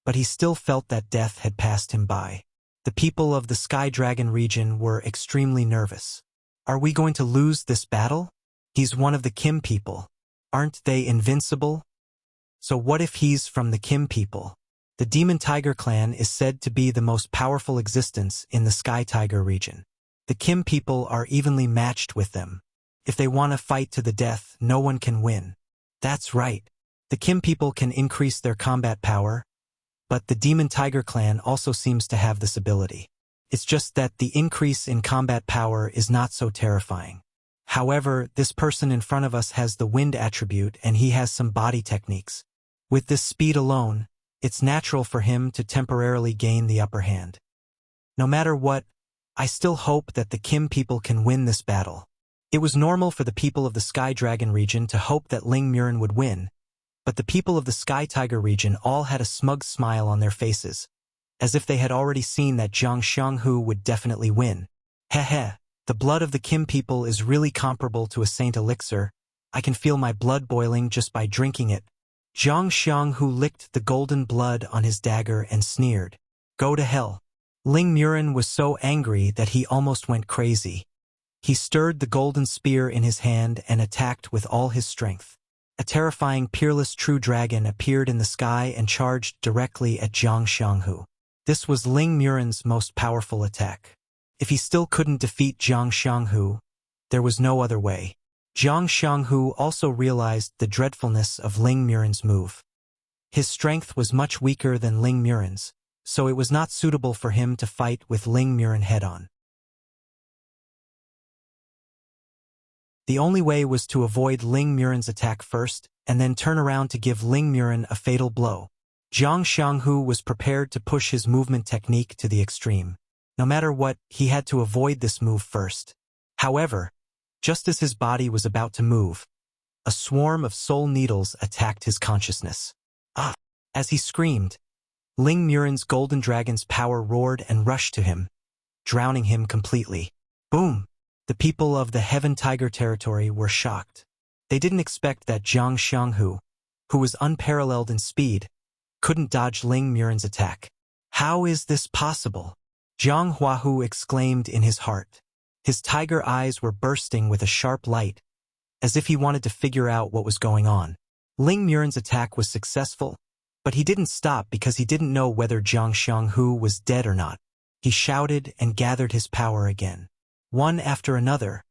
but he still felt that death had passed him by. The people of the Sky Dragon region were extremely nervous. Are we going to lose this battle? He's one of the Kim people. Aren't they invincible? So what if he's from the Kim people? The Demon Tiger clan is said to be the most powerful existence in the Sky Tiger region. The Kim people are evenly matched with them. If they want to fight to the death, no one can win. That's right. The Kim people can increase their combat power, but the Demon Tiger clan also seems to have this ability. It's just that the increase in combat power is not so terrifying. However, this person in front of us has the wind attribute and he has some body techniques. With this speed alone, it's natural for him to temporarily gain the upper hand. No matter what, I still hope that the Kim people can win this battle. It was normal for the people of the Sky Dragon region to hope that Ling Muren would win, but the people of the Sky Tiger region all had a smug smile on their faces, as if they had already seen that Jiang Xianghu would definitely win. Heh, the blood of the Kim people is really comparable to a saint elixir. I can feel my blood boiling just by drinking it. Jiang Xianghu licked the golden blood on his dagger and sneered. Go to hell. Ling Muren was so angry that he almost went crazy. He stirred the golden spear in his hand and attacked with all his strength. A terrifying peerless true dragon appeared in the sky and charged directly at Jiang Xianghu. This was Ling Muren's most powerful attack. If he still couldn't defeat Jiang Xianghu, there was no other way. Jiang Xianghu also realized the dreadfulness of Ling Muren's move. His strength was much weaker than Ling Muren's, so it was not suitable for him to fight with Ling Muren head-on. The only way was to avoid Ling Muren's attack first, and then turn around to give Ling Muren a fatal blow. Jiang Xianghu was prepared to push his movement technique to the extreme. No matter what, he had to avoid this move first. However, just as his body was about to move, a swarm of soul needles attacked his consciousness. Ah! As he screamed, Ling Muren's golden dragon's power roared and rushed to him, drowning him completely. Boom! The people of the Heaven Tiger territory were shocked. They didn't expect that Jiang Xianghu, who was unparalleled in speed, couldn't dodge Ling Muren's attack. How is this possible? Jiang Huahu exclaimed in his heart. His tiger eyes were bursting with a sharp light, as if he wanted to figure out what was going on. Ling Muren's attack was successful, but he didn't stop because he didn't know whether Jiang Xianghu was dead or not. He shouted and gathered his power again. One after another,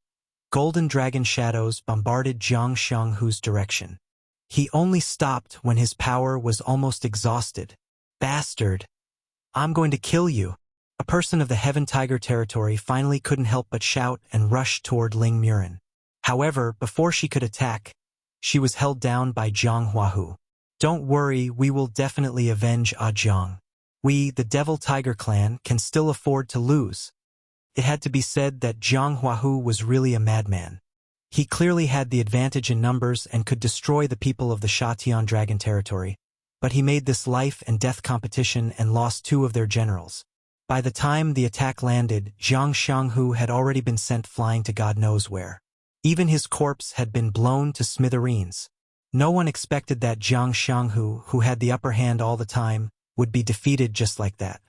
golden dragon shadows bombarded Jiang Xianghu's direction. He only stopped when his power was almost exhausted. Bastard! I'm going to kill you! A person of the Heaven Tiger territory finally couldn't help but shout and rush toward Ling Muren. However, before she could attack, she was held down by Jiang Huahu. Don't worry, we will definitely avenge Jiang. We, the Devil Tiger clan, can still afford to lose. It had to be said that Jiang Huahu was really a madman. He clearly had the advantage in numbers and could destroy the people of the Shatian Dragon territory, but he made this life and death competition and lost 2 of their generals. By the time the attack landed, Jiang Xianghu had already been sent flying to God knows where. Even his corpse had been blown to smithereens. No one expected that Jiang Xianghu, who had the upper hand all the time, would be defeated just like that.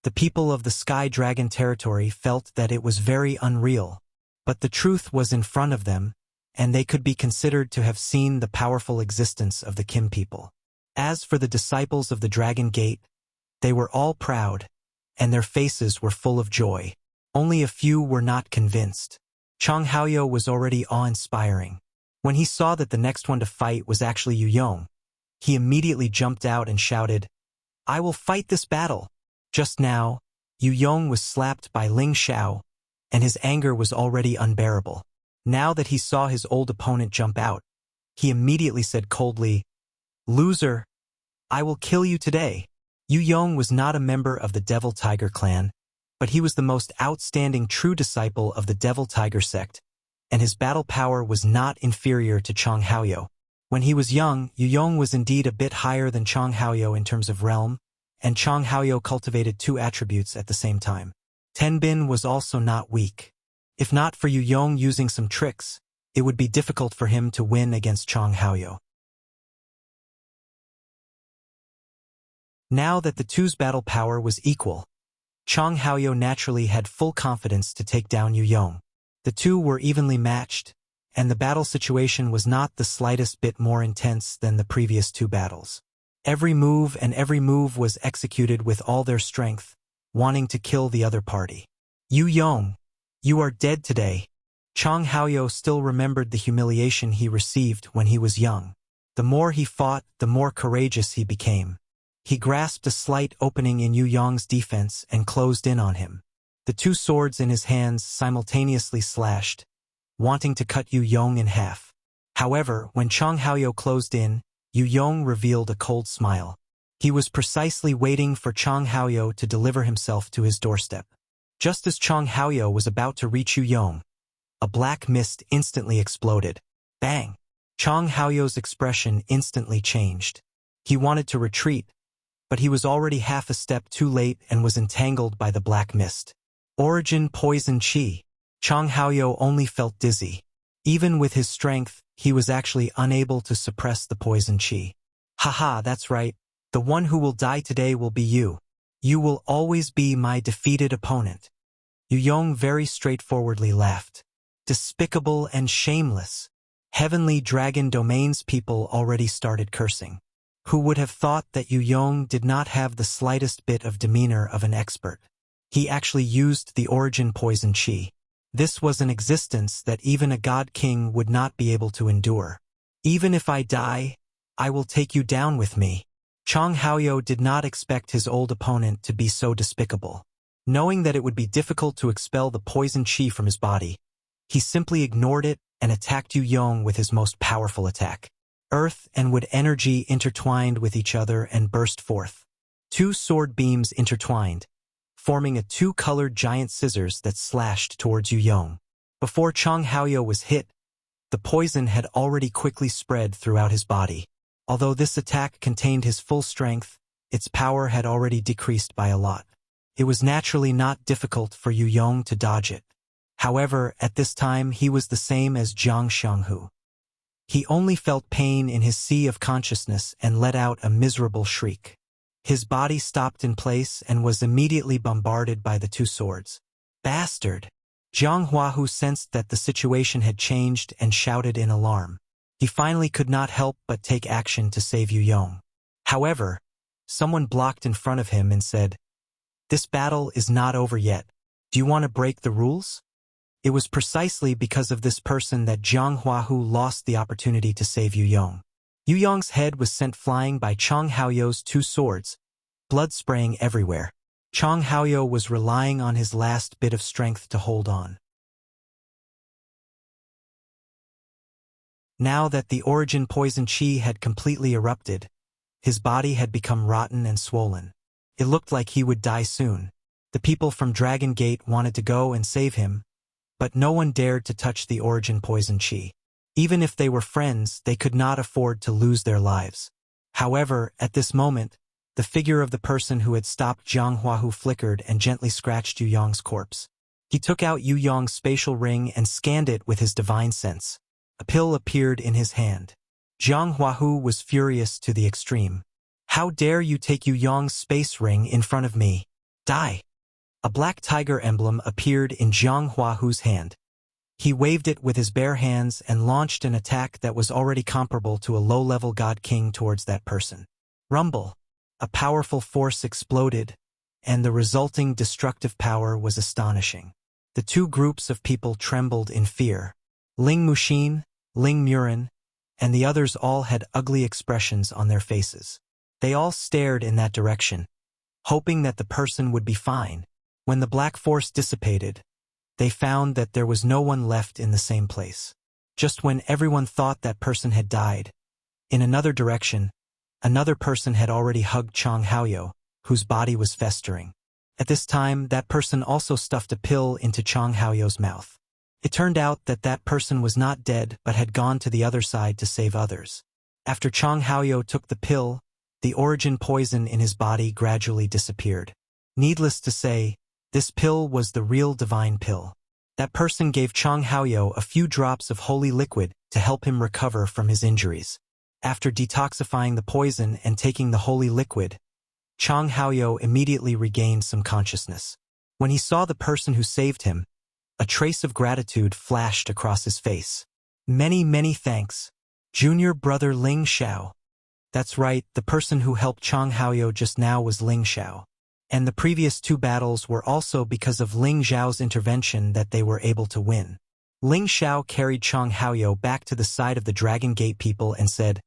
The people of the Sky Dragon territory felt that it was very unreal, but the truth was in front of them, and they could be considered to have seen the powerful existence of the Kim people. As for the disciples of the Dragon Gate, they were all proud, and their faces were full of joy. Only a few were not convinced. Chang Haoyou was already awe-inspiring. When he saw that the next one to fight was actually Yu Yong, he immediately jumped out and shouted, "I will fight this battle!" Just now, Yu Yong was slapped by Ling Xiao, and his anger was already unbearable. Now that he saw his old opponent jump out, he immediately said coldly, "Loser, I will kill you today." Yu Yong was not a member of the Devil Tiger clan, but he was the most outstanding true disciple of the Devil Tiger sect, and his battle power was not inferior to Chong Haoyou. When he was young, Yu Yong was indeed a bit higher than Chong Haoyou in terms of realm, and Chong Haoyou cultivated two attributes at the same time. Ten Bin was also not weak. If not for Yu Yong using some tricks, it would be difficult for him to win against Chong Haoyou. Now that the two's battle power was equal, Chong Haoyou naturally had full confidence to take down Yu Yong. The two were evenly matched, and the battle situation was not the slightest bit more intense than the previous two battles. Every move was executed with all their strength, wanting to kill the other party. "Yu Yong, you are dead today." Chong Haoyou still remembered the humiliation he received when he was young. The more he fought, the more courageous he became. He grasped a slight opening in Yu Yong's defense and closed in on him. The two swords in his hands simultaneously slashed, wanting to cut Yu Yong in half. However, when Chong Haoyou closed in, Yu Yong revealed a cold smile. He was precisely waiting for Chong Haoyou to deliver himself to his doorstep. Just as Chong Haoyou was about to reach Yu Yong, a black mist instantly exploded. Bang! Chong Haoyou's expression instantly changed. He wanted to retreat, but he was already half a step too late and was entangled by the black mist. Origin Poison Chi. Chong Haoyou only felt dizzy. Even with his strength, he was actually unable to suppress the poison chi. "Haha, that's right. The one who will die today will be you. You will always be my defeated opponent." Yu Yong very straightforwardly laughed. Despicable and shameless. Heavenly Dragon Domain's people already started cursing. Who would have thought that Yu Yong did not have the slightest bit of demeanor of an expert? He actually used the origin poison chi. This was an existence that even a god king would not be able to endure. "Even if I die, I will take you down with me." Chong Haoyou did not expect his old opponent to be so despicable. Knowing that it would be difficult to expel the poison chi from his body, he simply ignored it and attacked Yu Yong with his most powerful attack. Earth and wood energy intertwined with each other and burst forth. Two sword beams intertwined, forming a two-colored giant scissors that slashed towards Yu Yong. Before Chong Haoyou was hit, the poison had already quickly spread throughout his body. Although this attack contained his full strength, its power had already decreased by a lot. It was naturally not difficult for Yu Yong to dodge it. However, at this time he was the same as Jiang Xianghu. He only felt pain in his sea of consciousness and let out a miserable shriek. His body stopped in place and was immediately bombarded by the two swords. "Bastard!" Jiang Huahu sensed that the situation had changed and shouted in alarm. He finally could not help but take action to save Yu Yong. However, someone blocked in front of him and said, "This battle is not over yet. Do you want to break the rules?" It was precisely because of this person that Jiang Huahu lost the opportunity to save Yu Yong. Yu Yong's head was sent flying by Chong Haoyou's two swords, blood spraying everywhere. Chong Haoyou was relying on his last bit of strength to hold on. Now that the origin poison chi had completely erupted, his body had become rotten and swollen. It looked like he would die soon. The people from Dragon Gate wanted to go and save him, but no one dared to touch the origin poison chi. Even if they were friends, they could not afford to lose their lives. However, at this moment, the figure of the person who had stopped Jiang Huahu flickered and gently scratched Yu Yong's corpse. He took out Yu Yong's spatial ring and scanned it with his divine sense. A pill appeared in his hand. Jiang Huahu was furious to the extreme. "How dare you take Yu Yong's space ring in front of me? Die!" A black tiger emblem appeared in Jiang Huahu's hand. He waved it with his bare hands and launched an attack that was already comparable to a low-level god king towards that person. Rumble! A powerful force exploded, and the resulting destructive power was astonishing. The two groups of people trembled in fear. Ling Muxin, Ling Murin, and the others all had ugly expressions on their faces. They all stared in that direction, hoping that the person would be fine. When the black force dissipated, they found that there was no one left in the same place. Just when everyone thought that person had died, in another direction, another person had already hugged Chang Haoyou, whose body was festering. At this time, that person also stuffed a pill into Chang Haoyou's mouth. It turned out that that person was not dead but had gone to the other side to save others. After Chang Haoyou took the pill, the origin poison in his body gradually disappeared. Needless to say, this pill was the real divine pill. That person gave Chang Haoyou a few drops of holy liquid to help him recover from his injuries. After detoxifying the poison and taking the holy liquid, Chang Haoyou immediately regained some consciousness. When he saw the person who saved him, a trace of gratitude flashed across his face. Many, many thanks, Junior Brother Ling Xiao. That's right, the person who helped Chang Haoyou just now was Ling Xiao. And the previous 2 battles were also because of Ling Xiao's intervention that they were able to win. Ling Xiao carried Chang Haoyou back to the side of the Dragon Gate people and said,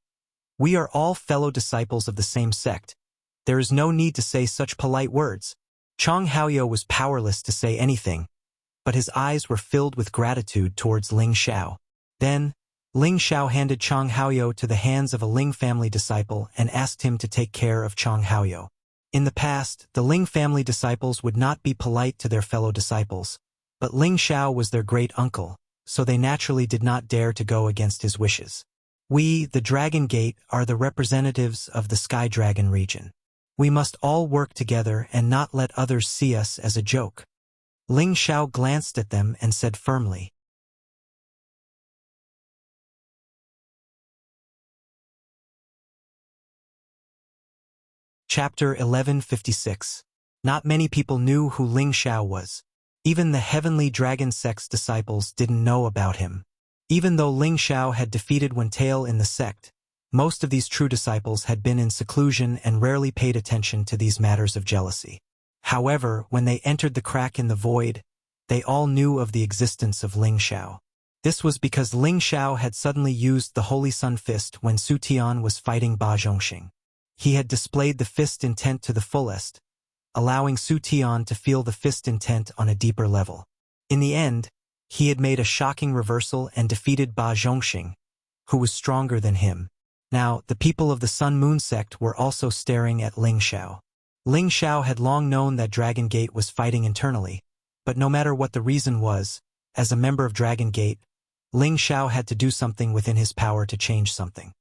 "We are all fellow disciples of the same sect. There is no need to say such polite words." Chang Haoyou was powerless to say anything, but his eyes were filled with gratitude towards Ling Xiao. Then, Ling Xiao handed Chang Haoyou to the hands of a Ling family disciple and asked him to take care of Chang Haoyou. In the past, the Ling family disciples would not be polite to their fellow disciples, but Ling Xiao was their great-uncle, so they naturally did not dare to go against his wishes. We, the Dragon Gate, are the representatives of the Sky Dragon region. We must all work together and not let others see us as a joke. Ling Xiao glanced at them and said firmly. Chapter 1156. Not many people knew who Ling Xiao was. Even the Heavenly Dragon Sect's disciples didn't know about him. Even though Ling Xiao had defeated Wentail in the sect, most of these true disciples had been in seclusion and rarely paid attention to these matters of jealousy. However, when they entered the crack in the void, they all knew of the existence of Ling Xiao. This was because Ling Xiao had suddenly used the Holy Sun Fist when Su Tian was fighting Ba Zhongxing. He had displayed the fist intent to the fullest, allowing Su Tian to feel the fist intent on a deeper level. In the end, he had made a shocking reversal and defeated Ba Zhongxing, who was stronger than him. Now, the people of the Sun Moon sect were also staring at Ling Xiao. Ling Xiao had long known that Dragon Gate was fighting internally, but no matter what the reason was, as a member of Dragon Gate, Ling Xiao had to do something within his power to change something.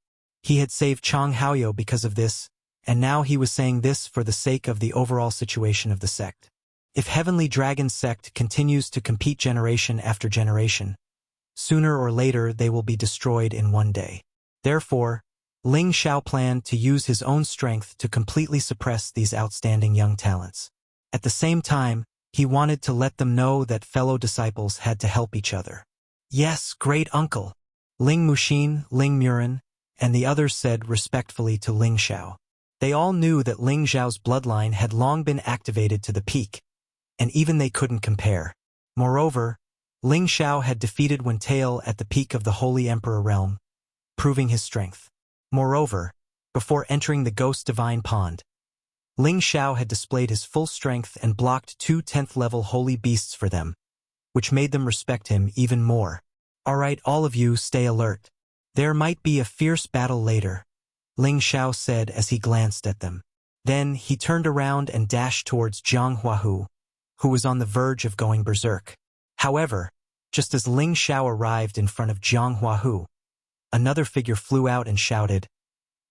He had saved Chang Haoyou because of this, and now he was saying this for the sake of the overall situation of the sect. If Heavenly Dragon Sect continues to compete generation after generation, sooner or later they will be destroyed in one day. Therefore, Ling Xiao planned to use his own strength to completely suppress these outstanding young talents. At the same time, he wanted to let them know that fellow disciples had to help each other. "Yes, great uncle," Ling Muxin, Ling Murin, and the others said respectfully to Ling Xiao. They all knew that Ling Xiao's bloodline had long been activated to the peak, and even they couldn't compare. Moreover, Ling Xiao had defeated Wentail at the peak of the Holy Emperor realm, proving his strength. Moreover, before entering the Ghost Divine Pond, Ling Xiao had displayed his full strength and blocked 2 10th-level holy beasts for them, which made them respect him even more. "All right, all of you, stay alert. There might be a fierce battle later," Ling Xiao said as he glanced at them. Then he turned around and dashed towards Jiang Huahu, who was on the verge of going berserk. However, just as Ling Xiao arrived in front of Jiang Huahu, another figure flew out and shouted,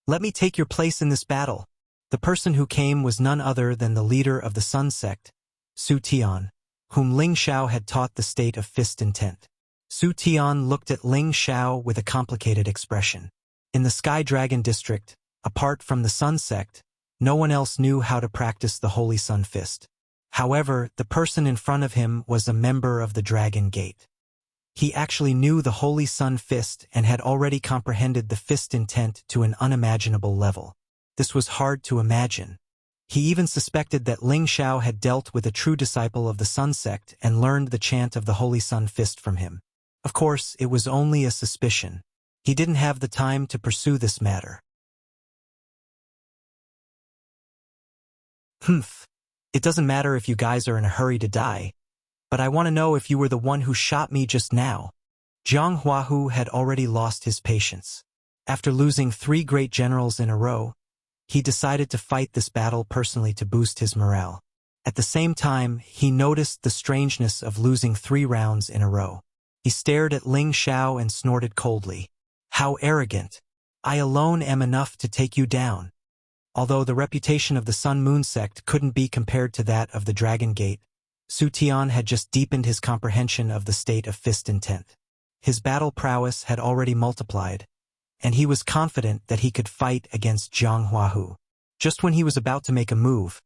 "Let me take your place in this battle." The person who came was none other than the leader of the Sun Sect, Su Tian, whom Ling Xiao had taught the state of fist intent. Su Tian looked at Ling Xiao with a complicated expression. In the Sky Dragon District, apart from the Sun Sect, no one else knew how to practice the Holy Sun Fist. However, the person in front of him was a member of the Dragon Gate. He actually knew the Holy Sun Fist and had already comprehended the fist intent to an unimaginable level. This was hard to imagine. He even suspected that Ling Xiao had dealt with a true disciple of the Sun Sect and learned the chant of the Holy Sun Fist from him. Of course, it was only a suspicion. He didn't have the time to pursue this matter. It doesn't matter if you guys are in a hurry to die, but I want to know if you were the one who shot me just now." Jiang Huahu had already lost his patience. After losing 3 great generals in a row, he decided to fight this battle personally to boost his morale. At the same time, he noticed the strangeness of losing 3 rounds in a row. He stared at Ling Xiao and snorted coldly. "How arrogant! I alone am enough to take you down." Although the reputation of the Sun Moon sect couldn't be compared to that of the Dragon Gate, Su Tian had just deepened his comprehension of the state of fist intent. His battle prowess had already multiplied, and he was confident that he could fight against Jiang Huahu. Just when he was about to make a move,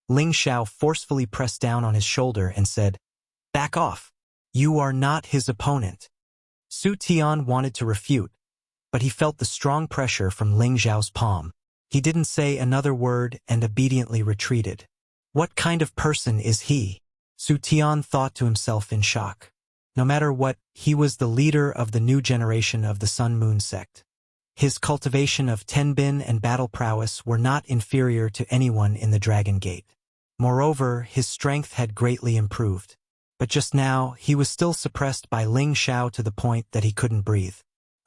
Ling Xiao forcefully pressed down on his shoulder and said, "Back off. You are not his opponent." Su Tian wanted to refute, but he felt the strong pressure from Ling Xiao's palm. He didn't say another word and obediently retreated. What kind of person is he? Su Tian thought to himself in shock. No matter what, he was the leader of the new generation of the Sun Moon sect. His cultivation of tenbin and battle prowess were not inferior to anyone in the Dragon Gate. Moreover, his strength had greatly improved. But just now, he was still suppressed by Ling Xiao to the point that he couldn't breathe.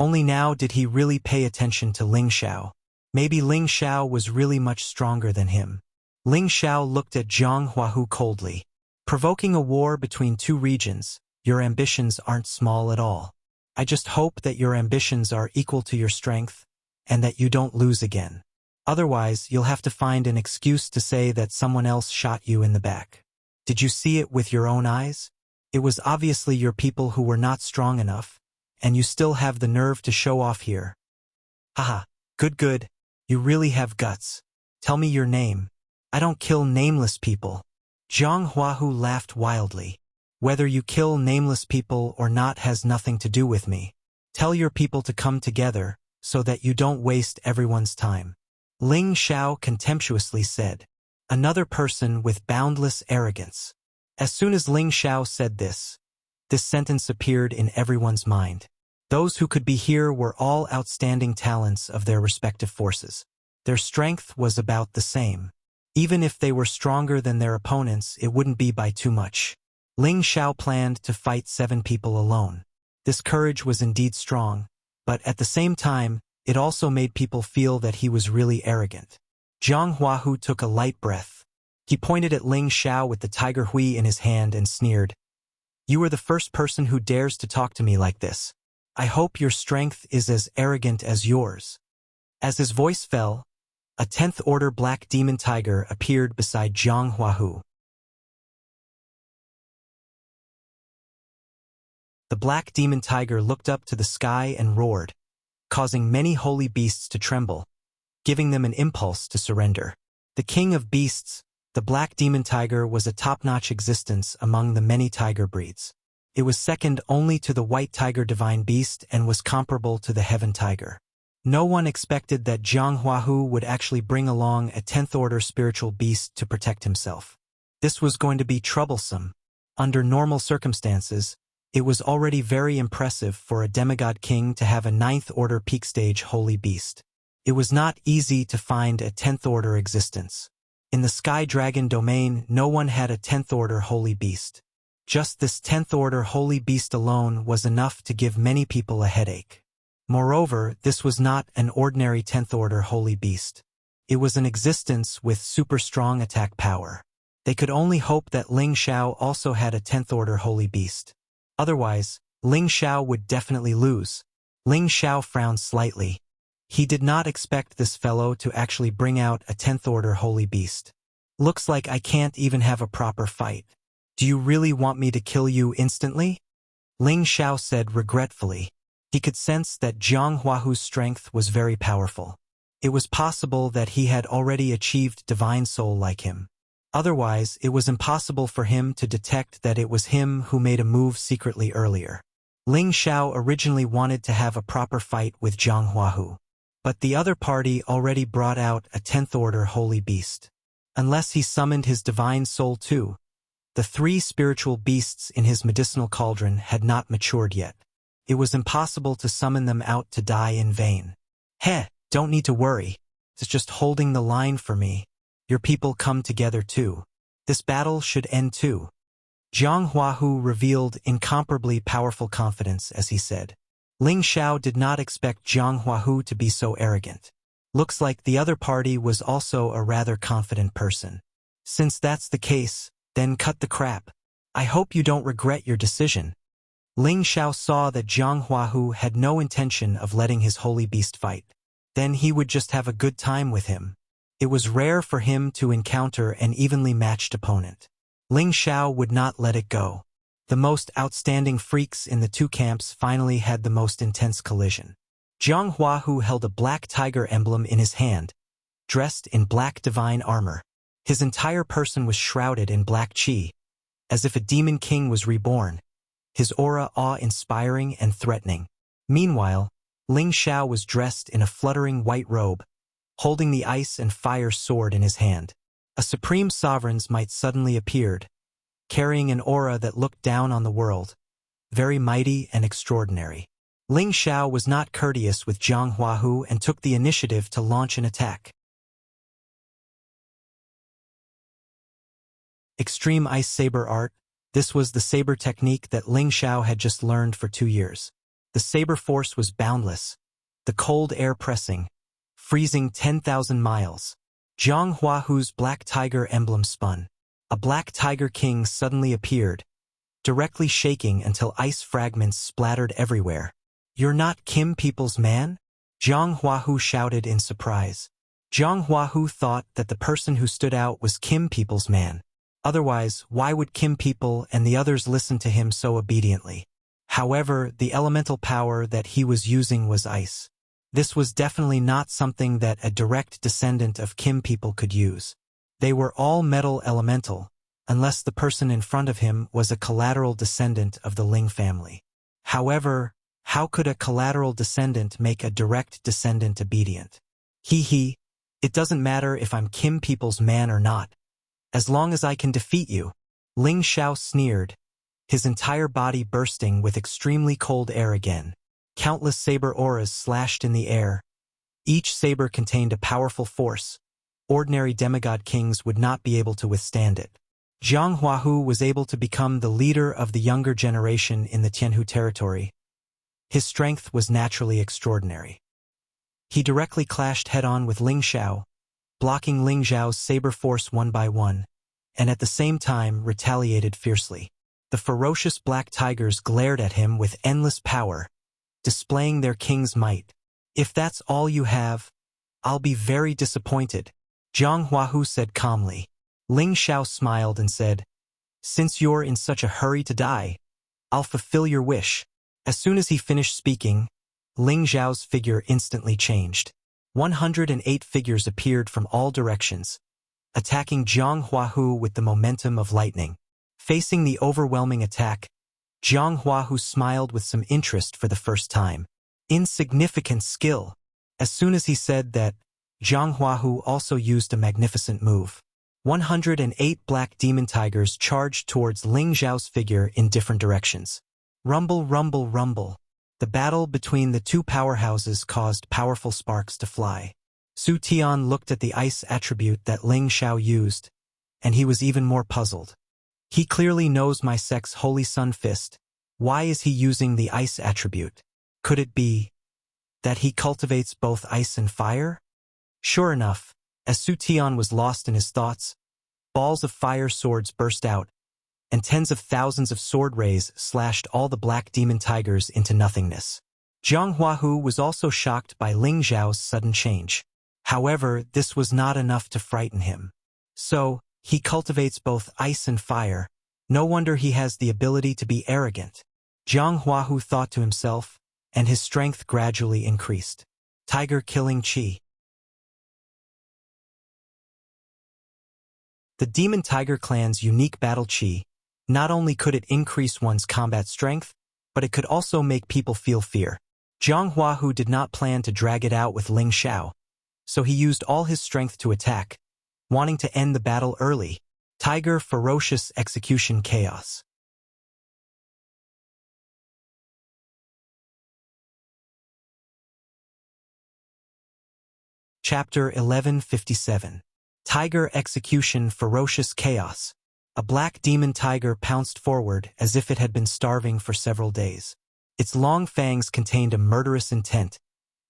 Only now did he really pay attention to Ling Xiao. Maybe Ling Xiao was really much stronger than him. Ling Xiao looked at Jiang Huahu coldly. "Provoking a war between 2 regions, your ambitions aren't small at all. I just hope that your ambitions are equal to your strength, and that you don't lose again. Otherwise, you'll have to find an excuse to say that someone else shot you in the back. Did you see it with your own eyes? It was obviously your people who were not strong enough, and you still have the nerve to show off here. Haha, good. You really have guts. Tell me your name. I don't kill nameless people." Jiang Huahu laughed wildly. "Whether you kill nameless people or not has nothing to do with me. Tell your people to come together, so that you don't waste everyone's time." Ling Xiao contemptuously said. Another person with boundless arrogance. As soon as Ling Xiao said this sentence appeared in everyone's mind. Those who could be here were all outstanding talents of their respective forces. Their strength was about the same. Even if they were stronger than their opponents, it wouldn't be by too much. Ling Xiao planned to fight 7 people alone. This courage was indeed strong, but at the same time, it also made people feel that he was really arrogant. Jiang Huahu took a light breath. He pointed at Ling Xiao with the tiger hui in his hand and sneered. "You are the first person who dares to talk to me like this. I hope your strength is as arrogant as yours." As his voice fell, a 10th Order Black Demon Tiger appeared beside Jiang Huahu. The Black Demon Tiger looked up to the sky and roared, causing many holy beasts to tremble, giving them an impulse to surrender. The king of beasts, the Black Demon Tiger, was a top-notch existence among the many tiger breeds. It was second only to the White Tiger Divine Beast and was comparable to the Heaven Tiger. No one expected that Jiang Huahu would actually bring along a 10th Order spiritual beast to protect himself. This was going to be troublesome. Under normal circumstances, it was already very impressive for a demigod king to have a 9th Order peak stage holy beast. It was not easy to find a 10th Order existence. In the Sky Dragon domain, no one had a 10th Order holy beast. Just this 10th Order holy beast alone was enough to give many people a headache. Moreover, this was not an ordinary 10th Order holy beast. It was an existence with super strong attack power. They could only hope that Ling Xiao also had a 10th Order holy beast. Otherwise, Ling Xiao would definitely lose. Ling Xiao frowned slightly. He did not expect this fellow to actually bring out a 10th Order holy beast. "Looks like I can't even have a proper fight. Do you really want me to kill you instantly?" Ling Xiao said regretfully. He could sense that Jiang Huahu's strength was very powerful. It was possible that he had already achieved divine soul like him. Otherwise, it was impossible for him to detect that it was him who made a move secretly earlier. Ling Xiao originally wanted to have a proper fight with Jiang Huahu, but the other party already brought out a 10th Order holy beast. Unless he summoned his divine soul too, the 3 spiritual beasts in his medicinal cauldron had not matured yet. It was impossible to summon them out to die in vain. Don't need to worry. It's just holding the line for me. Your people come together too. This battle should end too. Jiang Huahu revealed incomparably powerful confidence as he said. Ling Xiao did not expect Jiang Huahu to be so arrogant. Looks like the other party was also a rather confident person. Since that's the case, then cut the crap. I hope you don't regret your decision. Ling Xiao saw that Jiang Huahu had no intention of letting his holy beast fight. Then he would just have a good time with him. It was rare for him to encounter an evenly matched opponent. Ling Xiao would not let it go. The most outstanding freaks in the two camps finally had the most intense collision. Jiang Huahu held a black tiger emblem in his hand, dressed in black divine armor. His entire person was shrouded in black qi, as if a demon king was reborn, his aura awe-inspiring and threatening. Meanwhile, Ling Xiao was dressed in a fluttering white robe, holding the ice and fire sword in his hand. A supreme sovereign's might suddenly appeared, carrying an aura that looked down on the world, very mighty and extraordinary. Ling Xiao was not courteous with Jiang Huahu and took the initiative to launch an attack. Extreme Ice Saber Art. This was the saber technique that Ling Xiao had just learned for 2 years. The saber force was boundless, the cold air pressing, freezing 10,000 miles. Jiang Huahu's black tiger emblem spun. A black tiger king suddenly appeared, directly shaking until ice fragments splattered everywhere. "You're not Kim People's man?" Jiang Huahu shouted in surprise. Jiang Huahu thought that the person who stood out was Kim People's man. Otherwise, why would Kim People and the others listen to him so obediently? However, the elemental power that he was using was ice. This was definitely not something that a direct descendant of Kim People could use. They were all metal elemental, unless the person in front of him was a collateral descendant of the Ling family. However, how could a collateral descendant make a direct descendant obedient? It doesn't matter if I'm Kim People's man or not. As long as I can defeat you. Ling Xiao sneered, his entire body bursting with extremely cold air again. Countless saber auras slashed in the air. Each saber contained a powerful force. Ordinary demigod kings would not be able to withstand it. Jiang Huahu was able to become the leader of the younger generation in the Tianhu territory. His strength was naturally extraordinary. He directly clashed head-on with Ling Xiao, blocking Ling Xiao's saber force one by one, and at the same time retaliated fiercely. The ferocious black tigers glared at him with endless power, displaying their king's might. "If that's all you have, I'll be very disappointed," Jiang Huahu said calmly. Ling Xiao smiled and said, "Since you're in such a hurry to die, I'll fulfill your wish." As soon as he finished speaking, Ling Xiao's figure instantly changed. 108 figures appeared from all directions, attacking Jiang Huahu with the momentum of lightning. Facing the overwhelming attack, Jiang Huahu smiled with some interest for the first time. Insignificant skill. As soon as he said that, Jiang Huahu also used a magnificent move. 108 black demon tigers charged towards Ling Xiao's figure in different directions. Rumble, rumble, rumble. The battle between the two powerhouses caused powerful sparks to fly. Su Tian looked at the ice attribute that Ling Xiao used, and he was even more puzzled. He clearly knows my sect's Holy Sun Fist. Why is he using the ice attribute? Could it be that he cultivates both ice and fire? Sure enough, as Su Tian was lost in his thoughts, balls of fire swords burst out, and tens of thousands of sword rays slashed all the black demon tigers into nothingness. Jiang Huahu was also shocked by Ling Xiao's sudden change. However, this was not enough to frighten him. So, he cultivates both ice and fire. No wonder he has the ability to be arrogant. Jiang Huahu thought to himself, and his strength gradually increased. Tiger-killing Qi. The Demon Tiger clan's unique battle Qi. Not only could it increase one's combat strength, but it could also make people feel fear. Jiang Huahu did not plan to drag it out with Ling Xiao, so he used all his strength to attack, wanting to end the battle early. Tiger Ferocious Execution Chaos. Chapter 1157. Tiger Execution Ferocious Chaos. A black demon tiger pounced forward as if it had been starving for several days. Its long fangs contained a murderous intent,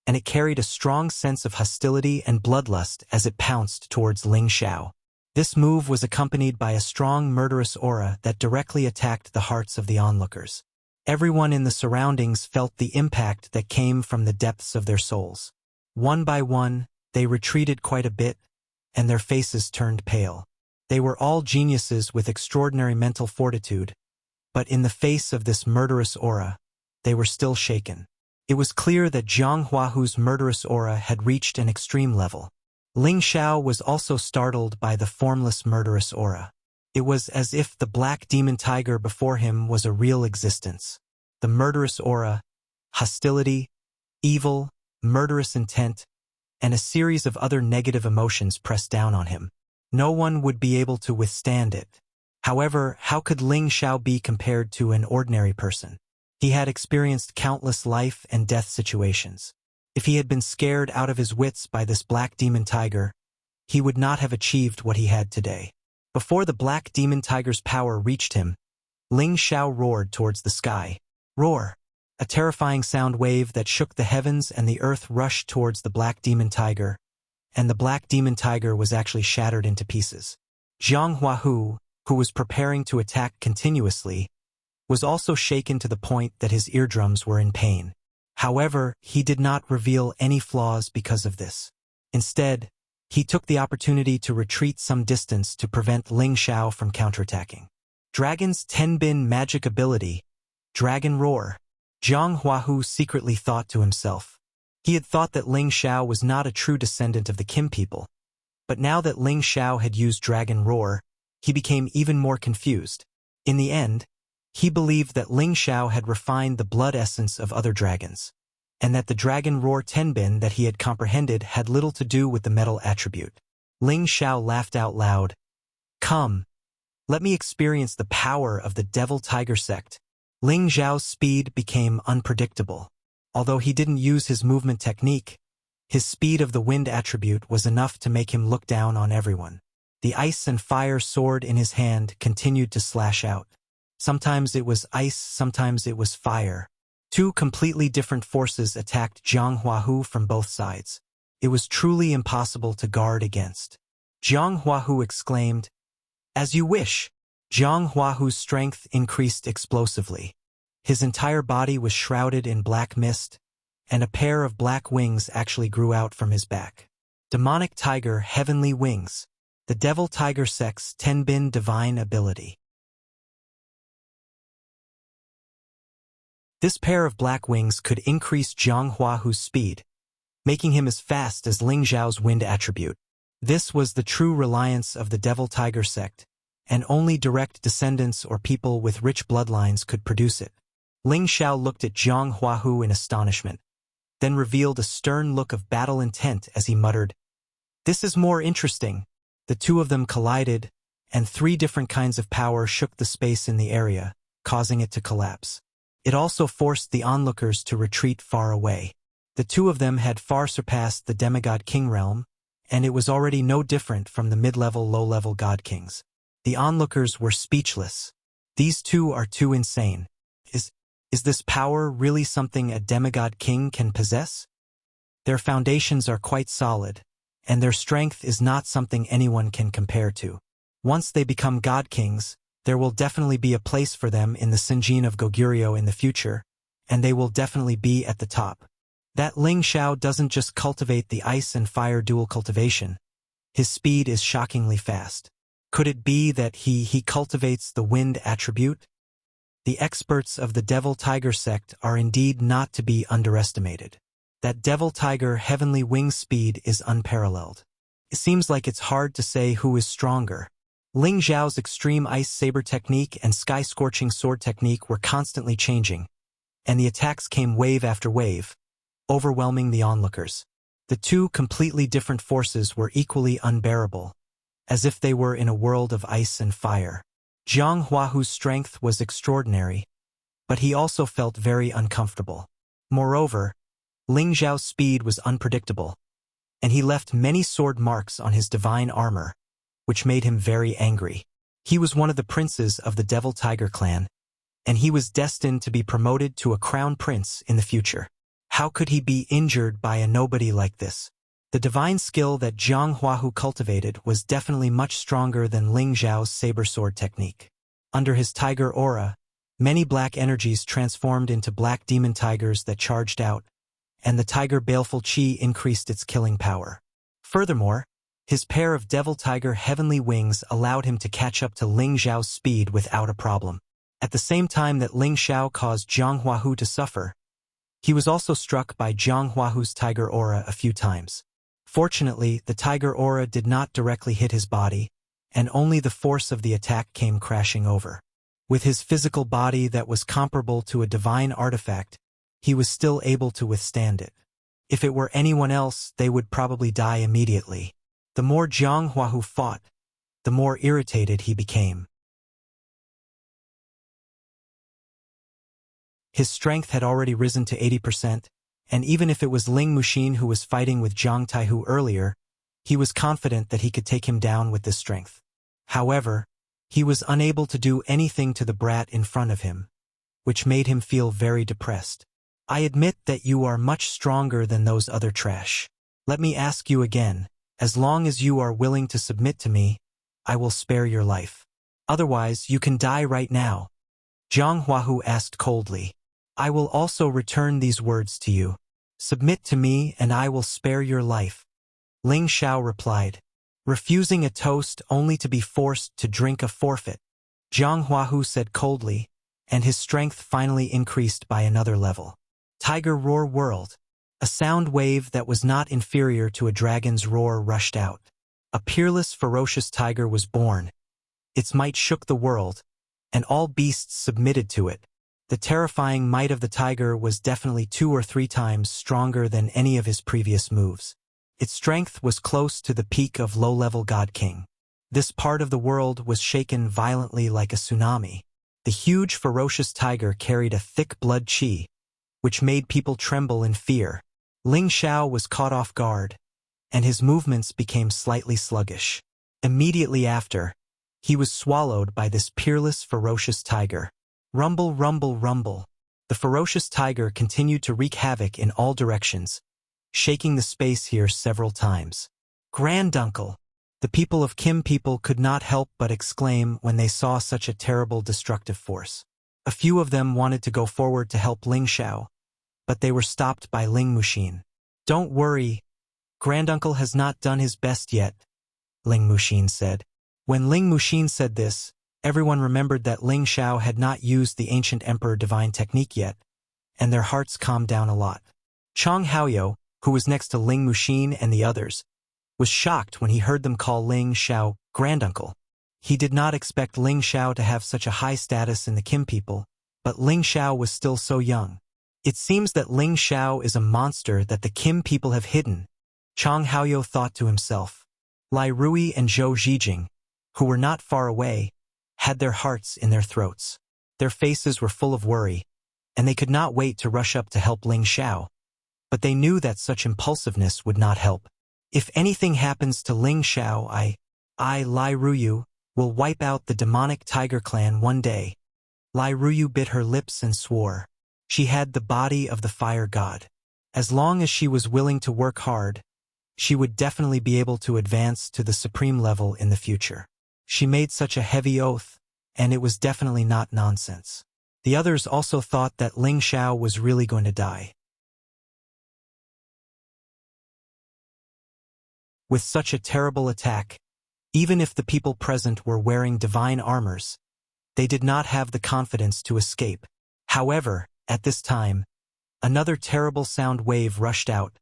and it carried a strong sense of hostility and bloodlust as it pounced towards Ling Xiao. This move was accompanied by a strong murderous aura that directly attacked the hearts of the onlookers. Everyone in the surroundings felt the impact that came from the depths of their souls. One by one, they retreated quite a bit, and their faces turned pale. They were all geniuses with extraordinary mental fortitude, but in the face of this murderous aura, they were still shaken. It was clear that Zhang Huahu's murderous aura had reached an extreme level. Ling Xiao was also startled by the formless murderous aura. It was as if the black demon tiger before him was a real existence. The murderous aura, hostility, evil, murderous intent, and a series of other negative emotions pressed down on him. No one would be able to withstand it. However, how could Ling Xiao be compared to an ordinary person? He had experienced countless life and death situations. If he had been scared out of his wits by this black demon tiger, he would not have achieved what he had today. Before the black demon tiger's power reached him, Ling Xiao roared towards the sky. Roar! A terrifying sound wave that shook the heavens and the earth rushed towards the black demon tiger, and the black demon tiger was actually shattered into pieces. Zhang Huahu, who was preparing to attack continuously, was also shaken to the point that his eardrums were in pain. However, he did not reveal any flaws because of this. Instead, he took the opportunity to retreat some distance to prevent Ling Xiao from counterattacking. Dragon's Tenbin magic ability, Dragon Roar. Zhang Huahu secretly thought to himself. He had thought that Ling Xiao was not a true descendant of the Kim people, but now that Ling Xiao had used Dragon Roar, he became even more confused. In the end, he believed that Ling Xiao had refined the blood essence of other dragons, and that the Dragon Roar Tenbin that he had comprehended had little to do with the metal attribute. Ling Xiao laughed out loud. Come, let me experience the power of the Devil Tiger sect. Ling Xiao's speed became unpredictable. Although he didn't use his movement technique, his speed of the wind attribute was enough to make him look down on everyone. The ice and fire sword in his hand continued to slash out. Sometimes it was ice, sometimes it was fire. Two completely different forces attacked Zhang Huahu from both sides. It was truly impossible to guard against. Zhang Huahu exclaimed, "As you wish." Zhang Huahu's strength increased explosively. His entire body was shrouded in black mist, and a pair of black wings actually grew out from his back. Demonic Tiger Heavenly Wings. The Devil Tiger Sect's Tenbin Divine Ability. This pair of black wings could increase Zhang Huahu's speed, making him as fast as Ling Xiao's wind attribute. This was the true reliance of the Devil Tiger sect, and only direct descendants or people with rich bloodlines could produce it. Ling Xiao looked at Zhang Huahu in astonishment, then revealed a stern look of battle intent as he muttered, "This is more interesting." The two of them collided, and three different kinds of power shook the space in the area, causing it to collapse. It also forced the onlookers to retreat far away. The two of them had far surpassed the demigod king realm, and it was already no different from the mid-level, low-level god kings. The onlookers were speechless. These two are too insane. Is this power really something a demigod king can possess? Their foundations are quite solid, and their strength is not something anyone can compare to. Once they become god kings, there will definitely be a place for them in the Sinjin of Goguryeo in the future, and they will definitely be at the top. That Ling Xiao doesn't just cultivate the ice and fire dual cultivation. His speed is shockingly fast. Could it be that he cultivates the wind attribute? The experts of the Devil Tiger sect are indeed not to be underestimated. That Devil Tiger Heavenly Wing speed is unparalleled. It seems like it's hard to say who is stronger. Ling Xiao's extreme ice saber technique and sky-scorching sword technique were constantly changing, and the attacks came wave after wave, overwhelming the onlookers. The two completely different forces were equally unbearable, as if they were in a world of ice and fire. Zhang Huahu's strength was extraordinary, but he also felt very uncomfortable. Moreover, Ling Xiao's speed was unpredictable, and he left many sword marks on his divine armor, which made him very angry. He was one of the princes of the Devil Tiger clan, and he was destined to be promoted to a crown prince in the future. How could he be injured by a nobody like this? The divine skill that Zhang Huahu cultivated was definitely much stronger than Ling Zhao's saber sword technique. Under his tiger aura, many black energies transformed into black demon tigers that charged out, and the tiger baleful chi increased its killing power. Furthermore, his pair of devil tiger heavenly wings allowed him to catch up to Ling Zhao's speed without a problem. At the same time that Ling Xiao caused Zhang Huahu to suffer, he was also struck by Zhang Huahu's tiger aura a few times. Fortunately, the tiger aura did not directly hit his body, and only the force of the attack came crashing over. With his physical body that was comparable to a divine artifact, he was still able to withstand it. If it were anyone else, they would probably die immediately. The more Zhang Huahu fought, the more irritated he became. His strength had already risen to 80%, and even if it was Ling Muxin who was fighting with Zhang Taihu earlier, he was confident that he could take him down with this strength. However, he was unable to do anything to the brat in front of him, which made him feel very depressed. I admit that you are much stronger than those other trash. Let me ask you again, as long as you are willing to submit to me, I will spare your life. Otherwise, you can die right now. Zhang Huahu asked coldly. I will also return these words to you. Submit to me and I will spare your life. Ling Xiao replied, refusing a toast only to be forced to drink a forfeit. Zhang Huahu said coldly, and his strength finally increased by another level. Tiger roar world. A sound wave that was not inferior to a dragon's roar rushed out. A peerless, ferocious tiger was born. Its might shook the world, and all beasts submitted to it. The terrifying might of the tiger was definitely 2 or 3 times stronger than any of his previous moves. Its strength was close to the peak of low-level God King. This part of the world was shaken violently like a tsunami. The huge, ferocious tiger carried a thick blood qi, which made people tremble in fear. Ling Xiao was caught off guard, and his movements became slightly sluggish. Immediately after, he was swallowed by this peerless, ferocious tiger. Rumble, rumble, rumble. The ferocious tiger continued to wreak havoc in all directions, shaking the space here several times. Granduncle! The people of Kim people could not help but exclaim when they saw such a terrible destructive force. A few of them wanted to go forward to help Ling Xiao, but they were stopped by Ling Muxin. Don't worry, Granduncle has not done his best yet, Ling Muxin said. When Ling Muxin said this, everyone remembered that Ling Xiao had not used the ancient emperor divine technique yet, and their hearts calmed down a lot. Chang Haoyou, who was next to Ling Muxin and the others, was shocked when he heard them call Ling Xiao Granduncle. He did not expect Ling Xiao to have such a high status in the Kim people, but Ling Xiao was still so young. It seems that Ling Xiao is a monster that the Kim people have hidden, Chang Haoyou thought to himself. Lai Rui and Zhou Zhijing, who were not far away, had their hearts in their throats. Their faces were full of worry, and they could not wait to rush up to help Ling Xiao. But they knew that such impulsiveness would not help. If anything happens to Ling Xiao, I, Lai Ruyu, will wipe out the demonic tiger clan one day. Lai Ruyu bit her lips and swore. She had the body of the fire god. As long as she was willing to work hard, she would definitely be able to advance to the supreme level in the future. She made such a heavy oath, and it was definitely not nonsense. The others also thought that Ling Xiao was really going to die. With such a terrible attack, even if the people present were wearing divine armors, they did not have the confidence to escape. However, at this time, another terrible sound wave rushed out,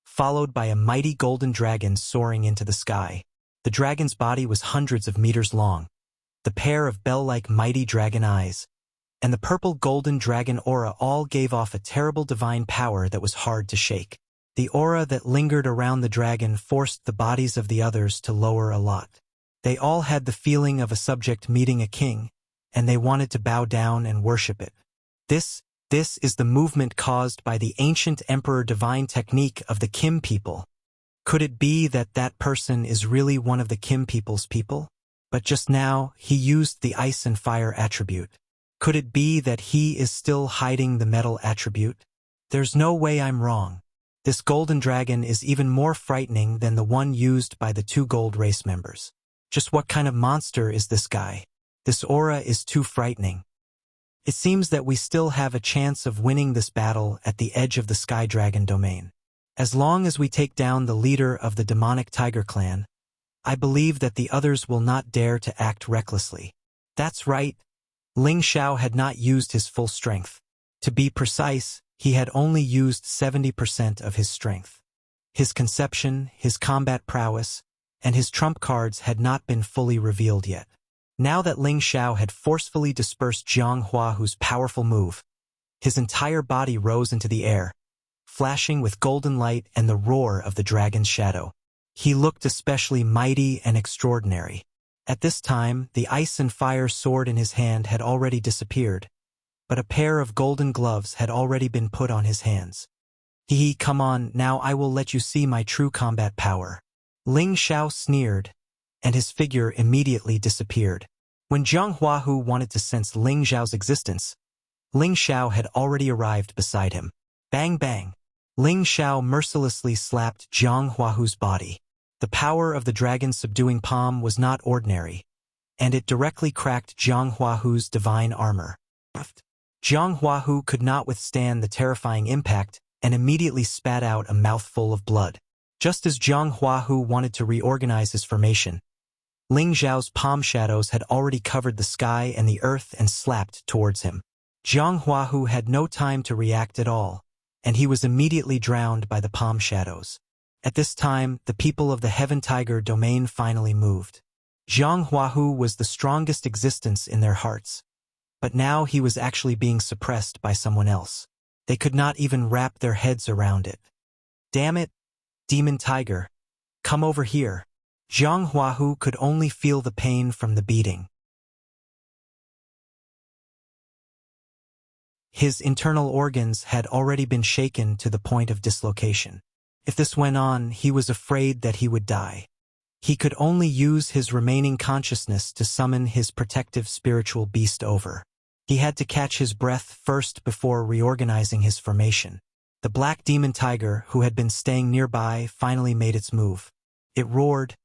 followed by a mighty golden dragon soaring into the sky. The dragon's body was hundreds of meters long, the pair of bell-like mighty dragon eyes, and the purple golden dragon aura all gave off a terrible divine power that was hard to shake. The aura that lingered around the dragon forced the bodies of the others to lower a lot. They all had the feeling of a subject meeting a king, and they wanted to bow down and worship it. This is the movement caused by the ancient emperor divine technique of the Kim people. Could it be that that person is really one of the Kim people's people? But just now, he used the ice and fire attribute. Could it be that he is still hiding the metal attribute? There's no way I'm wrong. This golden dragon is even more frightening than the one used by the two gold race members. Just what kind of monster is this guy? This aura is too frightening. It seems that we still have a chance of winning this battle at the edge of the Sky Dragon domain. As long as we take down the leader of the demonic tiger clan, I believe that the others will not dare to act recklessly. That's right. Ling Xiao had not used his full strength. To be precise, he had only used 70% of his strength. His conception, his combat prowess, and his trump cards had not been fully revealed yet. Now that Ling Xiao had forcefully dispersed Jiang Huahu's powerful move, his entire body rose into the air, flashing with golden light and the roar of the dragon's shadow. He looked especially mighty and extraordinary. At this time, the ice and fire sword in his hand had already disappeared, but a pair of golden gloves had already been put on his hands. Come on, now I will let you see my true combat power. Ling Xiao sneered, and his figure immediately disappeared. When Jiang Huahu wanted to sense Ling Xiao's existence, Ling Xiao had already arrived beside him. Bang bang! Ling Xiao mercilessly slapped Jiang Huahu's body. The power of the dragon's subduing palm was not ordinary, and it directly cracked Jiang Huahu's divine armor. Jiang Huahu could not withstand the terrifying impact and immediately spat out a mouthful of blood. Just as Jiang Huahu wanted to reorganize his formation, Ling Xiao's palm shadows had already covered the sky and the earth and slapped towards him. Jiang Huahu had no time to react at all, and he was immediately drowned by the palm shadows. At this time, the people of the Heaven Tiger domain finally moved. Jiang Huahu was the strongest existence in their hearts, but now he was actually being suppressed by someone else. They could not even wrap their heads around it. Damn it, Demon Tiger, come over here. Jiang Huahu could only feel the pain from the beating. His internal organs had already been shaken to the point of dislocation. If this went on, he was afraid that he would die. He could only use his remaining consciousness to summon his protective spiritual beast over. He had to catch his breath first before reorganizing his formation. The black demon tiger, who had been staying nearby, finally made its move. It roared,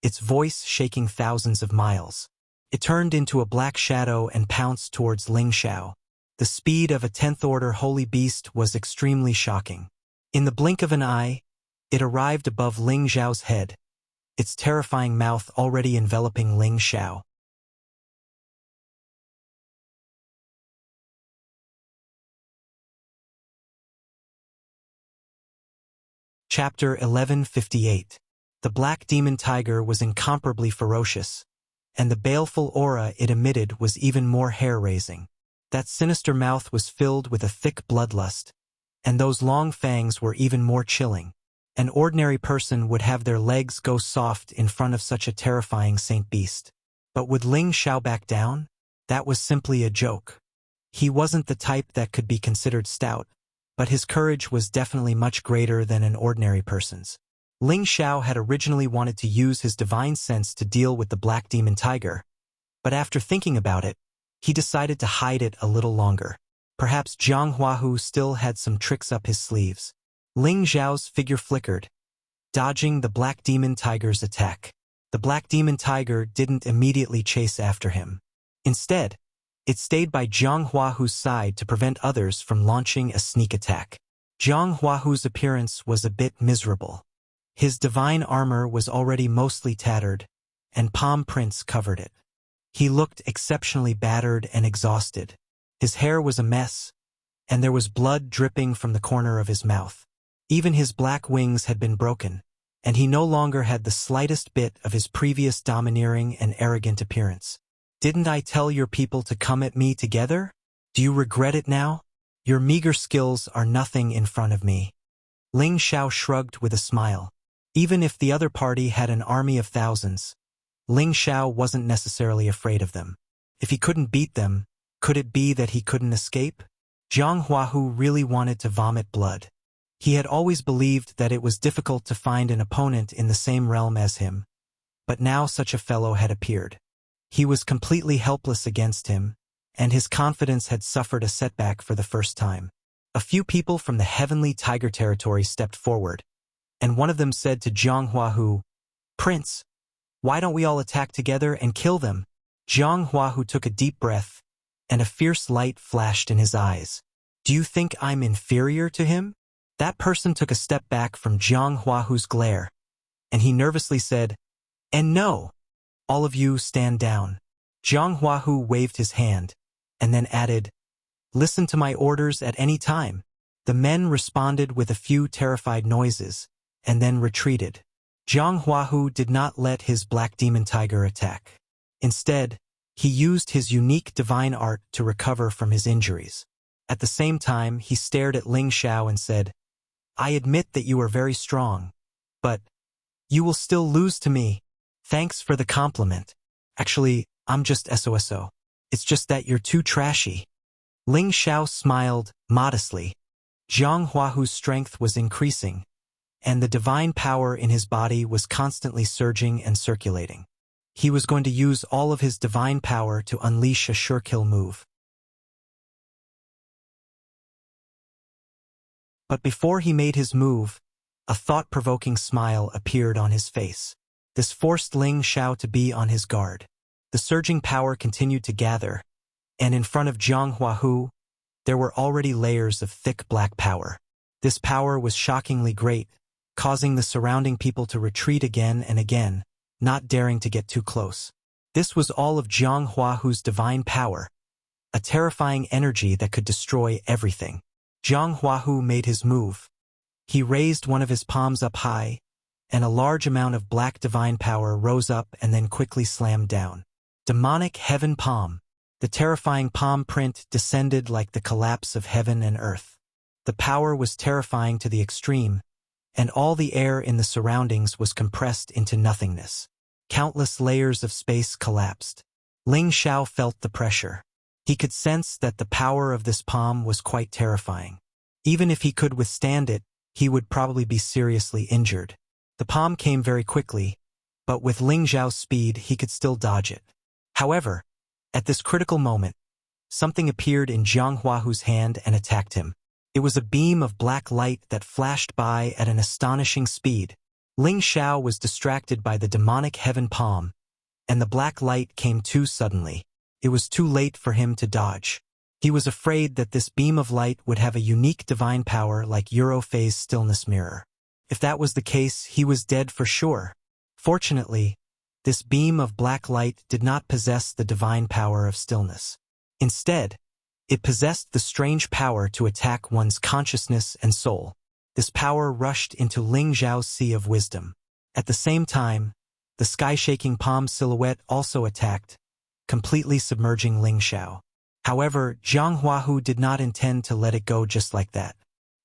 its voice shaking thousands of miles. It turned into a black shadow and pounced towards Ling Xiao. The speed of a 10th-order holy beast was extremely shocking. In the blink of an eye, it arrived above Ling Xiao's head, its terrifying mouth already enveloping Ling Xiao. Chapter 1158. The black demon tiger was incomparably ferocious, and the baleful aura it emitted was even more hair-raising. That sinister mouth was filled with a thick bloodlust, and those long fangs were even more chilling. An ordinary person would have their legs go soft in front of such a terrifying saint beast. But would Ling Xiao back down? That was simply a joke. He wasn't the type that could be considered stout, but his courage was definitely much greater than an ordinary person's. Ling Xiao had originally wanted to use his divine sense to deal with the black demon tiger, but after thinking about it, he decided to hide it a little longer. Perhaps Jiang Huahu still had some tricks up his sleeves. Ling Xiao's figure flickered, dodging the black demon tiger's attack. The black demon tiger didn't immediately chase after him. Instead, it stayed by Jiang Huahu's side to prevent others from launching a sneak attack. Jiang Huahu's appearance was a bit miserable. His divine armor was already mostly tattered, and palm prints covered it. He looked exceptionally battered and exhausted. His hair was a mess, and there was blood dripping from the corner of his mouth. Even his black wings had been broken, and he no longer had the slightest bit of his previous domineering and arrogant appearance. Didn't I tell your people to come at me together? Do you regret it now? Your meager skills are nothing in front of me. Ling Xiao shrugged with a smile. Even if the other party had an army of thousands, Ling Xiao wasn't necessarily afraid of them. If he couldn't beat them, could it be that he couldn't escape? Jiang Huahu really wanted to vomit blood. He had always believed that it was difficult to find an opponent in the same realm as him, but now such a fellow had appeared. He was completely helpless against him, and his confidence had suffered a setback for the first time. A few people from the heavenly tiger territory stepped forward, and one of them said to Zhang Huahu, "Prince, why don't we all attack together and kill them?" Zhang Huahu took a deep breath, and a fierce light flashed in his eyes. "Do you think I'm inferior to him?" That person took a step back from Zhang Huahu's glare, and he nervously said, "And no, all of you stand down." Zhang Huahu waved his hand, and then added, "Listen to my orders at any time." The men responded with a few terrified noises, and then retreated. Zhang Huahu did not let his black demon tiger attack. Instead, he used his unique divine art to recover from his injuries. At the same time, he stared at Ling Xiao and said, "I admit that you are very strong, but you will still lose to me. Thanks for the compliment. Actually, I'm just SOSO. It's just that you're too trashy." Ling Xiao smiled modestly. Zhang Huahu's strength was increasing, and the divine power in his body was constantly surging and circulating. He was going to use all of his divine power to unleash a sure-kill move. But before he made his move, a thought-provoking smile appeared on his face. This forced Ling Xiao to be on his guard. The surging power continued to gather, and in front of Zhang Huahu, there were already layers of thick black power. This power was shockingly great, causing the surrounding people to retreat again and again, not daring to get too close. This was all of Zhang Huahu's divine power, a terrifying energy that could destroy everything. Zhang Huahu made his move. He raised one of his palms up high, and a large amount of black divine power rose up and then quickly slammed down. Demonic Heaven Palm. The terrifying palm print descended like the collapse of heaven and earth. The power was terrifying to the extreme, and all the air in the surroundings was compressed into nothingness. Countless layers of space collapsed. Ling Xiao felt the pressure. He could sense that the power of this palm was quite terrifying. Even if he could withstand it, he would probably be seriously injured. The palm came very quickly, but with Ling Xiao's speed, he could still dodge it. However, at this critical moment, something appeared in Zhang Huahu's hand and attacked him. It was a beam of black light that flashed by at an astonishing speed. Ling Xiao was distracted by the demonic heaven palm, and the black light came too suddenly. It was too late for him to dodge. He was afraid that this beam of light would have a unique divine power like Europhase stillness mirror. If that was the case, he was dead for sure. Fortunately, this beam of black light did not possess the divine power of stillness. Instead, it possessed the strange power to attack one's consciousness and soul. This power rushed into Ling Xiao's sea of wisdom. At the same time, the sky-shaking palm silhouette also attacked, completely submerging Ling Xiao. However, Zhang Huahu did not intend to let it go just like that.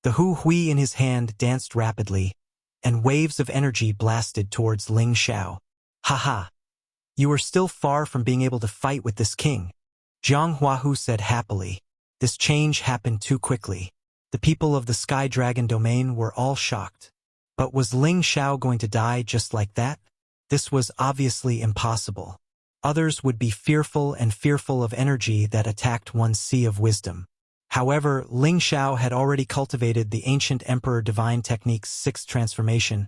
The Hu Hui in his hand danced rapidly, and waves of energy blasted towards Ling Xiao. "Haha! You are still far from being able to fight with this king," Zhang Huahu said happily. This change happened too quickly. The people of the Sky Dragon domain were all shocked. But was Ling Xiao going to die just like that? This was obviously impossible. Others would be fearful of energy that attacked one's sea of wisdom. However, Ling Xiao had already cultivated the ancient Emperor Divine Technique's sixth transformation,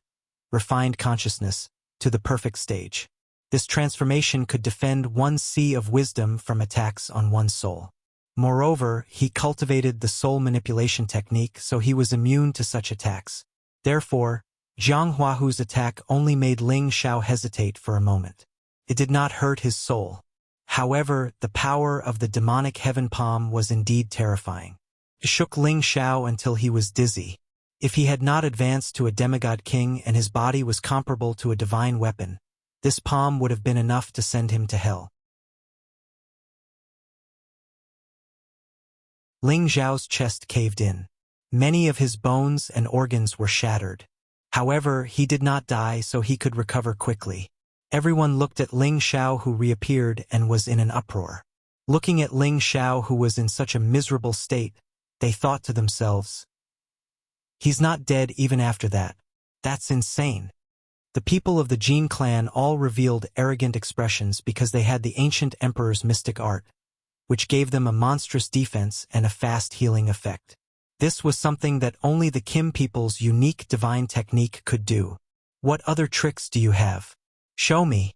refined consciousness, to the perfect stage. This transformation could defend one's sea of wisdom from attacks on one's soul. Moreover, he cultivated the soul manipulation technique, so he was immune to such attacks. Therefore, Zhang Huahu's attack only made Ling Xiao hesitate for a moment. It did not hurt his soul. However, the power of the demonic heaven palm was indeed terrifying. It shook Ling Xiao until he was dizzy. If he had not advanced to a demigod king and his body was comparable to a divine weapon, this palm would have been enough to send him to hell. Ling Xiao's chest caved in. Many of his bones and organs were shattered. However, he did not die, so he could recover quickly. Everyone looked at Ling Xiao, who reappeared and was in an uproar. Looking at Ling Xiao, who was in such a miserable state, they thought to themselves, "He's not dead even after that. That's insane." The people of the Jin clan all revealed arrogant expressions because they had the ancient emperor's mystic art, which gave them a monstrous defense and a fast healing effect. This was something that only the Kim people's unique divine technique could do. What other tricks do you have? Show me.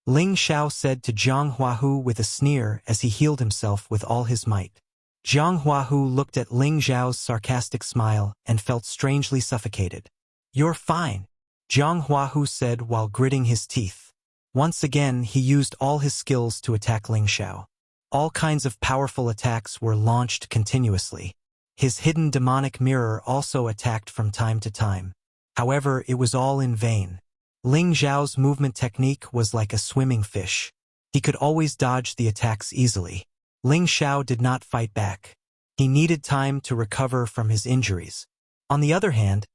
Ling Xiao said to Zhang Huahu with a sneer as he healed himself with all his might. Zhang Huahu looked at Ling Xiao's sarcastic smile and felt strangely suffocated. You're fine, Zhang Huahu said while gritting his teeth. Once again he used all his skills to attack Ling Xiao. All kinds of powerful attacks were launched continuously. His hidden demonic mirror also attacked from time to time. However, it was all in vain. Ling Xiao's movement technique was like a swimming fish. He could always dodge the attacks easily. Ling Xiao did not fight back. He needed time to recover from his injuries. On the other hand,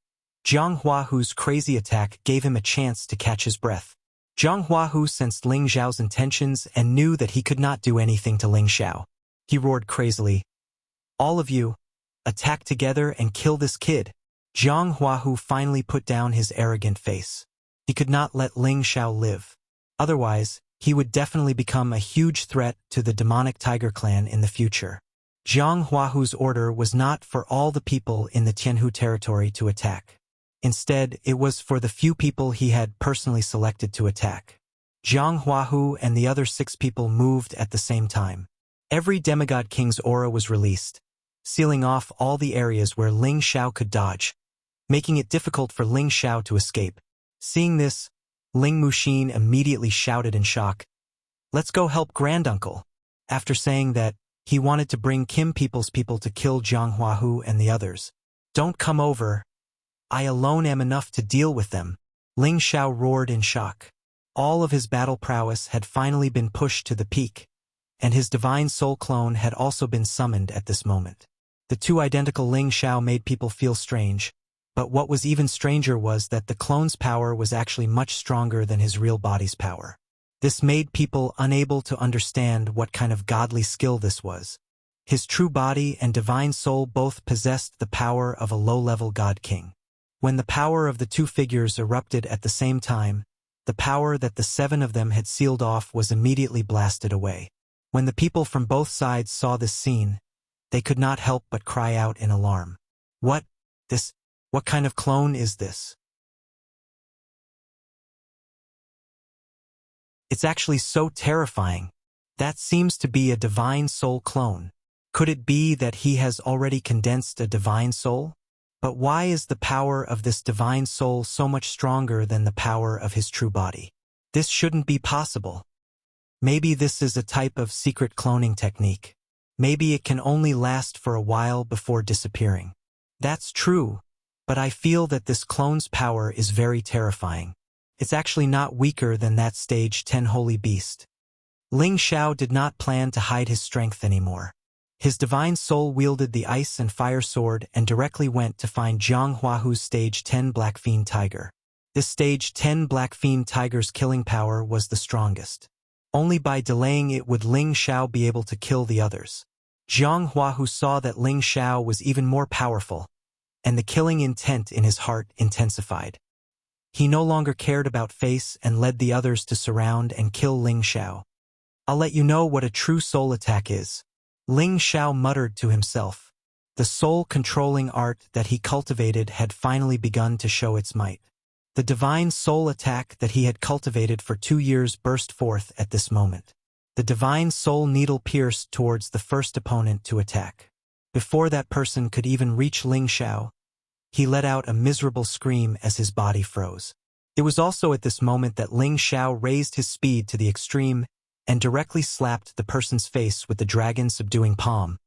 Zhang Huahu's crazy attack gave him a chance to catch his breath. Zhang Huahu sensed Ling Xiao's intentions and knew that he could not do anything to Ling Xiao. He roared crazily, "All of you, attack together and kill this kid." Zhang Huahu finally put down his arrogant face. He could not let Ling Xiao live. Otherwise, he would definitely become a huge threat to the demonic tiger clan in the future. Zhang Huahu's order was not for all the people in the Tianhu territory to attack. Instead, it was for the few people he had personally selected to attack. Zhang Huahu and the other 6 people moved at the same time. Every demigod king's aura was released, sealing off all the areas where Ling Xiao could dodge, making it difficult for Ling Xiao to escape. Seeing this, Ling Muxin immediately shouted in shock, "Let's go help granduncle." After saying that, he wanted to bring Kim people's people to kill Zhang Huahu and the others. "Don't come over. I alone am enough to deal with them." Ling Xiao roared in shock. All of his battle prowess had finally been pushed to the peak, and his divine soul clone had also been summoned at this moment. The two identical Ling Xiao made people feel strange. But what was even stranger was that the clone's power was actually much stronger than his real body's power. This made people unable to understand what kind of godly skill this was. His true body and divine soul both possessed the power of a low-level god king. When the power of the two figures erupted at the same time, the power that the 7 of them had sealed off was immediately blasted away. When the people from both sides saw this scene, they could not help but cry out in alarm. What kind of clone is this? It's actually so terrifying. That seems to be a divine soul clone. Could it be that he has already condensed a divine soul? But why is the power of this divine soul so much stronger than the power of his true body? This shouldn't be possible. Maybe this is a type of secret cloning technique. Maybe it can only last for a while before disappearing. That's true. But I feel that this clone's power is very terrifying. It's actually not weaker than that stage 10 holy beast. Ling Xiao did not plan to hide his strength anymore. His divine soul wielded the ice and fire sword and directly went to find Zhang Huahu's stage 10 Black Fiend Tiger. This stage 10 Black Fiend Tiger's killing power was the strongest. Only by delaying it would Ling Xiao be able to kill the others. Zhang Huahu saw that Ling Xiao was even more powerful, and the killing intent in his heart intensified. He no longer cared about face and led the others to surround and kill Ling Xiao. "I'll let you know what a true soul attack is," Ling Xiao muttered to himself. The soul-controlling art that he cultivated had finally begun to show its might. The divine soul attack that he had cultivated for 2 years burst forth at this moment. The divine soul needle pierced towards the first opponent to attack. Before that person could even reach Ling Xiao, he let out a miserable scream as his body froze. It was also at this moment that Ling Xiao raised his speed to the extreme and directly slapped the person's face with the dragon-subduing palm,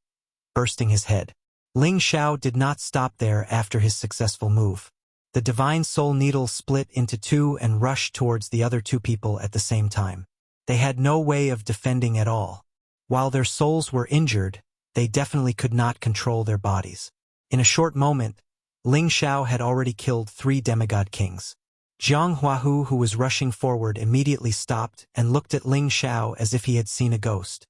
bursting his head. Ling Xiao did not stop there after his successful move. The divine soul needle split into 2 and rushed towards the other 2 people at the same time. They had no way of defending at all. While their souls were injured, they definitely could not control their bodies. In a short moment, Ling Xiao had already killed 3 demigod kings. Zhang Huahu, who was rushing forward, immediately stopped and looked at Ling Xiao as if he had seen a ghost.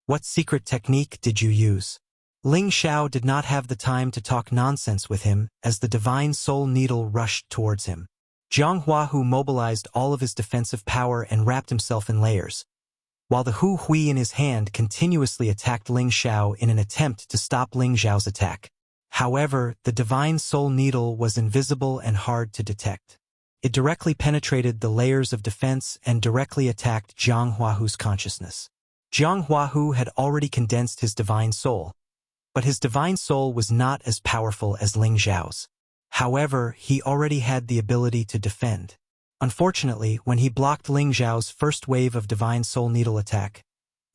What secret technique did you use?" Ling Xiao did not have the time to talk nonsense with him as the divine soul needle rushed towards him. Jiang Huahu mobilized all of his defensive power and wrapped himself in layers, while the Hu Hui in his hand continuously attacked Ling Xiao in an attempt to stop Ling Xiao's attack. However, the Divine Soul Needle was invisible and hard to detect. It directly penetrated the layers of defense and directly attacked Jiang Huahu's consciousness. Jiang Huahu had already condensed his divine soul, but his divine soul was not as powerful as Ling Xiao's. However, he already had the ability to defend. Unfortunately, when he blocked Ling Xiao's first wave of Divine Soul Needle attack,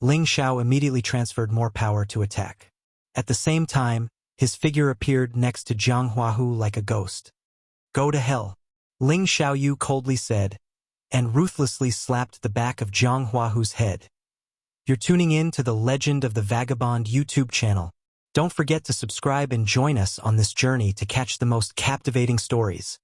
Ling Xiao immediately transferred more power to attack. At the same time, his figure appeared next to Jiang Huahu like a ghost. "Go to hell," Ling Xiaoyu coldly said, and ruthlessly slapped the back of Jiang Huahu's head. You're tuning in to the Legend of the Vagabond YouTube channel. Don't forget to subscribe and join us on this journey to catch the most captivating stories.